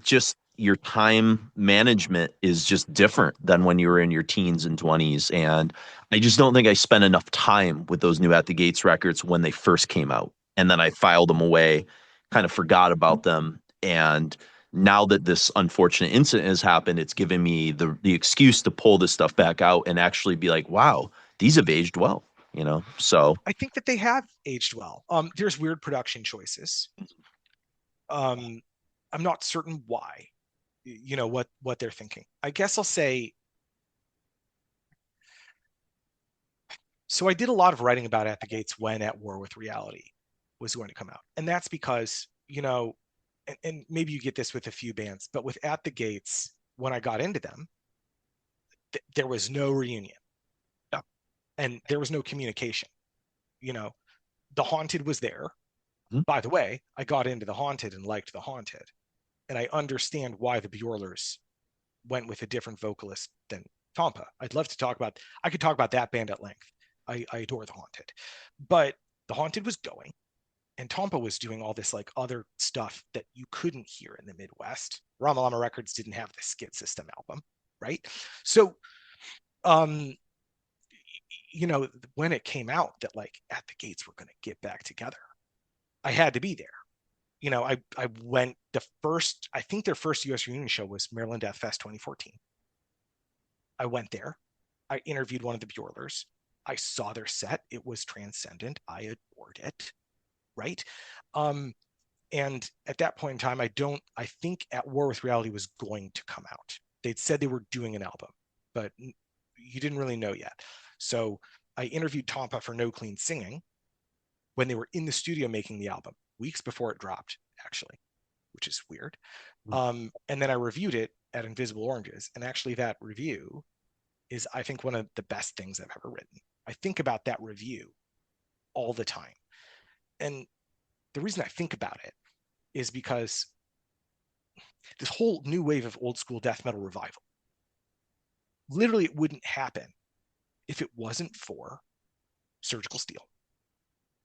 just your time management is just different than when you were in your teens and 20s. And I just don't think I spent enough time with those new At the Gates records when they first came out. And then I filed them away, kind of forgot about them. And now that this unfortunate incident has happened, it's given me the excuse to pull this stuff back out and actually be like, wow, these have aged well, So I think that they have aged well. There's weird production choices. I'm not certain why, what they're thinking. I guess I'll say, so I did a lot of writing about At the Gates when At War with Reality was going to come out. And that's because, and maybe you get this with a few bands, but with At the Gates, when I got into them, there was no reunion. Yeah. And there was no communication. The Haunted was there. Mm-hmm. By the way, I got into the Haunted and liked the Haunted. And I understand why the Bjorlers went with a different vocalist than Tompa. I could talk about that band at length. I adore the Haunted. But the Haunted was going, and Tompa was doing all this like other stuff that you couldn't hear in the Midwest. Ramalama Records didn't have the Skid System album, right? So, when it came out that like At the Gates were going to get back together, I had to be there. I went I think their first US reunion show was Maryland Death Fest 2014. I went there. I interviewed one of the Bjorlers. I saw their set. It was transcendent. I adored it. Right. And at that point in time, I think At War with Reality was going to come out. They'd said they were doing an album, but you didn't really know yet. So I interviewed Tompa for No Clean Singing. when they were in the studio making the album, weeks before it dropped, actually, which is weird. And then I reviewed it at Invisible Oranges, and actually that review is, I think, one of the best things I've ever written. I think about that review all the time. And the reason I think about it is because this whole new wave of old school death metal revival, literally it wouldn't happen if it wasn't for Surgical Steel.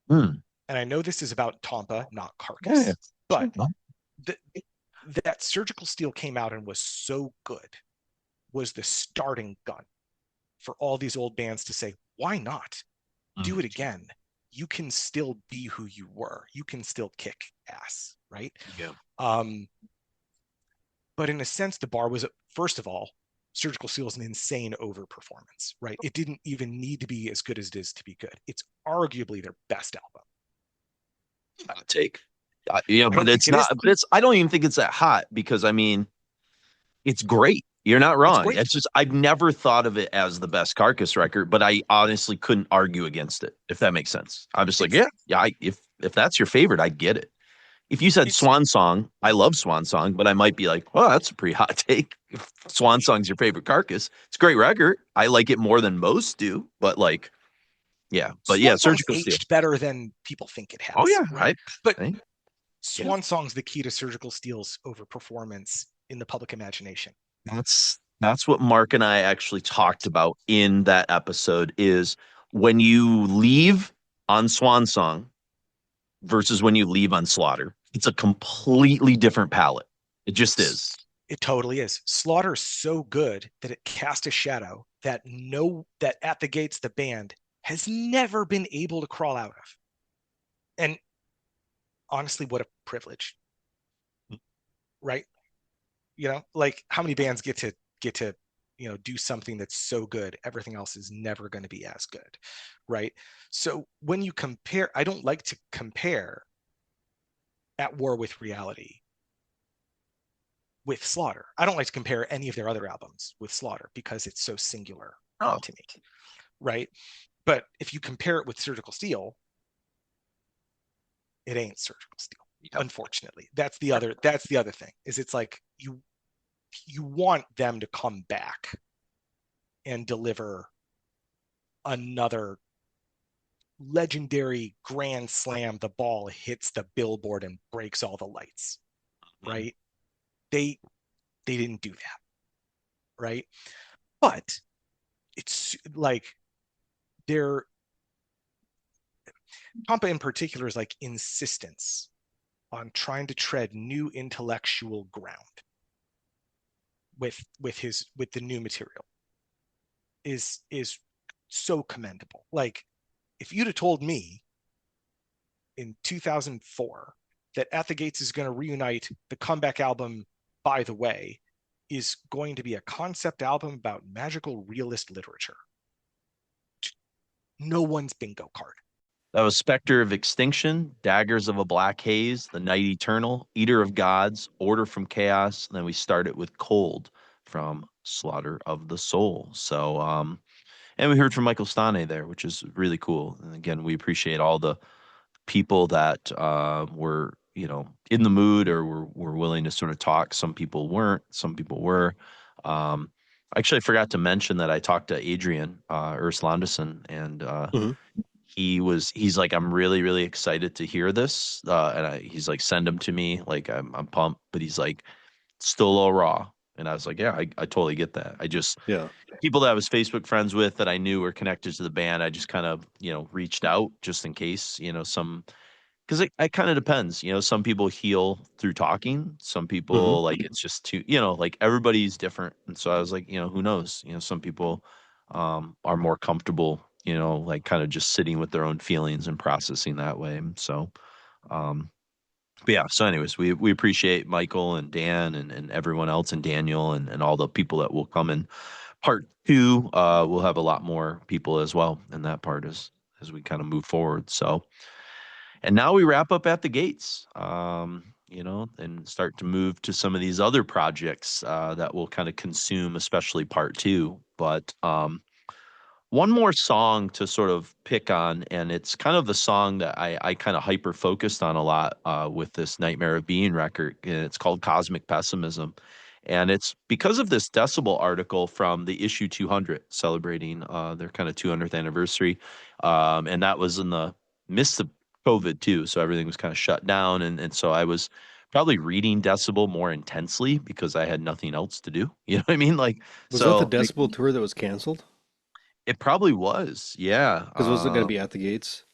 And I know this is about Tompa, not Carcass, but that Surgical Steel came out and was so good, was the starting gun for all these old bands to say, why not do it again? You can still be who you were. You can still kick ass, right? Yeah. But in a sense, the bar was, first of all, Surgical Steel is an insane overperformance, right? It didn't even need to be as good as it is to be good. It's arguably their best album. Hot take. But it's not. But it's. I don't even think it's that hot, because I mean, it's great. You're not wrong. It's just I've never thought of it as the best Carcass record, but I honestly couldn't argue against it, if that makes sense. I'm just like, if that's your favorite, I get it. If you said Swan Song, I love Swan Song, but I might be like, well, that's a pretty hot take. If Swan Song's your favorite Carcass, it's a great record. I like it more than most do, but like, yeah. But Swan Surgical Song's Steel aged better than people think it has. Oh yeah, right? But Swan Song's the key to Surgical Steel's overperformance in the public imagination. That's what Mark and I actually talked about in that episode, is when you leave on Swan Song versus when you leave on Slaughter, it's a completely different palette. It just is. It totally is. Slaughter is so good that it cast a shadow that At the Gates, the band, has never been able to crawl out of. And honestly, what a privilege, right? Like how many bands get to do something that's so good, everything else is never going to be as good, right? So when you compare, I don't like to compare At War with Reality with Slaughter. I don't like to compare any of their other albums with Slaughter because it's so singular to me, right? But if you compare it with Surgical Steel, it ain't Surgical Steel. Unfortunately, that's the other thing, is it's like you want them to come back and deliver another legendary grand slam. The ball hits the billboard and breaks all the lights, right? They didn't do that, right? But it's like Tompa in particular is like insistence on trying to tread new intellectual ground with the new material is so commendable. Like, if you'd have told me in 2004 that At the Gates is going to reunite, the comeback album, by the way, is going to be a concept album about magical realist literature, no one's bingo card. That was Spectre of Extinction, Daggers of a Black Haze, The Night Eternal, Eater of Gods, Order from Chaos, and then we started with Cold from Slaughter of the Soul. So, and we heard from Michael Stane there, which is really cool. And again, we appreciate all the people that were, in the mood or were willing to sort of talk. Some people weren't, some people were. Actually, I forgot to mention that I talked to Adrian Urslanderson, and he's like, I'm really, really excited to hear this. And he's like, send them to me. Like, I'm pumped, but he's like, still a little raw. And I was like, yeah, I totally get that. People that I was Facebook friends with that I knew were connected to the band, I just kind of, reached out just in case, because it kind of depends. Some people heal through talking. Some people like it's just too, like everybody's different. And so I was like, who knows? Some people are more comfortable, like kind of just sitting with their own feelings and processing that way. So, but yeah. So, anyways, we appreciate Michael and Dan and everyone else, and Daniel and all the people that will come in part 2. We'll have a lot more people as well in that part as we kind of move forward. So. And now we wrap up At the Gates, and start to move to some of these other projects that will kind of consume, especially part 2. But one one more song to sort of pick on, and it's kind of the song that I kind of hyper focused on a lot with this Nightmare of Being record, and it's called Cosmic Pessimism. And it's because of this Decibel article from the issue 200 celebrating their kind of 200th anniversary. And that was in the midst of COVID too. So everything was kind of shut down. And so I was probably reading Decibel more intensely because I had nothing else to do. You know what I mean? Like, Was that the so like, Decibel tour that was canceled? it probably was. Yeah. Because was it going to be at the gates?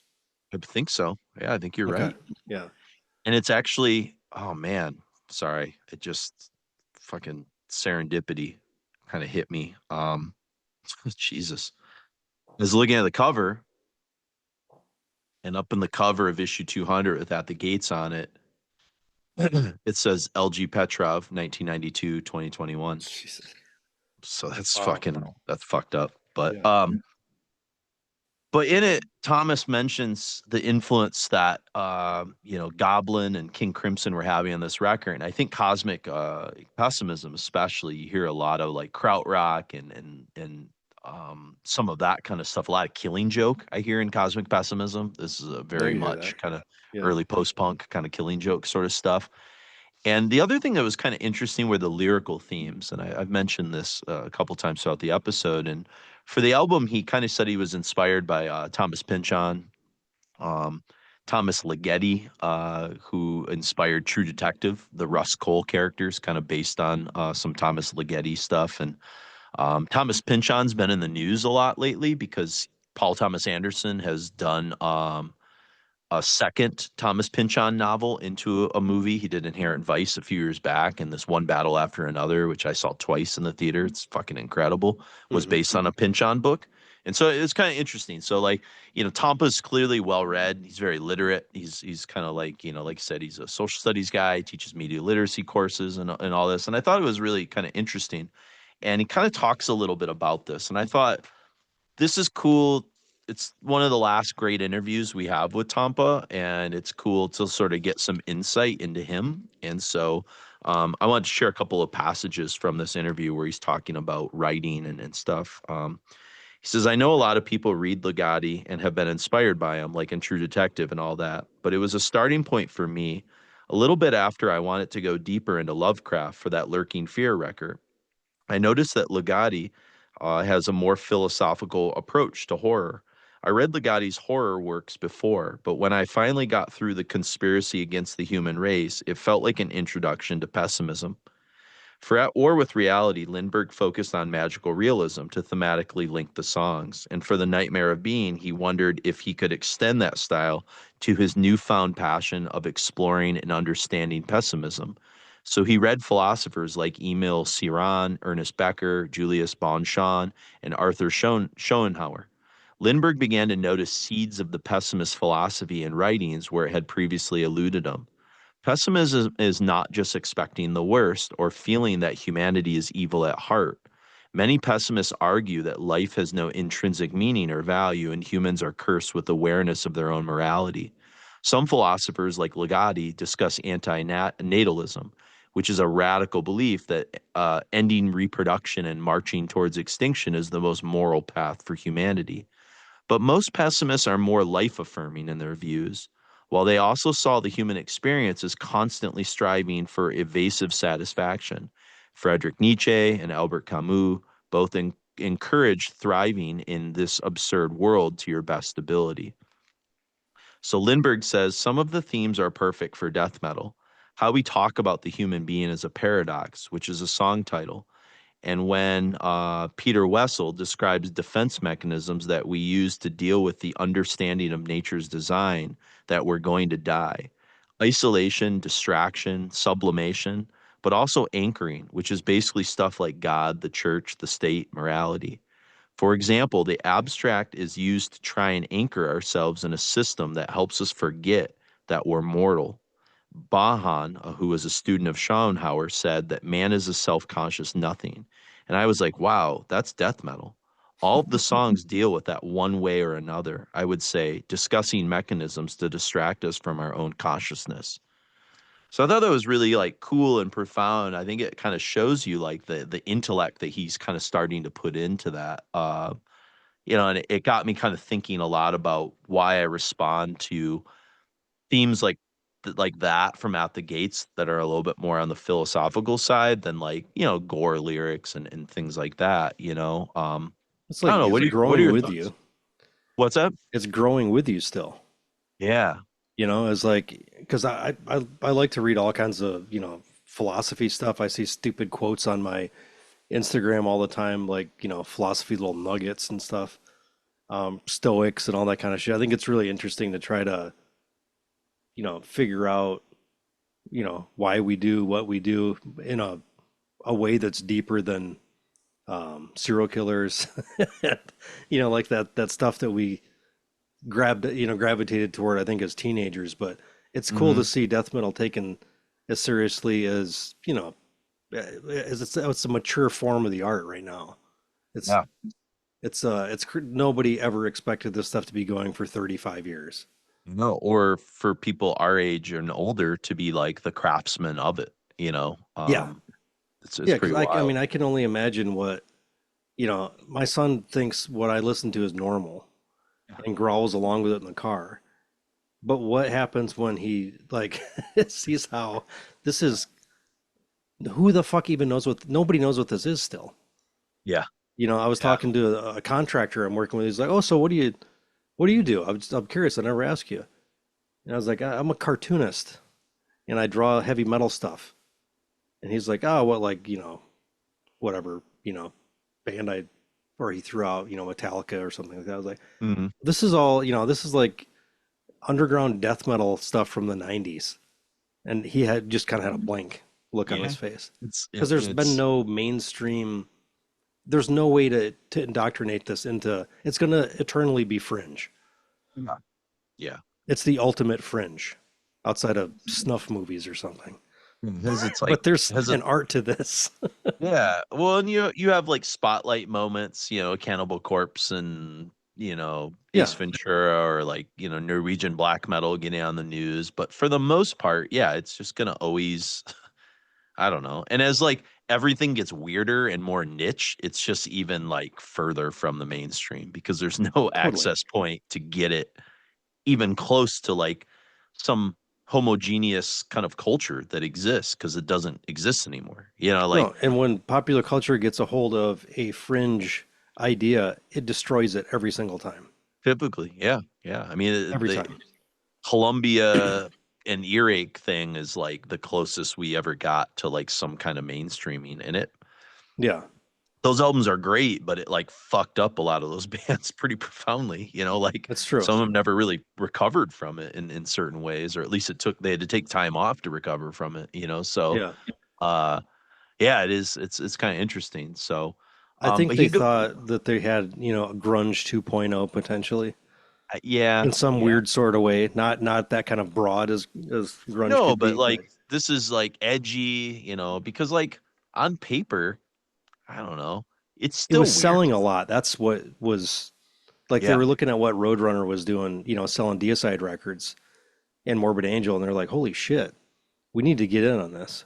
I think so. Yeah, I think you're Okay. right. Yeah. And it's actually, oh man, sorry. It just fucking serendipity kind of hit me. Jesus. I was looking at the cover, and up in the cover of issue 200 with At the Gates on it, it says LG Petrov, 1992, 2021. Jesus. So that's Wow. that's fucked up. But Yeah. But in it, Thomas mentions the influence that Goblin and King Crimson were having on this record, and I think Cosmic Pessimism, especially, you hear a lot of like krautrock and some of that kind of stuff. A lot of Killing Joke I hear in Cosmic Pessimism. This is a very hear much that. kind of Yeah. early post punk kind of Killing Joke sort of stuff. And the other thing that was kind of interesting were the lyrical themes, and I've mentioned this a couple times throughout the episode. And for the album, he kind of said he was inspired by Thomas Pynchon, Thomas Ligeti, who inspired True Detective, the Russ Cole characters, kind of based on some Thomas Ligeti stuff. And Thomas Pynchon's been in the news a lot lately because Paul Thomas Anderson has done a second Thomas Pynchon novel into a movie. He did Inherent Vice a few years back, and this One Battle After Another, which I saw twice in the theater. It's fucking incredible. Was based on a Pynchon book. And so it's kind of interesting. So like, Tompa's clearly well read. He's very literate. He's kind of like, like I said, he's a social studies guy, teaches media literacy courses and all this. And I thought it was really kind of interesting. And he kind of talks a little bit about this. And I thought this is cool. It's one of the last great interviews we have with Tompa, and it's cool to sort of get some insight into him. And so I wanted to share a couple of passages from this interview where he's talking about writing and stuff. He says, I know a lot of people read Ligeti and have been inspired by him, like in True Detective and all that, but it was a starting point for me a little bit after I wanted to go deeper into Lovecraft for that Lurking Fear record. I noticed that Ligeti has a more philosophical approach to horror. I read Ligeti's horror works before, but when I finally got through the conspiracy against the human race, it felt like an introduction to pessimism. For At War with Reality, Lindberg focused on magical realism to thematically link the songs. And for The Nightmare of Being, he wondered if he could extend that style to his newfound passion of exploring and understanding pessimism. So he read philosophers like Emil Cioran, Ernest Becker, Julius Bonchon, and Arthur Schopenhauer. Lindbergh began to notice seeds of the pessimist philosophy in writings where it had previously eluded him. Pessimism is not just expecting the worst or feeling that humanity is evil at heart. Many pessimists argue that life has no intrinsic meaning or value and humans are cursed with awareness of their own morality. Some philosophers, like Ligeti, discuss anti-natalism, which is a radical belief that ending reproduction and marching towards extinction is the most moral path for humanity. But most pessimists are more life affirming in their views, while they also saw the human experience as constantly striving for evasive satisfaction. Friedrich Nietzsche and Albert Camus both encouraged thriving in this absurd world to your best ability. So Lindbergh says some of the themes are perfect for death metal. How we talk about the human being as a paradox, which is a song title, and when Peter Wessel describes defense mechanisms that we use to deal with the understanding of nature's design, that we're going to die. Isolation, distraction, sublimation, but also anchoring, which is basically stuff like God, the church, the state, morality. For example, the abstract is used to try and anchor ourselves in a system that helps us forget that we're mortal. Bahan, who was a student of Schopenhauer, said that man is a self-conscious nothing. And I was like, wow, that's death metal. All of the songs deal with that one way or another, I would say, discussing mechanisms to distract us from our own consciousness. So I thought that was really like cool and profound. I think it kind of shows you like the intellect that he's kind of starting to put into that. you know, and it got me kind of thinking a lot about why I respond to themes like that from Out the Gates that are a little bit more on the philosophical side than like, you know, gore lyrics and things like that, you know. It's I like don't know. it's What are growing your with thoughts? you. What's up? It's growing with you still. Yeah. You know, it's like because I like to read all kinds of, you know, philosophy stuff. I see stupid quotes on my Instagram all the time, like, you know, philosophy little nuggets and stuff, Stoics and all that kind of shit. I think it's really interesting to try to, you know, figure out, you know, why we do what we do in a way that's deeper than serial killers, you know, like that stuff that we gravitated toward, I think, as teenagers. But it's cool to Hmm. see death metal taken as seriously as, you know, as it's a mature form of the art right now. It's Yeah. nobody ever expected this stuff to be going for 35 years. No, or for people our age and older to be like the craftsmen of it, you know. Yeah. It's Yeah, because pretty I wild. mean, I can only imagine what, you know, my son thinks what I listen to is normal and growls along with it in the car. But what happens when he like sees how this is, who the fuck even knows what, nobody knows what this is still. Yeah. You know, I was Yeah. talking to a contractor I'm working with. He's like, "Oh, so what do you do?" I'm curious. I never ask you. And I was like, "I'm a cartoonist and I draw heavy metal stuff." And he's like, "Oh, what, like, you know, whatever, you know, band I," or he threw out, you know, Metallica or something like that. I was like, Hmm. "This is all, you know, this is like underground death metal stuff from the 90s." And he had just kind of had a blank look on his Yeah. face It's because there's been it's no mainstream, there's no way to indoctrinate this into, it's going to eternally be fringe. yeah. Yeah. It's the ultimate fringe outside of snuff movies or something. Because it's like But there's has a an art to this. yeah. Well, and you have like spotlight moments, you know, Cannibal Corpse and you know Ace Yeah. Ventura or like you know Norwegian black metal getting on the news. But for the most part, yeah, it's just gonna always I don't know. And as like everything gets weirder and more niche, it's just even like further from the mainstream because there's no Totally. access point to get it even close to like some homogeneous kind of culture that exists because it doesn't exist anymore. You know, like No, and when popular culture gets a hold of a fringe idea, it destroys it every single time. typically, yeah, yeah. I mean, Every the time. Columbia and Earache thing is like the closest we ever got to like some kind of mainstreaming in it. Yeah, Those albums are great, but it like fucked up a lot of those bands pretty profoundly. You know, like that's true. some of them never really recovered from it in certain ways, or at least they had to take time off to recover from it, you know. So Yeah. uh yeah, it's kind of interesting. So I think but they he go thought that they had, you know, a grunge 2.0 potentially yeah, in some yeah. weird sort of way. Not that kind of broad as grunge No, could but be, but like this is like edgy, you know, because like on paper, I don't know, it's it still was weird. selling a lot. That's what was, like, they Yeah. were looking at what Roadrunner was doing, you know, selling Deicide records and Morbid Angel, and they're like, "Holy shit, we need to get in on this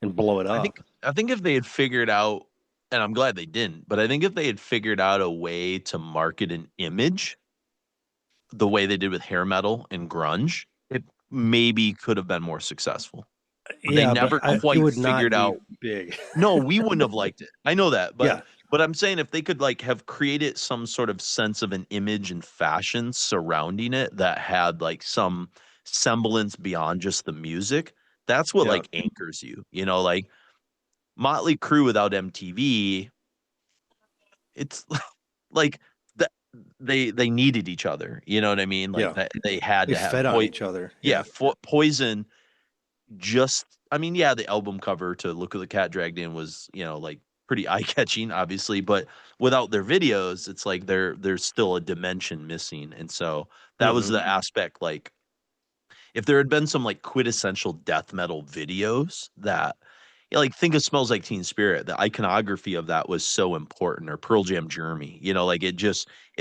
and blow it up." I think if they had figured out, and I'm glad they didn't, but I think if they had figured out a way to market an image the way they did with hair metal and grunge, it maybe could have been more successful. But they Yeah, but never it quite would not figured be out. big. No, we wouldn't have liked it. I know that, Yeah, but I'm saying if they could like have created some sort of sense of an image and fashion surrounding it that had like some semblance beyond just the music, that's what yeah, like anchors you. You know, like Motley Crue without MTV, it's like that they needed each other. You know what I mean? Like yeah. that they had They to have fed on each other. yeah, Yeah. Poison just I mean, yeah, the album cover to Look at the Cat Dragged In was, you know, like pretty eye-catching, obviously, but without their videos, it's like there's still a dimension missing. And so that was Hmm. the aspect like if there had been some like quintessential death metal videos that yeah, like think of Smells Like Teen Spirit. The iconography of that was so important, or Pearl Jam Jeremy. You know, like it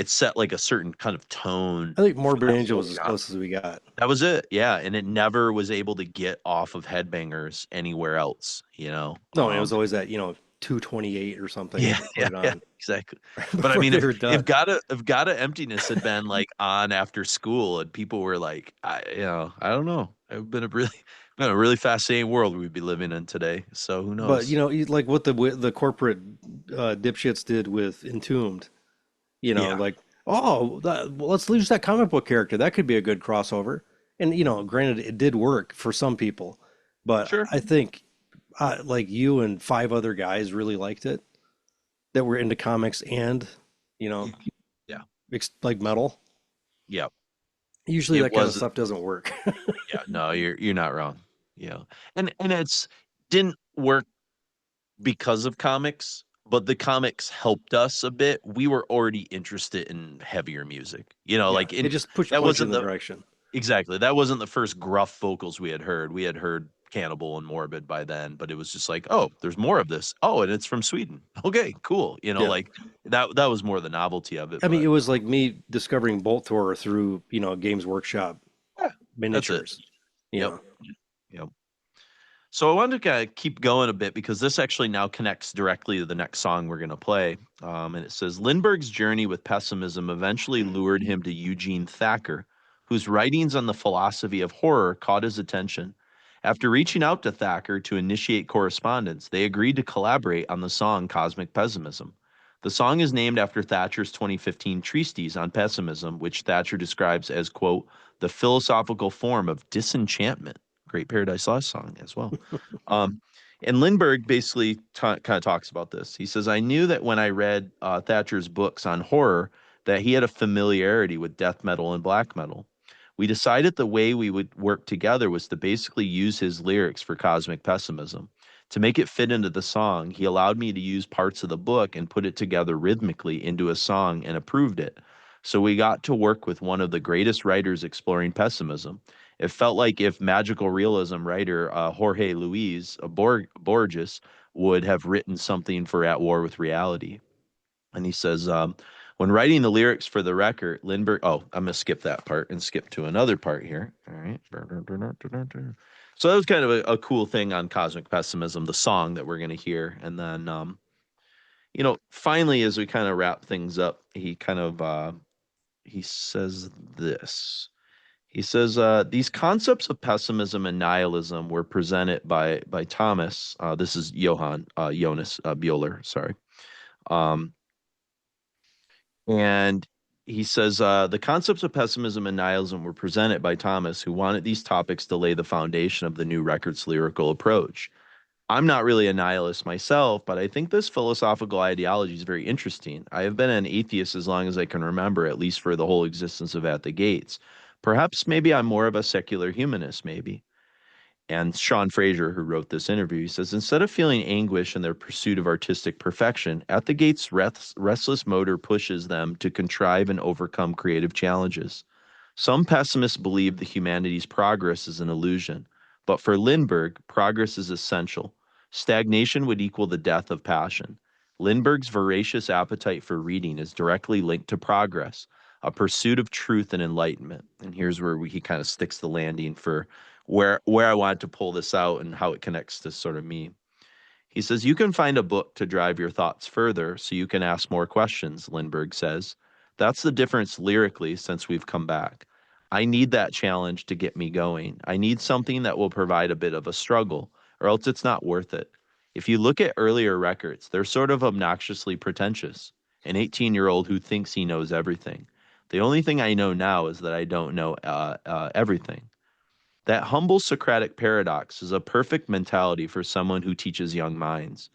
set like a certain kind of tone I think for Morbid that Angel whole was as genre. close as we got. That was it. Yeah. And it never was able to get off of Headbangers anywhere else, you know. No, it was always that, you know, 2:28 or something. Yeah, To put it on. exactly. But I before mean, they if were done. if Gotta Emptiness had been like on after school and people were like, I don't know, it would have been a really fascinating world we'd be living in today. So who But knows? like what the corporate dipshits did with Entombed. Yeah, Like, oh, well, let's use that comic book character. That could be a good crossover. And granted, it did work for some people, but sure. I think like you and 5 other guys really liked it that were into comics and you know Yeah, like metal. yeah. Usually, It that kind of was. stuff doesn't work. Yeah, no, you're not wrong. Yeah, and it's didn't work because of comics, but the comics helped us a bit. We were already interested in heavier music, Yeah, like it in just pushed that pushed you in wasn't the the direction. exactly that wasn't the first gruff vocals we had heard. We had heard Cannibal and Morbid by then, but it was just like, oh, there's more of this. Oh, and it's from Sweden. Okay, cool. Yeah, Like that was more the novelty of it. I mean, it But was like me discovering Bolt Thor through Games Workshop yeah, that's it. miniatures. You Yep, know, yep. So I wanted to kind of keep going a bit because this actually now connects directly to the next song we're going to play. And it says Lindbergh's journey with pessimism eventually lured him to Eugene Thacker, whose writings on the philosophy of horror caught his attention. After reaching out to Thacker to initiate correspondence, they agreed to collaborate on the song Cosmic Pessimism. The song is named after Thatcher's 2015 treatise on pessimism, which Thatcher describes as, quote, the philosophical form of disenchantment. Great Paradise Lost song as well. Um, and Lindbergh basically kind of talks about this. He says, I knew that when I read Thatcher's books on horror, that he had a familiarity with death metal and black metal. We decided the way we would work together was to basically use his lyrics for cosmic pessimism. To make it fit into the song, he allowed me to use parts of the book and put it together rhythmically into a song and approved it. So we got to work with one of the greatest writers exploring pessimism. It felt like if magical realism writer Jorge Luis Borges would have written something for At War with Reality. And he says, when writing the lyrics for the record, Lindbergh, oh, I'm going to skip that part and skip to another part here. All right. So that was kind of a cool thing on Cosmic Pessimism, the song that we're going to hear. And then, finally, as we kind of wrap things up, he says this. He says these concepts of pessimism and nihilism were presented by Thomas. This is Jonas Bueller. Sorry, um, and he says the concepts of pessimism and nihilism were presented by Thomas, who wanted these topics to lay the foundation of the new record's lyrical approach. I'm not really a nihilist myself, but I think this philosophical ideology is very interesting. I have been an atheist as long as I can remember, at least for the whole existence of At the Gates. Perhaps maybe I'm more of a secular humanist, maybe. And Sean Fraser, who wrote this interview, he says, instead of feeling anguish in their pursuit of artistic perfection, At the Gates' restless motor pushes them to contrive and overcome creative challenges. Some pessimists believe the humanity's progress is an illusion, but for Lindbergh, progress is essential. Stagnation would equal the death of passion. Lindbergh's voracious appetite for reading is directly linked to progress, a pursuit of truth and enlightenment. And here's where he kind of sticks the landing for where I wanted to pull this out and how it connects to sort of me. He says, you can find a book to drive your thoughts further so you can ask more questions, Lindbergh says. That's the difference lyrically since we've come back. I need that challenge to get me going. I need something that will provide a bit of a struggle, or else it's not worth it. If you look at earlier records, they're sort of obnoxiously pretentious. An 18-year-old who thinks he knows everything. The only thing I know now is that I don't know everything. That humble Socratic paradox is a perfect mentality for someone who teaches young minds.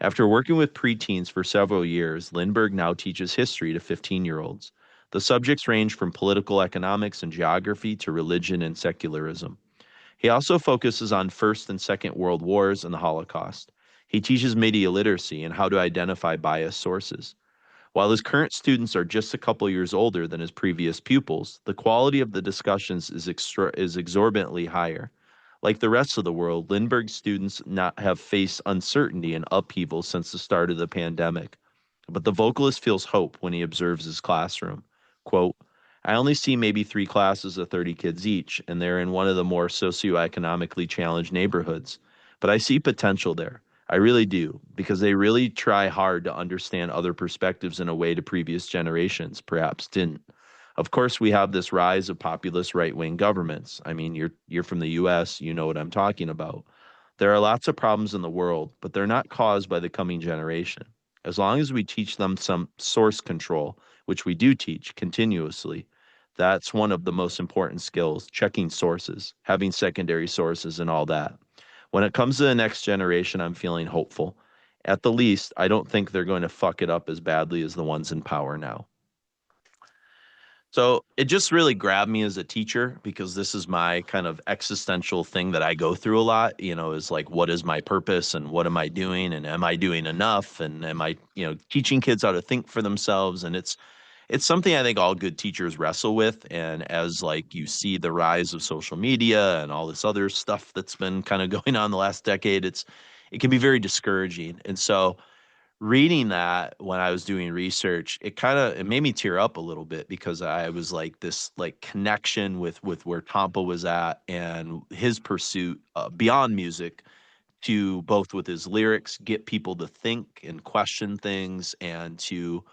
After working with preteens for several years, Lindbergh now teaches history to 15-year-olds. The subjects range from political economics and geography to religion and secularism. He also focuses on First and Second World Wars and the Holocaust. He teaches media literacy and how to identify biased sources. While his current students are just a couple years older than his previous pupils, the quality of the discussions is exorbitantly higher. Like the rest of the world, Lindbergh's students have faced uncertainty and upheaval since the start of the pandemic. But the vocalist feels hope when he observes his classroom. Quote, I only see maybe 3 classes of 30 kids each, and they're in one of the more socioeconomically challenged neighborhoods. But I see potential there. I really do, because they really try hard to understand other perspectives in a way to previous generations perhaps didn't. Of course, we have this rise of populist right-wing governments. I mean, you're from the US, you know what I'm talking about. There are lots of problems in the world, but they're not caused by the coming generation. As long as we teach them some source control, which we do teach continuously, that's one of the most important skills, checking sources, having secondary sources and all that. When it comes to the next generation, I'm feeling hopeful. At the least, I don't think they're going to fuck it up as badly as the ones in power now. So it just really grabbed me as a teacher, because this is my kind of existential thing that I go through a lot, is like, what is my purpose and what am I doing? And am I doing enough? And am I, teaching kids how to think for themselves? And it's something I think all good teachers wrestle with. And as like you see the rise of social media and all this other stuff that's been kind of going on the last decade, it can be very discouraging. And so reading that when I was doing research, it made me tear up a little bit, because I was like this like connection with where Tompa was at and his pursuit beyond music, to both with his lyrics get people to think and question things, and to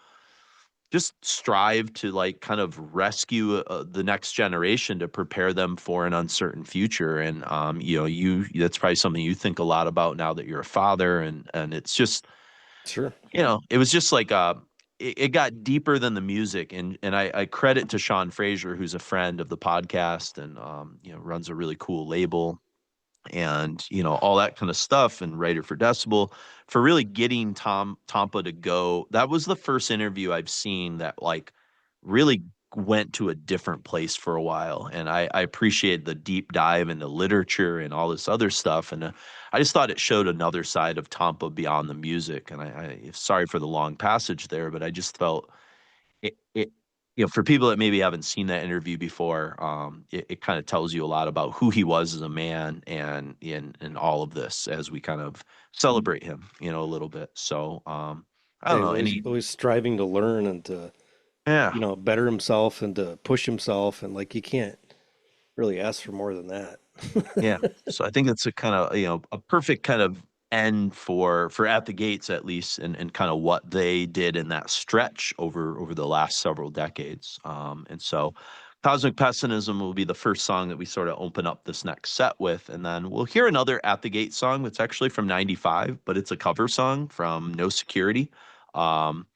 just strive to like kind of rescue the next generation to prepare them for an uncertain future. And that's probably something you think a lot about now that you're a father, and it's just, Sure. it was just like it got deeper than the music, and I credit to Sean Fraser, who's a friend of the podcast, and runs a really cool label, and all that kind of stuff, and writer for Decibel, for really getting Tompa to go. That was the first interview I've seen that like really went to a different place for a while, and I appreciate the deep dive into literature and all this other stuff, and I just thought it showed another side of Tompa beyond the music. And I sorry for the long passage there, but I just felt it for people that maybe haven't seen that interview before, it kind of tells you a lot about who he was as a man, and all of this as we kind of celebrate him, a little bit. So I Yeah, don't he's know always, any. always striving to learn and to, Yeah. better himself and to push himself. And like, you can't really ask for more than that. Yeah. So I think it's a kind of, a perfect kind of end for At the Gates, at least, and kind of what they did in that stretch over the last several decades. And so Cosmic Pessimism will be the first song that we sort of open up this next set with, and then we'll hear another At the Gate song that's actually from '95, but it's a cover song from No Security. Um,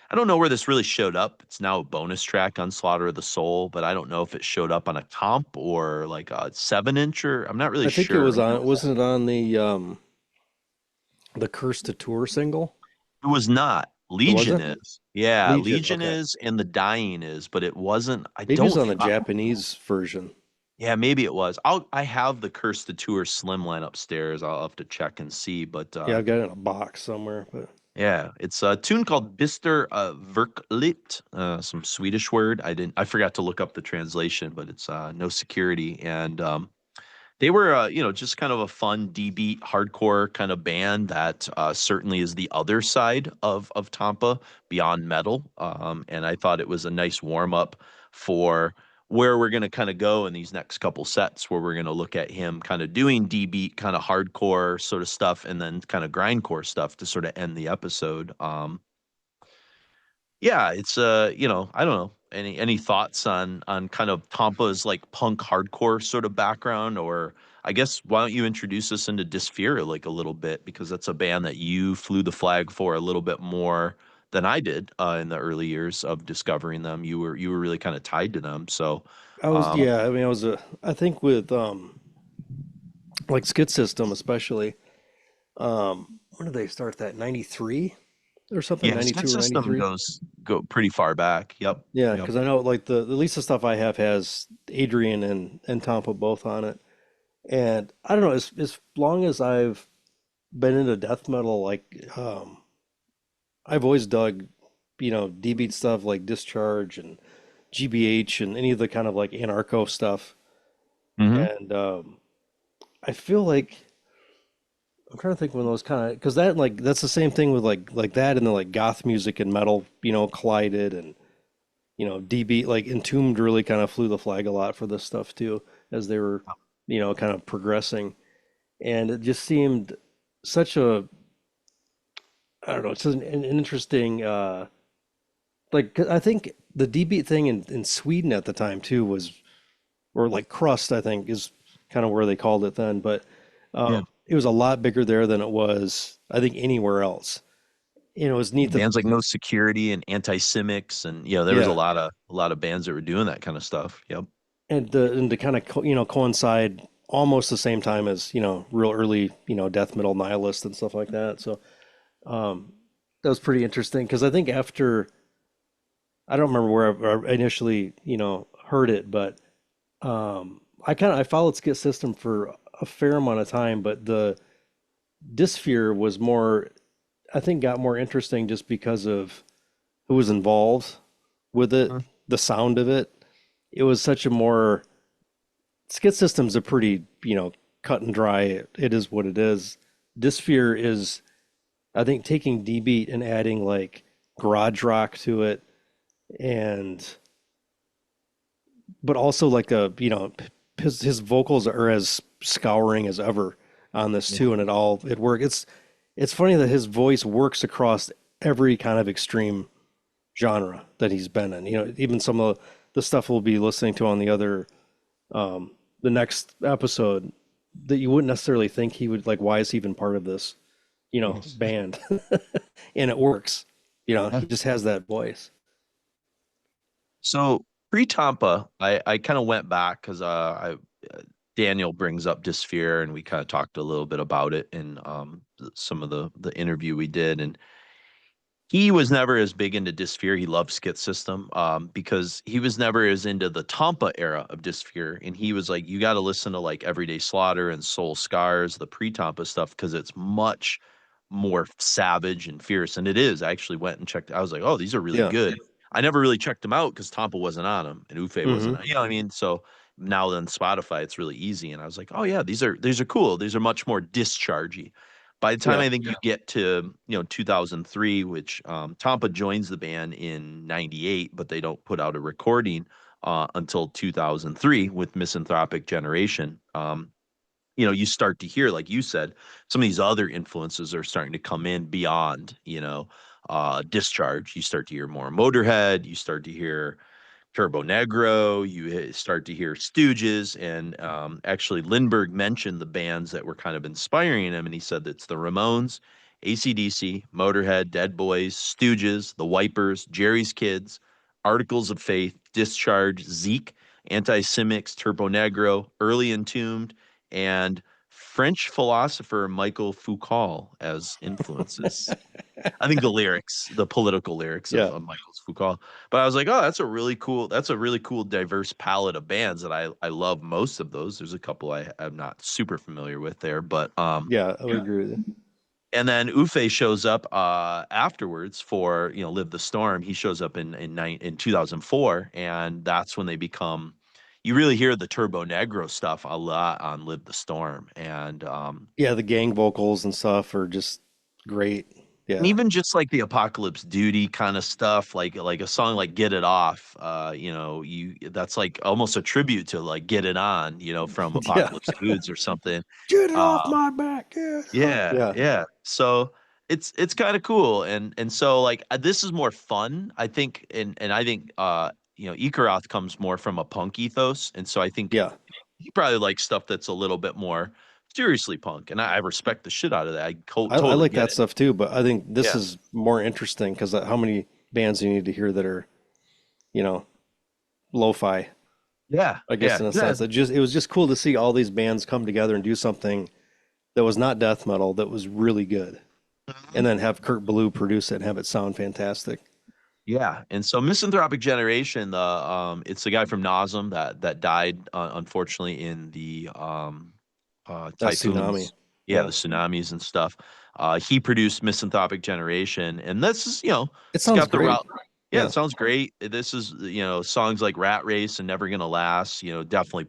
I don't know where this really showed up. It's now a bonus track on Slaughter of the Soul, but I don't know if it showed up on a comp or like a 7-inch, or I'm not really I think it sure. was on, wasn't it on the Curse to Tour single? It was not. It Legion wasn't? is. Yeah, Legion, Legion okay. is, and The Dying is, but it wasn't. I Maybe it was don't. on the Japanese version. Yeah, maybe it was. I have the Curse to Tour slimline upstairs. I'll have to check and see, but Yeah, I've got it in a box somewhere, but yeah, it's a tune called Bister Verklight, some Swedish word. I forgot to look up the translation, but it's No Security. And they were, just kind of a fun D-beat hardcore kind of band that certainly is the other side of Tampa, beyond metal. And I thought it was a nice warm up for where we're going to kind of go in these next couple sets, where we're going to look at him kind of doing D-beat kind of hardcore sort of stuff, and then kind of grindcore stuff to sort of end the episode. Yeah, it's I don't know. Any thoughts on kind of Tampa's like punk hardcore sort of background, or I guess why don't you introduce us into Dysphere like a little bit, because that's a band that you flew the flag for a little bit more than I did in the early years of discovering them. You were really kind of tied to them. So I was, um yeah, I mean, I think with like Skid System especially, when did they start that? 93 or something? yeah, Skid 92 or System 93? go pretty far back. Yep. Yeah, Yep. because I know like the Lisa stuff I have has Adrian and Tampa both on it. And I don't know, as long as I've been into death metal, like I've always dug, D-beat stuff like Discharge and GBH and any of the kind of like anarcho stuff. Hmm. And I feel like I'm trying to think when those kind of, because that like that's the same thing with like that and the like goth music and metal, collided, and DB like Entombed really kind of flew the flag a lot for this stuff too, as they were kind of progressing, and it just seemed such a I don't know, it's an interesting like 'cause I think the D beat thing in Sweden at the time too was, or like crust, I think is kind of where they called it then, but Yeah. it was a lot bigger there than it was I think anywhere else. You know, it was neat that Bands like No Security and Anti-Simics, and there was a yeah, lot of bands that were doing that kind of stuff. Yep. and to kind of coincide almost the same time as real early death metal nihilist and stuff like that. So that was pretty interesting because I think after I don't remember where I initially heard it, but I followed Skit System for a fair amount of time, but the Dysphere was more, I think, got more interesting just because of who was involved with it, Mhm. the sound of it. It was such a more Skit System's a pretty, cut and dry. It is what it is. Dysphere is, I think, taking D beat and adding like garage rock to it, and but also like his vocals are as scouring as ever on this Yeah. too, and it works. It's funny that his voice works across every kind of extreme genre that he's been in. Even some of the stuff we'll be listening to on the next episode that you wouldn't necessarily think he would like. Why is he even part of this, Yes. band? And it works. He just has that voice. So pre-Tampa, I kind of went back because Daniel brings up Dysphere, and we kind of talked a little bit about it in some of the interview we did, and he was never as big into Dysphere. He loved Skit System because he was never as into the Tampa era of Dysphere. And he was like, you got to listen to like Everyday Slaughter and Soul Scars, the pre-Tampa stuff, because it's much more savage and fierce. And it is. I actually went and checked. I was like, oh, these are really Yeah. good. I never really checked them out because Tampa wasn't on them and Ufe wasn't Hmm. on. You know what I mean? So now on Spotify, it's really easy. And I was like, oh yeah, these are cool. These are much more dischargey. By the time Yeah. I think you get to 2003, which Tampa joins the band in '98, but they don't put out a recording until 2003 with Misanthropic Generation. You start to hear, like you said, some of these other influences are starting to come in beyond Discharge. You start to hear more Motorhead. You start to hear Turbo Negro, you start to hear Stooges, and actually Lindberg mentioned the bands that were kind of inspiring him, and he said it's the Ramones, AC/DC, Motorhead, Dead Boys, Stooges, the Wipers, Jerry's Kids, Articles of Faith, Discharge, Zeke, Anti-Simics, Turbo Negro, Early Entombed, and French philosopher Michael Foucault as influences. I think the political lyrics Yeah. of Michael Foucault. But I was like, oh, that's a really cool diverse palette of bands that I love most of those. There's a couple I'm not super familiar with there, but Yeah, I would agree with you. and then Ufe shows up afterwards for Live the Storm. He shows up in 2004, and that's when they become. You really hear the Turbo Negro stuff a lot on Live the Storm, and Yeah, the gang vocals and stuff are just great. and Yeah. even just like the Apocalypse Duty kind of stuff, like a song like Get It Off, that's like almost a tribute to like Get It On, from Yeah. Apocalypse Foods or something. Get it off Um, my back. Yeah. yeah, Yeah. yeah. So it's kind of cool, and so like this is more fun, I think, and I think Ekeroth comes more from a punk ethos, and so I think Yeah. he probably likes stuff that's a little bit more seriously punk, and I respect the shit out of that. I I totally like get that it. stuff too, but I think this Yeah. is more interesting because how many bands do you need to hear that are, you know, lo-fi, Yeah, I guess yeah, in a yeah. sense. It was just cool to see all these bands come together and do something that was not death metal that was really good. And then have Kurt Ballou produce it and have it sound fantastic. Yeah, and so Misanthropic Generation, the it's the guy from Nasum that died unfortunately in the That's Tsunami. typhoons, yeah, Yeah. the tsunamis and stuff. He produced Misanthropic Generation, and this is It it's sounds got the great. route. Yeah, Yeah. it sounds great. This is songs like Rat Race and Never Gonna Last. Definitely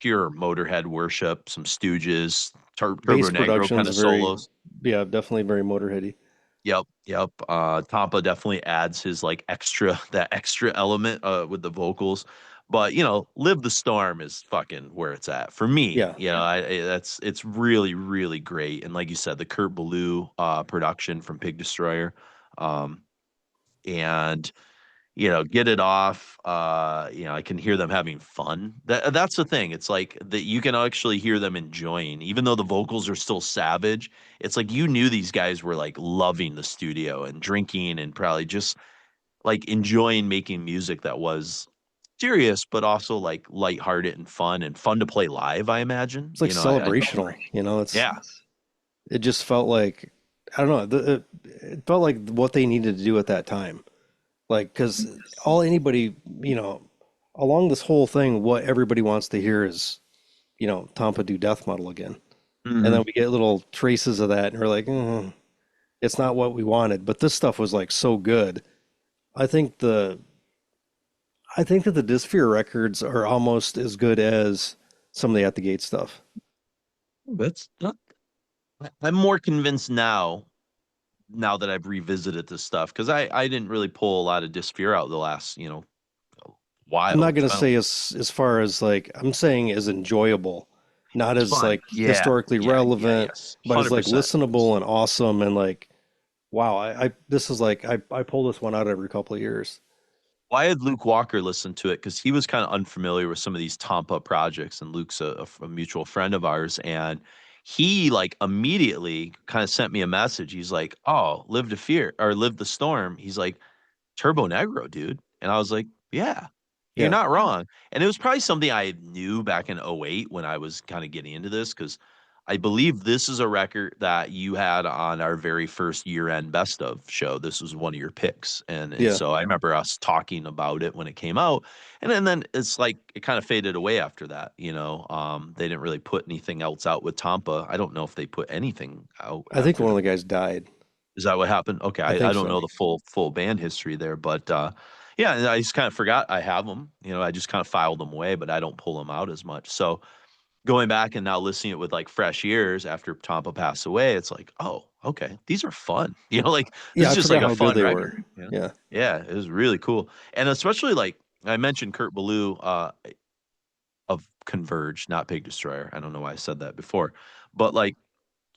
pure Motorhead worship. Some Stooges, Turbo Bass Negro kind production's of very, solos. yeah, definitely very Motorheady. Yep, yep. Tampa definitely adds his like extra that extra element with the vocals. But Live the Storm is fucking where it's at for me. Yeah. It's really, really great. And like you said, the Kurt Ballou production from Pig Destroyer. And get it off. I can hear them having fun. That's the thing. It's like that you can actually hear them enjoying, even though the vocals are still savage. It's like you knew these guys were like loving the studio and drinking and probably just like enjoying making music that was serious, but also like lighthearted and fun to play live, I imagine. It's like celebrational, Yeah. It just felt like, I don't know, it felt like what they needed to do at that time. Like, because all anybody, along this whole thing, what everybody wants to hear is, Tompa do death metal again. Mhm. And then we get little traces of that, and we're like, it's not what we wanted. But this stuff was like so good. I think that the Dysphere records are almost as good as some of the At the Gate stuff. That's not. I'm more convinced now that I've revisited this stuff, because I didn't really pull a lot of Dysphere out the last while. I'm not going to say as far as like, I'm saying as enjoyable, not as fun. like Yeah, historically relevant, yes. but as like 100%. listenable and awesome, and like, wow, this is like, I pull this one out every couple of years. Well, I had Luke Walker listen to it because he was kind of unfamiliar with some of these Tompa projects, and Luke's a mutual friend of ours, and he like immediately kind of sent me a message. He's like, "Oh, Live to Fear or Live the Storm." He's like, "Turbo Negro, dude," and I was like, "Yeah, you're Yeah. not wrong." And it was probably something I knew back in '08 when I was kind of getting into this, because I believe this is a record that you had on our very first year-end best of show. This was one of your picks. And Yeah. so I remember us talking about it when it came out. And then it's like it kind of faded away after that. They didn't really put anything else out with Tompa. I don't know if they put anything out. I think after one of that. the guys died. Is that what happened? Okay, I I think don't know so. the full band history there, but yeah, and I just kind of forgot I have them. I just kind of filed them away, but I don't pull them out as much. So going back and now listening it with like fresh ears after Tompa passed away, it's like, oh, okay, these are fun. Like this Yeah, I is just forgot like a how fun good they record. were. Yeah. Yeah, it was really cool, and especially like I mentioned Kurt Ballou of Converge, not Pig Destroyer. I don't know why I said that before, but like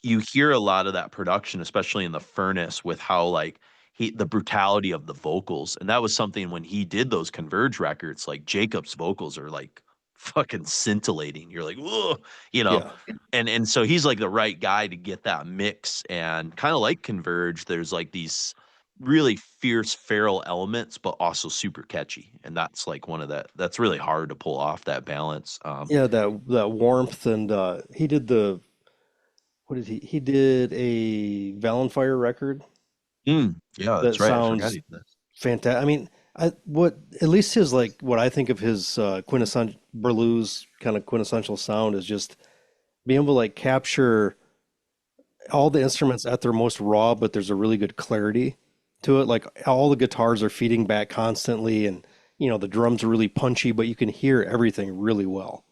you hear a lot of that production, especially in the Furnace, with how like the brutality of the vocals. And that was something when he did those Converge records, like Jacob's vocals are like fucking scintillating. You're like, whoa, Yeah. and so he's like the right guy to get that mix. And kind of like Converge, there's like these really fierce feral elements, but also super catchy. And that's like that's really hard to pull off, that balance. Yeah, that warmth, and he did what did he did a Valenfire record Yeah, that's that right. I forgot sounds he did that. fantastic. I mean, at least his, like, what I think of his quintessential Berlou's kind of quintessential sound is just being able to like capture all the instruments at their most raw, but there's a really good clarity to it. Like all the guitars are feeding back constantly, and the drums are really punchy, but you can hear everything really well.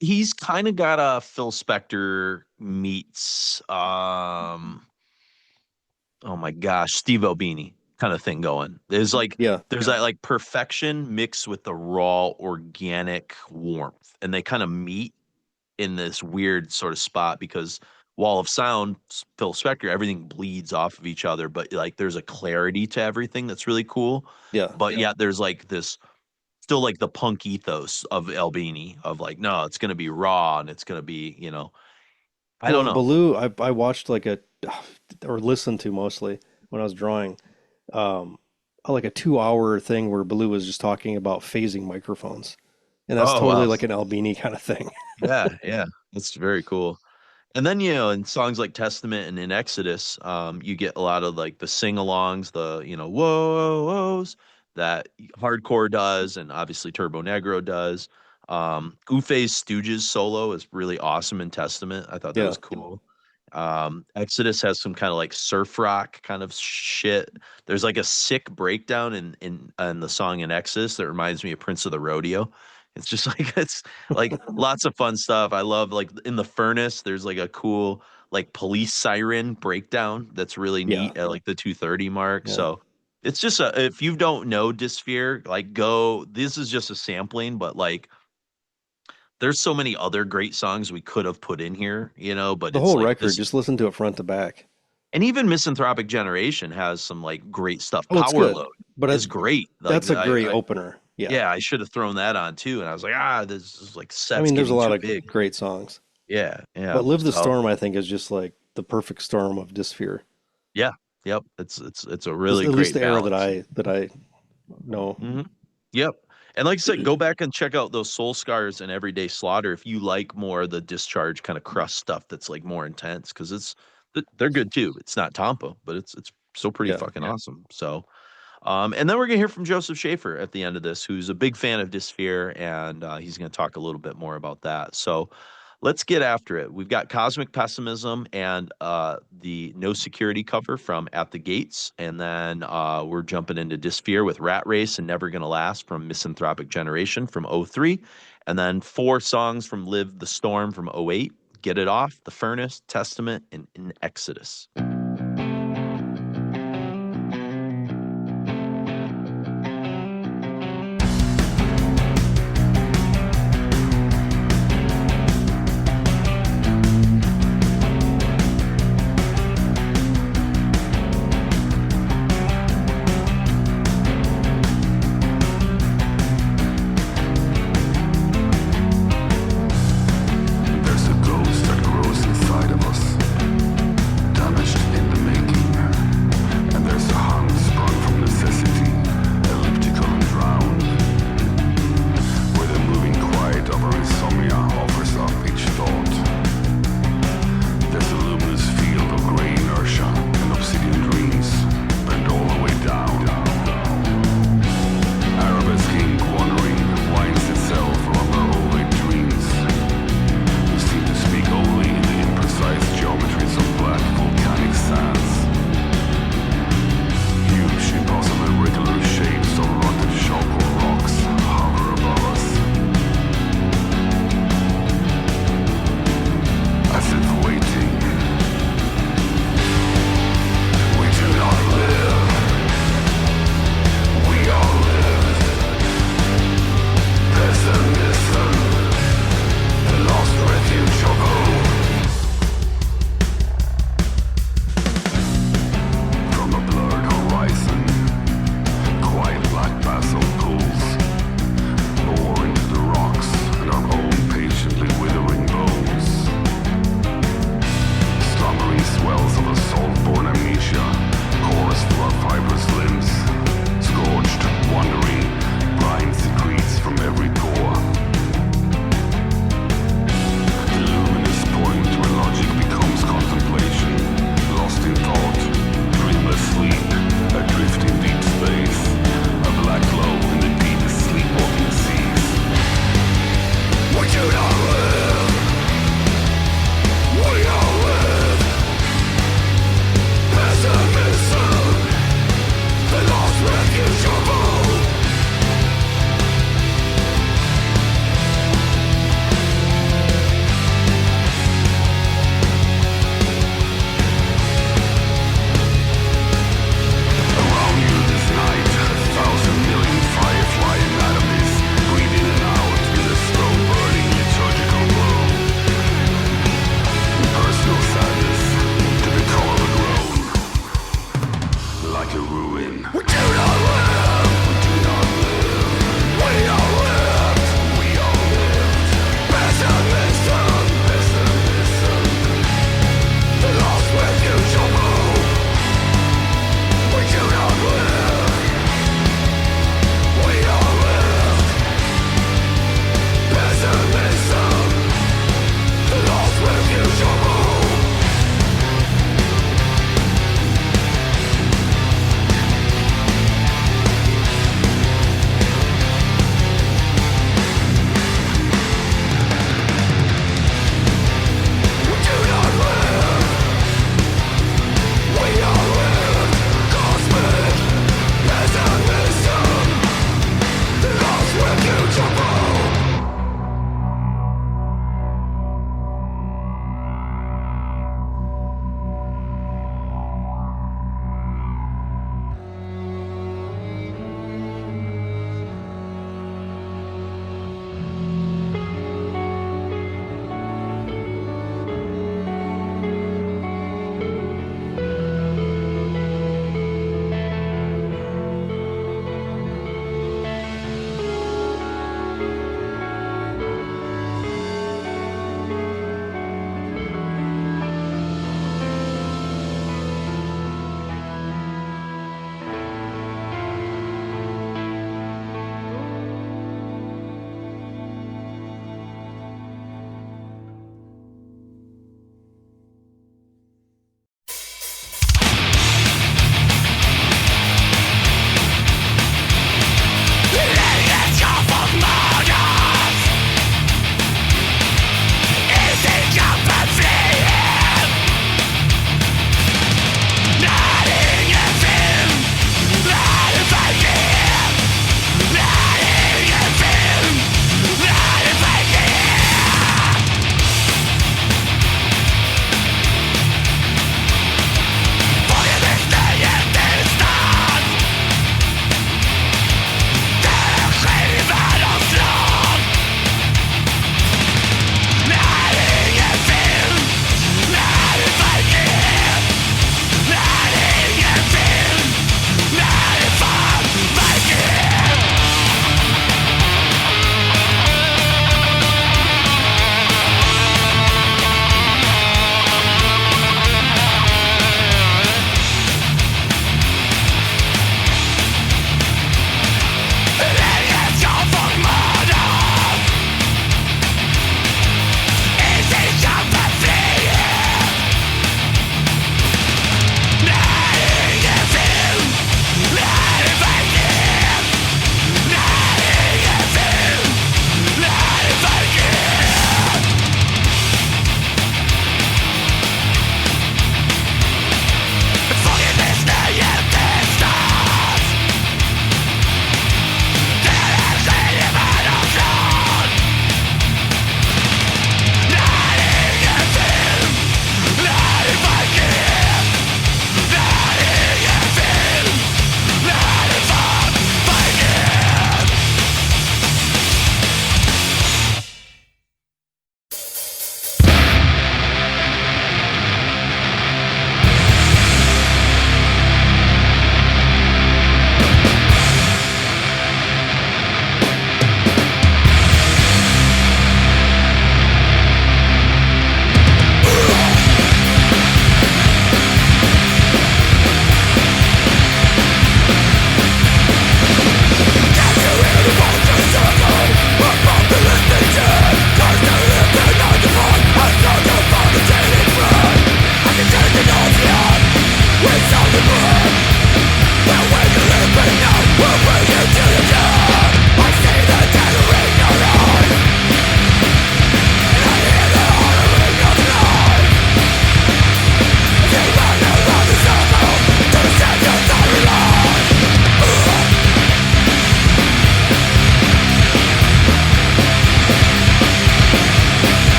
He's kind of got a Phil Spector meets oh my gosh, Steve Albini kind of thing going. There's that like perfection mixed with the raw organic warmth, and they kind of meet in this weird sort of spot, because Wall of Sound, Phil Spector, everything bleeds off of each other, but like there's a clarity to everything that's really cool. Yeah. But yet there's like this still like the punk ethos of Albini of like, no, it's going to be raw, and it's going to be, I don't know. Baloo, I watched like or listened to mostly when I was drawing, like a 2-hour thing where Baloo was just talking about phasing microphones. And that's totally like an Albini kind of thing. Yeah. That's very cool. And then, in songs like Testament and in Exodus, you get a lot of like the sing-alongs, the, whoa-woes that hardcore does, and obviously Turbo Negro does. Goofe's Stooges solo is really awesome in Testament. I thought that was cool. Exodus has some kind of like surf rock kind of shit. There's like a sick breakdown in the song in Exodus that reminds me of Prince of the Rodeo. It's just like, it's like lots of fun stuff. I love like in the Furnace, there's like a cool like police siren breakdown that's really neat at like the 2:30 mark. Yeah. So It's just if you don't know Dysphere, like this is just a sampling, but like there's so many other great songs we could have put in here, but The it's whole like record, just listen to it front to back. And even Misanthropic Generation has some like great stuff. Oh, it's Power good, Load but is great. Like that's a great opener. Yeah, I should have thrown that on too. And I was like, this is like I set's mean, there's a getting lot too of big. great songs. Yeah. But Live the So, Storm, I think, is just like the perfect storm of Dysphere. Yeah. Yep. It's a really at great least the era balance. that I know. Mm-hmm. Yep. And like I said, go back and check out those Soul Scars and Everyday Slaughter if you like more of the Discharge kind of crust stuff that's like more intense, because they're good too. It's not Tompa, but it's so pretty fucking awesome. So and then we're gonna hear from Joseph Schaefer at the end of this, who's a big fan of Dysphere, and he's gonna talk a little bit more about that. So let's get after it. We've got Cosmic Pessimism and the No Security cover from At the Gates. And then we're jumping into Dysphere with Rat Race and Never Gonna Last from Misanthropic Generation from 03. And then 4 songs from Live the Storm from 08. Get It Off, The Furnace, Testament, and In Exodus. There's a ghost that grows inside of us, damaged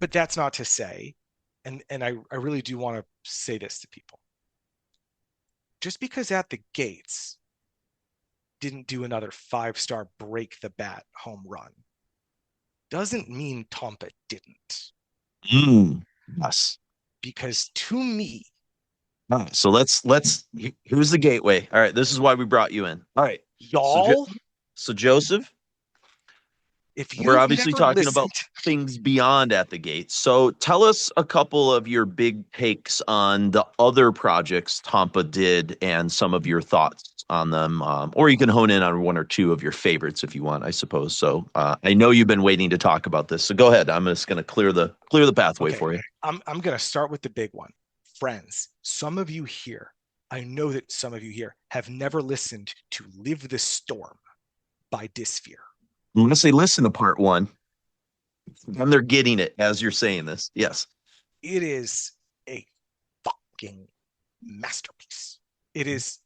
But that's not to say, and I really do want to say this to people. Just because At the Gates didn't do another 5-star break the bat home run doesn't mean Tompa didn't. Yes. Because to me, so here's the gateway. All right, this is why we brought you in. All right, y'all. So Joseph, if we're obviously talking listened, about things beyond At the Gates. So tell us a couple of your big takes on the other projects Tompa did and some of your thoughts on them. Or you can hone in on one or two of your favorites if you want, I suppose. So I know you've been waiting to talk about this. So go ahead. I'm just going to clear the pathway for you. I'm going to start with the big one. Friends, some of you here, I know that some of you here have never listened to Live the Storm by Dysphere. Unless they listen to part one, and they're getting it as you're saying this. Yes. It is a fucking masterpiece. It's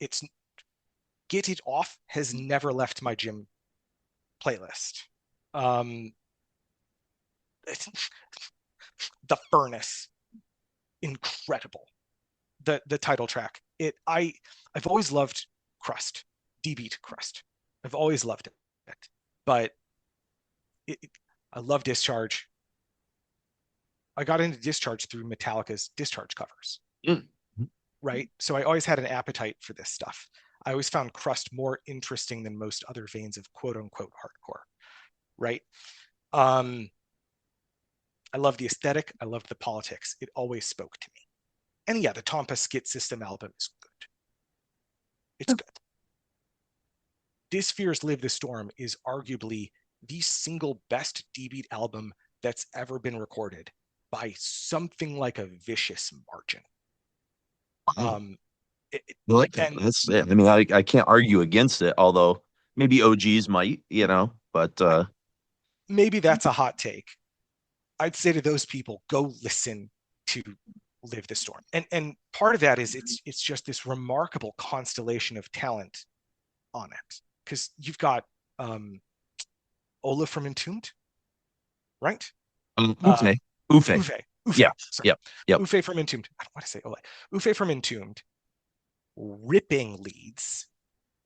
Get It Off has never left my gym playlist. The Furnace, incredible. The title track. I've always loved Crust, D-Beat Crust. I've always loved it. But I love Discharge. I got into Discharge through Metallica's Discharge covers. Right? So I always had an appetite for this stuff. I always found Crust more interesting than most other veins of quote unquote hardcore. Right? I love the aesthetic. I love the politics. It always spoke to me. And yeah, the Tompa Skit System album is good. It's good. Dysphere's Live the Storm is arguably the single best D-Beat album that's ever been recorded by something like a vicious margin. Like that. That's it. I mean, I can't argue against it, although maybe OGs might, but maybe that's a hot take. I'd say to those people, go listen to Live the Storm. And part of that is it's just this remarkable constellation of talent on it. Because you've got Ola from Entombed, right? Ufe. Ufe. Yeah. Sorry. Yep. Ufe from Entombed. I don't want to say Ola. Ufe from Entombed. Ripping leads.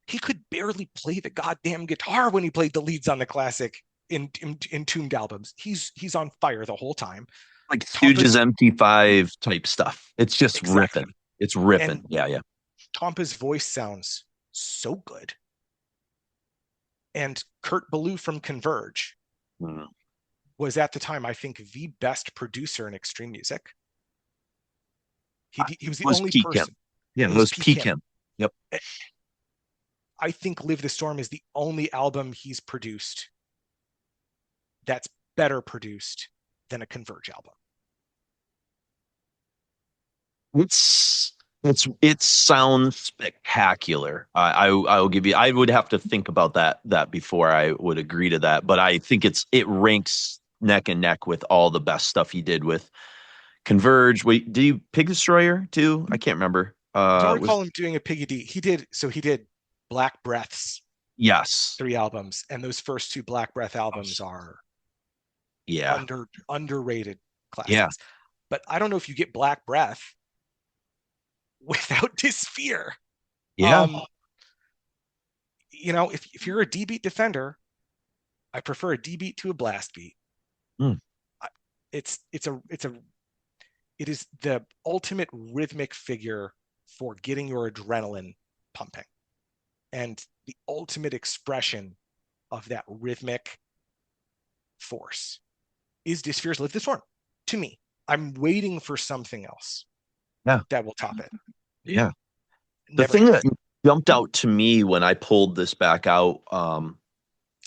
He could barely play the goddamn guitar when he played the leads on the classic Entombed albums. He's on fire the whole time. Like Stooges MT5 type stuff. It's just Exactly. ripping. It's ripping. And yeah. Tompa's voice sounds so good. And Kurt Ballou from Converge was at the time, I think, the best producer in extreme music. He was the only person. Yeah, it was peak him. Yep. I think Live the Storm is the only album he's produced that's better produced than a Converge album. It sounds spectacular. I will give you. I would have to think about that before I would agree to that. But I think it ranks neck and neck with all the best stuff he did with Converge. Wait, did you Pig Destroyer too? I can't remember. I don't recall him doing a Piggy D. He did Black Breaths. Yes. 3 albums, and those first 2 Black Breath albums are underrated classics. Yeah. But I don't know if you get Black Breath without Dysphere. Yeah. If you're a D beat defender, I prefer a D beat to a blast beat. It is the ultimate rhythmic figure for getting your adrenaline pumping, and the ultimate expression of that rhythmic force is Dysphere's Live the Storm. To me, I'm waiting for something else that will top it. Yeah. The thing that jumped out to me when I pulled this back out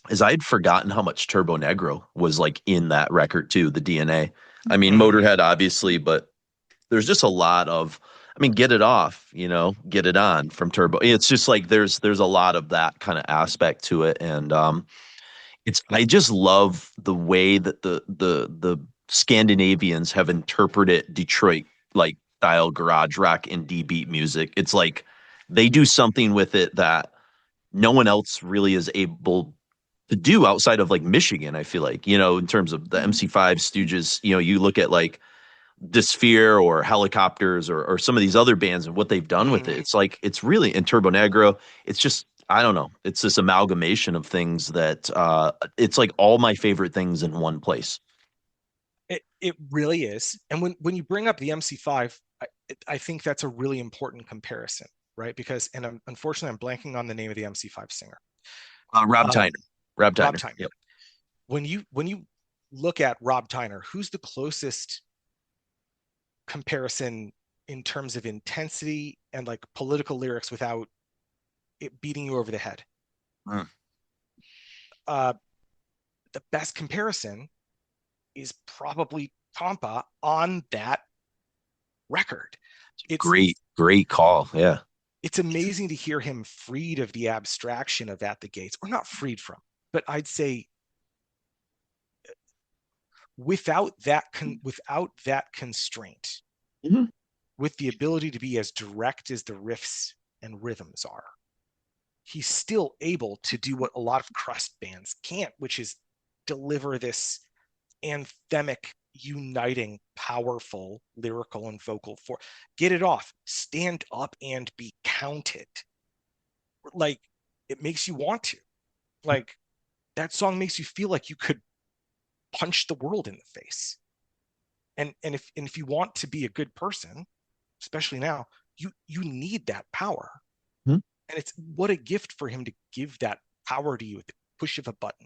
is I'd forgotten how much Turbo Negro was like in that record too, the DNA. I mean, Motorhead obviously, but there's just a lot of, Get It Off, Get It On from Turbo. It's just like there's a lot of that kind of aspect to it, and I just love the way that the Scandinavians have interpreted Detroit like style garage rock and D beat music. It's like they do something with it that no one else really is able to do outside of like Michigan. I feel like, in terms of the MC5 Stooges, you look at like Dysphere or Helicopters or some of these other bands and what they've done with it. It's like, it's really in Turbo Negro. It's just, I don't know. It's this amalgamation of things that it's like all my favorite things in one place. It really is. And when you bring up the MC5, I think that's a really important comparison, right? Because, and unfortunately, I'm blanking on the name of the MC5 singer. Rob Tyner. Rob Tyner. Yep. When you look at Rob Tyner, who's the closest comparison in terms of intensity and like political lyrics without it beating you over the head? The best comparison is probably Tompa on that record. It's great call. Yeah. It's amazing to hear him freed of the abstraction of At the Gates, or not freed from, but I'd say without that constraint, with the ability to be as direct as the riffs and rhythms are, he's still able to do what a lot of crust bands can't, which is deliver this anthemic, uniting, powerful lyrical and vocal force. Get it off, stand up and be counted. Like, it makes you want to. Like, that song makes you feel like you could punch the world in the face. And if you want to be a good person, especially now, you need that power. And it's what a gift for him to give that power to you at the push of a button.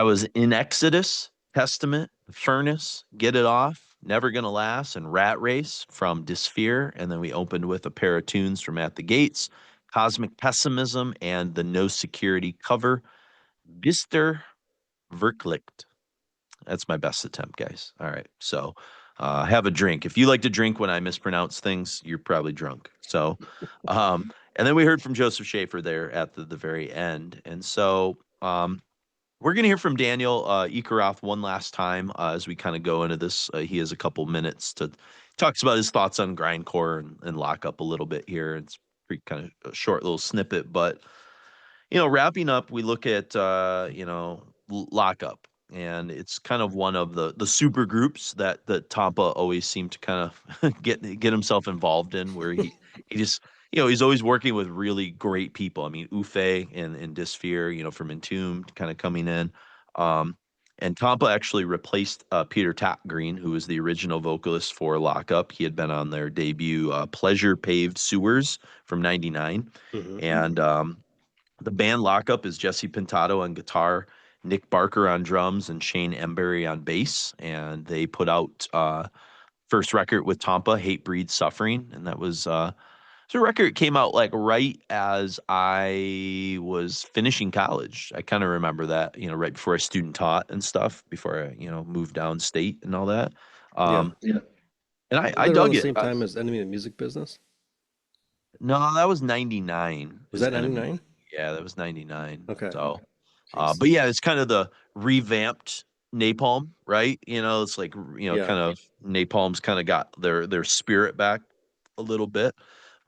was In Exodus, Testament, Furnace, Get It Off, Never Gonna Last, and Rat Race from Dysphere. And then we opened with a pair of tunes from At the Gates, Cosmic Pessimism, and the No Security cover, Bister Verklicht. That's my best attempt, guys. All right. So have a drink. If you like to drink when I mispronounce things, you're probably drunk. So, and then we heard from Joseph Schaefer there at the very end. And so we're going to hear from Daniel Ekeroth one last time as we kind of go into this. He has a couple minutes to talks about his thoughts on grindcore and lock up a little bit here. It's pretty kind of a short little snippet, but wrapping up, we look at Lockup, and it's kind of one of the super groups that Tompa always seemed to kind of get himself involved in, where he just he's always working with really great people. I mean, Ufe and Dysphere, from Entombed kind of coming in. And Tompa actually replaced Peter Green, who was the original vocalist for Lockup. He had been on their debut Pleasure Paved Sewers from '99. Mm-hmm. And the band Lockup is Jesse Pintado on guitar, Nick Barker on drums, and Shane Embury on bass. And they put out first record with Tompa, Hate Breeds Suffering. And that was the record came out like right as I was finishing college. I kind of remember that, right before I student taught and stuff, before I, moved downstate and all that. And I dug it. Same time as Enemy of the Music Business? No, that was 99. Was that 99? Yeah, that was 99. Okay. So, but yeah, it's kind of the revamped Napalm, right? It's like, kind of Napalm's kind of got their spirit back a little bit.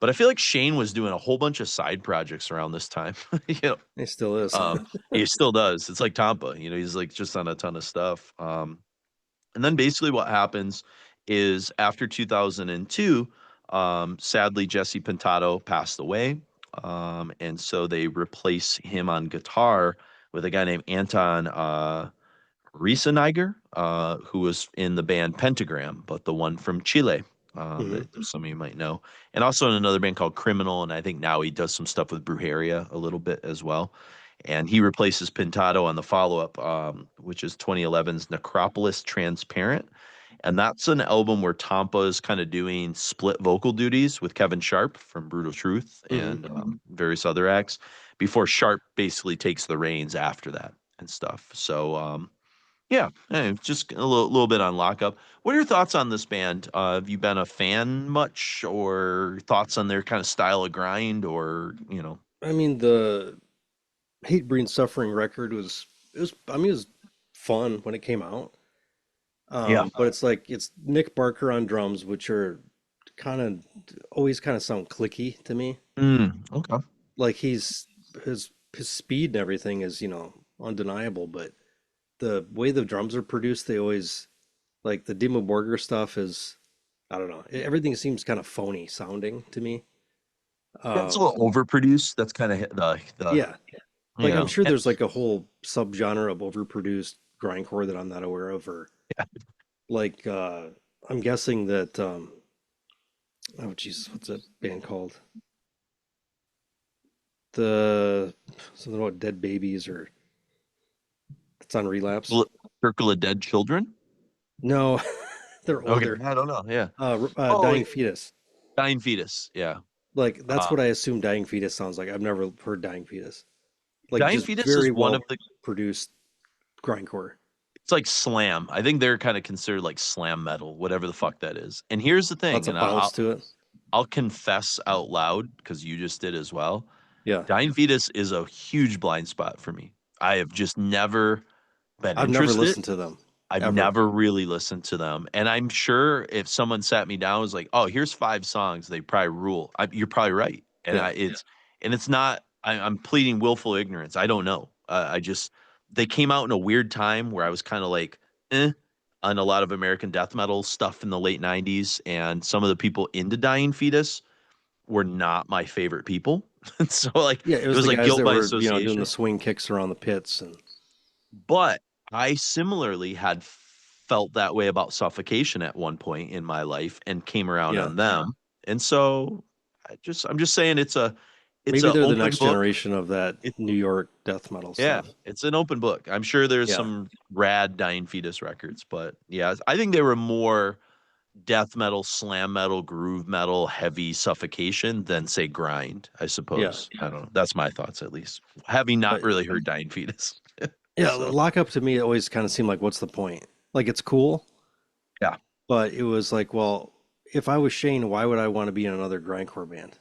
But I feel like Shane was doing a whole bunch of side projects around this time. He still is. He still does. It's like Tompa, he's like just on a ton of stuff. And then basically what happens is after 2002, sadly, Jesse Pintado passed away. And so they replace him on guitar with a guy named Anton Rieseneiger, who was in the band Pentagram, but the one from Chile, that some of you might know. And also in another band called Criminal, and I think now he does some stuff with Brujeria a little bit as well. And he replaces Pintado on the follow-up, which is 2011's Necropolis Transparent. And that's an album where Tompa is kind of doing split vocal duties with Kevin Sharp from Brutal Truth and various other acts before Sharp basically takes the reins after that and stuff. So, just a little bit on Lockup. What are your thoughts on this band? Have you been a fan much, or thoughts on their kind of style of grind, or, I mean, the Hate Breeds Suffering record was fun when it came out. But it's Nick Barker on drums, which are always sound clicky to me. Okay. Like his speed and everything is, undeniable, but the way the drums are produced, they always, like the Dimmu Borgir stuff is, I don't know, everything seems kind of phony sounding to me. It's a little overproduced. That's kind of the yeah. Like I'm sure there's like a whole subgenre of overproduced grindcore that I'm not aware of, or like I'm guessing that oh Jesus, what's that band called? The something about dead babies, or it's on Relapse. Circle of Dead Children? No, they're older. Okay, I don't know. Yeah. Dying Fetus. Dying Fetus. Yeah. Like that's what I assume Dying Fetus sounds like. I've never heard Dying Fetus. Like Dying just Fetus very is one of the produced grindcore. It's like slam. I think they're kind of considered like slam metal, whatever the fuck that is. And here's the thing, Lots of bounce to it. I'll confess out loud, because you just did as well. Yeah. Dying Fetus is a huge blind spot for me. I have just never been I've interested. never listened to them. I've never really listened to them. And I'm sure if someone sat me down and was like, oh, here's 5 songs, they probably rule. You're probably right. And it's not, I'm pleading willful ignorance. I don't know. They came out in a weird time where I was kind of like, on a lot of American death metal stuff in the late 90s. And some of the people into Dying Fetus were not my favorite people. So like, it was like guilt by association. Doing the swing kicks around the pits. But I similarly had felt that way about Suffocation at one point in my life and came around on them. And so I'm just saying it's a it's Maybe an they're the open next book. generation of that It, New York death metal yeah, stuff. it's an open book. I'm sure there's Yeah. some rad Dying Fetus records, but yeah, I think they were more death metal, slam metal, groove metal, heavy suffocation than say grind, I suppose. I don't know. That's my thoughts at least. Having not But really heard Dying Fetus. yeah, So Lockup to me always kind of seemed like, what's the point? Like, it's cool, yeah. but it was like, well, if I was Shane, why would I want to be in another grindcore band?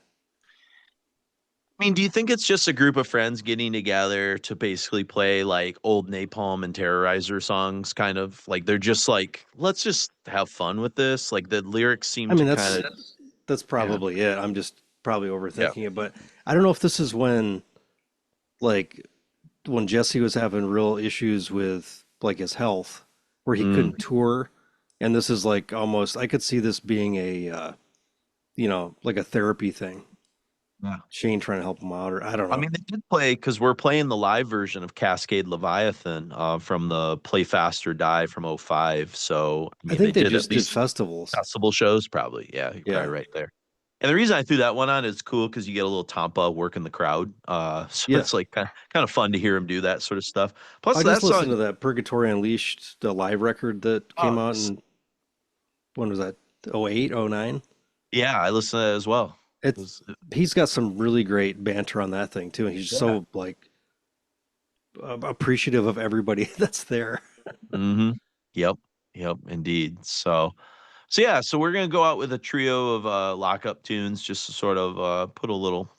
I mean, do you think it's just a group of friends getting together to basically play like old Napalm and Terrorizer songs, kind of like they're just like, let's just have fun with this? Like the lyrics seem I to mean, kind of, that's yeah, probably it. I'm just probably yeah. overthinking it, but I don't know if this is like, when Jesse was having real issues with like his health, where he Mm, couldn't tour, and this is like almost, I could see this being a like a therapy thing. yeah. Shane trying to help him out, or I don't I know. mean, they did play because we're playing the live version of Cascade Leviathan from the Play Fast or Die from '05. So, I I mean, they think they did at just did least festivals. festival shows, probably. Yeah, you're probably Yeah, right there. And the reason I threw that one on is cool because you get a little Tampa working the crowd. So yeah. it's like kind of fun to hear him do that sort of stuff. Plus, I just that listened song, to that Purgatory Unleashed, the live record that oh, came out in, when was that? 08, 09. yeah, I listened to that as well. It It's was, he's got some really great banter on that thing too, and he's yeah. so like appreciative of everybody that's there. Mm-hmm. Yep. Yep. Indeed. So yeah, so we're gonna go out with a trio of lockup tunes just to sort of put a little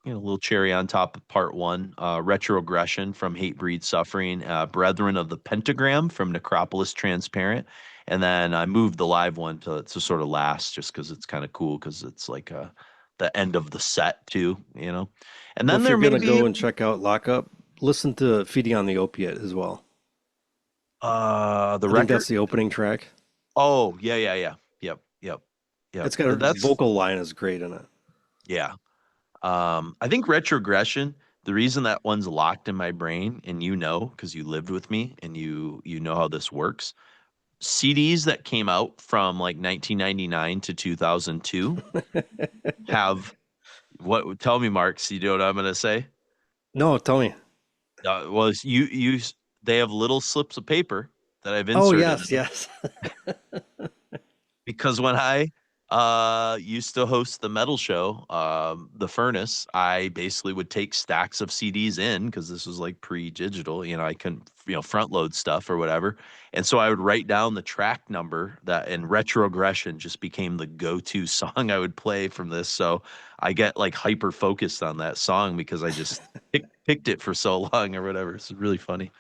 a little cherry on top of part one. Retrogression from Hate Breed Suffering, Brethren of the Pentagram from Necropolis Transparent, and then I moved the live one to sort of last just because it's kind of cool because it's like the end of the set too, you know. And Well, then if you're there may gonna be go and check out Lockup, listen to Feeding on the Opiate as well. the I think record. that's the opening track. Oh yeah, yeah, yeah. Yep, yep, yep. It's got a That's vocal line is great in it. yeah. I think retrogression, the reason that one's locked in my brain, and you know, because you lived with me and you know how this works. CDs that came out from like 1999 to 2002 have what? Tell me, Mark. So you know what I'm gonna say? No, tell me. Was they have little slips of paper that I've Oh inserted yes, yes. because when I used to host the metal show, the Furnace, I basically would take stacks of CDs in because this was like pre-digital, I couldn't front load stuff or whatever, and so I would write down the track number, that and Retrogression just became the go-to song I would play from this. So I get like hyper focused on that song because I just picked it for so long or whatever. It's really funny.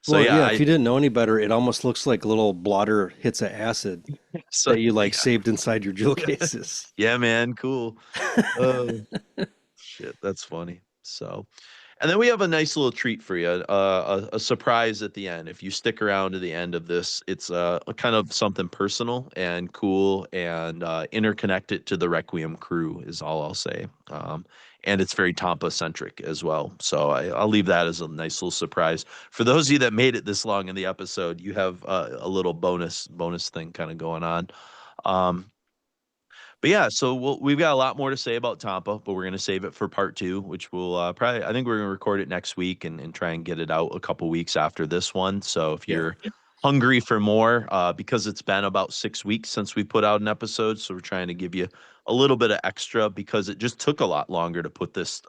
So Well, yeah, yeah, if you didn't know any better, it almost looks like little blotter hits of acid so that you like yeah, saved inside your jewel cases. yeah, man, cool. Oh, shit, that's funny. So, and then we have a nice little treat for you, a surprise at the end. If you stick around to the end of this, it's a kind of something personal and cool and interconnected to the Requiem crew is all I'll say. And it's very Tampa centric as well. So I'll leave that as a nice little surprise for those of you that made it this long in the episode. You have a little bonus thing kind of going on. Um, but yeah, so we've got a lot more to say about Tampa, but we're going to save it for part two, which we'll probably, I think we're going to record it next week and try and get it out a couple weeks after this one. So if Yeah. you're hungry for more, because it's been about 6 weeks since we put out an episode, so we're trying to give you a little bit of extra because it just took a lot longer to put this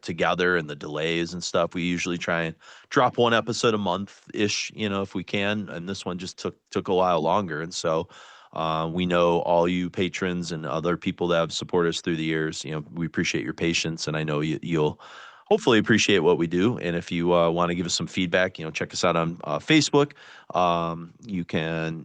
together and the delays and stuff. We usually try and drop one episode a month ish, if we can, and this one just took a while longer, and so. We know all you patrons and other people that have supported us through the years. We appreciate your patience, and I know you'll hopefully appreciate what we do. And if you want to give us some feedback, check us out on Facebook. You can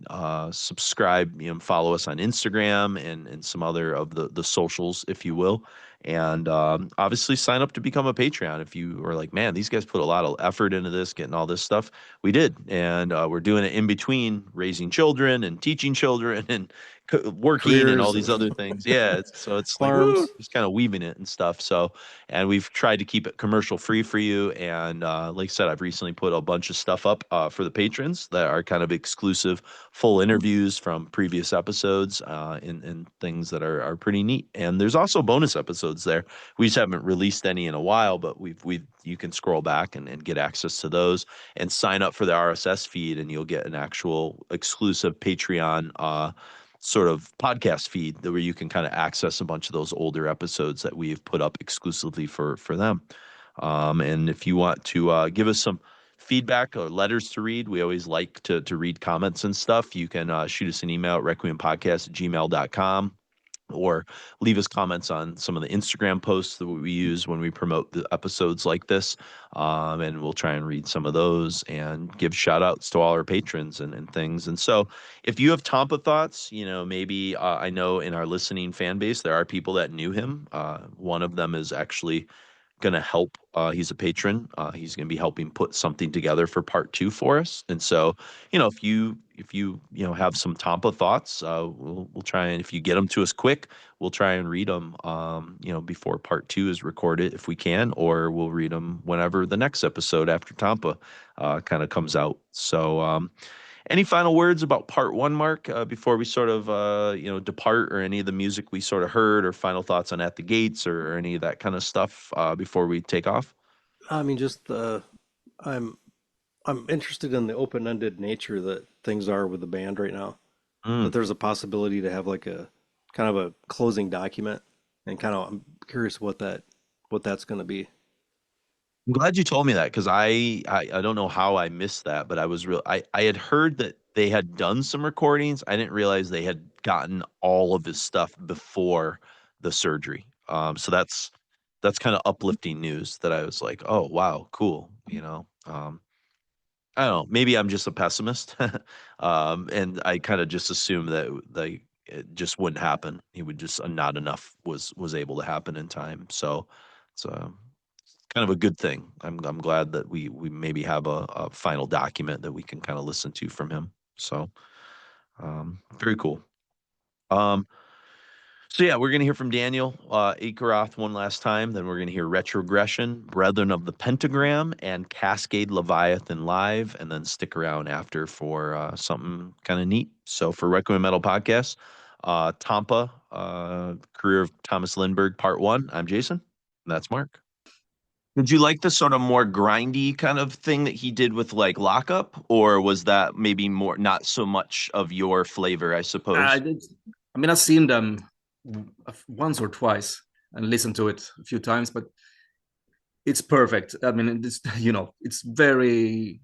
subscribe, follow us on Instagram and some other of the socials, if you will. And obviously sign up to become a Patreon if you are like, man, these guys put a lot of effort into this, getting all this stuff. We did. And we're doing it in between raising children and teaching children and working and all Careers. these other things. Yeah, so it's like Farms. just kind of weaving it and stuff. So, and we've tried to keep it commercial free for you. And like I said, I've recently put a bunch of stuff up for the patrons that are kind of exclusive, full interviews from previous episodes, and things that are pretty neat. And there's also bonus episodes there. We just haven't released any in a while, but you can scroll back and get access to those and sign up for the RSS feed, and you'll get an actual exclusive Patreon sort of podcast feed where you can kind of access a bunch of those older episodes that we've put up exclusively for them. And if you want to give us some feedback or letters to read, we always like to read comments and stuff. You can shoot us an email at requiempodcast@gmail.com, or leave us comments on some of the Instagram posts that we use when we promote the episodes like this. And we'll try and read some of those and give shout outs to all our patrons and things. And so if you have Tompa thoughts, maybe I know in our listening fan base, there are people that knew him. One of them is actually going to help. He's a patron. He's going to be helping put something together for part 2 for us. And so, if you have some Tompa thoughts, we'll try, and if you get them to us quick, we'll try and read them, before part 2 is recorded if we can, or we'll read them whenever the next episode after Tompa kind of comes out. So, any final words about part 1, Mark, before we sort of, depart, or any of the music we sort of heard, or final thoughts on At the Gates, or any of that kind of stuff before we take off? I mean, just I'm interested in the open-ended nature that things are with the band right now. That there's a possibility to have like a kind of a closing document, and I'm curious what that's going to be. I'm glad you told me that, because I don't know how I missed that, but I had heard that they had done some recordings. I didn't realize they had gotten all of his stuff before the surgery. So that's kind of uplifting news, that I was like, oh wow, cool. I don't know, maybe I'm just a pessimist. And I kind of just assumed that it just wouldn't happen. He would just not enough was able to happen in time. So it's kind of a good thing. I'm glad that we maybe have a final document that we can kind of listen to from him. So very cool. So yeah, we're gonna hear from Daniel Ekeroth one last time. Then we're gonna hear Retrogression, Brethren of the Pentagram, and Cascade Leviathan live, and then stick around after for something kind of neat. So for Requiem Metal Podcast, Tompa, Career of Tomas Lindberg, Part 1. I'm Jason. And that's Mark. Did you like the sort of more grindy kind of thing that he did with like Lockup, or was that maybe more not so much of your flavor, I suppose? I've seen them once or twice and listened to it a few times, but it's perfect. I mean, it's very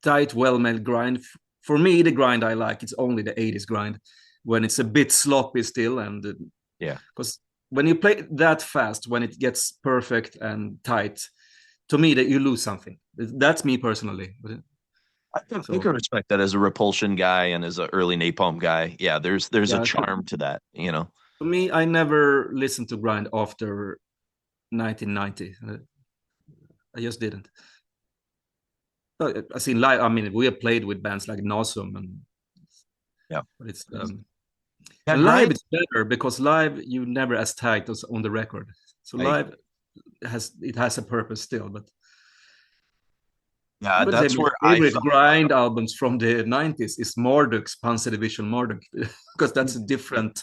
tight, well-made grind. For me, the grind I like, it's only the 80s grind, when it's a bit sloppy still, and yeah, because when you play that fast, when it gets perfect and tight, to me that you lose something. That's me personally. I can respect that as a Repulsion guy and as an early Napalm guy. Yeah, there's a charm to that, For me, I never listened to grind after 1990. I just didn't. I seen live. I mean, we have played with bands like Nasum, and yeah, but it's live it's better, because live you never as tight as on the record. So live has a purpose still, but yeah, that's where my favorite grind albums from the 90s is Marduk's Panzer Division Marduk, because that's a different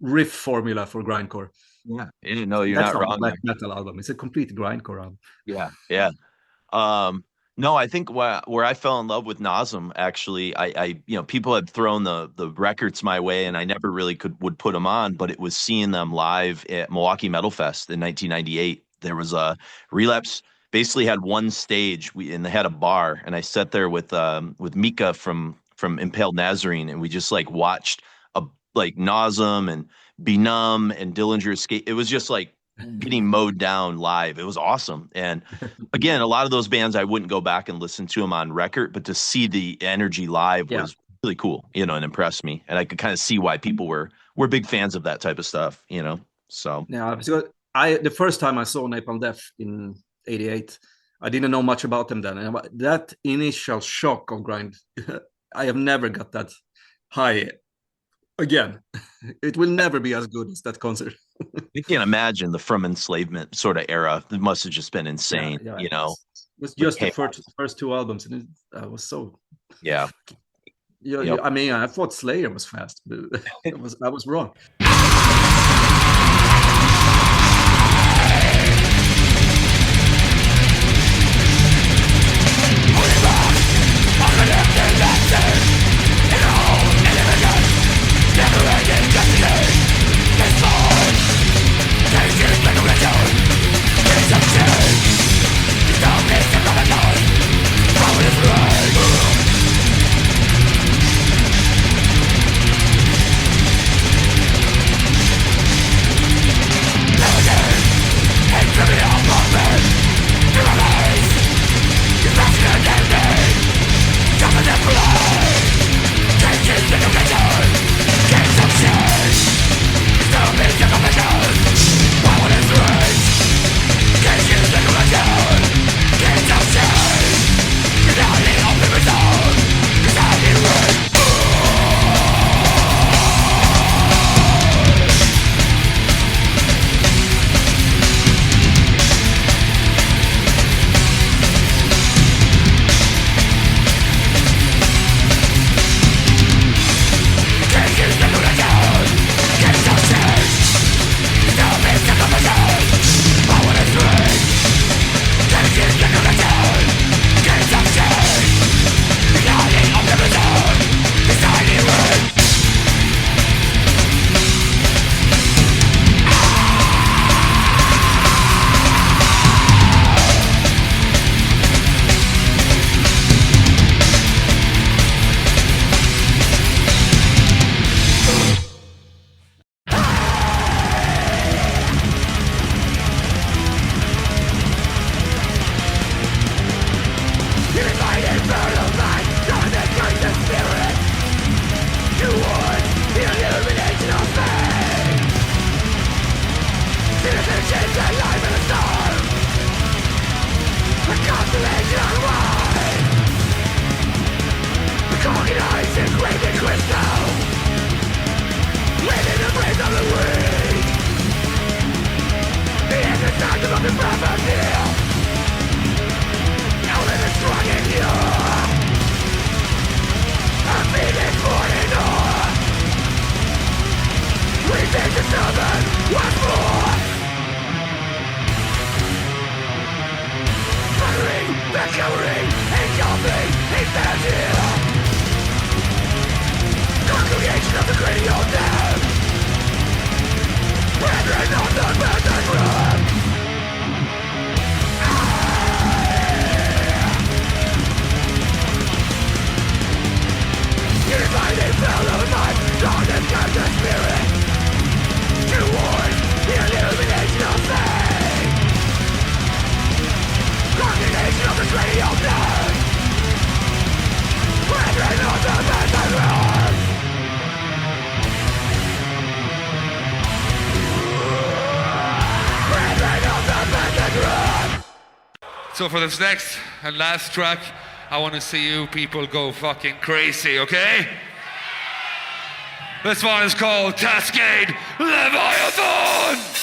riff formula for grindcore. Yeah, you're not wrong. Black metal album. It's a complete grindcore album. Yeah. No, I think where I fell in love with Nazem, actually, I people had thrown the records my way, and I never really would put them on, but it was seeing them live at Milwaukee Metal Fest in 1998. There was a Relapse. Basically had one stage, and they had a bar, and I sat there with Mika from Impaled Nazarene, and we just like watched like Nazem and Be Numb and Dillinger Escape. It was just like getting mowed down live. It was awesome. And again, a lot of those bands I wouldn't go back and listen to them on record, but to see the energy live was really cool, and impressed me. And I could kind of see why people were big fans of that type of stuff, So yeah, so the first time I saw Napalm Death in 88, I didn't know much about them then, and that initial shock of grind, I have never got that high Again, it will never be as good as that concert. You can't imagine the From Enslavement sort of era. It must have just been insane, you know. It was just the chaos. first two albums, and it was so. Yeah. Yeah, I mean, I thought Slayer was fast, but I was wrong. So for this next and last track, I want to see you people go fucking crazy, okay? This one is called Cascade Leviathan!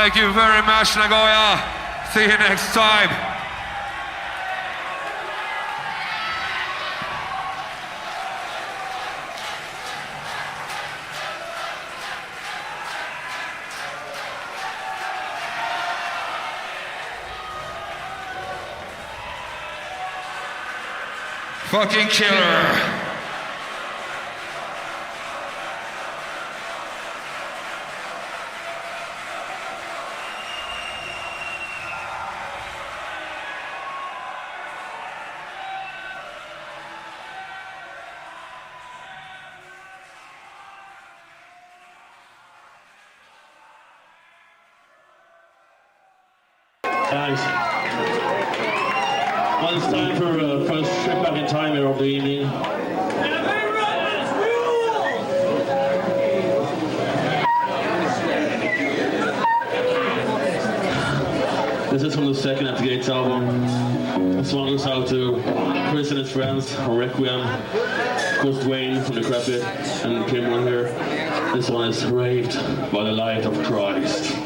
Thank you very much, Nagoya. See you next time. Fucking killer. Thanks. Well, it's time for first trip back in time here of the evening. This is from the second At the Gates album. This one goes out to Chris and his friends from Requiem, of course Dwayne from Decrepit, and Kimberly here. This one is Raved by the Light of Christ.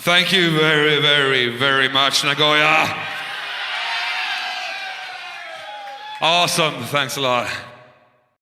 Thank you very, very, very much, Nagoya. Awesome. Thanks a lot.